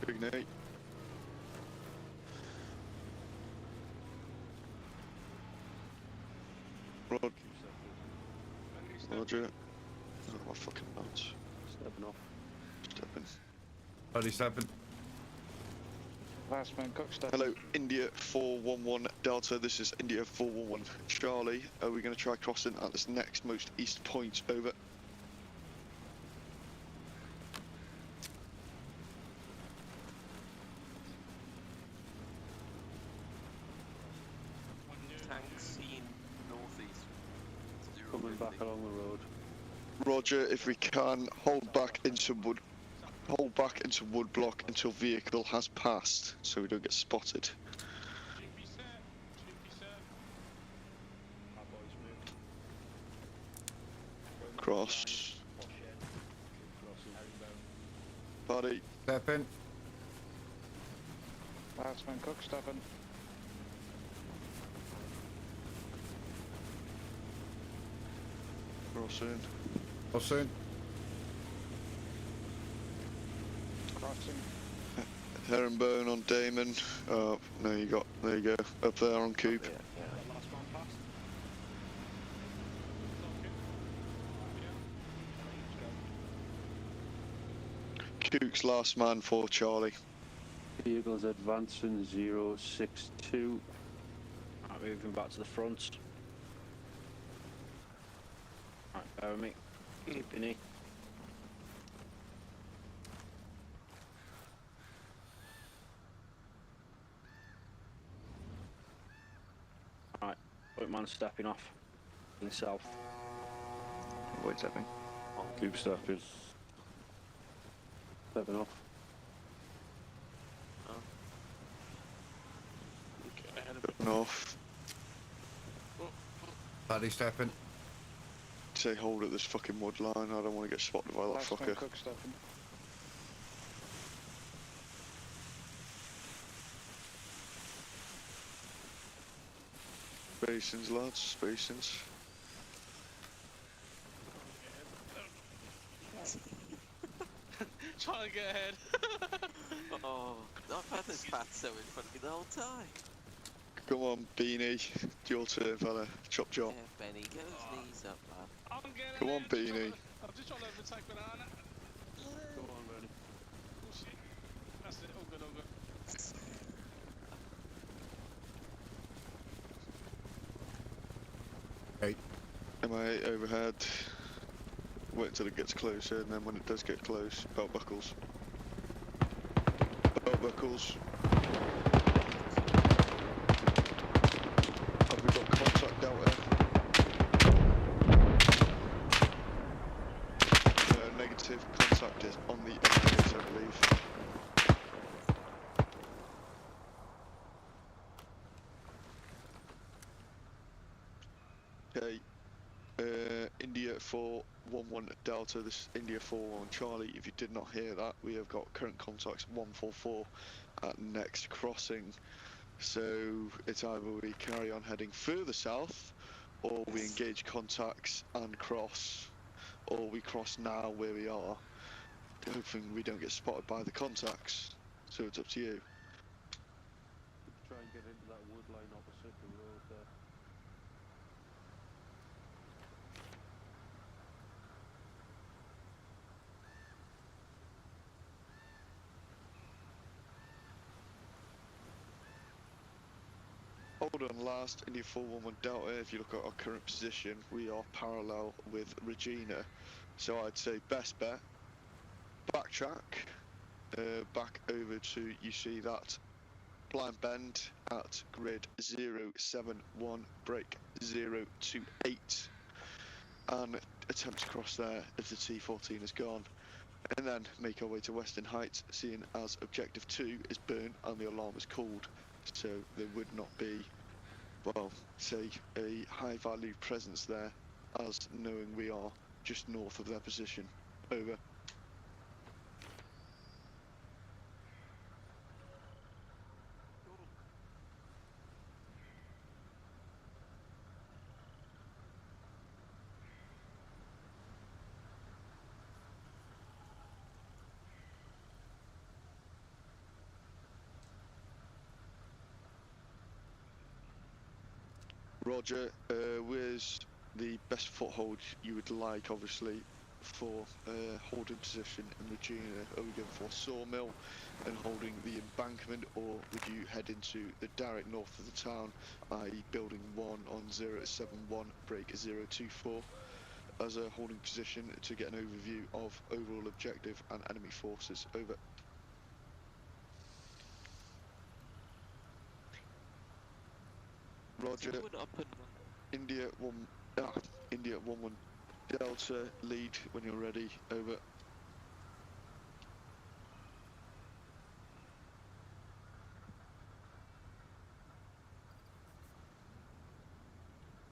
Ignite. Roger. Oh, my fucking nuts. Stepping off. Stepping. Paddy 7. Last man cook stepping. Hello, India 411 Delta. This is India 411 Charlie. Are we going to try crossing at this next most east point? Over. Going back along the road. Roger, if we can, hold back into wood block until vehicle has passed, so we don't get spotted. Cross. Paddy. Step in. Last man cook stepping. Crossing. Crossing. Crossing. Herringbone on Damon. Oh, no, there you go. Up there on Coop. Cook's last man for Charlie. Vehicles advancing 062. Right, moving back to the front. Right, bear with me. Keeping it. Right, point man stepping off. In south. Avoid stepping. Keep stepping. Stepping off. Off. Paddy stepping. Say hold at this fucking wood line, I don't want to get spotted by that Last man fucker. cook stepping. Basins, lads, basins. Trying to get ahead. Oh, I've had this fatso in front of me the whole time. Come on, Beanie. It's your turn, fella. Chop chop. Yeah, Benny, get his knees up, man. I'm getting Come on, Beanie. I'm just trying to overtake banana. Come on, Benny. Oh shit. That's it, all good, all good. Hey. MI8 overhead. Wait until it gets closer, and then when it does get close, belt buckles. Belt buckles. Have we got contact Delta? Negative. Contact is on the MI8, I believe. Okay. India 411 Delta, this is India 411 Charlie. If you did not hear that, we have got current contacts 144 at next crossing. So it's either we carry on heading further south, or we engage contacts and cross, or we cross now where we are, hoping we don't get spotted by the contacts. So it's up to you. Try and get into that wood line opposite the road there. Hold on, last India 411 Delta, if you look at our current position, we are parallel with Regina. So I'd say best bet, backtrack, back over to, you see that blind bend at grid 071, break 028, and attempt to cross there if the T14 is gone. And then make our way to Western Heights, seeing as objective 2 is burnt and the alarm is called. So there would not be, well, say, a high value presence there, as knowing we are just north of their position. Over. Roger, where's the best foothold you would like, obviously, for holding position in Regina? Are we going for Sawmill and holding the embankment, or would you head into the direct north of the town, i.e. building 1 on 071, break 024, as a holding position to get an overview of overall objective and enemy forces? Over. Roger. India 1 India 1-1 Delta, lead when you're ready, over.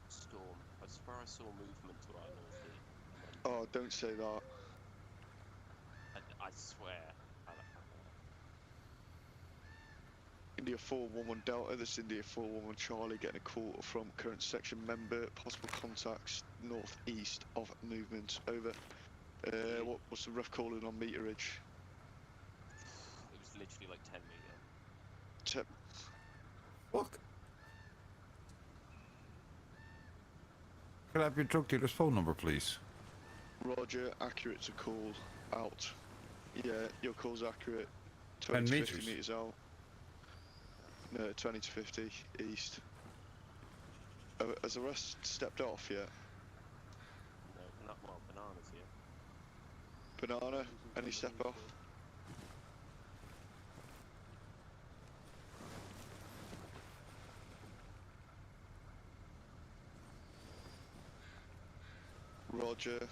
Storm. I swear I saw movement to our north here. Oh, don't say that. I swear. India 4-1-1 Delta, this is India 4-1-1 Charlie, getting a call from current section member, possible contacts northeast of movement, over. What's the rough calling on meterage? It was literally like 10 meter. Fuck. Could I have your drug dealer's phone number, please? Roger, accurate to call out. Yeah, your call's accurate. 10 to meters? 50 meters out. No, 20 to 50 east. Has the rest stepped off yet? No, not well, bananas here. Banana, any step off? Roger.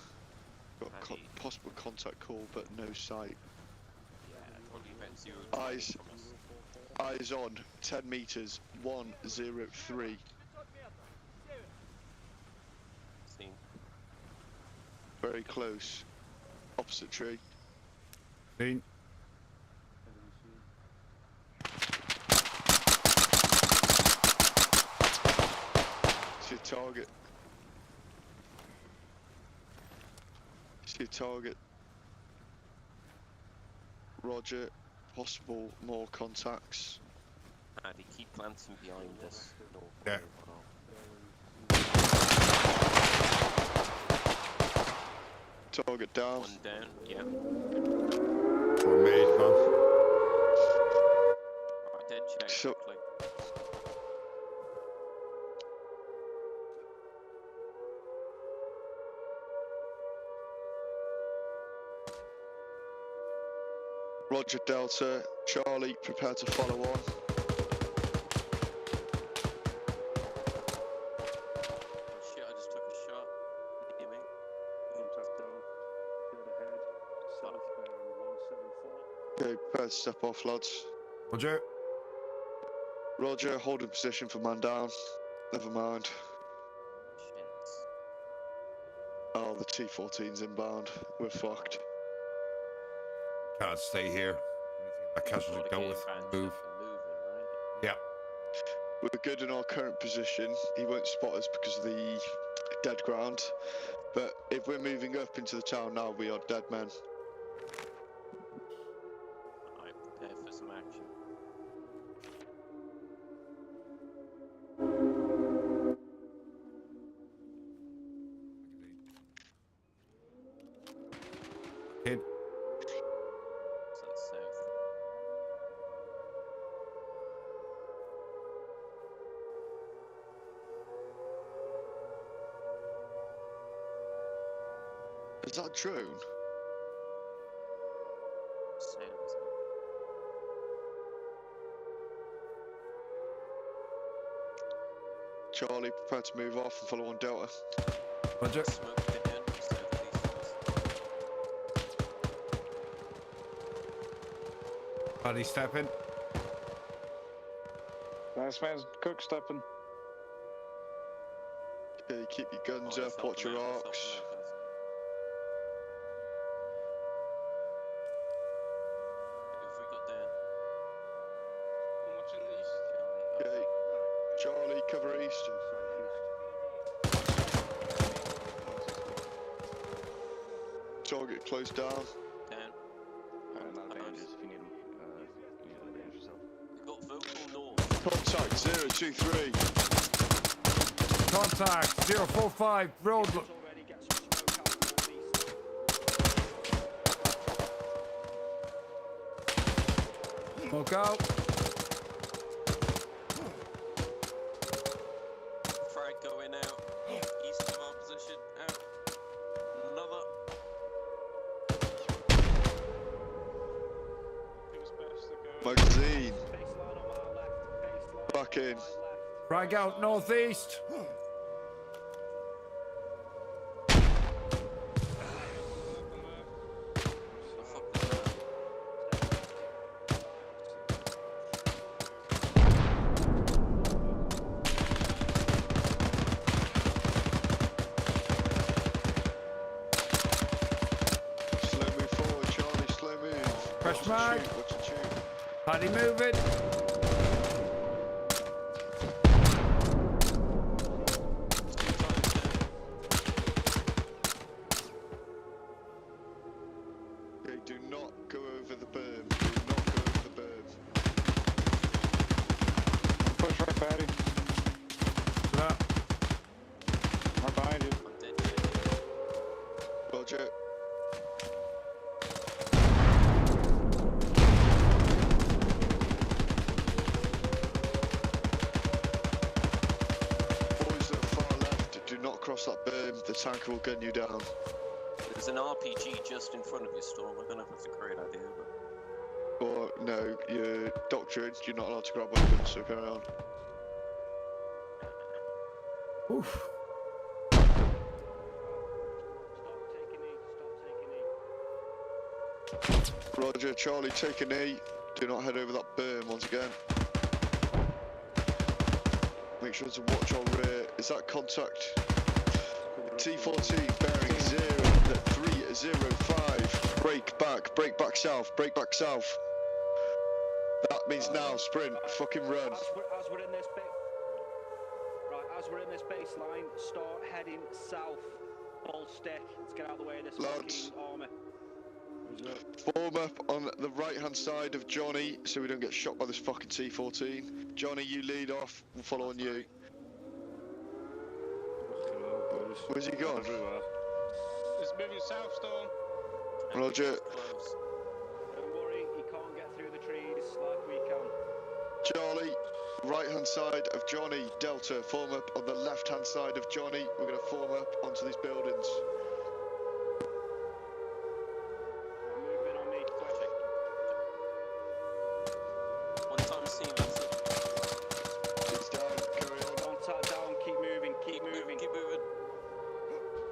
Got possible contact call, but no sight. Yeah, probably about 0 Eyes. Eyes on. 10 meters. 103. Seen. Very close. Opposite tree. Seen. See a target. See a target. Roger. Possible more contacts. Andy, keep planting behind us. Yeah. Target down. One down, yeah. We're made, man. Right, dead check So quickly. Roger Delta, Charlie, prepare to follow on. Oh shit, I just took a shot. Hear me? Contact down. Dead ahead. South bearing 174. Okay, prepare to step off, lads. Roger. Roger, holding position for man down. Never mind. Shit. Oh, the T-14's inbound. We're fucked. Can't stay here. I casually dealt with. Move. Yeah. We're good in our current position. He won't spot us because of the dead ground. But if we're moving up into the town now, we are dead men. Alright, prepare for some action. Kid. So that's south. Is that a drone? Sounds. Charlie, prepare to move off and follow on Delta. Roger. Smoke again, southeast. Paddy stepping. Last man's cook stepping. Okay, keep your guns Oh, up, watch your arcs. Who have we got down? I'm watching these. Okay, Charlie, cover east. Target close down. Down. Not bandages if you need them. You need to bandage yourself. We got vocal north. Contact 023. Contact 045 road. Already get some smoke out northeast. Smoke out. Frag going out. East of our position. Out. Another. Who's best to go? Magazine. Baseline on my left. Baseline Back in. on my left. Frag out northeast. mag. What's the tune? Paddy moving. Okay, do not go over the berm. Do not go over the berm. Push right, Paddy. Yeah. Right behind you. Roger. Boys at far left, do not cross that berm. The tanker will gun you down. There's an RPG just in front of you, Storm. I don't know if that's a great idea, but... Or, no, you're doctrine. You're not allowed to grab weapons, so carry on. Oof. Roger, Charlie, take a knee. Do not head over that berm once again. Make sure to watch our rear. Is that contact? T14 bearing 305. Brake back south, brake back south. That means now, sprint, fucking run. As we're in this bit, right, as we're in this baseline, start heading south. Full stick. Let's get out of the way of this fucking armour. Form up on the right hand side of Johnny so we don't get shot by this fucking T14. Johnny, you lead off, we'll follow on you. Where's he gone? It's moving south, Storm. Roger. Don't worry, he can't get through the trees like we can. Charlie, right hand side of Johnny. Delta, form up on the left hand side of Johnny. We're going to form up onto these buildings. It's down, carry on. Contact down, keep moving, keep moving.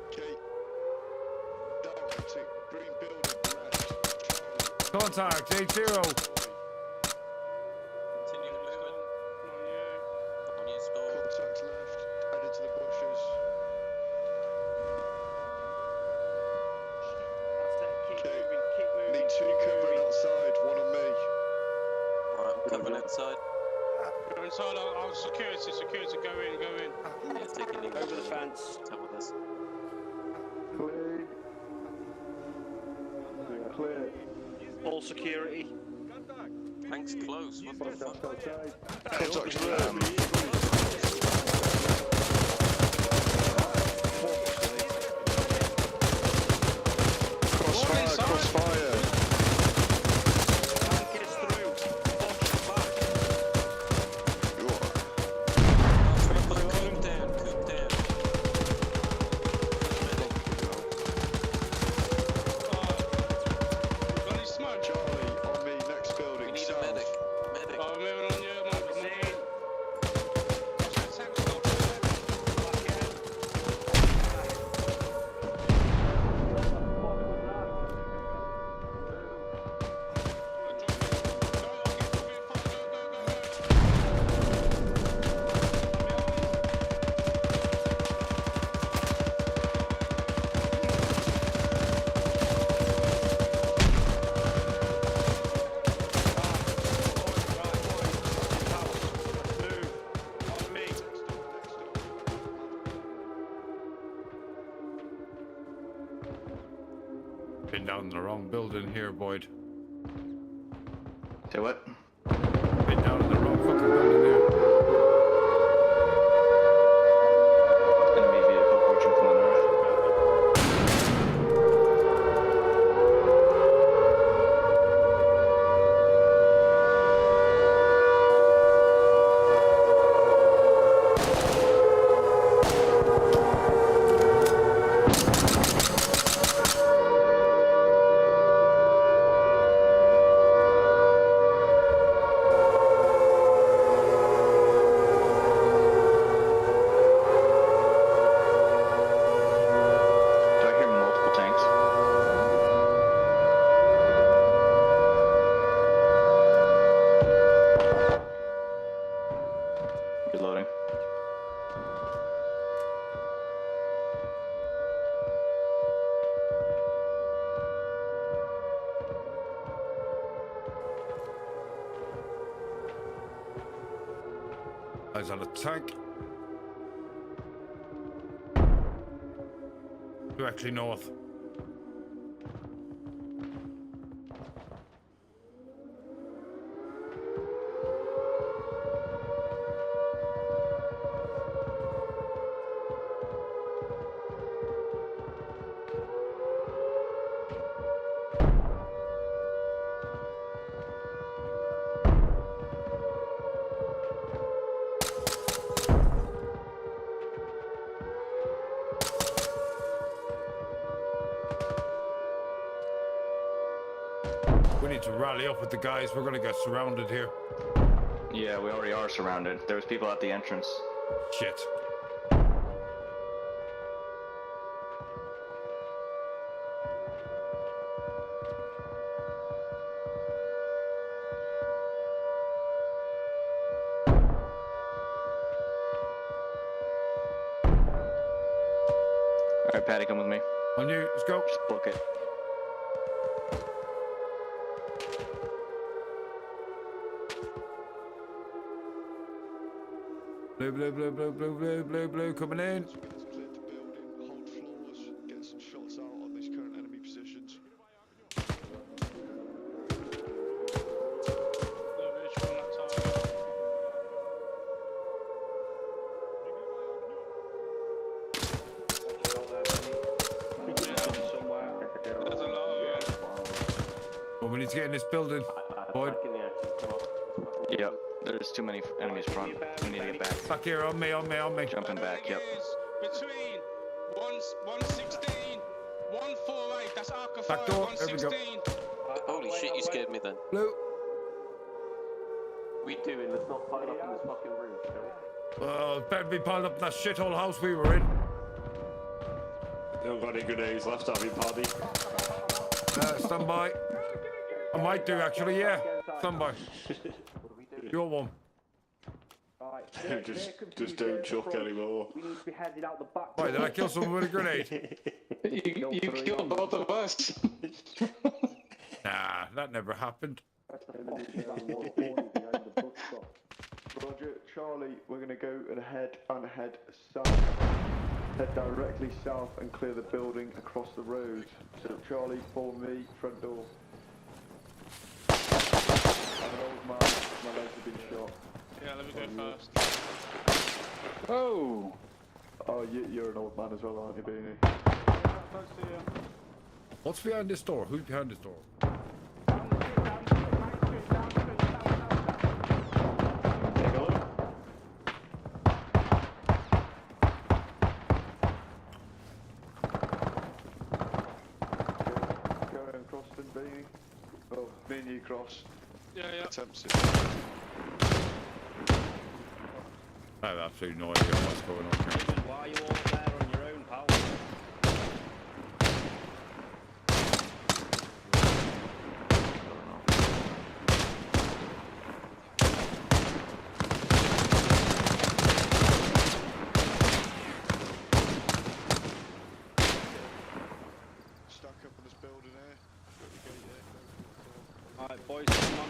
Okay. Down to green building, left. Contact, 80. Continue to move it. On you, Storm. Contact left, head into the bushes. Keep moving. Need two covering outside, one on me. Right, I'm covering inside. Go inside, I'll security, go in. Yeah, take a knee. Over the fence. Top of this. Clear. All security. Tank's close. What the fuck? Contact's left. Crossfire. Tank is through. Punch back. Coop down. Got any smoke? Charlie, on me, next building. We need south. a medic. Oh, I'm moving on you, I'm Been down the wrong building here, Boyd. Say what? Been down in the wrong fucking building here. Enemy vehicle approaching from the north. Eyes on a tank. Directly north. We need to rally up with the guys. We're gonna get surrounded here. Yeah, we already are surrounded. There's people at the entrance. Shit. Alright, Paddy, come with me. On you, let's go. Just book it. Blue, blue, blue, blue, blue, blue, blue, blue, coming in. Clear the building, hold floors, get some shots out on these current enemy positions. Well, we need to get in this building. Boyd. Yep, there's too many enemies front. We need to get back. Back here, on me, on me, on me. Jumping back, yep. Between 116, 148, that's Arca 5, Back door, there we go. 116. Holy shit, you scared me then. Blue. We doing? Let's not pile up in this fucking room, shall we? Oh, better be piled up in that shithole house we were in. You haven't got any grenades left, have you, Paddy? Stand by. I might do, actually, yeah. Stand by. You're one. Right, just don't chuck anymore. We need to be headed out the back. Why, did I kill someone with a grenade? You killed both of us. Nah, that never happened. Roger, Charlie, we're going to go and head south. Head directly south and clear the building across the road. So Charlie, follow me, front door. I'm an old man, my legs have been shot. Yeah, let me go first. Oh! Oh, you're an old man as well, aren't you, Beanie? What's behind this door? Who's behind this door? Going across then, Beanie. Oh, me and you cross. Yeah. Attempts it. I have absolutely no idea what's going on here. Why are you all there on your own, pal? Stack up in this building here. Got the gate here. Alright, boys, come on.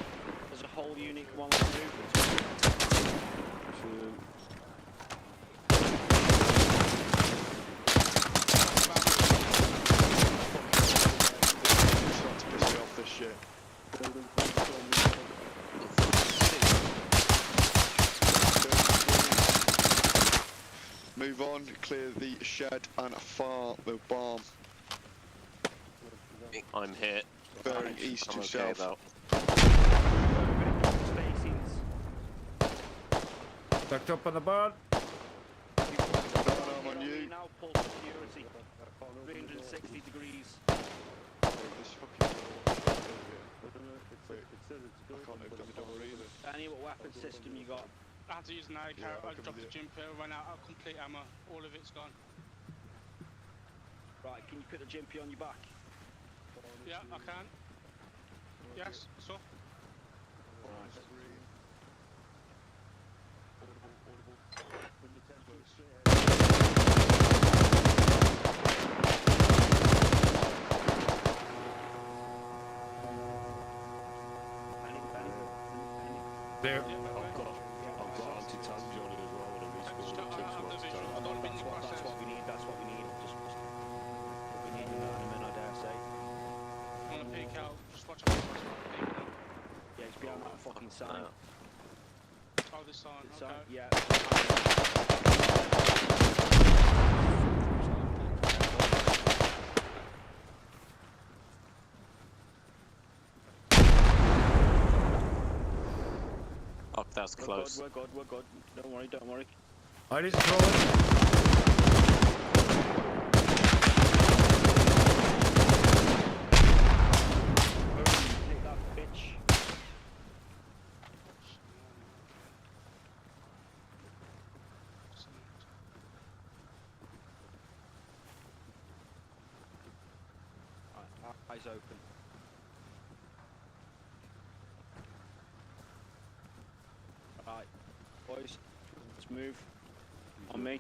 There's a whole unit, come on, let's move. Start to piss me off this shit. Move on, clear the shed and the barn. I'm hit. Bearing east to I'm okay south. though. Backed up on the barn. I'm on you. Now pull security. 360 degrees. This fucking I can't open the door either. Danny, what weapon system you got? I had to use an AR carrot, I dropped the jump pill, ran out of complete ammo, all of it's gone. Right, can you put the jimpy on your back? Yeah, I can. Yes, so. There. got anti-tank Johnny as well, and he's got anti-tank. That's what we need. That's what we need. Just we need an ornament, I dare say. I'm gonna peek out. Just watch out. Yeah, it's behind that fucking sign. Oh, this sign. Okay. Yeah. Oh, that's close. We're good. Don't worry. I didn't throw it. Take that bitch. Right, eyes open. Right, boys, let's move. On me.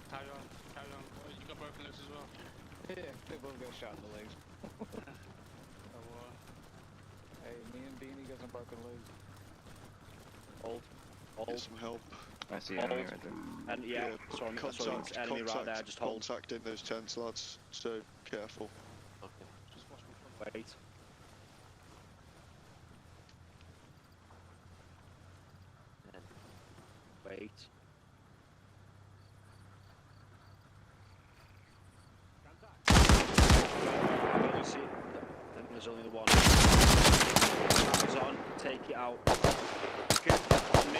Carry on. Oh, you got broken legs as well. Yeah, they both got shot in the legs. Oh, Hey, me and Beanie got some broken legs. Hold. Get some help. I see enemy right there. And yeah, sorry, enemy right there, just hold. Contact in those tents, lads, so careful. Okay. Just watch me. Wait. Wait. See, then there's only the one. Eyes on, take it out. On me.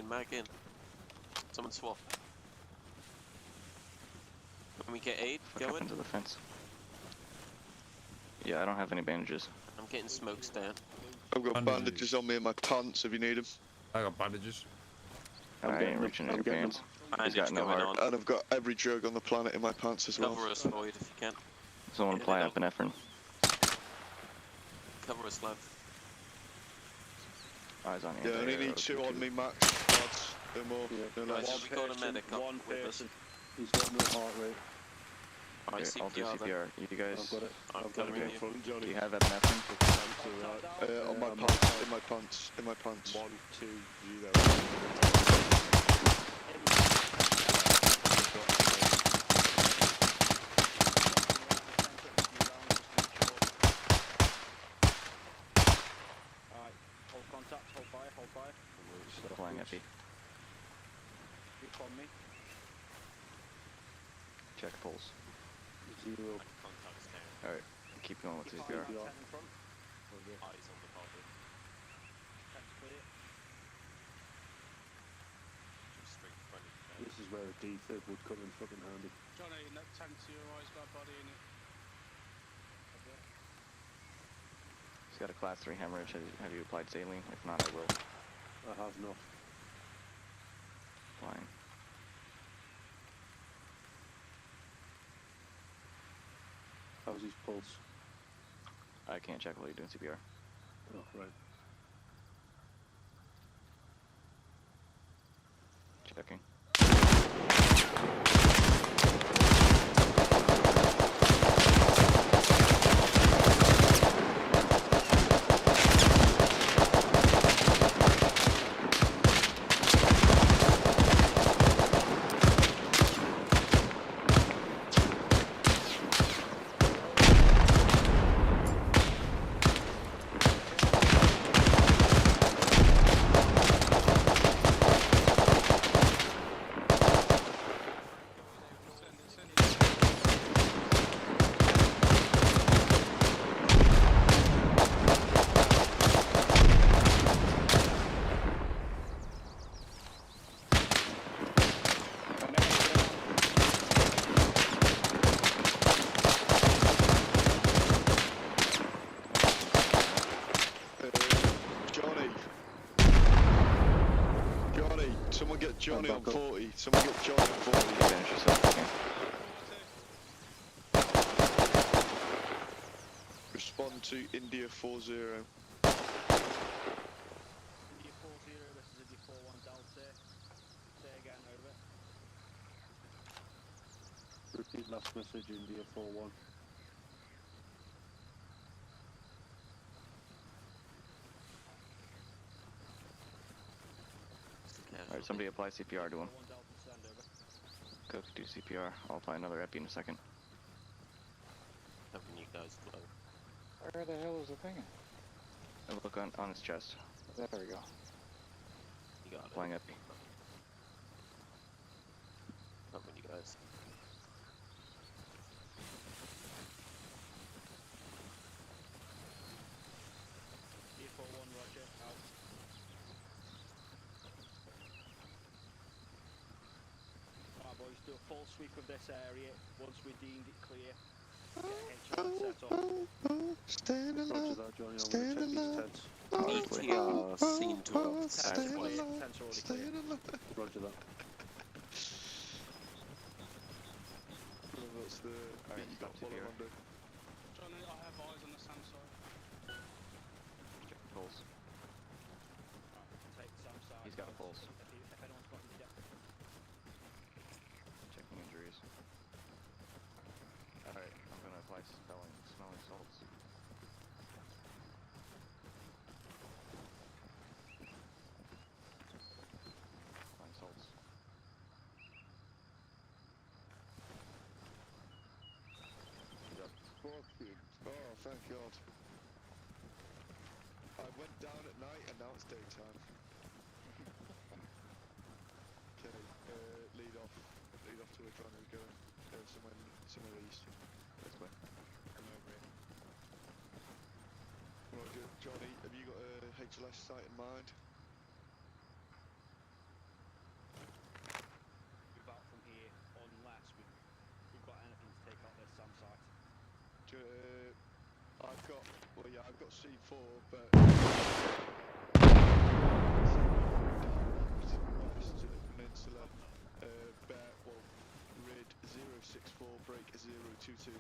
Mag in. Someone swap. When we get aid, What happened to the fence? Yeah, I don't have any bandages. I'm getting smokes down. I've got bandages on me in my pants if you need them. I got bandages. I ain't reaching in your pants. He's got no heart. And I've got every drug on the planet in my pants as well. Cover us, Void, if you can. Someone apply epinephrine. Cover us, love. Eyes on you. Yeah, I only need 2 on me max, lads. No more. No less. Guys, we got a medic up with us. He's got no heart rate. Alright, I'll do CPR. You guys... I've got it. I've got it in front, Johnny. Do you have epinephrine? On my pants, in my pants. 1, 2, 0. Alright, hold contact, hold fire. Applying epi. Keep on me. Check pulse. 0. Contacts down. Alright, keep going with CPR. Eyes on the body. Just straight front. This is where a defib would come in fucking handy. Johnny, in that tank to your eyes got a body in it. He's got a class 3 hemorrhage. Have you applied saline? If not, I will. I have not. Applying. How's his pulse? I can't check while you're doing CPR. Oh, right. Checking. Someone get Johnny on 40. Someone get Johnny on 40. Finish yourself again. Respond to India 40. India 40, this is India 41 Delta. last message, India 4-1. Alright, somebody apply CPR to him. Cook, do CPR. I'll apply another epi in a second. Hoping you guys will. Where the hell is the thing? And look on his chest. There we go. You got Applying it. epi. Hoping you guys. D41, Roger, out. Alright boys, do a full sweep of this area. Once we're deemed it clear, get HLS set up. Stand Roger alive. that, Johnny. I'm Stand going to check these alive. tents. ETR seen to have Tents clear. clear. Tents already Stand clear. alive. Roger that. That's the Alright, you stop got CPR. Under. Johnny, I have eyes on the SAM side. Check the pulse. Take some side. He's got a pulse. If anyone's got any depth. Checking injuries. Alright, I'm gonna apply smelling salts. Applying salts. Fucking. Oh, thank God. I went down at night and now it's daytime. Okay, lead off. Lead off to where Johnny's going. Somewhere east. This way. Come over here. Roger. Johnny, have you got a HLS site in mind? Move out from here unless we've got anything to take out this SAM site. I've got C4, but west to the peninsula, rid 064, break 022.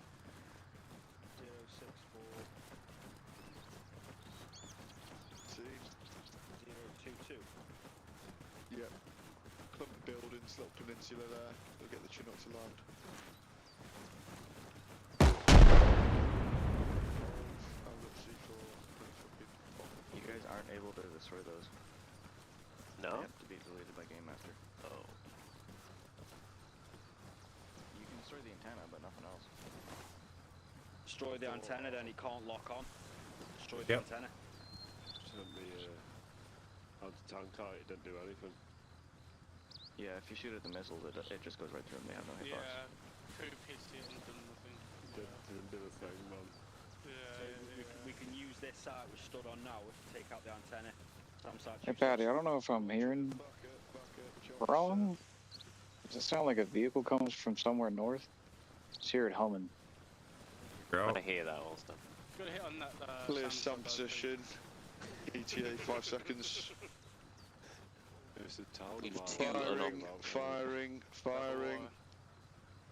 064. See? 022. Yep. Clump of buildings, little peninsula there. We'll get the Chinook to land. I've got C4. You guys aren't able to destroy those. No? They have to be deleted by Game Master. Oh. You can destroy the antenna, but nothing else. Destroy the antenna, then it can't lock on. Destroy the antenna. Sent me anti-tank kite, it didn't do anything. Yeah, if you shoot at the missiles, it just goes right through them. They have no hitbox. Yeah, Coop hits it and done nothing. Didn't do a thing, man. We can use this site we stood on now to take out the antenna. SAM site. Hey Patty, I don't know if I'm hearing wrong. Does it sound like a vehicle comes from somewhere north? Just hear it humming. I'm gonna hear that also. Got a hit on that. Clear SAM position. ETA 5 seconds. It's the town. Firing.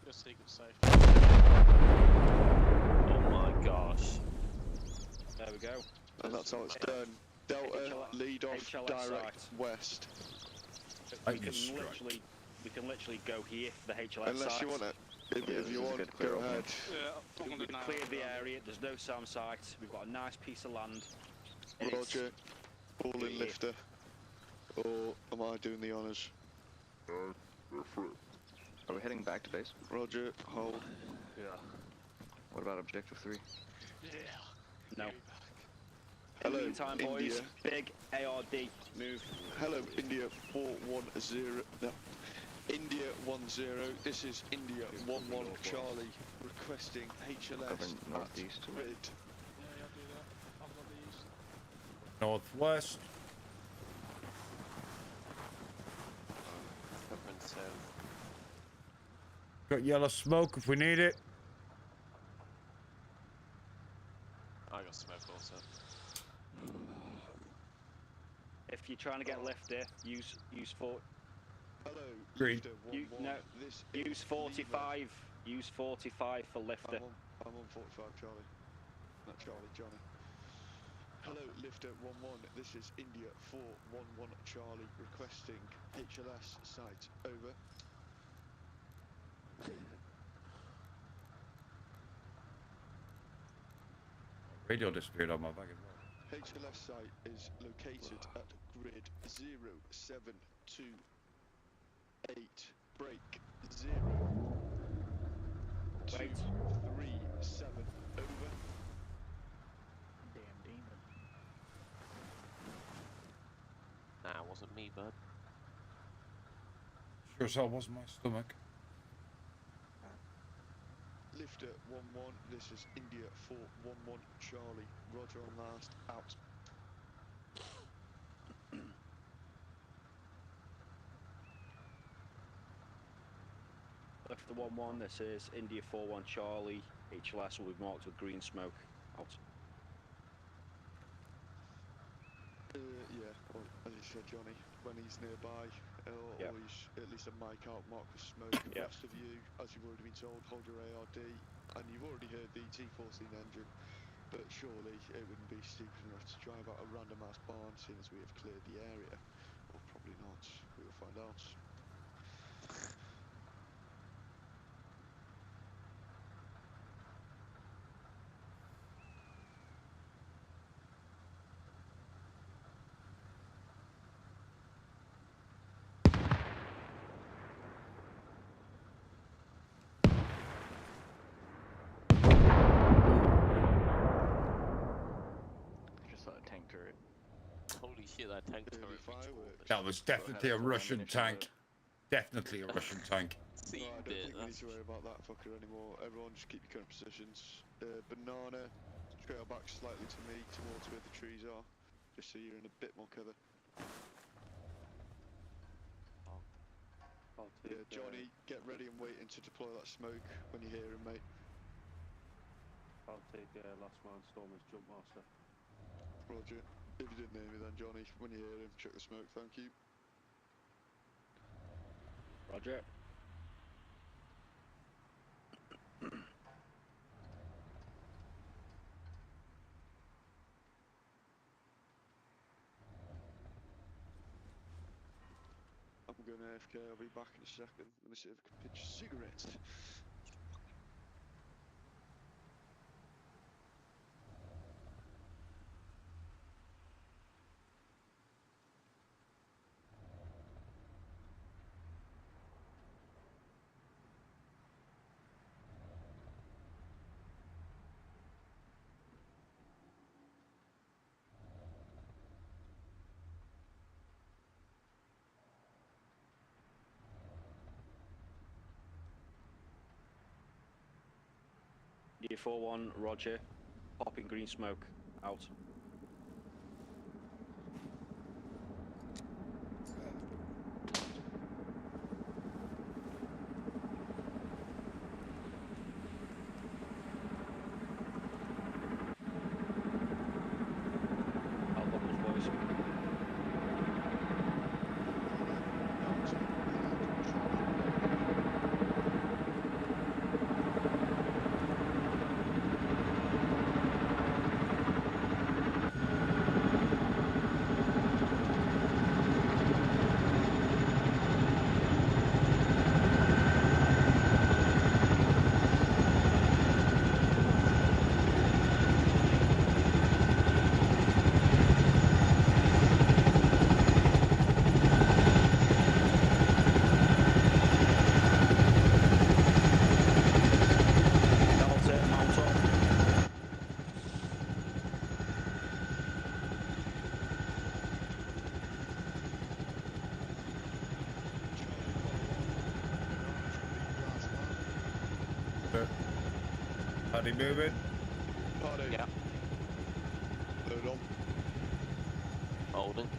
Your secret safe. Oh my gosh. There we go. And that's how it's done. Delta, lead off, HLS direct site. west. We can literally go here for the HLS Unless site. you want it. If you this is want, good go clear ahead. We've cleared the area, there's no SAM site, we've got a nice piece of land. and it's- Roger. Ball in lifter. Or am I doing the honours? Are we heading back to base? Roger, hold. Yeah. What about objective 3? Yeah. No. Hello, Meantime, boys, India. big ARD, move. Hello, India 410. No. India 10. This is India 11 Charlie requesting HLS Covering at northeast. rid. Yeah, I'll do that. I've got the east. Northwest. Covering south. Got yellow smoke if we need it. I got smoke also. If you're trying to get lift here, use Hello, Green. lifter 11. no, This use is 45. Use 45 for lifter. I'm on 45, Charlie. Not Charlie, Johnny. Hello, lifter 11. This is India 411 Charlie requesting HLS site. Over. radio disappeared on my bag as well. HLS site is located at grid 0728 break 0237 over. Damn demon. Nah, it wasn't me, bud. Sure as hell wasn't my stomach. Lifter 1-1, this is India 411 Charlie. Roger on last, out. Lifter 1-1, this is India 4-1 Charlie. HLS will be marked with green smoke. Out. Yeah, well, as you said, Johnny, when he's nearby, or he's at least a mic out, mark with smoke. The rest of you, as you've already been told, hold your ARD, and you've already heard the T14 engine, but surely it wouldn't be stupid enough to drive out a random ass barn, seeing as we have cleared the area. Or probably not, we will find out. Just like a tank turret. Holy shit, that tank turret. That was definitely a Russian tank. Definitely a Russian tank. No, I don't think we need to worry about that fucker anymore. Everyone just keep your current positions. Banana, trail back slightly to me, towards where the trees are, just so you're in a bit more cover. Yeah, Johnny, get ready and waiting to deploy that smoke when you hear him, mate. I'll take last man storm as jump master. Roger. If you didn't hear me then, Johnny, when you hear him, check the smoke, thank you. Roger. I'm going AFK, I'll be back in a second. Let me see if I can pitch a cigarette. India 4-1, Roger. Popping green smoke. Out. Paddy moving. Paddy. Yeah. Load on. Holding.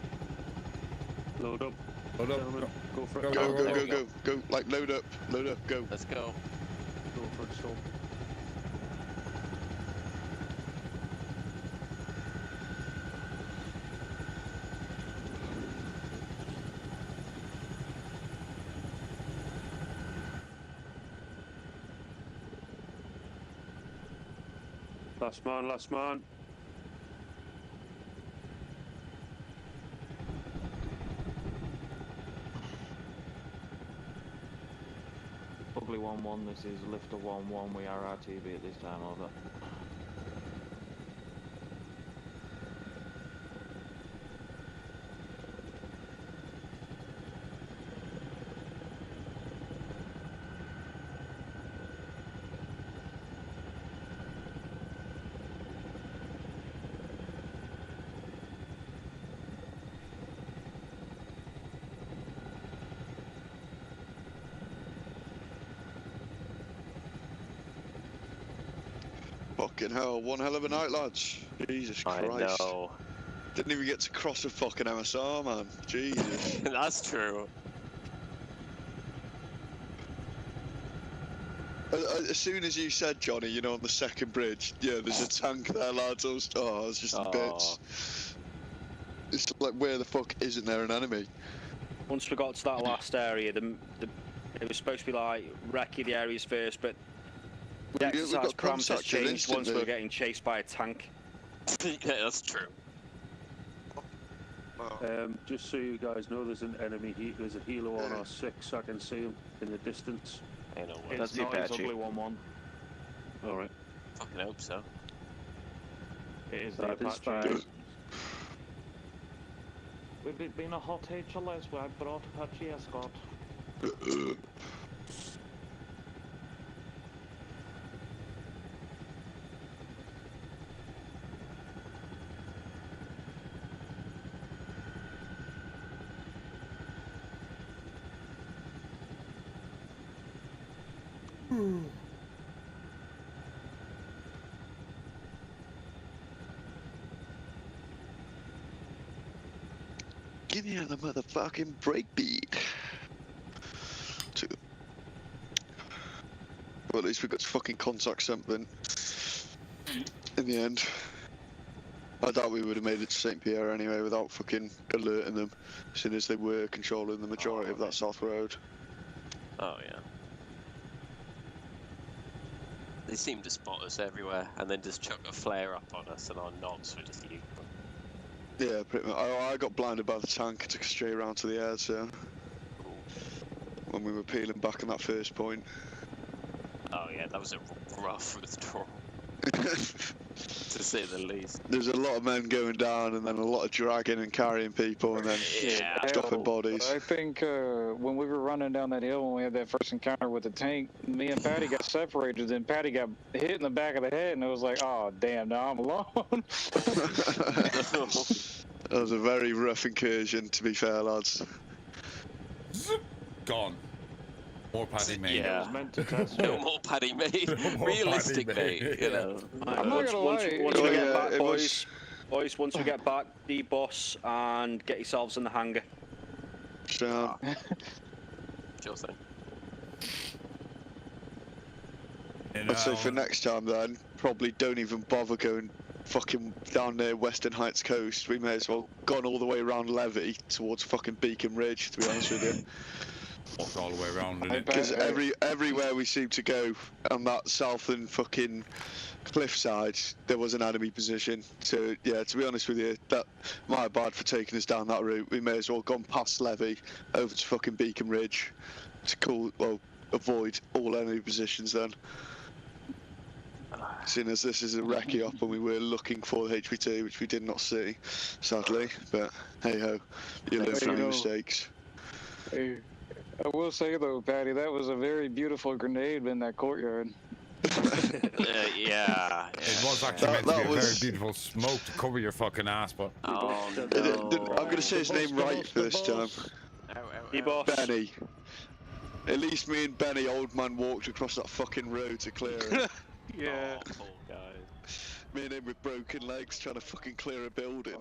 Load up. Load up. Gentlemen, go for it. Go. Like, load up, go. Let's go. Go for it, storm. Last man. Ugly 1-1, this is Lifter 1-1, we are RTB at this time, over. Fucking hell, one hell of a night, lads. Jesus Christ. I know. Didn't even get to cross a fucking MSR, man. Jesus. That's true. As soon as you said, Johnny, you know, on the second bridge, yeah, there's a tank there, lads. I was just in bits. It's like, where the fuck isn't there an enemy? Once we got to that last area, it was supposed to be like recce the areas first, but the exercise parameters changed once we were getting chased by a tank. Yeah, that's true. Just so you guys know, there's an enemy. There's a helo on our 6. I can see him in the distance. I know. That's the Apache. All right. Fucking hope so. It is the Apache. With it being a hot HLS, I brought Apache escort. Give me the motherfucking breakbeat. Well, at least we got to fucking contact something. In the end. I doubt we would have made it to St. Pierre anyway without fucking alerting them, as soon as they were controlling the majority of that south road. Oh, yeah. They seem to spot us everywhere and then just chuck a flare up on us and our knots were just equal. Yeah, pretty much. I got blinded by the tank, took us straight around to the air, so... When we were peeling back in that first point. Oh yeah, that was a rough withdrawal. To say the least. There's a lot of men going down and then a lot of dragging and carrying people and then dropping bodies. I think when we were running down that hill when we had that first encounter with the tank, me and Paddy got separated and Paddy got hit in the back of the head and it was like, oh damn, now I'm alone. That was a very rough incursion, to be fair, lads. Gone. More Paddy Mayne. Yeah. No more Paddy Mayne. Realistically, you know. I'm not gonna lie. Once we get back, boys, once we get back, deboss and get yourselves in the hangar. Sure. Sure thing. I'd say for next time then, probably don't even bother going fucking down near Western Heights coast. We may as well gone all the way around Levy towards fucking Beacon Ridge, to be honest with you. Walked all the way around, Because everywhere we seem to go on that southern fucking cliffside, there was an enemy position. So yeah, to be honest with you, that my bad for taking us down that route. We may as well gone past Levy over to fucking Beacon Ridge to avoid all enemy positions then. Seeing as this is a recce up and we were looking for the HPT, which we did not see, sadly. But hey ho, you learn from your mistakes. Hey, I will say though, Paddy, that was a very beautiful grenade in that courtyard. Yeah. It was actually meant to be a very beautiful smoke to cover your fucking ass, but... Oh, no. I'm going to say his name right for this time. Benny. At least me and Benny, old man, walked across that fucking road to clear it. Yeah. Oh, poor guy. Me and him with broken legs trying to fucking clear a building.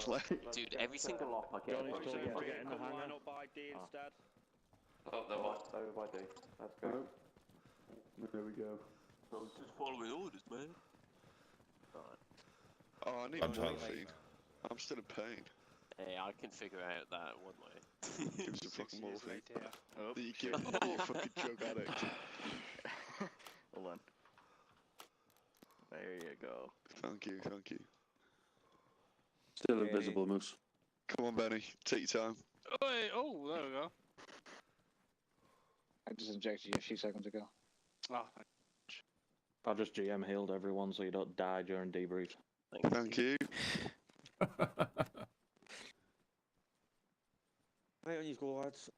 Dude, every single lot I get. Johnny's still getting the hangar. Line up by D instead. Oh, they're what? Over by D. Let's go. There we go. I was just following orders, man. Oh, I need morphine. I'm still in pain. Hey, I can figure out that one way. Give us a fucking morphine. You give me you fucking drug addict. Hold on. There you go. Thank you, thank you. Still invisible, Moose. Come on, Benny. Take your time. Oh, wait, oh, there we go. I just injected you a few seconds ago. Oh, I'll just GM healed everyone so you don't die during debrief. Thank you. Right on you go, lads.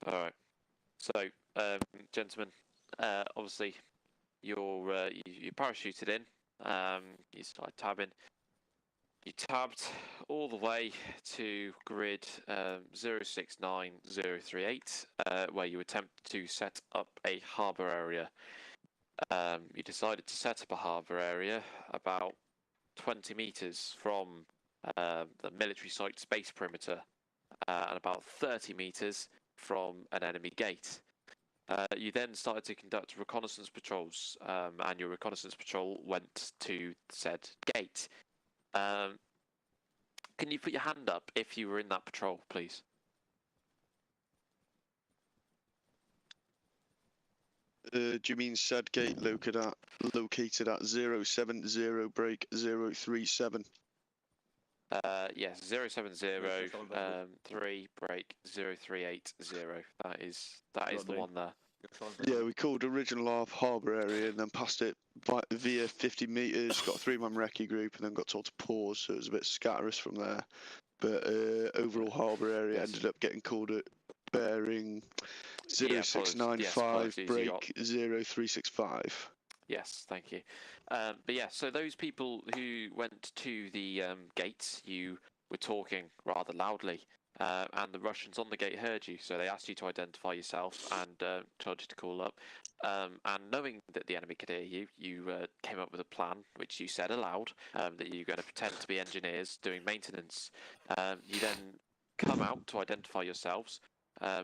Alright. So, gentlemen, obviously you parachuted in, you started tabbing. You tabbed all the way to grid 069038, where you attempt to set up a harbour area. you decided to set up a harbour area about 20 metres from the military site's base perimeter and about 30 metres from an enemy gate. You then started to conduct reconnaissance patrols, and your reconnaissance patrol went to said gate. Can you put your hand up if you were in that patrol, please? Do you mean said gate located at 070 break 037? Yes, 070 3 break 0380. That is the one there. Yeah, we called original harbour area and then passed it via 50 metres, got a 3-man recce group and then got told to pause, so it was a bit scatterous from there. But overall harbour area ended up getting called at bearing 0695 break 0365. Yes, thank you. But yeah, so those people who went to the gates, you were talking rather loudly, and the Russians on the gate heard you, so they asked you to identify yourself and told you to call up. And knowing that the enemy could hear you, you came up with a plan, which you said aloud, that you were going to pretend to be engineers doing maintenance. You then come out to identify yourselves.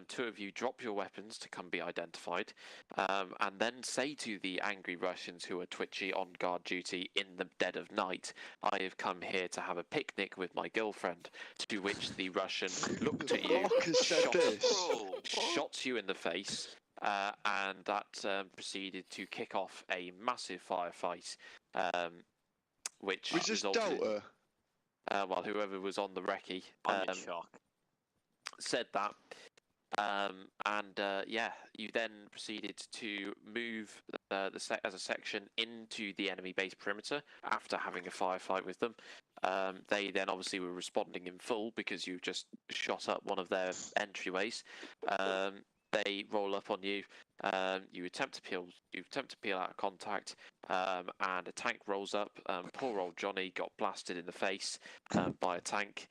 2 of you drop your weapons to come be identified, and then say to the angry Russians who are twitchy on guard duty in the dead of night, "I have come here to have a picnic with my girlfriend," to which the Russian looked at you, shot you in the face, and that proceeded to kick off a massive firefight, which resulted in, well, whoever was on the recce said that. Yeah, you then proceeded to move as a section into the enemy base perimeter after having a firefight with them. They then obviously were responding in full because you just shot up one of their entryways. They roll up on you. You attempt to peel out of contact, and a tank rolls up. Poor old Johnny got blasted in the face by a tank.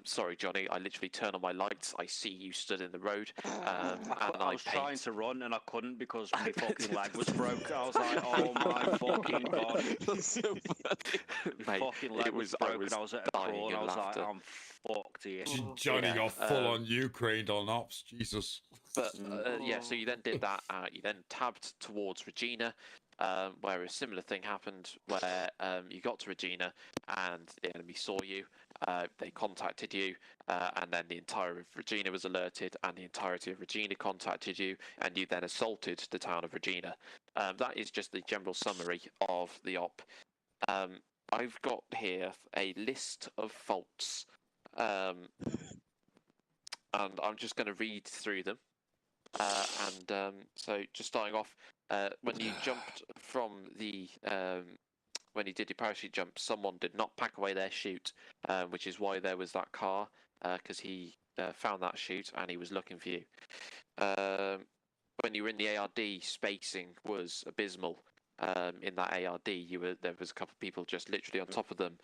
Sorry, Johnny, I literally turn on my lights, I see you stood in the road, and I was trying to run and I couldn't because my fucking leg was broke. I was like, oh my fucking god. So funny. My fucking leg was broke and I was at a crawl and I was like, I'm fucked here. Johnny got full on Ukraine on ops, Jesus. But yeah, so you then did that, you then tabbed towards Regina, where a similar thing happened, where you got to Regina and the enemy saw you. They contacted you, and then the entire of Regina was alerted, and the entirety of Regina contacted you, and you then assaulted the town of Regina. That is just the general summary of the op. I've got here a list of faults, and I'm just going to read through them. So just starting off, when you jumped from the when you did your parachute jump, someone did not pack away their chute, which is why there was that car, because he found that chute and he was looking for you. When you were in the ARD, spacing was abysmal. In that ARD, there was a couple of people just literally on top of them.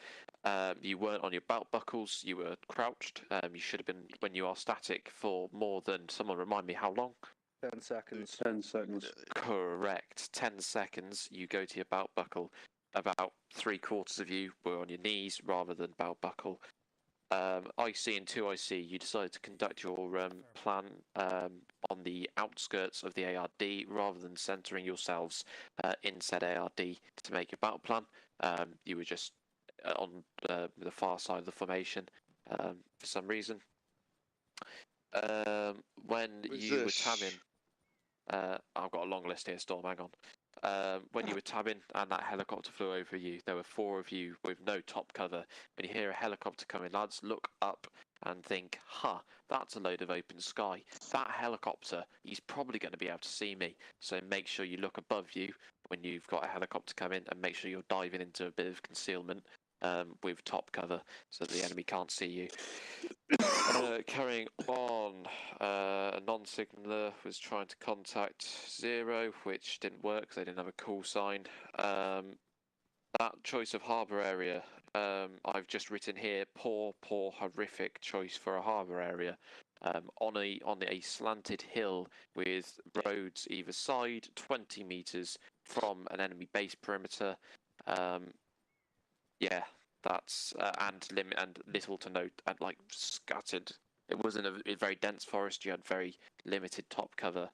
You weren't on your belt buckles. You were crouched. You should have been when you are static for more than, someone remind me, how long? 10 seconds. 10 seconds. Correct. 10 seconds. You go to your belt buckle. About 3/4 of you were on your knees rather than belt buckle. IC and 2IC, you decided to conduct your plan on the outskirts of the ARD rather than centering yourselves in said ARD to make your battle plan. You were just on the far side of the formation for some reason. When you were tabbing, I've got a long list here, Storm, hang on. When you were tabbing and that helicopter flew over you, there were 4 of you with no top cover. When you hear a helicopter coming, lads, look up and think, that's a load of open sky. That helicopter, he's probably going to be able to see me. So make sure you look above you when you've got a helicopter coming, and make sure you're diving into a bit of concealment with top cover so that the enemy can't see you. Carrying on, a non-signaller was trying to contact 0, which didn't work because they didn't have a call sign. That choice of harbour area, I've just written here, poor, horrific choice for a harbour area. On a slanted hill with roads either side, 20 meters from an enemy base perimeter. Yeah, that's and little to no, and like scattered. It wasn't a very dense forest. You had very limited top cover.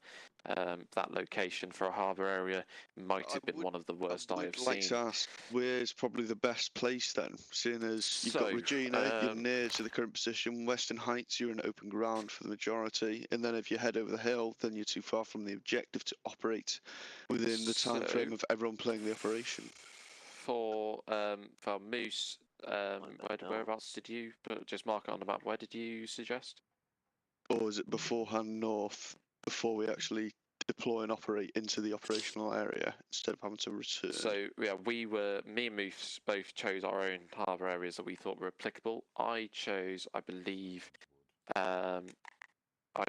That location for a harbour area might have been one of the worst I have seen. I'd like to ask, where's probably the best place then? Seeing as you've got Regina, you're near to the current position. Western Heights, you're in open ground for the majority. And then if you head over the hill, then you're too far from the objective to operate within the time frame of everyone playing the operation. For Moose, whereabouts did you just mark it on the map? Where did you suggest? Or is it beforehand north, before we actually deploy and operate into the operational area instead of having to return? So yeah, me and Moose both chose our own harbour areas that we thought were applicable. I chose, I believe, I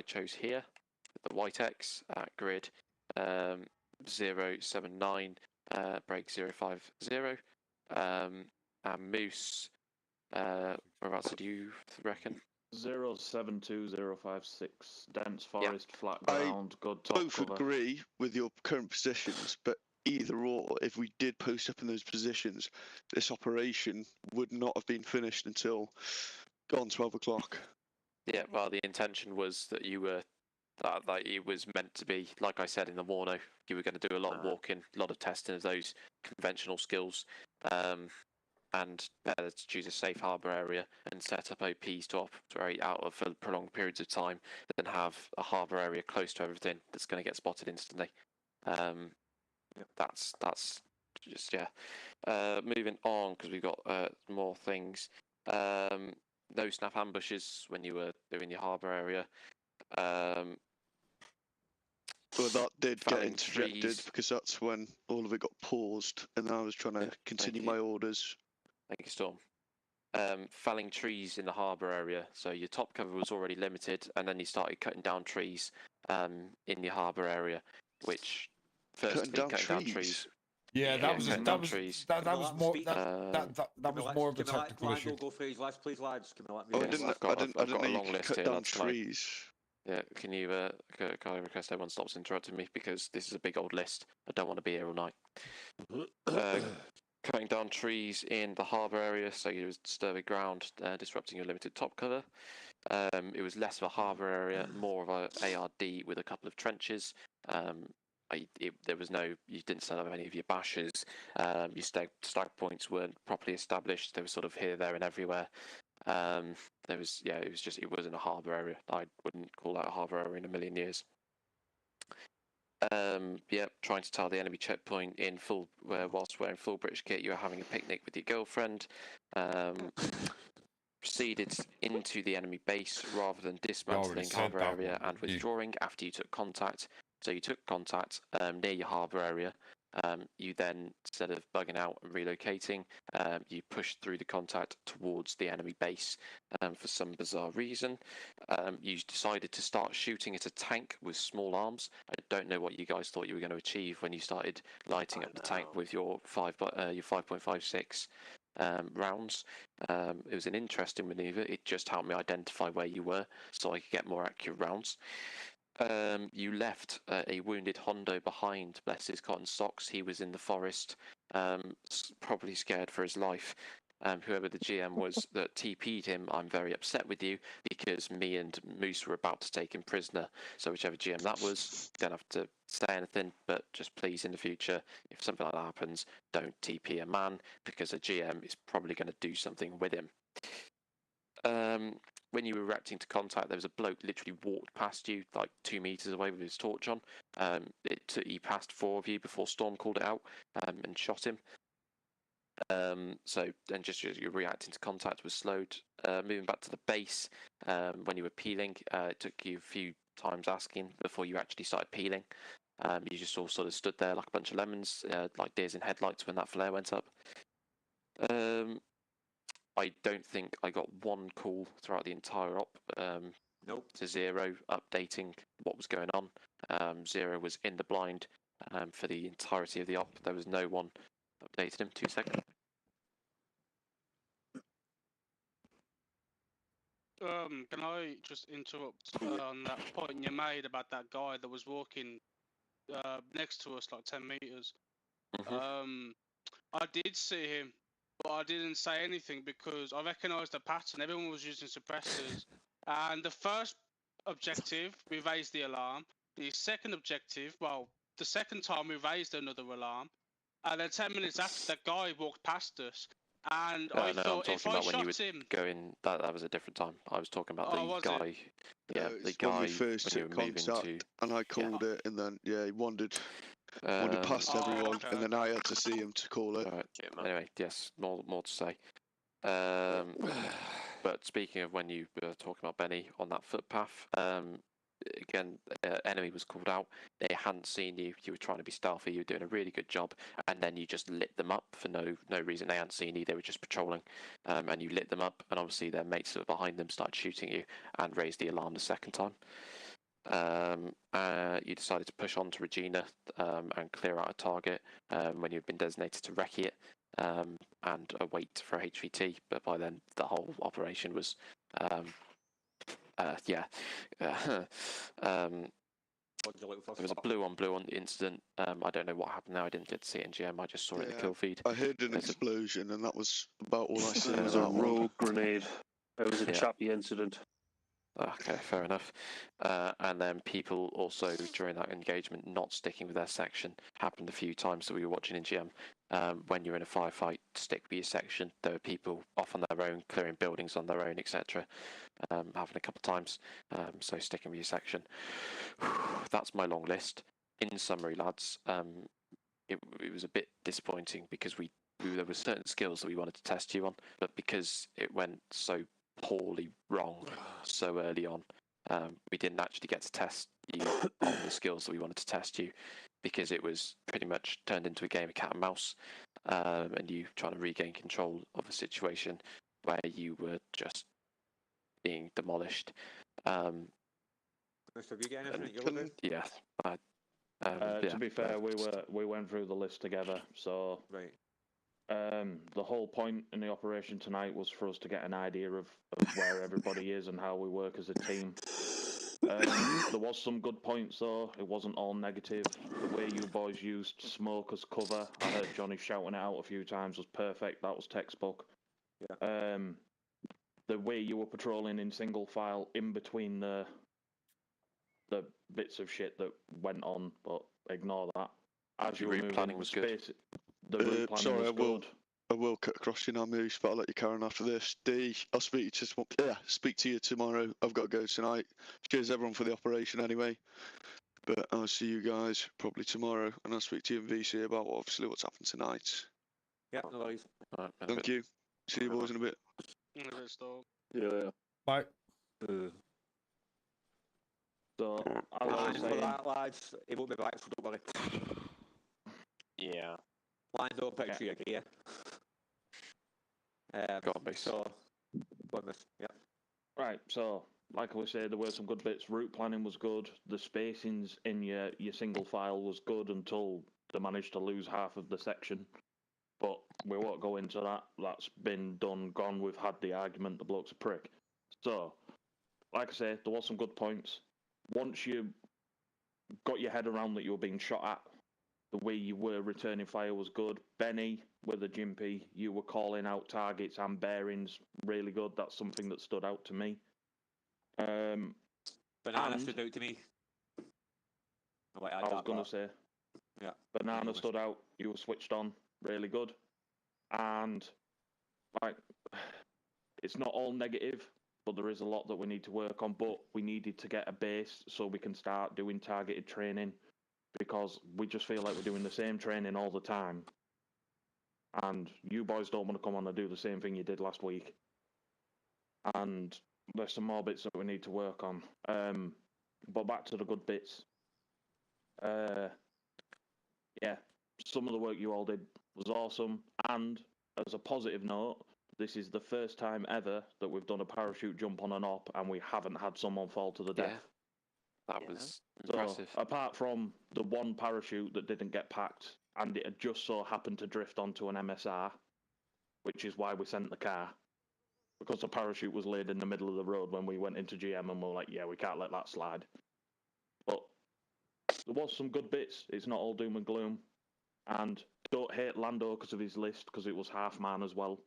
chose here, the White X at grid 079. Break 050, and Moose, whereabouts did you reckon? 072056, dense forest, flat ground, good top both cover. agree with your current positions, but either or, if we did post up in those positions, this operation would not have been finished until gone 12 o'clock. Yeah, well, the intention was that you were that it was meant to be, like I said in the Warno, you were going to do a lot of walking, a lot of testing of those conventional skills, and better to choose a safe harbour area and set up OPs to operate out of for prolonged periods of time than have a harbour area close to everything that's going to get spotted instantly. That's just, yeah. Moving on, because we've got more things. No snap ambushes when you were doing your harbour area. Well, that did get interjected because that's when all of it got paused, and I was trying to continue my orders. Thank you, Storm. Felling trees in the harbour area, so your top cover was already limited, and then you started cutting down trees in your harbour area, which firstly cutting down trees. Yeah, that was more of a technical issue. Go for his last, please, lads. Can I didn't know you could cut down trees. Yeah, can I request everyone stops interrupting me, because this is a big old list. I don't want to be here all night. Cutting down trees in the harbour area, so you was disturbing ground, disrupting your limited top cover. It was less of a harbour area, more of a ARD with a couple of trenches. There was no, you didn't set up any of your bashes. Your stag points weren't properly established. They were sort of here, there, and everywhere. It wasn't a harbour area. I wouldn't call that a harbour area in a million years. Trying to tell the enemy checkpoint in full, whilst wearing full British kit, you were having a picnic with your girlfriend. Proceeded into the enemy base rather than dismantling harbour area and withdrawing after you took contact. So you took contact near your harbour area. You then, instead of bugging out and relocating, you pushed through the contact towards the enemy base for some bizarre reason. You decided to start shooting at a tank with small arms. I don't know what you guys thought you were going to achieve when you started lighting up the tank with your 5.56 rounds. It was an interesting manoeuvre. It just helped me identify where you were so I could get more accurate rounds. You left a wounded Hondo behind, bless his cotton socks. He was in the forest, probably scared for his life. Whoever the GM was that TP'd him, I'm very upset with you, because me and Moose were about to take him prisoner. So whichever GM that was, don't have to say anything, but just please in the future, if something like that happens, don't TP a man, because a GM is probably going to do something with him. When you were reacting to contact, there was a bloke literally walked past you like 2 meters away with his torch on. He passed 4 of you before Storm called it out and shot him. Just your reacting to contact was slowed. Moving back to the base, when you were peeling, it took you a few times asking before you actually started peeling. You just all sort of stood there like a bunch of lemons, like deers in headlights when that flare went up. I don't think I got one call throughout the entire op. Nope. To Zero updating what was going on. Zero was in the blind for the entirety of the op. There was no one updated him. 2 seconds. Can I just interrupt on that point you made about that guy that was walking next to us, like 10 meters? I did see him, but I didn't say anything because I recognised the pattern. Everyone was using suppressors, and the first objective we raised the alarm. The second objective, well, the second time we raised another alarm, and then 10 minutes after, that guy walked past us. And I no, thought I'm if talking I about when you shot were him, going. That was a different time. I was talking about Oh, the was guy. it? Yeah, the It's guy when we first when you took were moving contact, to. and I called it, and then he wandered past everyone, okay, and then I had to see him to call it. Right. Anyway, yes, more to say. But speaking of when you were talking about Benny on that footpath, again, enemy was called out. They hadn't seen you. You were trying to be stealthy. You were doing a really good job, and then you just lit them up for no reason. They hadn't seen you. They were just patrolling, and you lit them up. And obviously, their mates that were behind them started shooting you and raised the alarm the second time. You decided to push on to Regina and clear out a target when you'd been designated to recce it and await for HVT. But by then, the whole operation was, there was a blue on incident. I don't know what happened now. I didn't get to see it in GM. I just saw it in the kill feed. I heard an explosion, and that was about all I saw. It was a rogue grenade. It was a chappy incident. Okay, fair enough. And then people also during that engagement not sticking with their section happened a few times that we were watching in GM. When you're in a firefight, stick with your section. There were people off on their own, clearing buildings on their own, etc. Happened a couple of times. So sticking with your section. That's my long list. In summary, lads, it was a bit disappointing because there were certain skills that we wanted to test you on, but because it went so poorly wrong so early on, we didn't actually get to test you on the skills that we wanted to test you because it was pretty much turned into a game of cat and mouse, and you trying to regain control of a situation where you were just being demolished. Have you got anything you're looking? Yeah. To be fair, we went through the list together, so right. The whole point in the operation tonight was for us to get an idea of where everybody is and how we work as a team. There was some good points though. It wasn't all negative. The way you boys used smoke as cover, I heard Johnny shouting it out a few times, was perfect. That was textbook. Yeah. The way you were patrolling in single file in between the bits of shit that went on, but ignore that. As you were moving, planning was good. The route planning was good. I will cut across you now, Moose, but I'll let you carry on after this. D, I'll speak to you tomorrow. I've got to go tonight. Cheers everyone for the operation anyway. But I'll see you guys probably tomorrow, and I'll speak to you in VC about obviously what's happened tonight. Yeah, no worries. Right, Thank you. See you boys in a bit. Yeah. Bye. So, for that, lads, it won't be back, so don't worry. Yeah. Lines up picture your gear. Go on, base. So, yeah. Right, so, like I said, there were some good bits. Route planning was good. The spacings in your single file was good until they managed to lose half of the section. But we won't go into that. That's been done, gone. We've had the argument. The bloke's a prick. So, like I say, there was some good points. Once you got your head around that you were being shot at, the way you were returning fire was good. Benny, with a Jimpy, you were calling out targets and bearings, really good. That's something that stood out to me. Banana stood out to me. I was going to say. Yeah. Banana stood out. You were switched on, really good. And, like, it's not all negative, but there is a lot that we need to work on. But we needed to get a base so we can start doing targeted training, because we just feel like we're doing the same training all the time. And you boys don't want to come on and do the same thing you did last week. And there's some more bits that we need to work on. But back to the good bits. Yeah, some of the work you all did was awesome. And as a positive note, this is the first time ever that we've done a parachute jump on an op and we haven't had someone fall to the death. That was impressive. So, apart from the one parachute that didn't get packed, and it had just so happened to drift onto an MSR, which is why we sent the car. because the parachute was laid in the middle of the road when we went into GM, and we're like, yeah, we can't let that slide. But there was some good bits. It's not all doom and gloom. And don't hate Lando because of his list, because it was half man as well.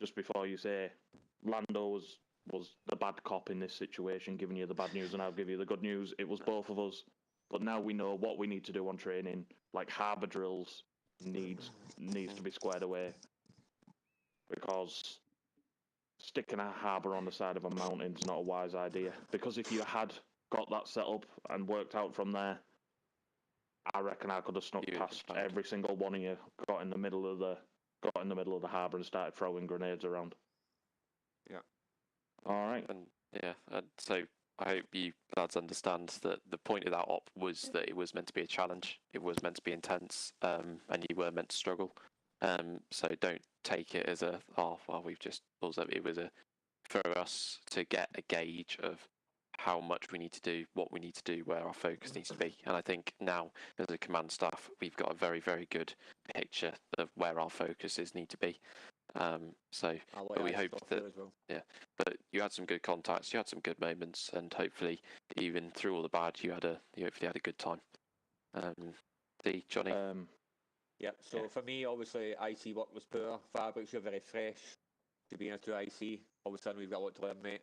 Just before you say, Lando was the bad cop in this situation, giving you the bad news, and I'll give you the good news. It was both of us. But now we know what we need to do on training, like harbour drills needs to be squared away. Because sticking a harbour on the side of a mountain is not a wise idea. Because if you had got that set up and worked out from there, I reckon I could have snuck past every single one of you, got in the middle of the harbour and started throwing grenades around. Yeah. All right. And yeah, and so I hope you lads understand that the point of that op was that it was meant to be a challenge. It was meant to be intense, and you were meant to struggle. So don't take it as a we've just pulled up. It was for us to get a gauge of how much we need to do, what we need to do, where our focus needs to be. And I think now, as a command staff, we've got a very, very good picture of where our focuses need to be. But we hope that, but you had some good contacts, you had some good moments, and hopefully, even through all the bad, you hopefully had a good time. Johnny? So for me, obviously, IC work was poor. Fabrics, you're very fresh to be into IC. Obviously, we've got a lot to learn, mate.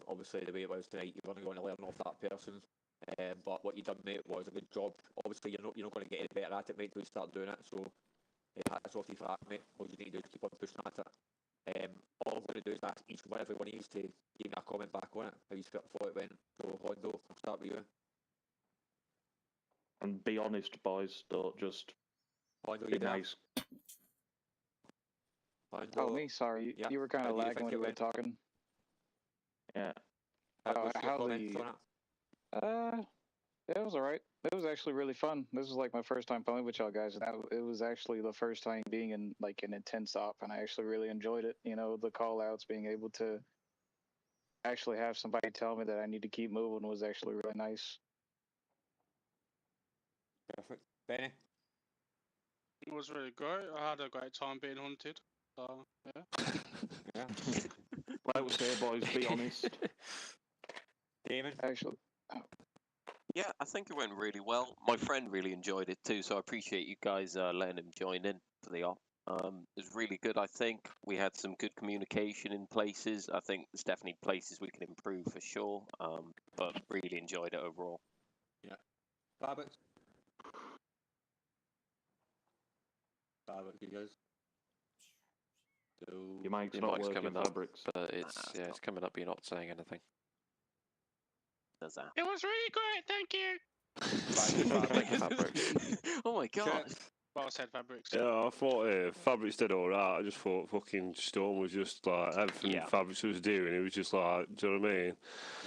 Obviously, the way it was tonight, you're only going to learn off that person. But what you done, mate, was a good job. Obviously, you're not going to get any better at it, mate, until you start doing it. So, hats off to you for that, mate. All you need to do is keep on pushing at it. All I'm going to do is ask each one, everyone needs to give me a comment back on it, how you thought it went. So, Hondo, I'll start with you. And be honest, boys. Don't just Hondo, be nice. Oh, me? Sorry. You were kind of lagging when you were talking. Yeah. It was alright. It was actually really fun. This was like my first time playing with y'all guys, and it was actually the first time being in like an intense op, and I actually really enjoyed it. You know, the call outs, being able to actually have somebody tell me that I need to keep moving was actually really nice. Perfect. Benny? It was really great. I had a great time being hunted. So, yeah. Like we say, boys, be honest. Damon? Actually. Yeah, I think it went really well. My friend really enjoyed it too, so I appreciate you guys letting him join in for the op. It was really good, I think. We had some good communication in places. I think there's definitely places we can improve for sure, but really enjoyed it overall. Yeah. Babbitt? You guys? So your mic's your not mic's working, coming up, Fabrics. but it's coming up. You're not saying anything. Does that? It was really great, thank you. Fabrics. Oh my god. Well said, Fabrics. Yeah, I thought Fabrics did alright. I just thought fucking Storm was just like everything Fabrics was doing. It was just like, do you know what I mean?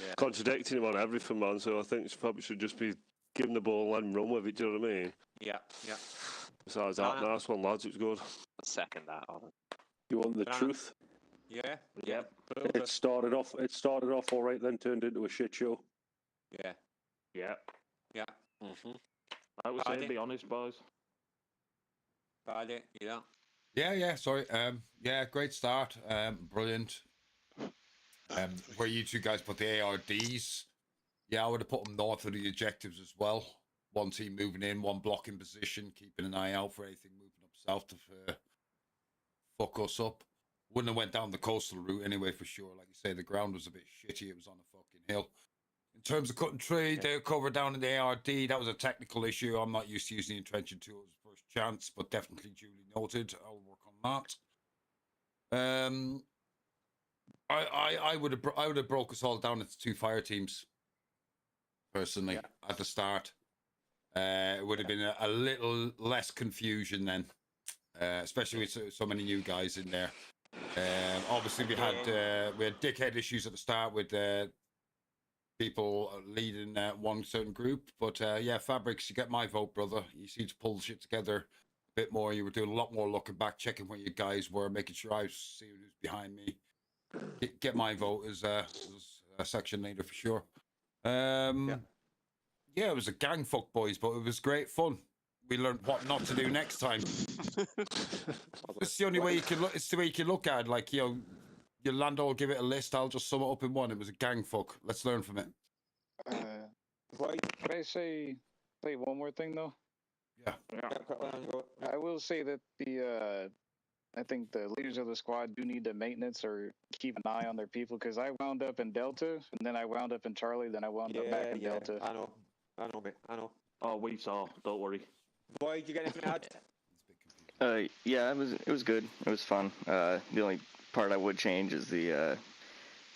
Yeah. Contradicting him on everything, man. So I think Fabrics should just be giving the ball and run with it. Do you know what I mean? Yeah. Besides that, nice one, lads. It was good. Second that, Alan. You want the truth? Yeah. It started off all right, then turned into a shit show. Yeah. I would say, be honest, boys. Paddy, yeah. Yeah, sorry. Yeah, great start. Brilliant. Where you two guys put the ARDs, I would have put them north of the objectives as well. One team moving in, one blocking position, keeping an eye out for anything moving up south to fuck us up. Wouldn't have went down the coastal route anyway, for sure. Like you say, the ground was a bit shitty. It was on a fucking hill. In terms of cutting tree, they were covered down in the ARD. That was a technical issue. I'm not used to using the entrenching tools first chance, but definitely duly noted. I'll work on that. I would have broke us all down into 2 fire teams. Personally, at the start, it would have been a little less confusion then, especially with so many new guys in there. Obviously, we had dickhead issues at the start with people leading one certain group, but Fabrics, you get my vote, brother. You seem to pull shit together a bit more. You were doing a lot more looking back, checking where you guys were, making sure I was seeing who's behind me. Get my vote as a section leader for sure. It was a gang fuck, boys, but it was great fun. We learned what not to do next time. It's the only way you can look. It's the way you can look at it. Like, Lando will give it a list. I'll just sum it up in one. It was a gang fuck. Let's learn from it. Can I say one more thing though? Yeah. I will say that I think the leaders of the squad do need to maintenance or keep an eye on their people, because I wound up in Delta, and then I wound up in Charlie, then I wound up back in Delta. I know, mate. I know. Oh, we saw. Don't worry. Boy, did you get anything to add? Yeah, it was good. It was fun. The only part I would change is the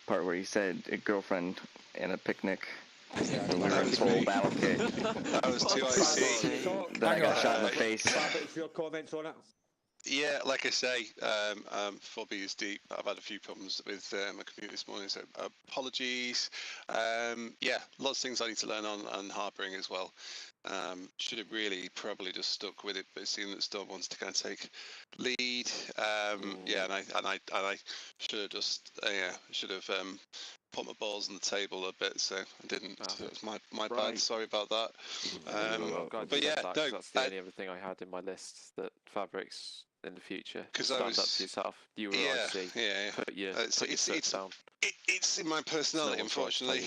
part where he said a girlfriend and a picnic. And we were in full battle kit. That was 2IC. Then I got shot in the face. Your comments on it? Yeah, like I say, 4B is deep. I've had a few problems with my computer this morning, so apologies. Yeah, lots of things I need to learn on harbouring as well. Should have really probably just stuck with it, but it seemed that Storm wants to kind of take lead. Yeah, and I should have just should have put my balls on the table a bit, so I didn't. So it was my bad. Sorry about that. But yeah, no, that's the only other thing I had in my list, that fabrics in the future. Because stand up to yourself. You were IC. Yeah. Put your foot down. It's in my personality, unfortunately.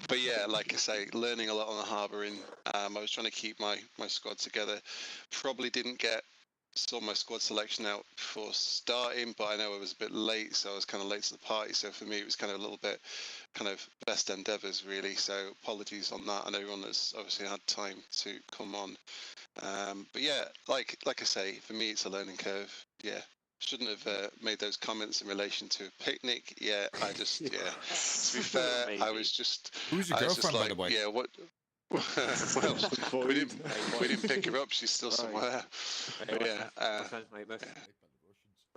But yeah, like I say, learning a lot on the harbouring. I was trying to keep my squad together. Probably didn't get saw my squad selection out before starting, but I know I was a bit late, so I was kind of late to the party. So for me, it was kind of a little bit kind of best endeavours, really. So apologies on that. I know everyone that's obviously had time to come on. But yeah, like I say, for me, it's a learning curve. Yeah. Shouldn't have made those comments in relation to a picnic. Yeah, I just, to be fair, I was just... Who's your girlfriend, by the way? Yeah, what... well, we didn't pick her up. She's still somewhere. But yeah.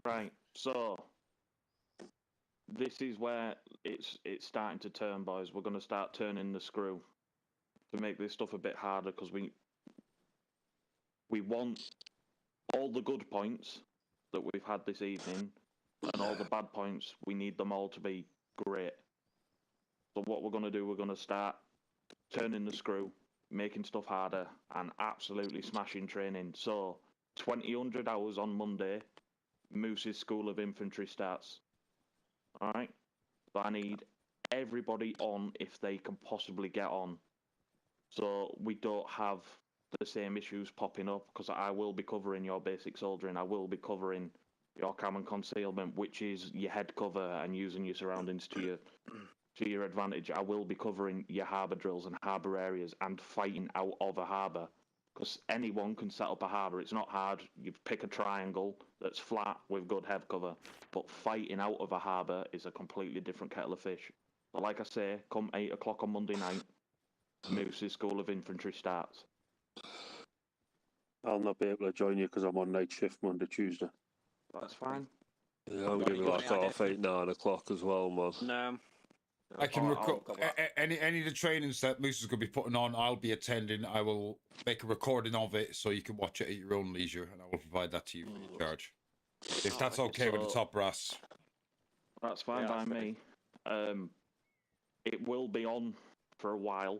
Right. So this is where it's starting to turn, boys. We're going to start turning the screw to make this stuff a bit harder, because we want all the good points that we've had this evening, and all the bad points. We need them all to be great. So what we're going to do, we're going to start turning the screw, making stuff harder, and absolutely smashing training. So 2,000 hours on Monday, Moose's School of Infantry starts. Alright? So I need everybody on if they can possibly get on. So we don't have the same issues popping up, because I will be covering your basic soldiering. I will be covering your common concealment, which is your head cover and using your surroundings to your advantage. I will be covering your harbour drills and harbour areas and fighting out of a harbour, because anyone can set up a harbour. It's not hard. You pick a triangle that's flat with good head cover, but fighting out of a harbour is a completely different kettle of fish. But like I say, come 8 o'clock on Monday night, Moose's School of Infantry starts. I'll not be able to join you because I'm on night shift Monday, Tuesday. That's fine. Yeah, I'm giving like 8:30, 9 o'clock as well, man. No. I can record any of the trainings that Moose is going to be putting on. I'll be attending. I will make a recording of it so you can watch it at your own leisure, and I will provide that to you free of charge. If that's okay with the top brass. That's fine by me. It will be on for a while.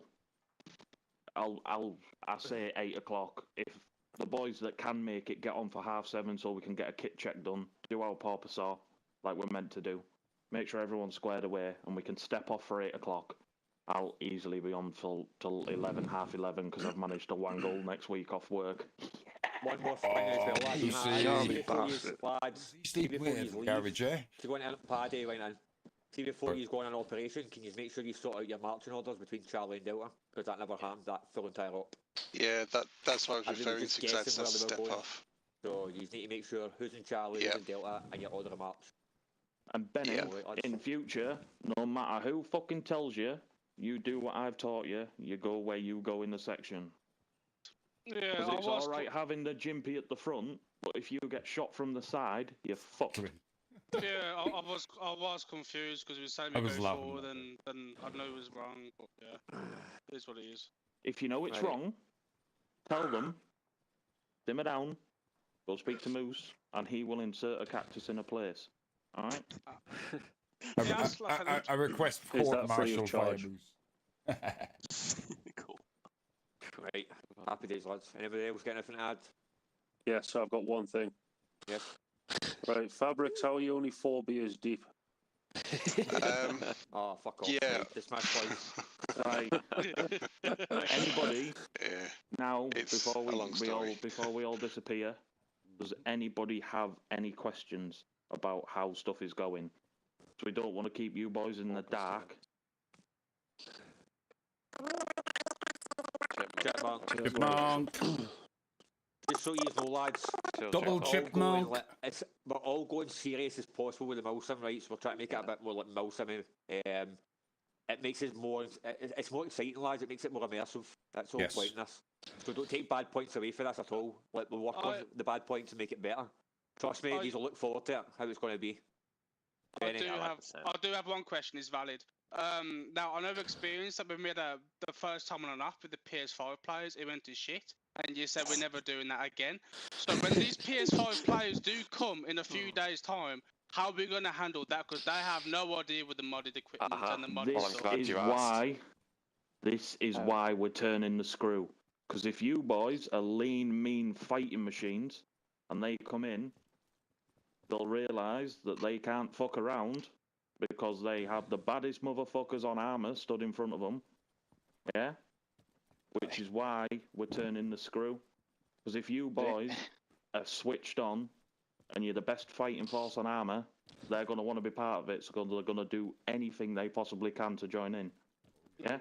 I say 8 o'clock. If the boys that can make it get on for 7:30, so we can get a kit check done, do our pauper saw like we're meant to do. Make sure everyone's squared away, and we can step off for 8 o'clock. I'll easily be on till 11, half 11, because I've managed to wangle next week off work. One more thing as well, lads. Sleep with the garage, eh? To go into Paddy right now. See, before you go on an operation, can you make sure you sort out your marching orders between Charlie and Delta? Because that never happened, that full entire op. Yeah, that's what I was referring to, because that's a step off. So you need to make sure who's in Charlie, who's in Delta, and your order of march. And Benny, in future, no matter who fucking tells you, you do what I've taught you, you go where you go in the section. Yeah, because it's alright having the Jimpy at the front, but if you get shot from the side, you're fucked. Yeah, I was confused because he was saying we go forward, and I know it was wrong, but yeah, it is what it is. If you know it's wrong, tell them, simmer down, go speak to Moose, and he will insert a cactus in a place. Alright? I request court-martial via Moose. Cool. Right, happy days, lads. Anybody else got anything to add? Yes, I've got one thing. Yes. Right, Fabrics, how are you only 4 beers deep? Oh, fuck off. Yeah. Mate. This match plays. Right. Anybody? Yeah. Now, It's before a long story. we all disappear, does anybody have any questions about how stuff is going? So we don't want to keep you boys in the dark. Chipmunk. Just so you know, lads. Double chipmunk. We're all going serious as possible with the Milsim, right? So we're trying to make it a bit more like Milsim. It makes it more. It's more exciting, lads. It makes it more immersive. That's all point in this. So don't take bad points away for this at all. Like we'll work on the bad points and make it better. Trust me, these will look forward to it. How it's going to be. I do have one question. Is valid. Now I know the experience that we made the first time on and off with the PS5 players. It went to shit, and you said we're never doing that again. So when these PS5 players do come in a few days' time, how are we going to handle that? Because they have no idea with the modded equipment and the modded stuff. This is why we're turning the screw. Because if you boys are lean, mean fighting machines, and they come in, they'll realise that they can't fuck around because they have the baddest motherfuckers on Arma stood in front of them. Yeah? Which is why we're turning the screw. Because if you boys are switched on and you're the best fighting force on Arma, they're going to want to be part of it, so they're going to do anything they possibly can to join in. Yeah?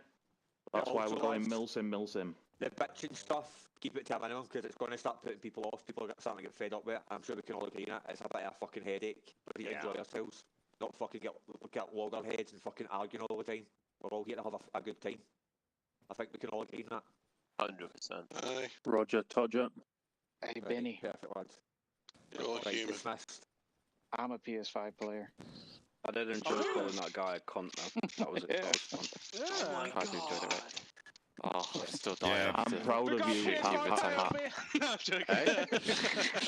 That's why we're going Milsim. The bitching stuff, keep it to a minimum because it's going to start putting people off. People are starting to get fed up with it. I'm sure we can all agree on it. It's a bit of a fucking headache. We need to enjoy ourselves. Not fucking get loggerheads and fucking arguing all the time. We're all here to have a good time. I think we can all agree on that. 100%. Roger, Todger. Hey, Benny. Perfect, lads. You're human. Dismissed. I'm a PS5 player. I did enjoy calling that guy a cunt, though. That was fun. Yeah. Oh my God. I enjoyed it, mate. Oh, I'm still dying. Yeah, I'm proud of you. Shooting you with tank. No, I'm joking.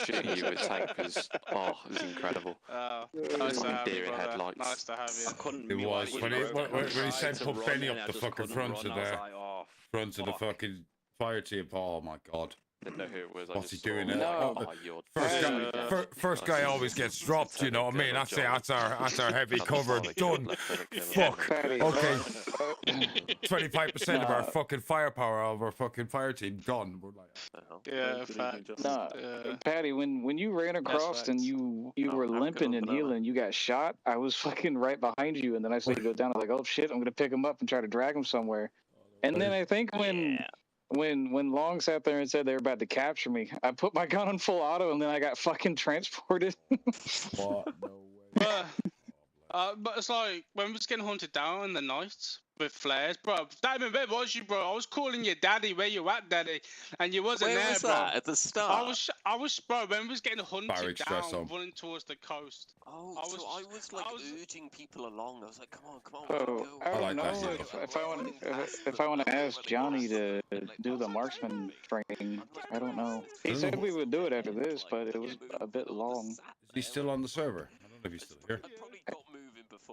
Shooting you with tank was, it was incredible. Nice to have you, Deer in brother. headlights. Nice to have you. It was when he said put Benny up the fucking front of the fucking fire team. Oh my God. Didn't know who it was. What's he doing? No. First guy always gets dropped. You know what I mean? That's our heavy cover. Done. Fuck. Okay. 25% of our fucking firepower of our fucking fire team gone. We're like, yeah, fact. Nah, Paddy, when you ran across and you were limping and healing, you got shot. I was fucking right behind you, and then I saw you go down. I was like, oh shit, I'm gonna pick him up and try to drag him somewhere. And then I think when Long sat there and said they were about to capture me, I put my gun on full auto and then I got fucking transported. what? No way. But it's like when we was getting hunted down in the night with flares, bro. Diamond, where was you, bro? I was calling your daddy. Where you at, daddy? And you wasn't Where there, was bro. that at the start? I was, bro. When we was getting hunted Barracks dress down, on. running towards the coast. Oh, I was like urging people along. I was like, come on, Oh, I don't know if I want to ask Johnny to do the marksman training. I don't know. He said we would do it after this, but it was a bit long. Is he still on the server? I don't know if he's still here.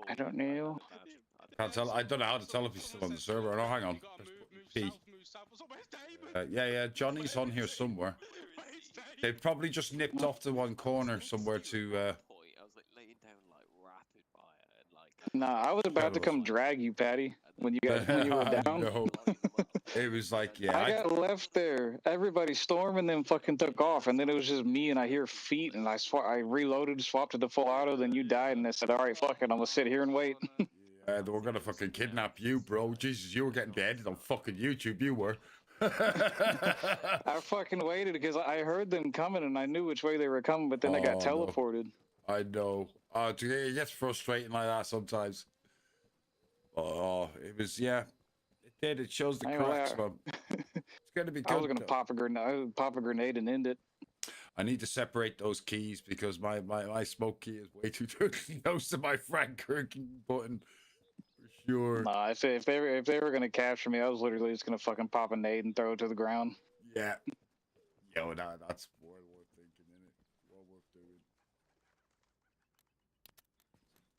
I don't know. Can't tell. I don't know how to tell if he's still on the server. Oh, hang on. Yeah. Johnny's on here somewhere. They probably just nipped off to one corner somewhere to. Nah, I was about to come drag you, Paddy, when you were down. No. It was like, yeah. I got left there. Everybody stormed and then fucking took off, and then it was just me, and I hear feet, and I reloaded, swapped to the full auto, then you died, and I said, all right, fuck it, I'm gonna sit here and wait. They were gonna fucking kidnap you, bro. Jesus, you were getting beheaded on fucking YouTube. You were. I fucking waited because I heard them coming, and I knew which way they were coming, but then I got teleported. No. I know. It gets frustrating like that sometimes. Oh, it was, yeah. It did. It shows the cracks, man. It's going to be good. I was going to pop a grenade and end it. I need to separate those keys because my smoke key is way too close to my Frank Kirkin button. For sure. Nah, if they were going to capture me, I was literally just going to fucking pop a nade and throw it to the ground. Yeah. Yo, that's well worth thinking, isn't it? Well worth doing.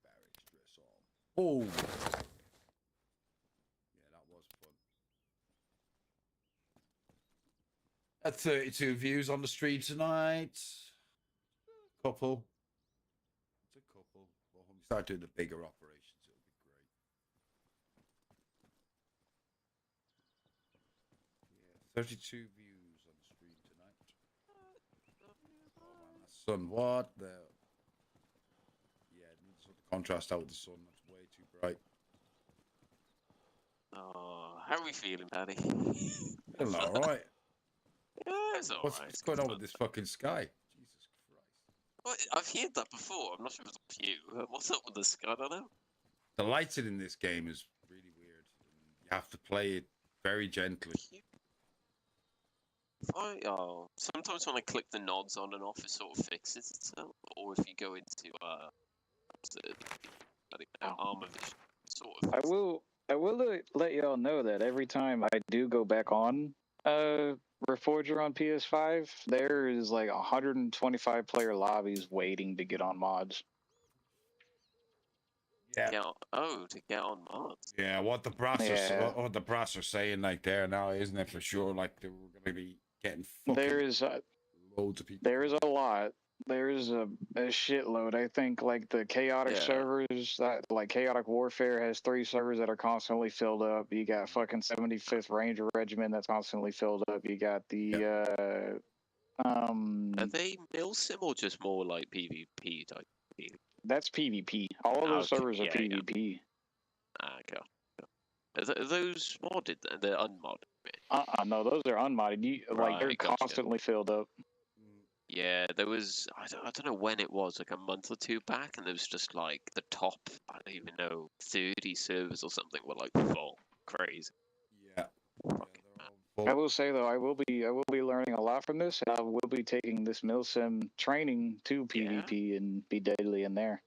Barracks dress on. Oh. Yeah, that was fun. At 32 views on the stream tonight. Couple. start doing the bigger operations, it'll be great. Yeah, 32 views on the stream tonight. Oh man, the sun, what the? Yeah, it needs to sort the contrast out with the sun. That's way too bright. Oh, how are we feeling, Paddy? Feeling all right. Yeah, it's all What's going on with this fucking sky? Jesus Christ. Well, I've heard that before. I'm not sure if it's you. What's up with the sky? I don't know. The lighting in this game is really weird. You have to play it very gently. Sometimes when I click the nods on and off, it sort of fixes itself. Or if you go into Arma Vision, sort of. I will let y'all know that every time I do go back on Reforger on PS5, there is like 125 player lobbies waiting to get on mods. Yeah. To get on mods. Yeah, what the brass are saying like there now, isn't it for sure? Like they were going to be getting fucking loads of people. There is a lot. There's a shitload. I think like the chaotic servers, that like Chaotic Warfare has 3 servers that are constantly filled up. You got fucking 75th Ranger Regiment that's constantly filled up. You got the Are they Milsim or just more like PvP type? That's PvP. All of those servers are PvP. Okay. Are those modded then? They're unmodded. No, those are unmodded. They're constantly filled up. Yeah, there was, I don't know when it was, like a month or 2 back, and there was just like the top, I don't even know, 30 servers or something were like full. Crazy. Yeah. I will say though, I will be learning a lot from this, and I will be taking this Milsim training to PvP and be deadly in there.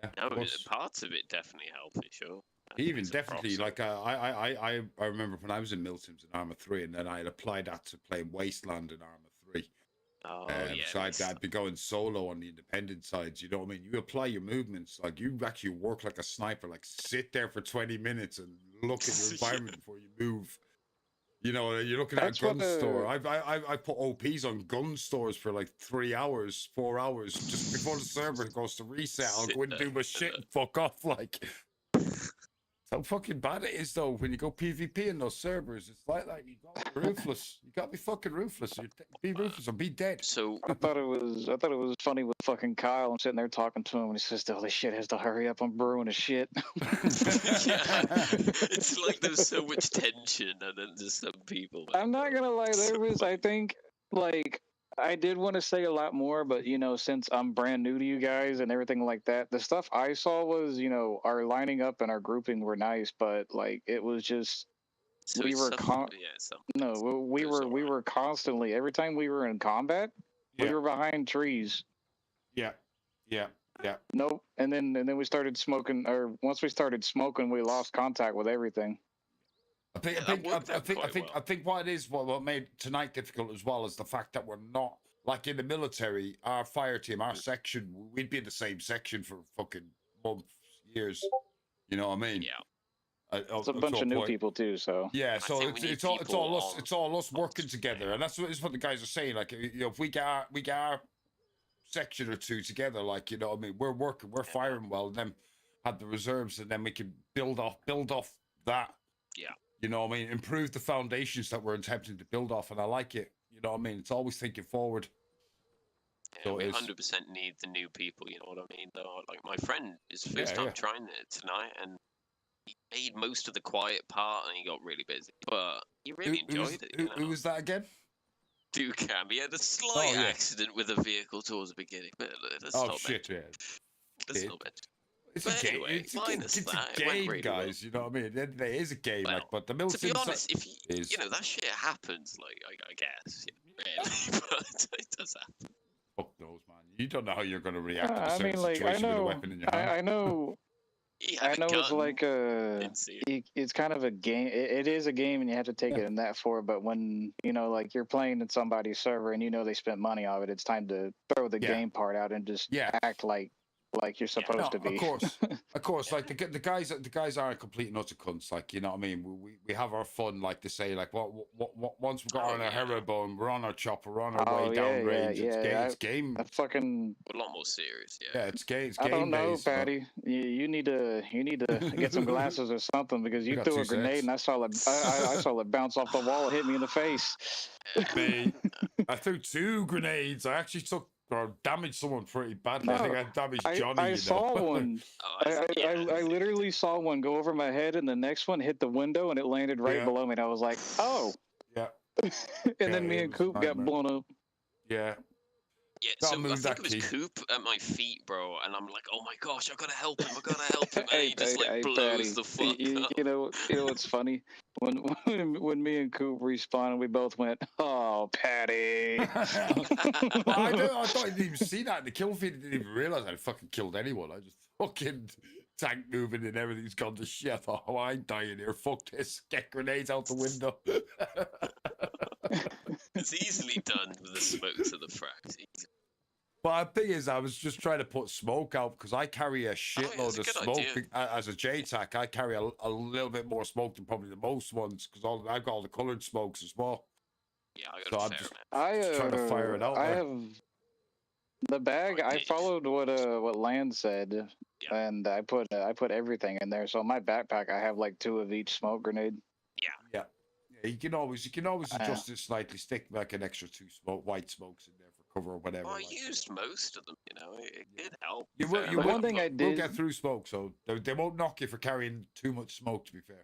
Yeah. No, parts of it definitely help for sure. Even definitely, like I remember when I was in Milsims in Arma 3, and then I had applied that to playing Wasteland in Arma 3. Oh, so I'd be going solo on the independent sides, you know what I mean? You apply your movements, like you actually work like a sniper, like sit there for 20 minutes and look at your environment before you move. You know, you're looking at a gun store. I put OPs on gun stores for like 3 hours, 4 hours, just before the server goes to reset. I'll go and do my shit and fuck off, like. How fucking bad it is though when you go PvP in those servers. It's like that. You got to be ruthless. You got to be fucking ruthless. Be ruthless or be dead. So I thought it was funny with fucking Kyle. I'm sitting there talking to him, and he says, "Holy shit, has to hurry up. I'm brewing a shit." It's like there's so much tension, and then there's some people. I'm not gonna lie. There was, I think, like. I did want to say a lot more, but, you know, since I'm brand new to you guys and everything like that, the stuff I saw was, you know, our lining up and our grouping were nice, but, like, it was just, so we were constantly, every time we were in combat, we were behind trees. Yeah. Nope. And then we started smoking, or once we started smoking, we lost contact with everything. I think what it is, what made tonight difficult as well, is the fact that we're not like in the military. Our fire team, our section, we'd be in the same section for fucking months, years. You know what I mean? Yeah. It's a bunch of new people too, so yeah. So it's all us working together, and that's what the guys are saying. Like, you know, if we get our section or two together, like, you know what I mean, we're working, we're firing well, and then have the reserves, and then we can build off that. Yeah. You know what I mean? Improve the foundations that we're attempting to build off, and I like it. You know what I mean? It's always thinking forward. Yeah, so we 100% need the new people, you know what I mean? Though, like, my friend is first time trying it tonight, and he made most of the quiet part, and he got really busy. But he really enjoyed it. Who was that again? Ducam. He had a slight accident with a vehicle towards the beginning, but let's not shit, mention. Let's not mention. It's a game. Anyway, it's a game, really guys. You know what I mean? At the end of the day, it is a game. Well, like, but the Milsim, to be honest, if you know that shit happens, like I guess, really, but it does happen. Fuck those, man. You don't know how you're going to react to a I certain mean, like, situation with a weapon in your hand. I know. I know it's like it's kind of a game. It is a game, and you have to take it in that for. But when, you know, like, you're playing in somebody's server and you know they spent money on it, it's time to throw the game part out and just act like like you're supposed to be. Of course. Like the guys aren't complete and utter cunts. Like, you know what I mean? We have our fun. Like they say, like what once we got on our herringbone, we're on our chopper, we're on our way down range. It's game. I fucking A lot more serious, yeah. It's game. It's I game don't know, based, Patty. You need to get some glasses or something because you got threw 2 a grenade sets. and I saw it. I saw it bounce off the wall and hit me in the face. Me, I threw 2 grenades. I actually took or damaged someone pretty badly. I think I damaged Johnny. I saw one. I literally saw one go over my head, and the next one hit the window, and it landed right below me. And I was like, "Oh!" Yeah. And then me and Coop got blown up. Yeah. Yeah, so I think it was Coop at my feet, bro, and I'm like, oh my gosh, I gotta help him, and he just like blows Patty, the fuck up. You know what's funny? When me and Coop respawned, we both went, "Oh, Patty." Well, I thought he didn't even see that in the kill feed. I didn't even realize I fucking killed anyone. I just fucking tank moving and everything's gone to shit. I thought, oh, I'm dying here. Fuck this. Get grenades out the window. It's easily done with the smokes of the frags. But the thing is, I was just trying to put smoke out because I carry a shitload of smoke. As a JTAC, I carry a little bit more smoke than probably the most ones because I've got all the coloured smokes as well. Yeah, I'm just trying to fire it out. I have the bag. I followed what Land said, and I put everything in there. So in my backpack, I have like 2 of each smoke grenade. Yeah. You can always adjust it slightly. Stick like an extra 2 white smokes in there for cover or whatever. Well, I used most of them, you know. It did help. One thing I did. We'll get through smoke, so they won't knock you for carrying too much smoke. To be fair.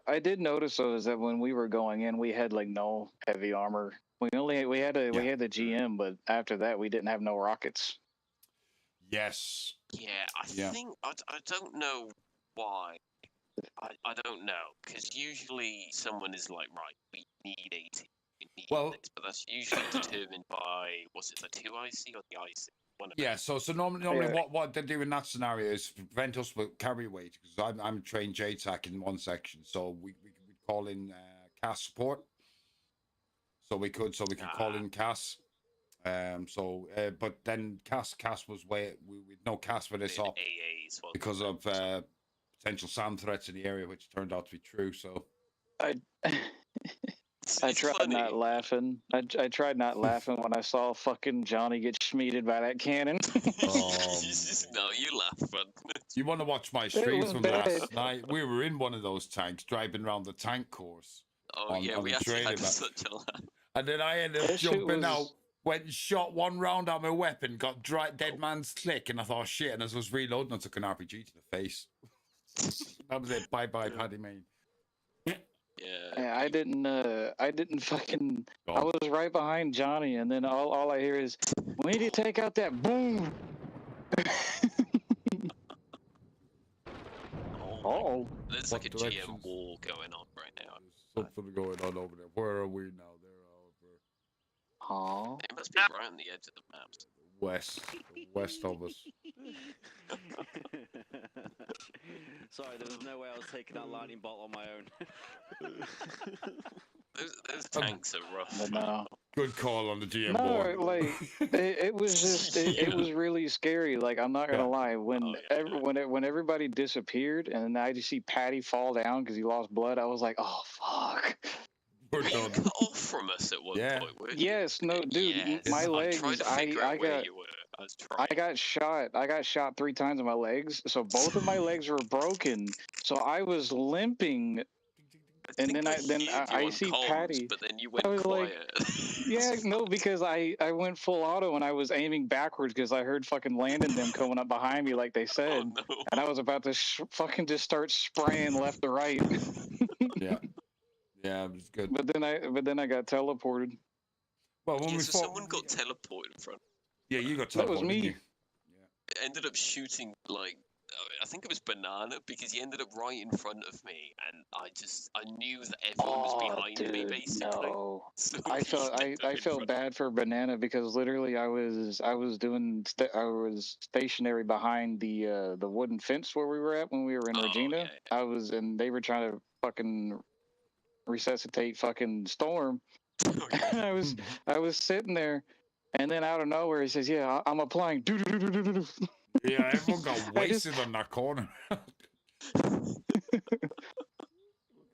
I did notice though is that when we were going in, we had like no heavy armor. We had the GM, but after that we didn't have no rockets. Yes. Yeah, I think I don't know why. I don't know because usually someone is like, right, we need 80. We need this, but that's usually determined by was it the 2 IC or the IC? Yeah, so normally what they do in that scenario is prevent us with carry weight because I'm a trained JTAC in one section, so we call in CAS support. So we could call in CAS. But then CAS was we no CAS for this op because of potential SAM threats in the area, which turned out to be true. So I tried not laughing. I tried not laughing when I saw fucking Johnny get schmeated by that cannon. No, you laugh, man. You want to watch my streams from last night? We were in one of those tanks, driving around the tank course. Oh yeah, we actually had such a laugh. And then I ended up jumping out, went and shot 1 round out my weapon, got dead man's click, and I thought, shit. And as I was reloading, I took an RPG to the face. That was it. Bye bye, Paddy Mayne. Yeah, I didn't fucking. I was right behind Johnny, and then all I hear is, "We need to take out that boom." There's like a GM wall going on right now. There's something going on over there. Where are we now? They're over. It must be right on the edge of the maps. West of us. Sorry, there was no way I was taking that lightning bolt on my own. Those tanks are rough. No. Good call on the GM No, board. like it was just it was really scary. Like I'm not gonna lie, when when everybody disappeared and I just see Patty fall down because he lost blood, I was like, oh fuck. We're done. Cut off from us at one point. Weren't you? Yes, no, dude, my legs. I got shot. I got shot 3 times in my legs, so both of my legs were broken. So I was limping. And then I see Patty. But then you went quiet. Like, yeah, no, because I went full auto and I was aiming backwards because I heard fucking Landon them coming up behind me like they said, and I was about to fucking just start spraying left to right. Yeah, it was good. But then I got teleported. Well, when we fought, someone got teleported in front. Yeah, you got teleported. That was me. It ended up shooting like. I think it was Banana because he ended up right in front of me, and I knew that everyone was behind me basically. No. So I felt bad for Banana because literally I was stationary behind the wooden fence where we were at when we were in Regina. Yeah. And they were trying to fucking resuscitate fucking Storm. I was sitting there. And then out of nowhere, he says, "Yeah, I'm applying." Yeah, everyone got wasted on that corner.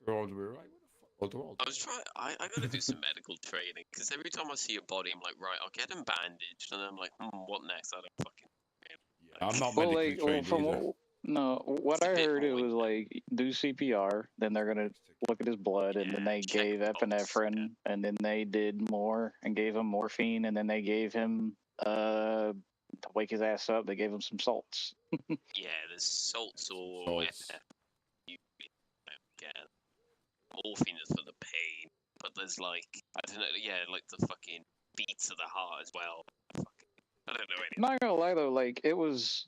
You're all to be right. What the fuck? I was trying. I gotta do some medical training because every time I see a body, I'm like, right, I'll get him bandaged, and I'm like, what next? I don't fucking. I'm not Well, medically like, trained from either. no, what I heard it was like do CPR, then they're gonna look at his blood, and then they gave epinephrine, and then they did more and gave him morphine, and then they gave him to wake his ass up. They gave him some salts. Yeah, there's salts or you get morphine is for the pain, but there's like I don't know, yeah, like the fucking beats of the heart as well. I don't know anything. Not gonna lie though, like it was.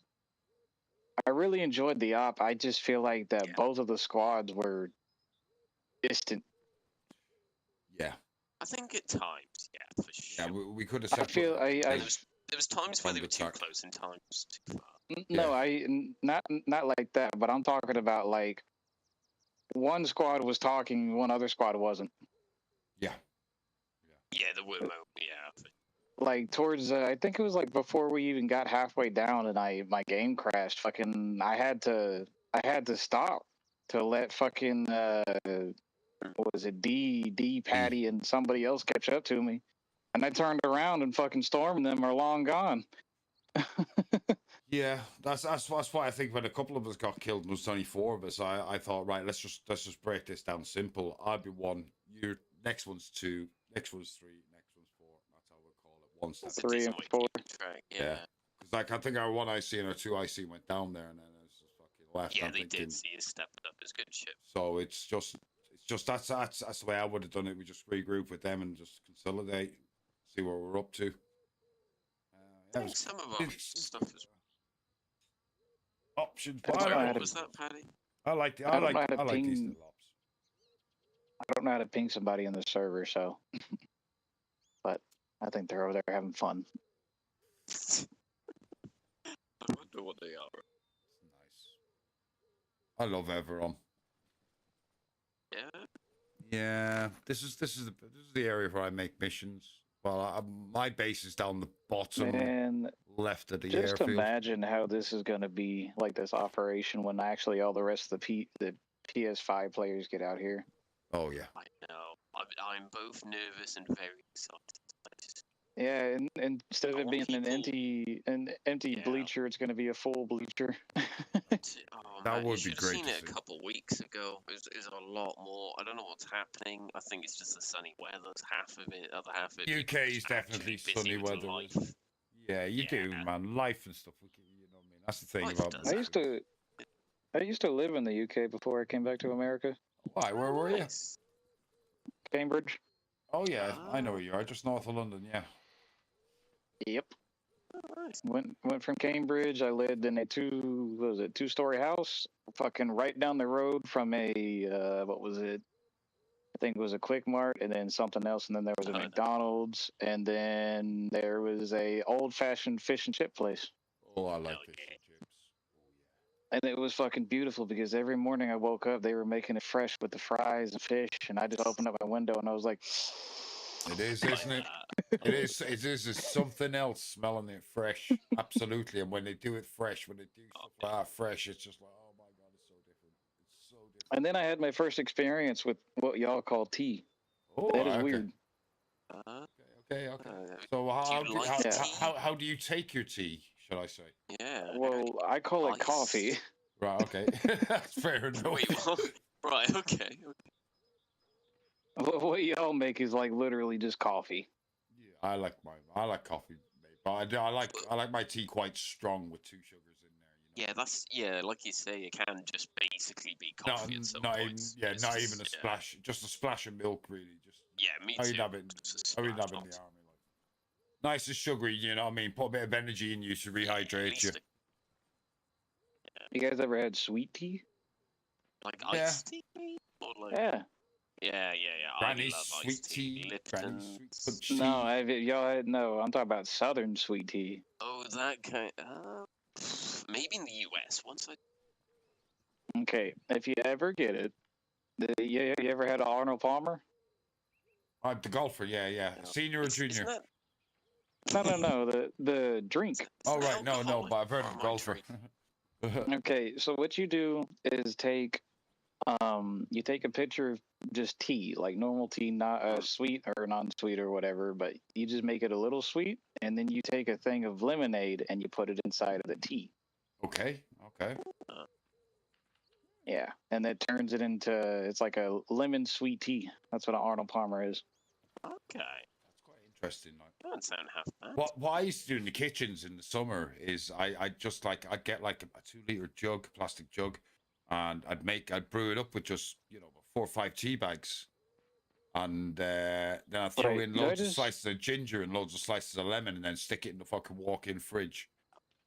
I really enjoyed the op. I just feel like that both of the squads were distant. Yeah. I think at times, yeah, for sure. Yeah, we could have. I feel there was times where they were too close and times too far. No, not like that. But I'm talking about like one squad was talking, one other squad wasn't. Yeah. Yeah, there were yeah. Like towards, I think it was like before we even got halfway down, and my game crashed. Fucking, I had to stop to let fucking what was it, Paddy and somebody else catch up to me, and I turned around and fucking Storm and them are long gone. Yeah, that's why I think when a couple of us got killed and there was only 4 of us, I thought, right, let's just break this down simple. I'll be 1, you next one's 2, next one's 3, next one's 4. That's how we'll call it. 1 step. 3 and 4. Yeah. Because like I think our 1 IC and our 2 IC went down there, and then it was just fucking left. Yeah, I'm they thinking, did see you step it up as good shit. So it's just that's the way I would have done it. We just regroup with them and just consolidate, see what we're up to. I think some of our stuff is options. What was that, Paddy? I like these little ops. I don't know how to ping somebody in the server, so. But I think they're over there having fun. I wonder what they are. I love EVERON. Yeah. Yeah, this is the area where I make missions. Well, my base is down the bottom left of the airfield. Just imagine how this is going to be, like this operation, when actually all the rest of the PS5 players get out here. Oh yeah. I know. I'm both nervous and very excited. Yeah, and instead of it being an empty bleacher, it's going to be a full bleacher. That would be great. You should have seen it a couple weeks ago. It was a lot more. I don't know what's happening. I think it's just the sunny weather's half of it. Other half of it. UK is definitely sunny weather. Yeah, you do, man. Life and stuff. You know what I mean? That's the thing about. I used to live in the UK before I came back to America. Why? Where were you? Cambridge. Oh yeah, I know where you are. Just north of London. Yeah. Yep. Went from Cambridge. I lived in a 2-story house, fucking right down the road from a what was it? I think it was a Quick Mart, and then something else, and then there was a McDonald's, and then there was a old-fashioned fish and chip place. Oh, I like fish and chips. And it was fucking beautiful because every morning I woke up, they were making it fresh with the fries and fish, and I just opened up my window and I was like. It is, isn't it? It is. It is. It's something else smelling it fresh. Absolutely. And when they do it fresh, when they do stuff like that fresh, it's just like, oh my god, it's so different. It's so different. And then I had my first experience with what y'all call tea. Oh, that is weird. Okay. So how do you take your tea? Shall I say? Yeah. Well, I call it coffee. Right. Okay. That's fair enough. Wait, what? Right. Okay. What y'all make is like literally just coffee. Yeah, I like coffee, but I like my tea quite strong with 2 sugars in there. Yeah, like you say, it can just basically be coffee at some not points. Even, not even a splash, just a splash of milk, really. Just me too. too. How you'd have it in the army, like nice and sugary. You know what I mean? Put a bit of energy in you to rehydrate you. You guys ever had sweet tea? Like iced tea? Or like... Yeah. Yeah. Granny's sweet tea. Granny's sweet tea. No, I'm talking about southern sweet tea. Oh, that kind. Maybe in the US once. Okay, if you ever get it, you ever had an Arnold Palmer? The golfer, yeah. Senior or junior? No. The drink. Oh right, no, but I've heard of golfer. Okay, so what you do is you take a picture of just tea, like normal tea, not sweet or non-sweet or whatever, but you just make it a little sweet, and then you take a thing of lemonade and you put it inside of the tea. Okay. Yeah, and that turns it into, it's like a lemon sweet tea. That's what an Arnold Palmer is. Okay. Interesting. Like. Doesn't sound half bad. What I used to do in the kitchens in the summer is I'd get like a 2-liter plastic jug, and I'd brew it up with just 4 or 5 tea bags, and then I'd throw in loads of slices of ginger and loads of slices of lemon, and then stick it in the fucking walk-in fridge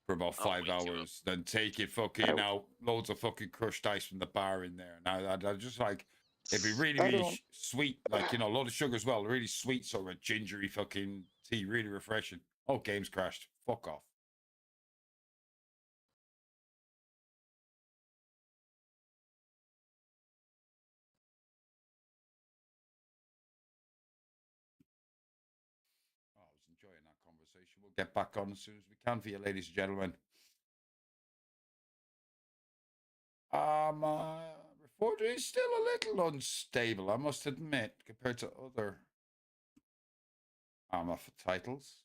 for about 5 hours. Then take it fucking out, loads of fucking crushed ice from the bar in there. Now I just like. It'd be really sweet, like, a lot of sugar as well. Really sweet, sort of a gingery fucking tea, really refreshing. Oh, game's crashed. Fuck off. Oh, I was enjoying that conversation. We'll get back on as soon as we can for you, ladies and gentlemen. Reforger is still a little unstable, I must admit, compared to other Arma titles.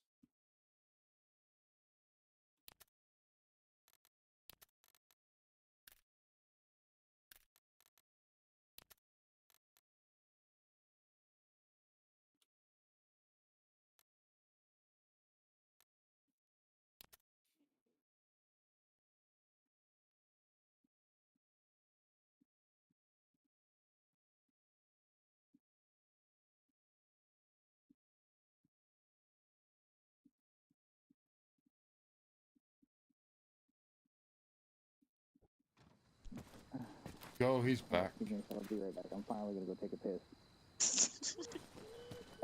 Go, he's back. I'll be right back. I'm finally gonna go take a piss.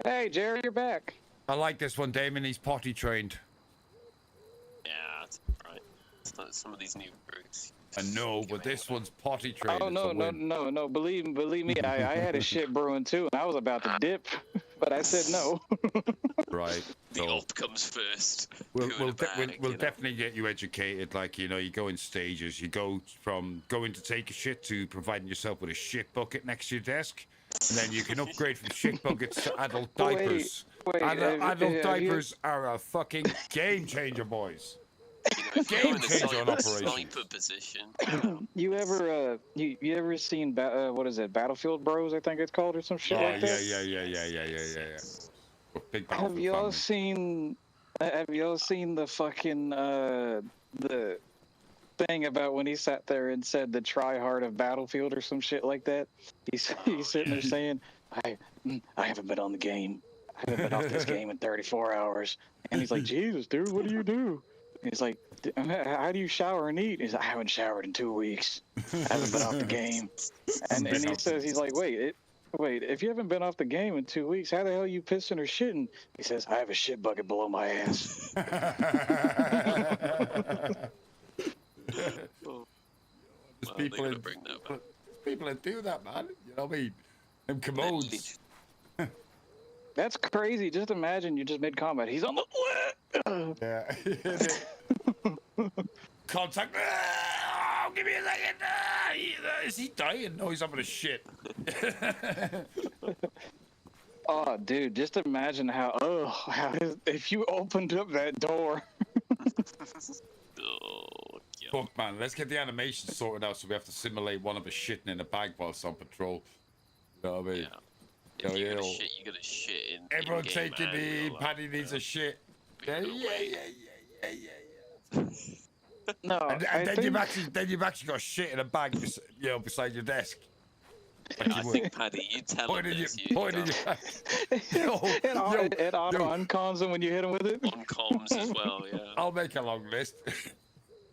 Hey, Jerry, you're back. I like this one, Damon. He's potty trained. Yeah, that's right. Some of these new brutes. I know, but this one's potty trained. Oh no! Believe me, I had a shit brewing too, and I was about to dip, but I said no. Right. The op comes first. We'll definitely get you educated. Like, you go in stages. You go from going to take a shit to providing yourself with a shit bucket next to your desk, and then you can upgrade from shit buckets to adult diapers. Adult diapers are a fucking game changer, boys. Game changer on operations. Sniper position. You ever seen what is it, Battlefield Bros? I think it's called, or some shit like that. Yeah. Big Have y'all seen the fucking the thing about when he sat there and said the try hard of Battlefield or some shit like that? He's sitting there saying, I haven't been on the game. I haven't been off this game in 34 hours. And he's like, Jesus, dude, what do you do? And he's like, how do you shower and eat? He's like, I haven't showered in 2 weeks. I haven't been off the game. And he says, he's like, wait, if you haven't been off the game in 2 weeks, how the hell are you pissing or shitting? He says, I have a shit bucket below my ass. There's people that do that, man. You know what I mean? Them commodes. That's crazy. Just imagine you just mid combat. He's on the. Yeah. Contact. Oh, give me a second. Is he dying? No, he's having a shit. Oh, dude, just imagine how if you opened up that door. Fuck, man, let's get the animation sorted out so we have to simulate one of us shitting in a bag whilst on patrol. You know what I mean? Yeah. If you're gonna shit, you gotta shit in. Everyone take a knee. Paddy needs a shit. Yeah. No, and then you've actually got shit in a bag, beside your desk. I think, Paddy, you tell him this. It auto uncoms him when you hit him with it. On comms as well, yeah. I'll make a long list.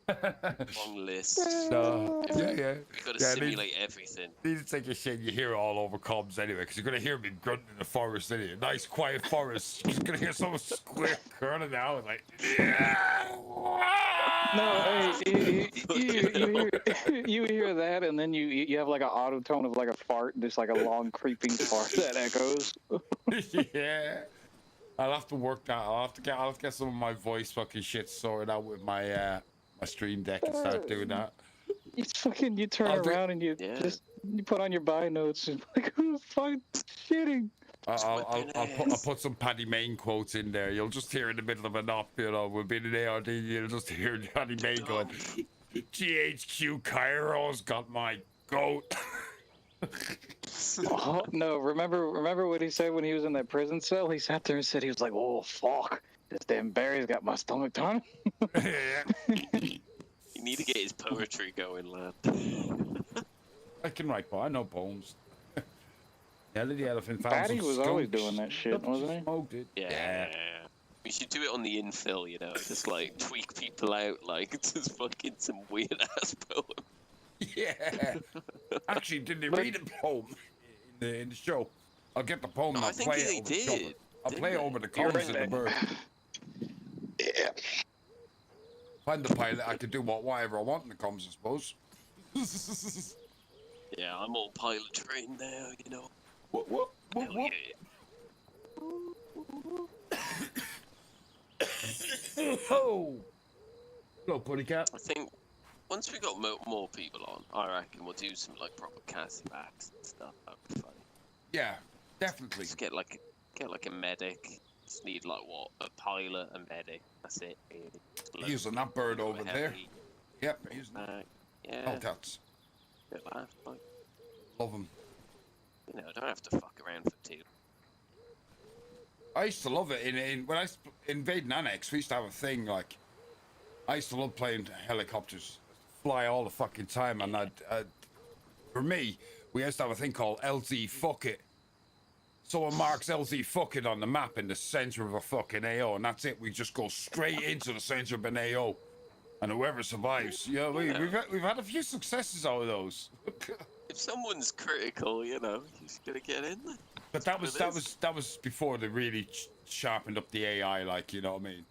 Long list. So, yeah. You've got to simulate everything. You need to take a shit, you hear it all over comms anyway, because you're going to hear me grunting in the forest, anyway. Nice, quiet forest. You're just going to hear someone square curling out, like, yeah! No, hey, you hear that, and then you have like an auto tone of like a fart, just like a long creeping fart that echoes. Yeah. I'll have to work that. I'll have to get some of my voice fucking shit sorted out with my my stream deck and start doing that. You turn around and you put on your buy notes and like, who's fucking shitting? I'll put some Paddy Mayne quotes in there. You'll just hear in the middle of an op, you know, we'll be in an ARD, you'll just hear Paddy Mayne going, GHQ Cairo's got my goat. Oh, no, remember what he said when he was in that prison cell? He sat there and said, he was like, oh, fuck, this damn Barry's got my stomach turning. You need to get his poetry going, lad. I can write, but I know poems. Ellie the Elephant found Paddy some was always skunks. doing that shit, wasn't he? Smoked it. Yeah. We should do it on the infill, you know, just like tweak people out, like just fucking some weird ass poem. Yeah. Actually, did they read a poem in the show? I'll get the poem and I'll play it over the show. I'll play it over the comms in the bird. Yeah. Find the pilot, I could do whatever I want in the comms, I suppose. Yeah, I'm all pilot trained now, you know. Whoop. Oh! Hello, Putty Cat. I think once we got more people on, I reckon we'll do some like proper casting backs and stuff. That'd be funny. Yeah, definitely. Just get like a medic. Just need like what, a pilot, a medic. That's it. Really. Using that bird over there. Heavy. Yep, using that. Yeah. Hellcats. Bit laugh, like. Love them. You know, don't have to fuck around for too. I used to love it when I invading Annex. We used to have a thing like I used to love playing helicopters, fly all the fucking time, and for me, we used to have a thing called LZ Fuck It. Someone marks LZ Fuck It on the map in the center of a fucking AO, and that's it. We just go straight into the center of an AO, and whoever survives, we've had a few successes out of those. If someone's critical, you know, you're just gonna get in there. But that was before they really sharpened up the AI, like, you know what I mean?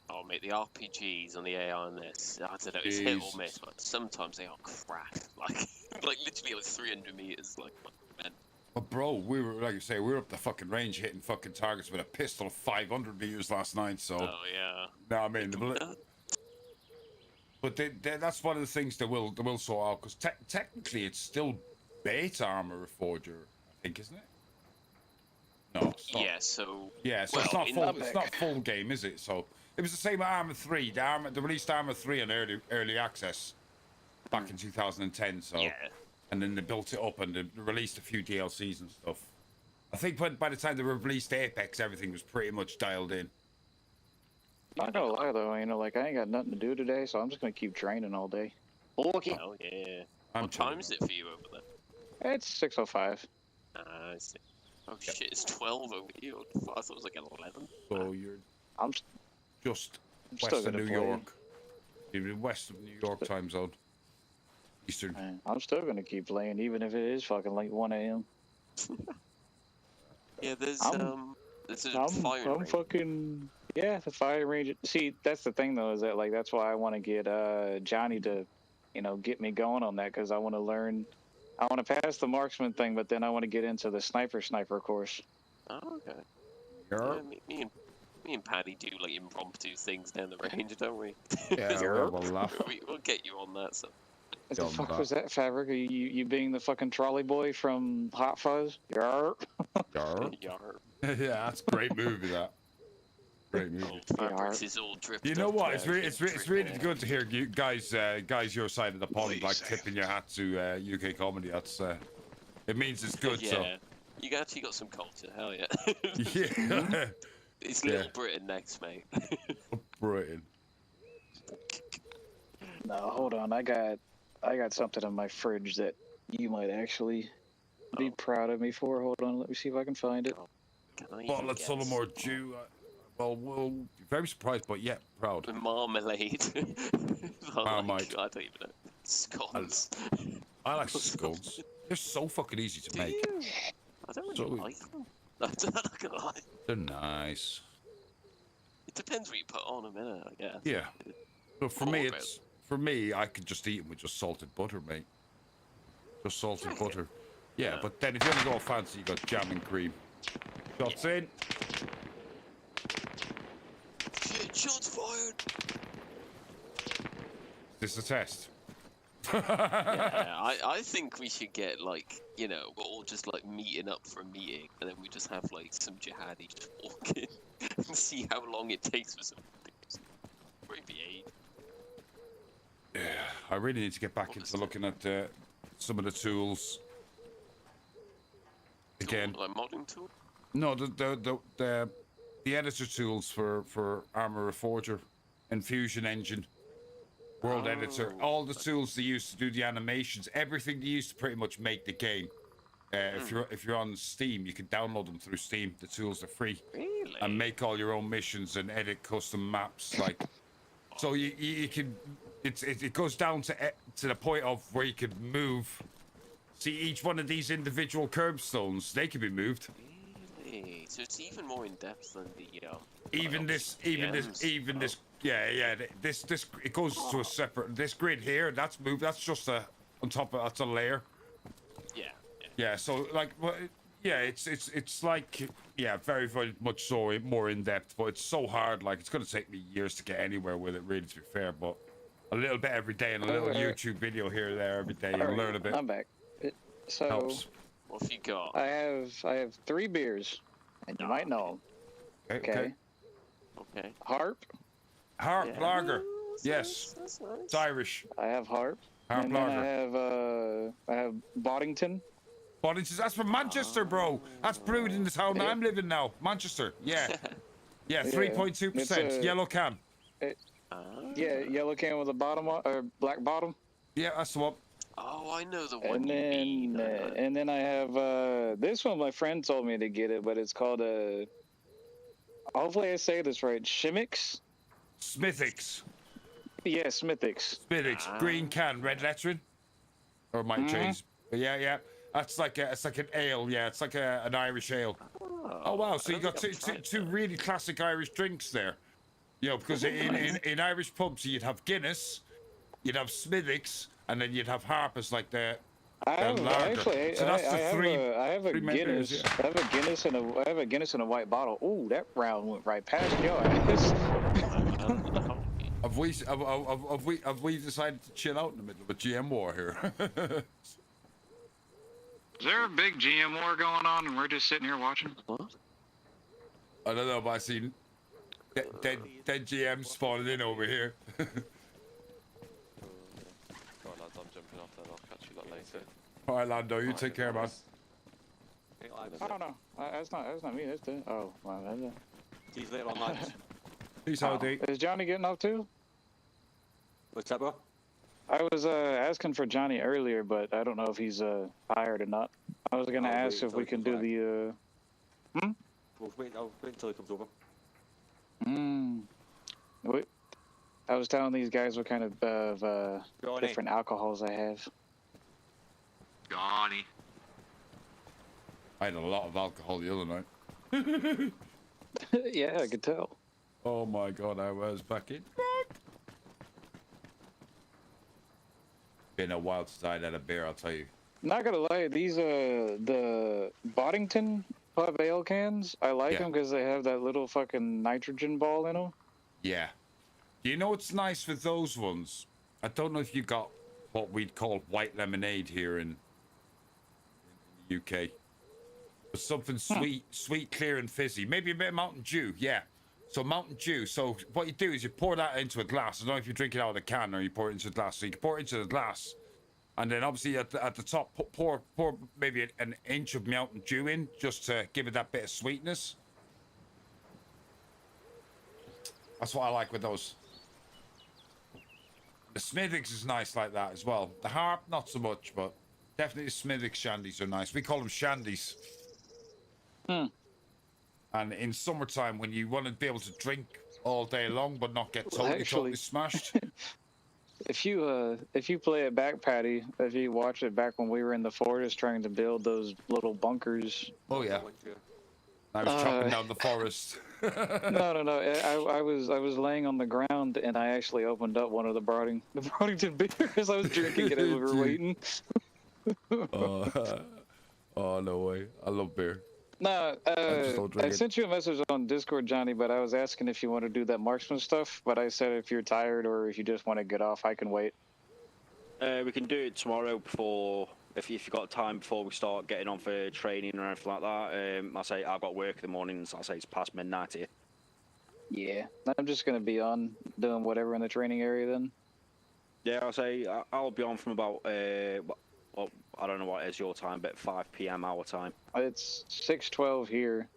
Oh mate, the RPGs on the AI on this, I don't know, it's hit or miss, but sometimes they are crap. Like literally like 300 meters, like, man. But bro, we were, like you say, we were up the fucking range hitting fucking targets with a pistol 500 meters last night, so. Oh yeah. No, I mean, but that's one of the things they will sort out, because technically it's still beta Arma Reforger, I think, isn't it? No, it's not. Yeah, so... Yeah, so it's not full game, is it? So it was the same with Arma 3. They released Arma 3 in early access back in 2010. So yeah. And then they built it up and they released a few DLCs and stuff. I think by the time they released Apex, everything was pretty much dialed in. Not gonna lie though, you know, like I ain't got nothing to do today, so I'm just gonna keep training all day. Okay. Oh yeah. What time is it for you over there? It's 6:05. I see. Oh shit, it's 12 over here. I thought it was like 11. So you're I'm just west of New York. You're west of New York time zone. Eastern. I'm still gonna keep playing, even if it is fucking like 1 a.m. Yeah, there's a firing range. Fucking yeah, the firing range. See, that's the thing though, is that like that's why I want to get Johnny to, you know, get me going on that, because I want to learn. I want to pass the marksman thing, but then I want to get into the sniper course. Oh, okay. Yeah, me and Paddy do like impromptu things down the range, don't we? Yeah, we'll laugh. We'll get you on that. So. What the fuck was that, Fabric? Are you being the fucking trolley boy from Hot Fuzz? Yarp. Yarp. Yarp. Yeah, that's a great movie, that. Great movie. You know what? It's really good to hear you guys your side of the pond, like tipping your hat to UK comedy. That's it means it's good. Yeah, so. You actually got some culture. Hell yeah. Yeah. It's Little Britain next, mate. Britain. No, hold on. I got something in my fridge that you might actually be proud of me for. Hold on, let me see if I can find it. Bottle of Tullamore Dew. Well, we'll be very surprised, but yeah, proud. Marmalade. Marmite. I don't even know. Scones. I like scones. They're so fucking easy to make. I don't really like them. I'm not gonna lie. They're nice. It depends what you put on them, innit, I guess. Yeah. But for me, I could just eat them with just salted butter, mate. Just salted butter. Yeah, but then if you want to go fancy, you got jam and cream. Shots in. Shots fired! Is this a test? Yeah, I think we should get, like, you know, we're all just, like, meeting up for a meeting, and then we just have, like, some jihadi just walk in and see how long it takes for some things. Maybe 8. Yeah, I really need to get back into looking at some of the tools. Again. Like modding tool? No, the editor tools for Arma Reforger, Infusion Engine, World Editor, all the tools they use to do the animations, everything they use to pretty much make the game. If you're on Steam, you can download them through Steam. The tools are free. Really? And make all your own missions and edit custom maps. Like, so you can. It goes down to the point of where you could move. See, each one of these individual curbstones, they can be moved. Really? So it's even more in depth than the Even this, it goes to a separate. This grid here, that's moved. That's just on top of that's a layer. Yeah. Yeah. So like, yeah, it's like very very much so more in depth, but it's so hard. Like it's gonna take me years to get anywhere with it. Really, to be fair, but a little bit every day and a little YouTube video here or there every day, you learn a bit. I'm back. So helps. What have you got? I have 3 beers, and you might know them. Okay. Harp. Lager. Yes. That's nice. It's Irish. I have Harp. Harp and lager. Then I have Boddington. Boddington. That's from Manchester, bro. That's brewed in the town I'm living now, Manchester. Yeah. Yeah. 3.2%. Yellow can. Yeah, yellow can with a bottom or black bottom. Yeah, that's the one. Oh, I know the one. And then, and then I have this one. My friend told me to get it, but it's called hopefully I say this right. Smithix. Yeah, Smithix. Green can, red lettering. Or might change. But yeah. That's like it's like an ale. Yeah, it's like an Irish ale. Oh wow! So you got two really classic Irish drinks there. You know, because in Irish pubs you'd have Guinness, you'd have Smithix, and then you'd have Harp as like the lager. Actually, so that's I have a Guinness. Yeah. I have a Guinness in a white bottle. Ooh, that round went right past your ass. Have we decided to chill out in the middle of a GM war here? Is there a big GM war going on and we're just sitting here watching? What? I don't know, but I seen dead GM spawning in over here. Alright lads, I'm jumping off then, I'll catch you lot later. Alright Lando, you take care, man. I don't know. That's not me. That's the. Oh, wow. He's later on, lads. Peace out, D. Is Johnny getting off too? What's up, bro? I was asking for Johnny earlier, but I don't know if he's hired or not. I was gonna ask if we can do the. I'll wait until he comes over. Wait. I was telling these guys what kind of different alcohols I have. Johnny. I had a lot of alcohol the other night. Yeah, I could tell. Oh my god, I was back in. Been a while since I had a beer, I'll tell you. Not gonna lie, these the Boddington pub ale cans. I like them because they have that little fucking nitrogen ball in them. Yeah. Do you know what's nice with those ones? I don't know if you got what we'd call white lemonade here in the UK. But something sweet, clear and fizzy. Maybe a bit of Mountain Dew, yeah. So Mountain Dew. So what you do is you pour that into a glass. I don't know if you drink it out of a can or you pour it into a glass. So you can pour it into the glass. And then obviously at the top, pour maybe an inch of Mountain Dew in just to give it that bit of sweetness. That's what I like with those. The Smithix is nice like that as well. The Harp, not so much, but definitely the Smithix shandies are nice. We call them shandies. And in summertime, when you want to be able to drink all day long but not get totally smashed. If you play it back, Paddy, if you watch it back when we were in the forest trying to build those little bunkers. Oh yeah. I was chopping down the forest. No. I was laying on the ground and I actually opened up one of the Boddington beers. I was drinking it as we were waiting. Oh no way! I love beer. No, I sent you a message on Discord, Johnny, but I was asking if you want to do that marksman stuff. But I said if you're tired or if you just want to get off, I can wait. We can do it tomorrow before, if you've got time before we start getting on for training or anything like that. I'll say I've got work in the mornings. I'll say it's past midnight here. Yeah, I'm just gonna be on doing whatever in the training area then. Yeah, I'll say I'll be on from about well, I don't know what it is your time, but 5 p.m. our time. It's 6:12 here.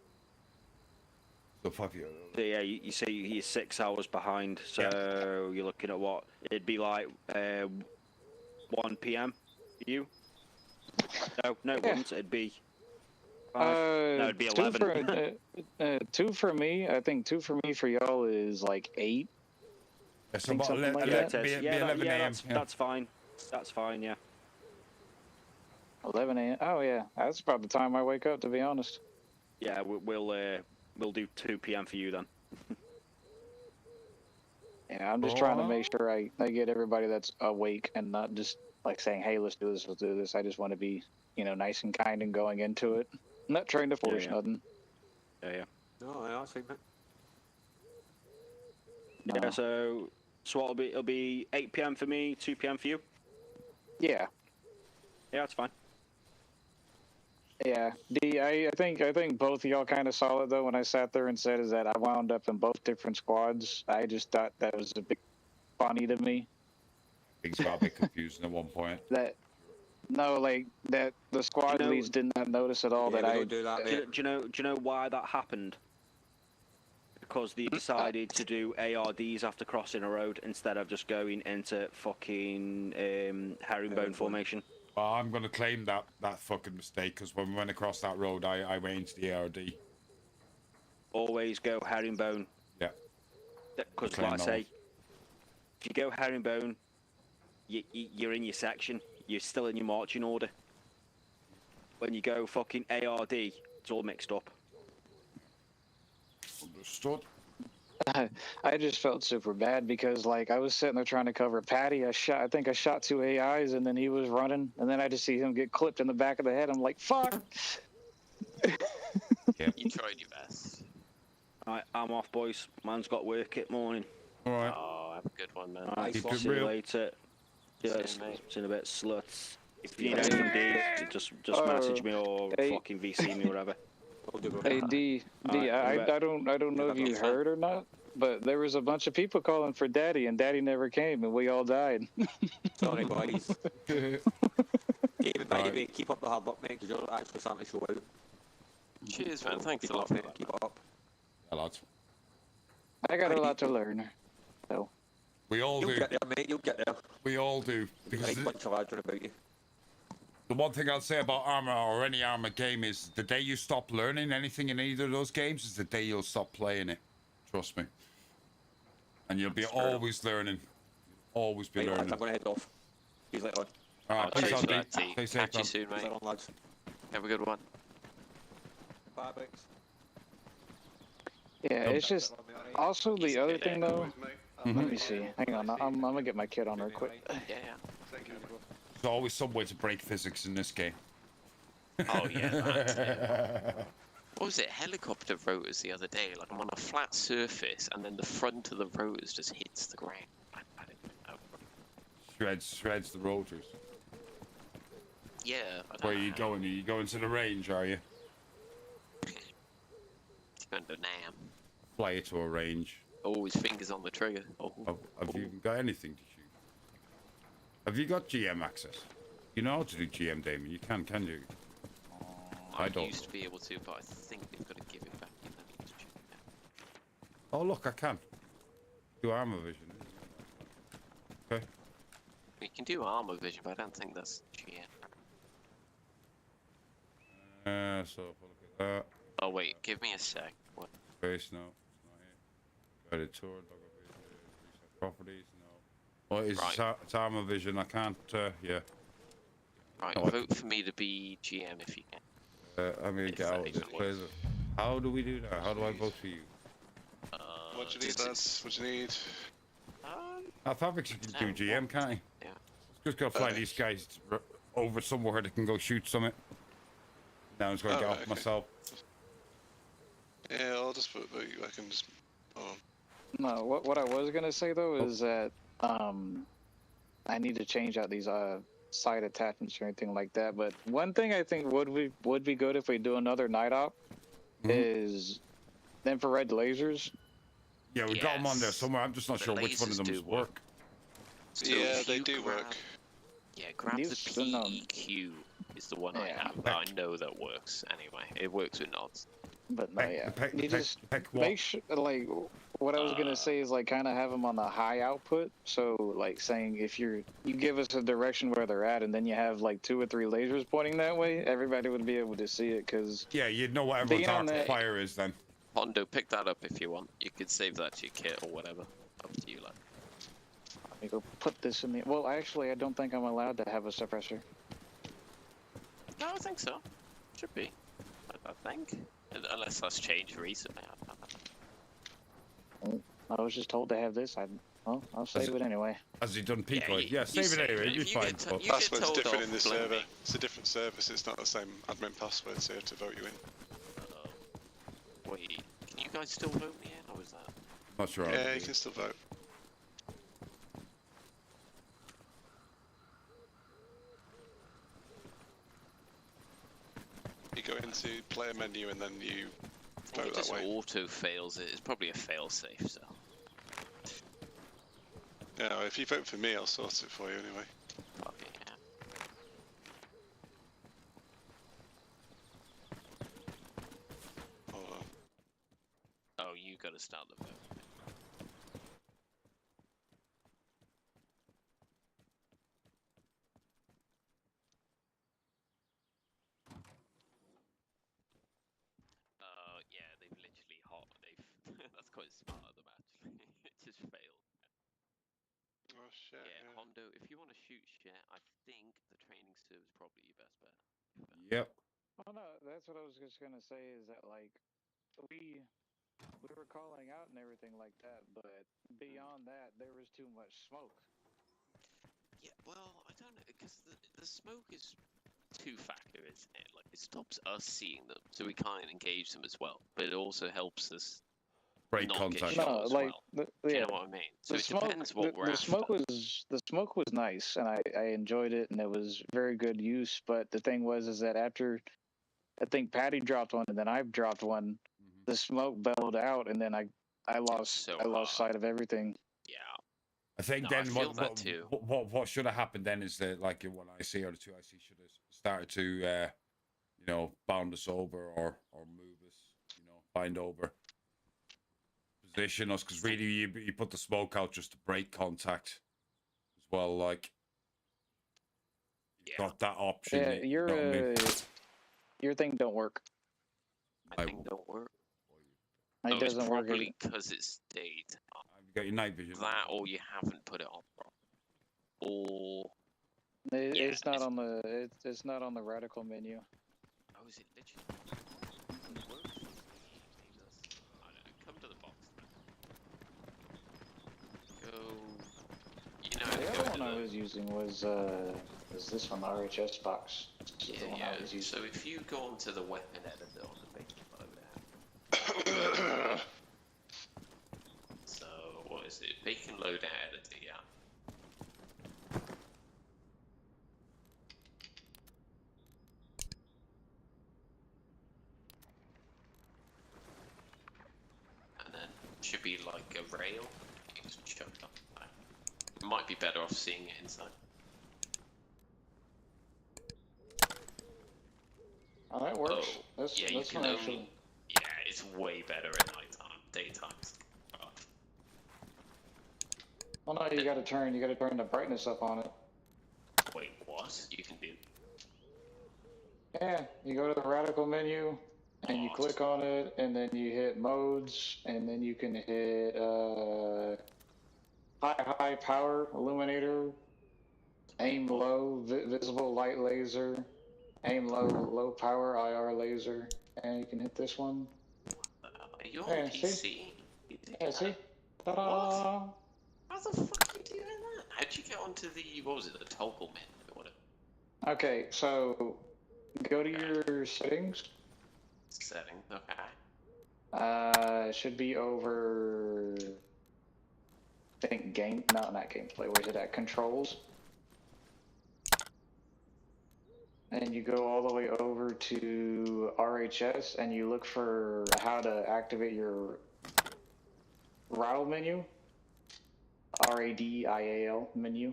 So 5 p.m. So yeah, you see you're 6 hours behind. So you're looking at what it'd be like 1 p.m. for you. No, it wouldn't. It'd be 5. No, it'd be 11. 2 for me. I think 2 for me for y'all is like 8. It's about 11 a.m. That's fine. That's fine. Yeah. 11 a.m. Oh yeah, that's about the time I wake up, to be honest. Yeah, we'll do 2 p.m. for you then. Yeah, I'm just trying to make sure I get everybody that's awake and not just like saying, hey, let's do this. I just want to be, nice and kind and going into it. I'm not trying to force nothing. Yeah. No, I see that. Yeah, so it'll be 8 p.m. for me, 2 p.m. for you? Yeah. Yeah, that's fine. Yeah, I think both of y'all kind of saw it though when I sat there and said is that I wound up in both different squads. I just thought that was a bit funny to me. Things got a bit confusing at one point. That the squad leads did not notice at all that I do that. Do you know why that happened? Because they decided to do ARDs after crossing a road instead of just going into fucking herringbone formation. Well, I'm going to claim that fucking mistake, because when we went across that road, I went into the ARD. Always go herringbone. Yeah. Because, like I say, if you go herringbone, you're in your section. You're still in your marching order. When you go fucking ARD, it's all mixed up. Understood. I just felt super bad because I was sitting there trying to cover Paddy. I think I shot 2 AIs and then he was running and then I just see him get clipped in the back of the head. I'm like, fuck. You tried your best. Alright, I'm off, boys. Man's got work at morning. Alright. Oh, have a good one, man. Alright, see you later. Yeah, it's in a bit, sluts. If you need anything, D, just message me or fucking VC me or whatever. Hey D, I don't know if you heard or not, but there was a bunch of people calling for Daddy, and Daddy never came, and we all died. Sorry, boys. Keep up the hard work, mate, because you're actually starting to show out. Cheers, man. Thanks a lot, mate. Keep it up. A lot. I got a lot to learn. So. We all do. You'll get there, mate. You'll get there. We all do. Because bunch of lads about you. The one thing I'll say about Arma or any Arma game is the day you stop learning anything in either of those games is the day you'll stop playing it. Trust me. And you'll be always learning. Always be learning. I'm going to head off. See you later on. Alright, peace out, mate. Stay safe, Catch you soon, mate. Have a good one. Bye, Bricks. Yeah, it's just also the other thing though. Let me see. Hang on, I'm gonna get my kid on real quick. Yeah. There's always some way to break physics in this game. Oh yeah, man. What was it? Helicopter rotors the other day. Like I'm on a flat surface, and then the front of the rotors just hits the ground. I don't know. Shreds the rotors. Yeah. Where are you going? Are you going to the range? Are you? Going to NAM. Fly it to a range. Always fingers on the trigger. Oh. Have you got anything to shoot? Have you got GM access? You know how to do GM, Damon. You can you? I don't. used to be able to, but I think they've got to give it back. And then need to check it out. Oh look, I can. Do armor vision. Okay. We can do armor vision, but I don't think that's GM. So if I look at that. Oh wait, give me a sec. What? Space, no. It's not here. Guided tour, reset properties, no. Well, it's armor vision, I can't, yeah. Right, vote for me to be GM if you can. I'm gonna get out of this place. How do we do that? How do I vote for you? What you need, lads? What you need? I thought we could do GM, can't he? Yeah. Just gotta fly these guys over somewhere that can go shoot something. Now I'm just gonna get off myself. Yeah, I'll just put. I can just. Oh. No, what I was gonna say though is that I need to change out these side attachments or anything like that. But one thing I think would be good if we do another night op is infrared lasers. Yeah, we got them on there somewhere. I'm just not sure which one of them work. So yeah, they do work. Yeah, grab the PEQ is the one I have. I know that works anyway. It works with nods. But no, you just make sure, like, what I was gonna say is like kind of have them on the high output. So like saying if you give us a direction where they're at, and then you have like 2 or 3 lasers pointing that way, everybody would be able to see it. Cause yeah, you'd know what everyone's arc fire is then. Hondo, pick that up if you want. You could save that to your kit or whatever. Up to you, like. Let me go put this in the. Well, actually, I don't think I'm allowed to have a suppressor. No, I think so. Should be. I think. Unless that's changed recently. I was just told to have this. Well, I'll save it anyway. Has he done Pico? Yeah, save it anyway. You're fine. Password's different in this server. It's a different service. It's not the same admin password, so you have to vote you in. Wait, can you guys still vote me in, or is that? Not sure. Yeah, you can still vote. You go into player menu and then you vote that way. It just auto fails it. It's probably a fail safe, so. Yeah, if you vote for me, I'll sort it for you anyway. Okay, yeah. Hold on. Oh, you gotta start the vote. Yeah, they've literally that's quite smart of them actually. It just failed. Oh shit. Yeah, Hondo, if you want to shoot shit, I think the training server is probably your best bet. Yep. Oh no, that's what I was just gonna say is that like we were calling out and everything like that, but beyond that there was too much smoke. Yeah, well, I don't know, because the smoke is two-factor, isn't it? Like, it stops us seeing them, so we can't engage them as well. But it also helps us break not contact. get shot as well. Yeah, Do you know what I mean? So it depends what we're after. The smoke was nice, and I enjoyed it, and it was very good use. But the thing was that after I think Paddy dropped one, and then I dropped one, the smoke bellowed out, and then I lost sight of everything. Yeah. I think then what should have happened then is that like one IC or the 2 IC should have started to you know, bound us over or move us, you know, bind over, position us, because really you put the smoke out just to break contact as well. Like you got that option. Yeah, your thing don't work. My thing don't work. It doesn't work. Probably because it's daytime. You got your night vision. That, or you haven't put it on properly. Or it's not on the it's not on the radical menu. Oh, is it literally? Jesus. I don't know. Come to the box. Go. You know. The other one I was using was this one, the RHS box. Yeah, yeah. So if you go onto the weapon editor on the bacon loader. So what is it? Bacon loader editor, yeah. And then should be like a rail. You just chuck it up. You might be better off seeing it inside. Oh, that works. Oh, That's you can actually... only. Yeah, it's way better at nighttime. Daytime's rough. Oh no, you gotta turn the brightness up on it. Wait, what? You can do. Yeah, you go to the radical menu and you click on it, and then you hit modes, and then you can hit high power illuminator, aim low visible light laser, aim low power IR laser, and you can hit this one. Are you on PC? See? Yeah, see? Ta-da! What? How the fuck are you doing that? How'd you get onto the, what was it, the toggle menu or whatever? Okay, so go to your settings. Settings, okay. It should be over. I think not gameplay. Where's it at? Controls. And you go all the way over to RHS, and you look for how to activate your RADIAL menu. RADIAL menu.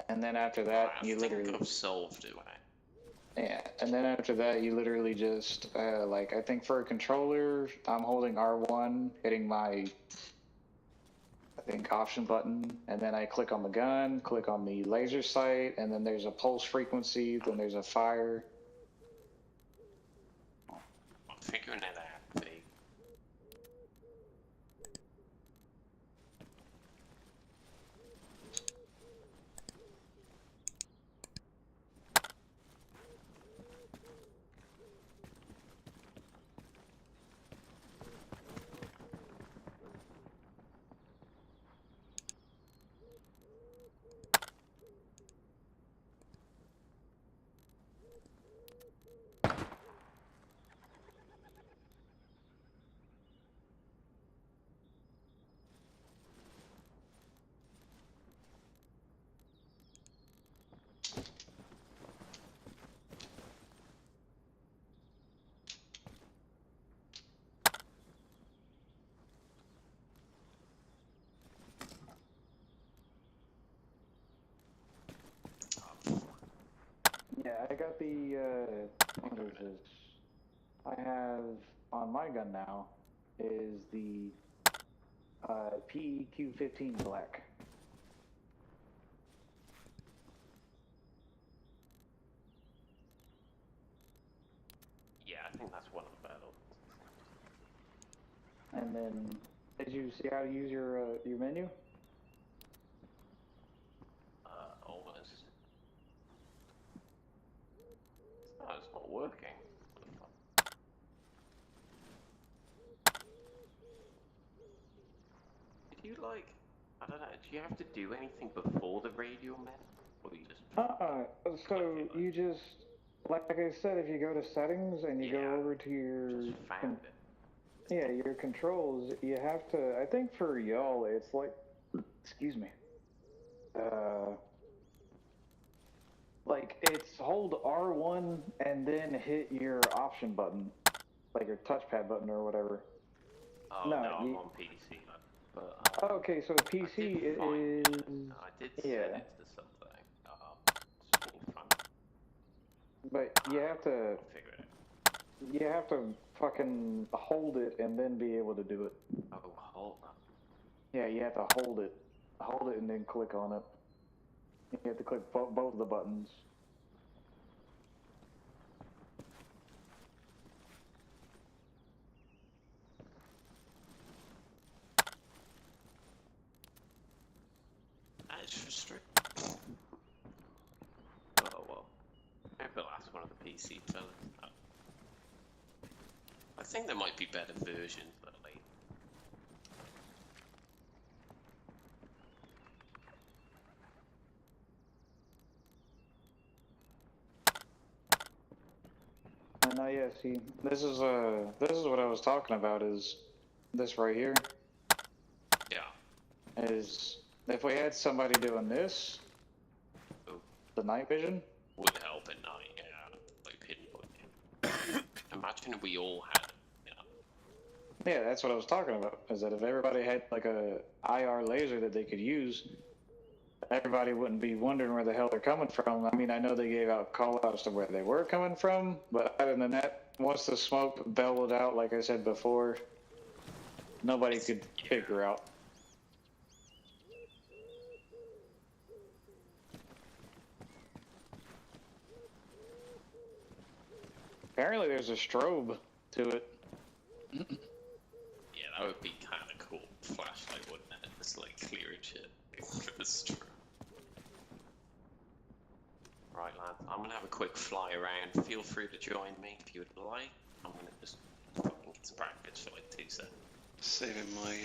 And then after that, you literally. I've solved it. Yeah, and then after that, you literally just, like, I think for a controller, I'm holding R1, hitting my, I think, option button, and then I click on the gun, click on the laser sight, and then there's a pulse frequency, then there's a fire. I'm figuring it out, Pete. Yeah, I got the, what is this? I have, on my gun now, is the, PEQ-15 Black. Yeah, I think that's one of the better ones. And then, did you see how to use your menu? Almost. Oh, it's not working. Did you like, I don't know, do you have to do anything before the radio menu? Or you just... So you just, like I said, if you go to settings and you go over to your... Yeah, your controls, you have to, I think for y'all, it's like, excuse me, like it's hold R1 and then hit your option button, like your touchpad button or whatever. Oh, no, I'm on PC. But, okay, so PC is... I did set it to something. It's really fun. But you have to... You have to fucking hold it and then be able to do it. Oh, hold on. Yeah, you have to hold it. Hold it and then click on it. You have to click both of the buttons. That is frustrating. Oh, well. Maybe that's one of the PC fellas. I think there might be better versions, but like... No, yeah, see, this is what I was talking about, is this right here. Yeah. Is, if we had somebody doing this, the night vision. Would help at night, yeah. Like pinpoint. Imagine if we all had it. Yeah, that's what I was talking about, is that if everybody had like a IR laser that they could use, everybody wouldn't be wondering where the hell they're coming from. I mean, I know they gave out call-outs to where they were coming from, but other than that, once the smoke bellowed out, like I said before, nobody could figure out. Apparently there's a strobe to it. Yeah, that would be kind of cool. Flashlight, wouldn't it? It's like clearing shit. Right, lads, I'm gonna have a quick fly around. Feel free to join me if you would like. I'm gonna just fucking get some practice for like 2 seconds. Saving my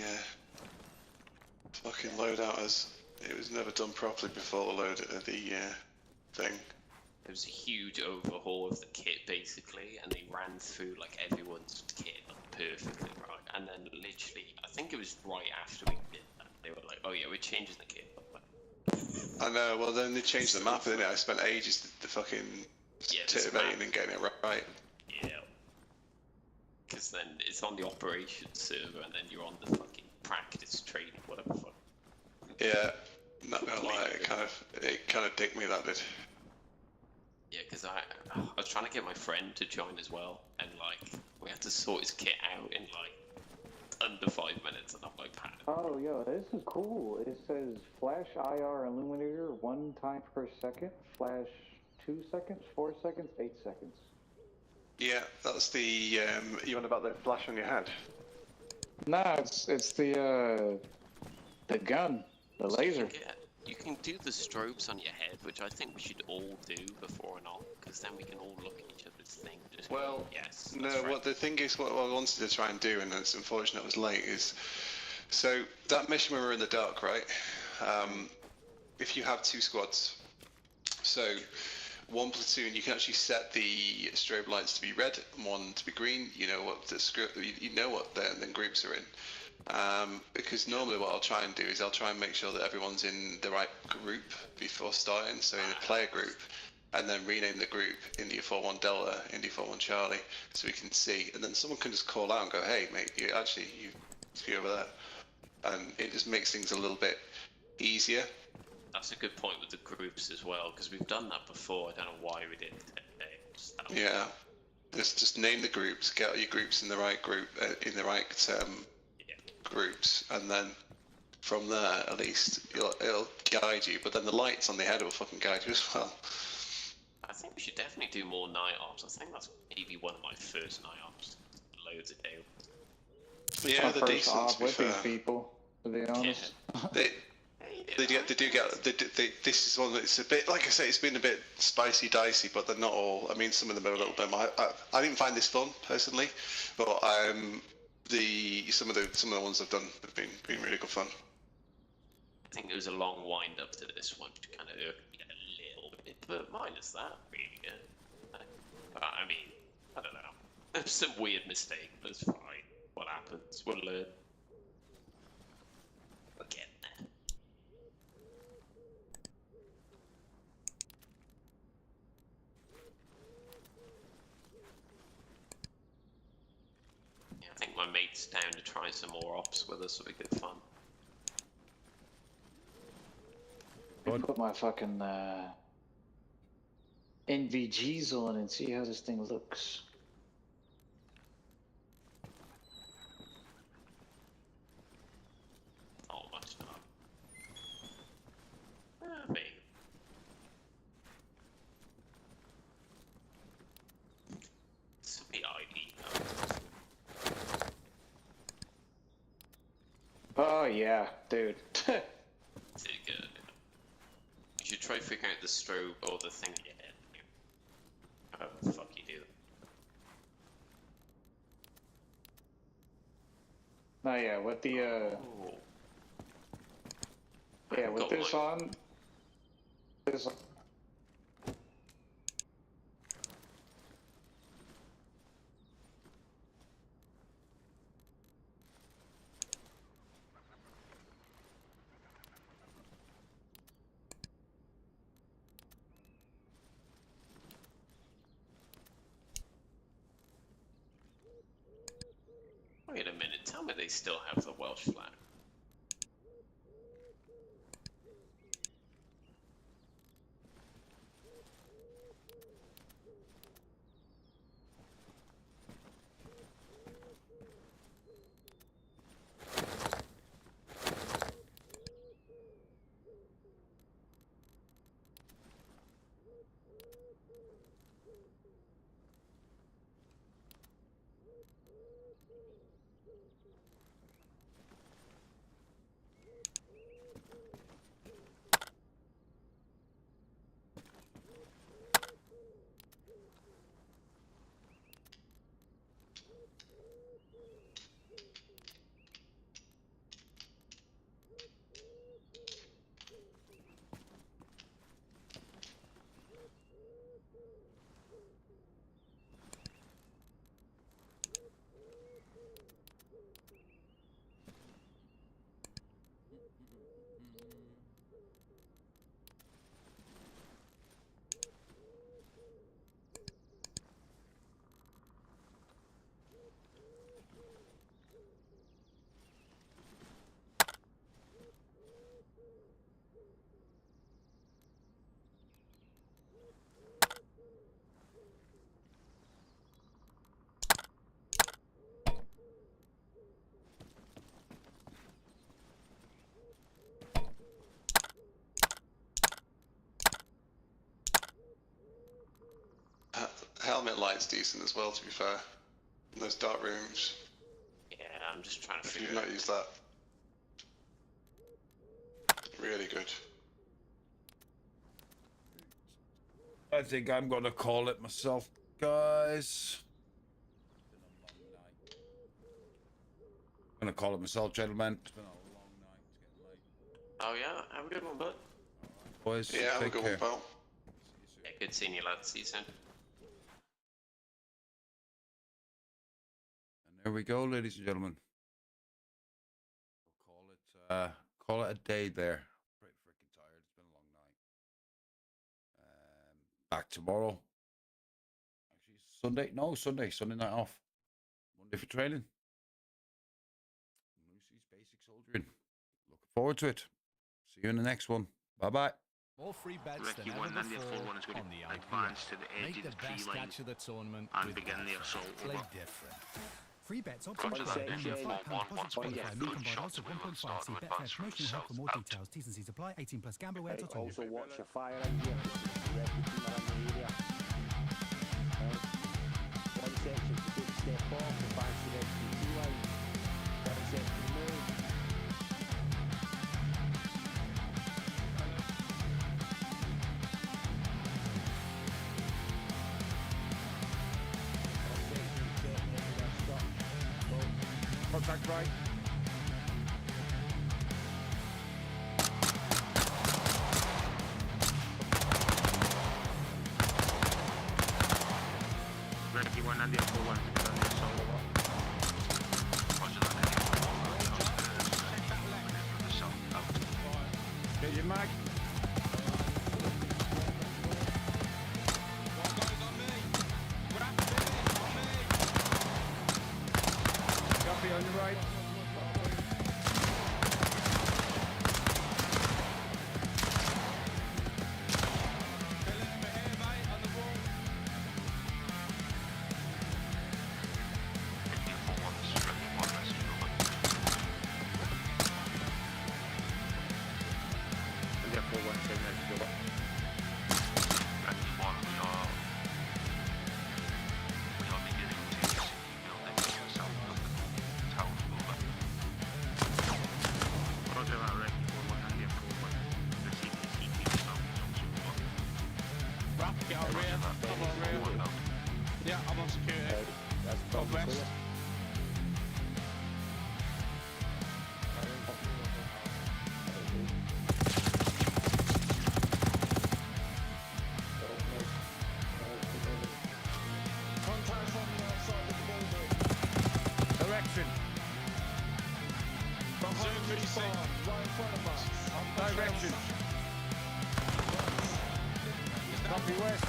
fucking loadout as It was never done properly before the load of the thing. There was a huge overhaul of the kit basically, and they ran through like everyone's kit like, perfectly right. And then literally, I think it was right after we did that, they were like, "Oh yeah, we're changing the kit." I know. Well, then they changed the map, didn't it? I spent ages the fucking titivating and getting it right. Yeah. Because then it's on the operations server, and then you're on the fucking practice training, whatever. Fuck. Yeah. Not gonna lie, it kind of dicked me that did. Yeah, because I was trying to get my friend to join as well, and like we had to sort his kit out in like under 5 minutes, and I'm like, "Pat." Oh, yo, this is cool. It says flash IR illuminator 1 time per second, flash 2 seconds, 4 seconds, 8 seconds. Yeah, that's the you on about the flash on your head? Nah, it's the gun, the laser. You can do the strobes on your head, which I think we should all do before and on, because then we can all look at each other's thing. Well, yes. No, what the thing is, what I wanted to try and do, and it's unfortunate it was late, is so that mission when we were in the dark, right? If you have 2 squads, so 1 platoon, you can actually set the strobe lights to be red and 1 to be green. You know what the groups are in. Because normally what I'll try and do is I'll try and make sure that everyone's in the right group before starting, so in a player group, and then rename the group India 41 Delta, India 41 Charlie, so we can see, and then someone can just call out and go, "Hey mate, you see over there," and it just makes things a little bit easier. That's a good point with the groups as well, because we've done that before. I don't know why we didn't today. Yeah, just name the groups, get your groups in the right group, in the right groups, and then from there at least it'll guide you. But then the lights on the head will fucking guide you as well. I think we should definitely do more night ops. I think that's maybe one of my first night ops. Loads of day. Yeah, they're decent to be with these fair. people, to be honest. This is one that's a bit, like I say, it's been a bit spicy, dicey, but they're not all. I mean, some of them are a little bit. I didn't find this fun personally, but some of the ones I've done have been really good fun. I think it was a long wind up to this one, which kind of irked me a little bit, but minus that, really good. I mean, I don't know. There's some weird mistake, but it's fine. What happens? We'll learn. We're getting there. Yeah, I think my mate's down to try some more ops with us, so we get fun. I put my fucking NVGs on and see how this thing looks. Oh, much not. Maybe. This would be ID. Oh yeah, dude. Is it good? You should try figuring out the strobe or the thing in your head. How the fuck you do that? Oh yeah, with the yeah, with this on, this. Wait a minute, tell me they still have the Welsh flag. Helmet light's decent as well, to be fair. In those dark rooms. Yeah, I'm just trying to If figure you've it out. not used that. Really good. I think I'm gonna call it myself, guys. I'm gonna call it myself, gentlemen. It's been a long night. It's getting late. Oh yeah, have a good one, bud. Boys, Yeah, have a take good care. one, pal. Yeah, good seeing you, lads. See you soon. And there we go, ladies and gentlemen. We'll call it a day there. Pretty freaking tired. It's been a long night. Back tomorrow. Actually, Sunday. No, Sunday night off. Monday for training. Lucy's basic soldiering. Looking forward to it. See you in the next one. Bye bye. More free bets Ricky than one ever and the before full one is going on the to advance to the edge Make of the the tree best line catch of the tournament and with begin the Betfred. assault Play over. different. Free bets Roger option that. only Then. £5 deposit One, qualifier. yeah, New good combined shots. odds of We will 1.5. start See to Betfair advance from promotional the help for south more out. details. T's and C's apply. 18 plus gambleware.com. Also watch your fire out here. Red team around the area. One section to take a step off, advance to the XPT line. One section move. Contact right. Ricky one and the full one to begin the assault over. Roger that. Get your mag. Copy on your right. And the full one to begin the assault over. Roger that, Ricky one and the full one. The CPC Rap, get on rear. I'm on rear. Yeah, I'm on security. Go west. Direction. Direction. Copy west.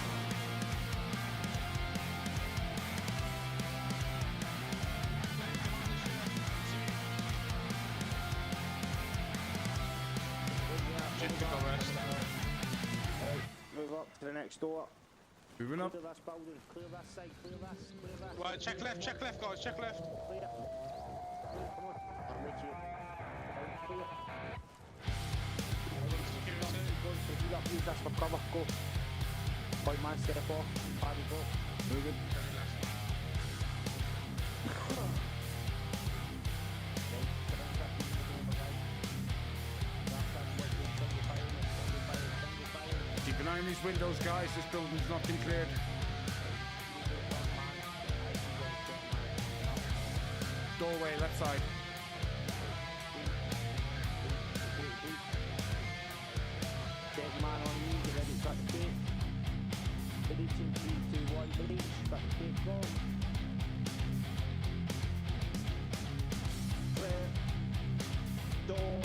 Move up to the next door. Moving up. Clear this building. Clear this side. Clear this. Right, check left, guys, check left. Clear. Come on. I'm with you. Clear. Use this for cover. Go. Point man, step off. Paddy, go. Moving. Keep an eye on these windows, guys. This building's not been cleared. Doorway, left side. Dead man on me, get ready, start the tape. Breach in 3, 2, 1, breach. Start the tape, go. Clear. Door.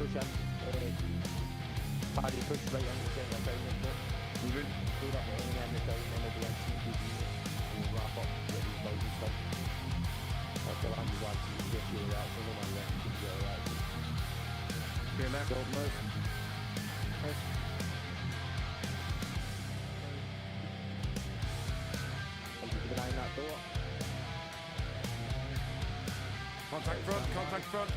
push in. Paddy, push right in the centre down a bit. We won't do that with any end of down, then we'll be in CPD and we'll wrap up with these builds and stuff. After land is on, you get your reaction, no one left, you get a reaction. Okay, left. Go, move. Keep an eye on that door. Contact front, contact front.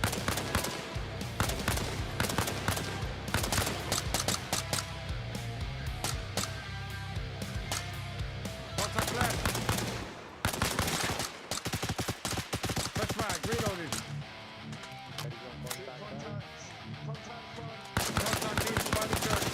Contact left. Fresh mag, reloading. Contact east by the church.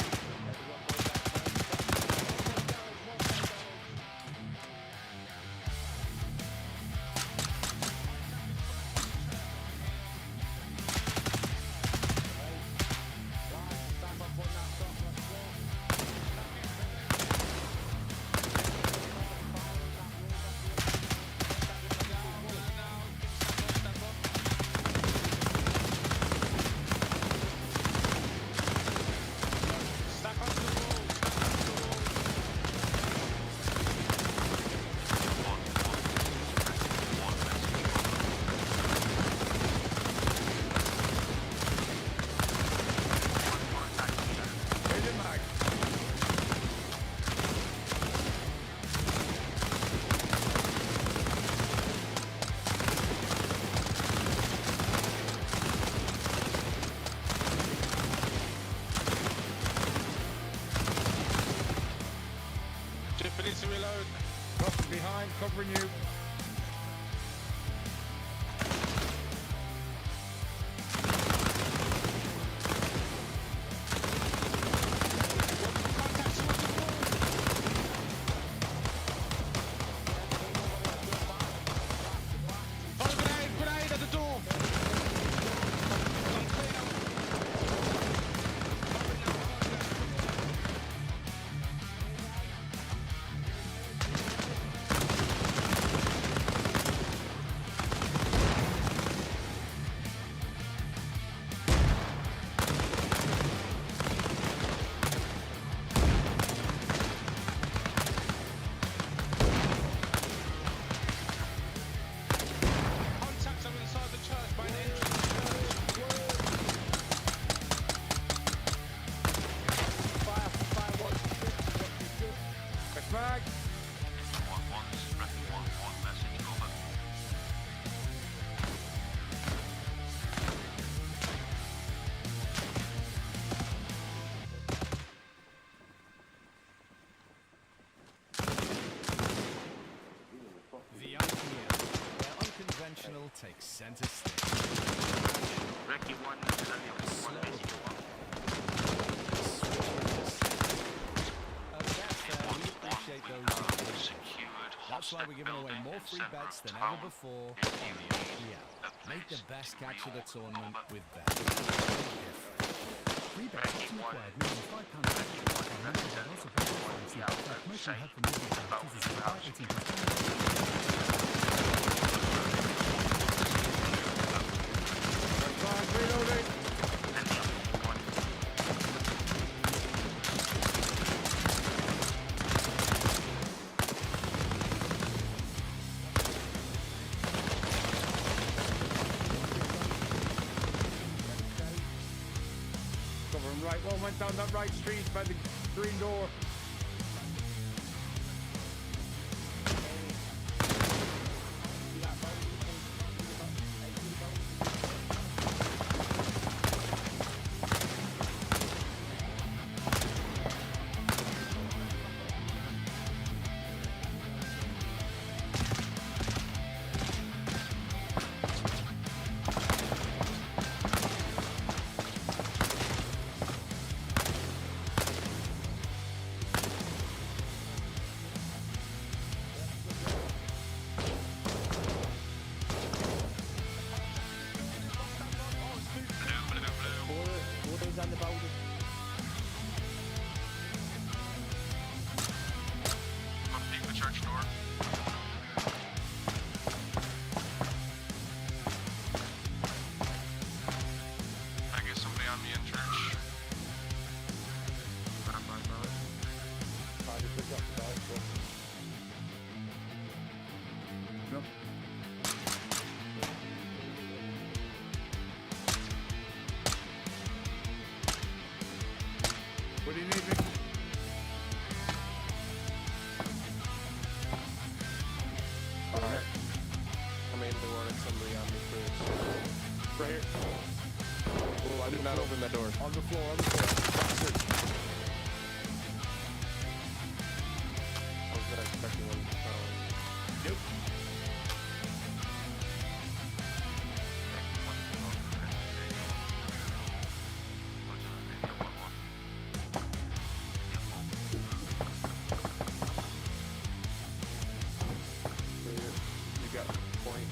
To reload. Crossing behind, covering you. Grenade at the door. Takes center stage. Ricky 1, one message over. That's why we're giving away more free bets than ever before on the OPL. Make the best catch of the tournament with bets. Free bets often required more than Right, one went down that right street by the green door. Yep. What do you need, Nick? Alright. I mean, they wanted somebody on me first. Right here. Oh, I did not open that door. On the floor, on the floor. I was not expecting one to follow. Nope. You got the point.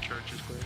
Church is clear.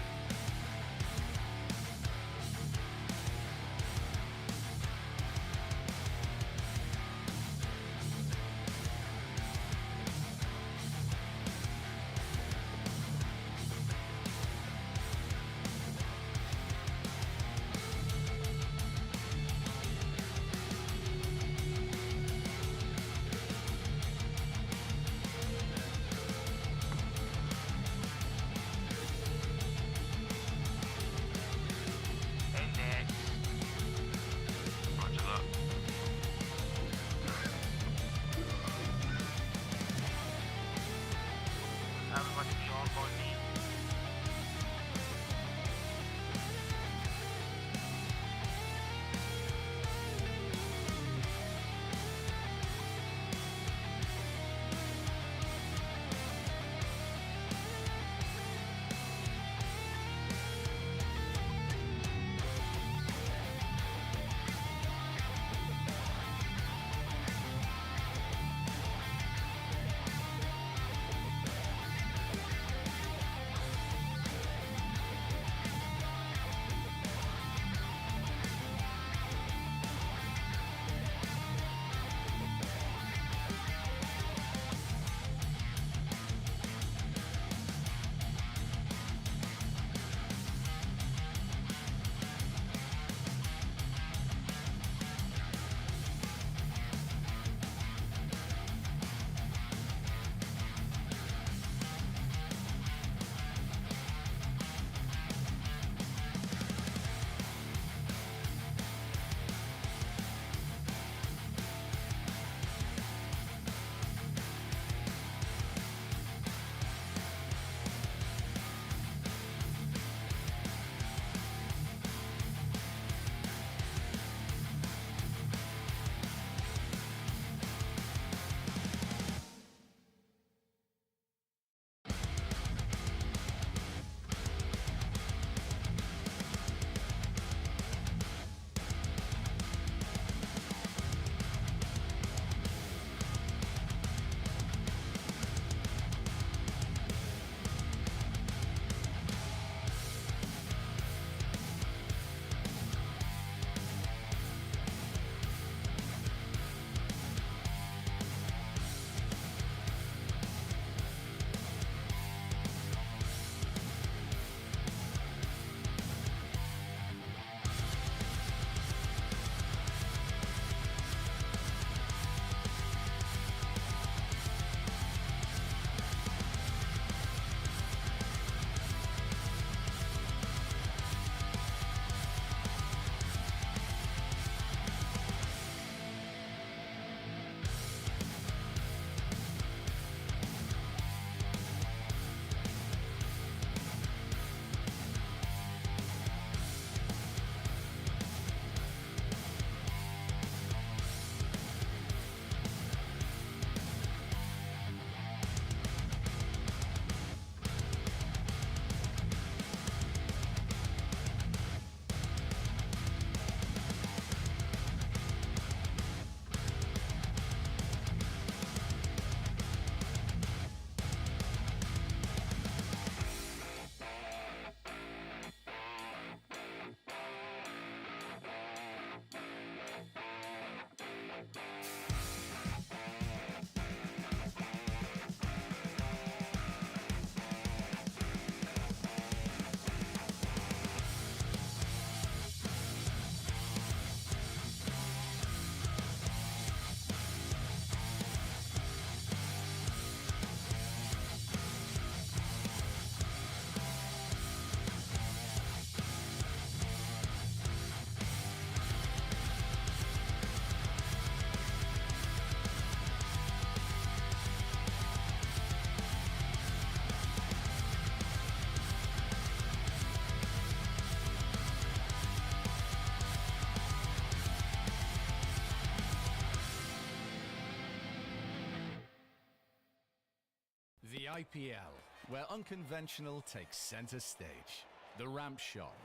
IPL, where unconventional takes center stage. The ramp shot,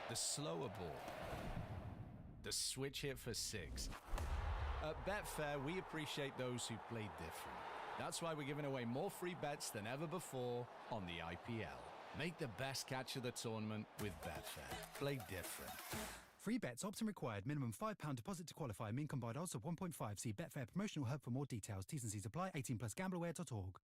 the slower ball, the switch hit for 6. At Betfair, we appreciate those who play different. That's why we're giving away more free bets than ever before on the IPL. Make the best catch of the tournament with Betfair. Play different. Free bets, opt-in required. Minimum £5 deposit to qualify. Mean combined odds of 1.5. See Betfair promotional hub for more details. T's and C's apply. 18 plus gambleaware.org.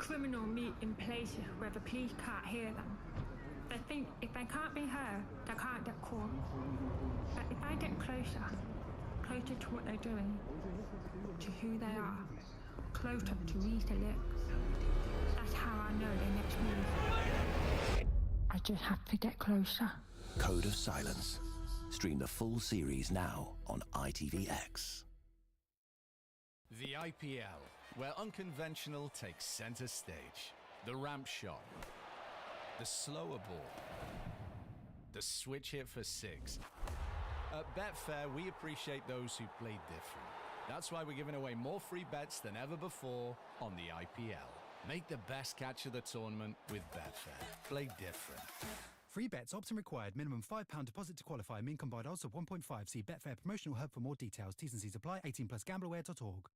criminals meet in places where the police can't hear them. They think if they can't be heard, they can't get caught. But if I get closer to what they're doing, to who they are, closer to read the lips, that's how I know their next move. I just have to get closer. Code of Silence. Stream the full series now on ITVX. The IPL, where unconventional takes center stage. The ramp shot, the slower ball, the switch hit for 6. At Betfair, we appreciate those who play different. That's why we're giving away more free bets than ever before on the IPL. Make the best catch of the tournament with Betfair. Play different. Free bets, opt-in required. Minimum £5 deposit to qualify. Mean combined odds of 1.5. See Betfair promotional hub for more details. T's and C's apply. 18+. Gambleaware.org.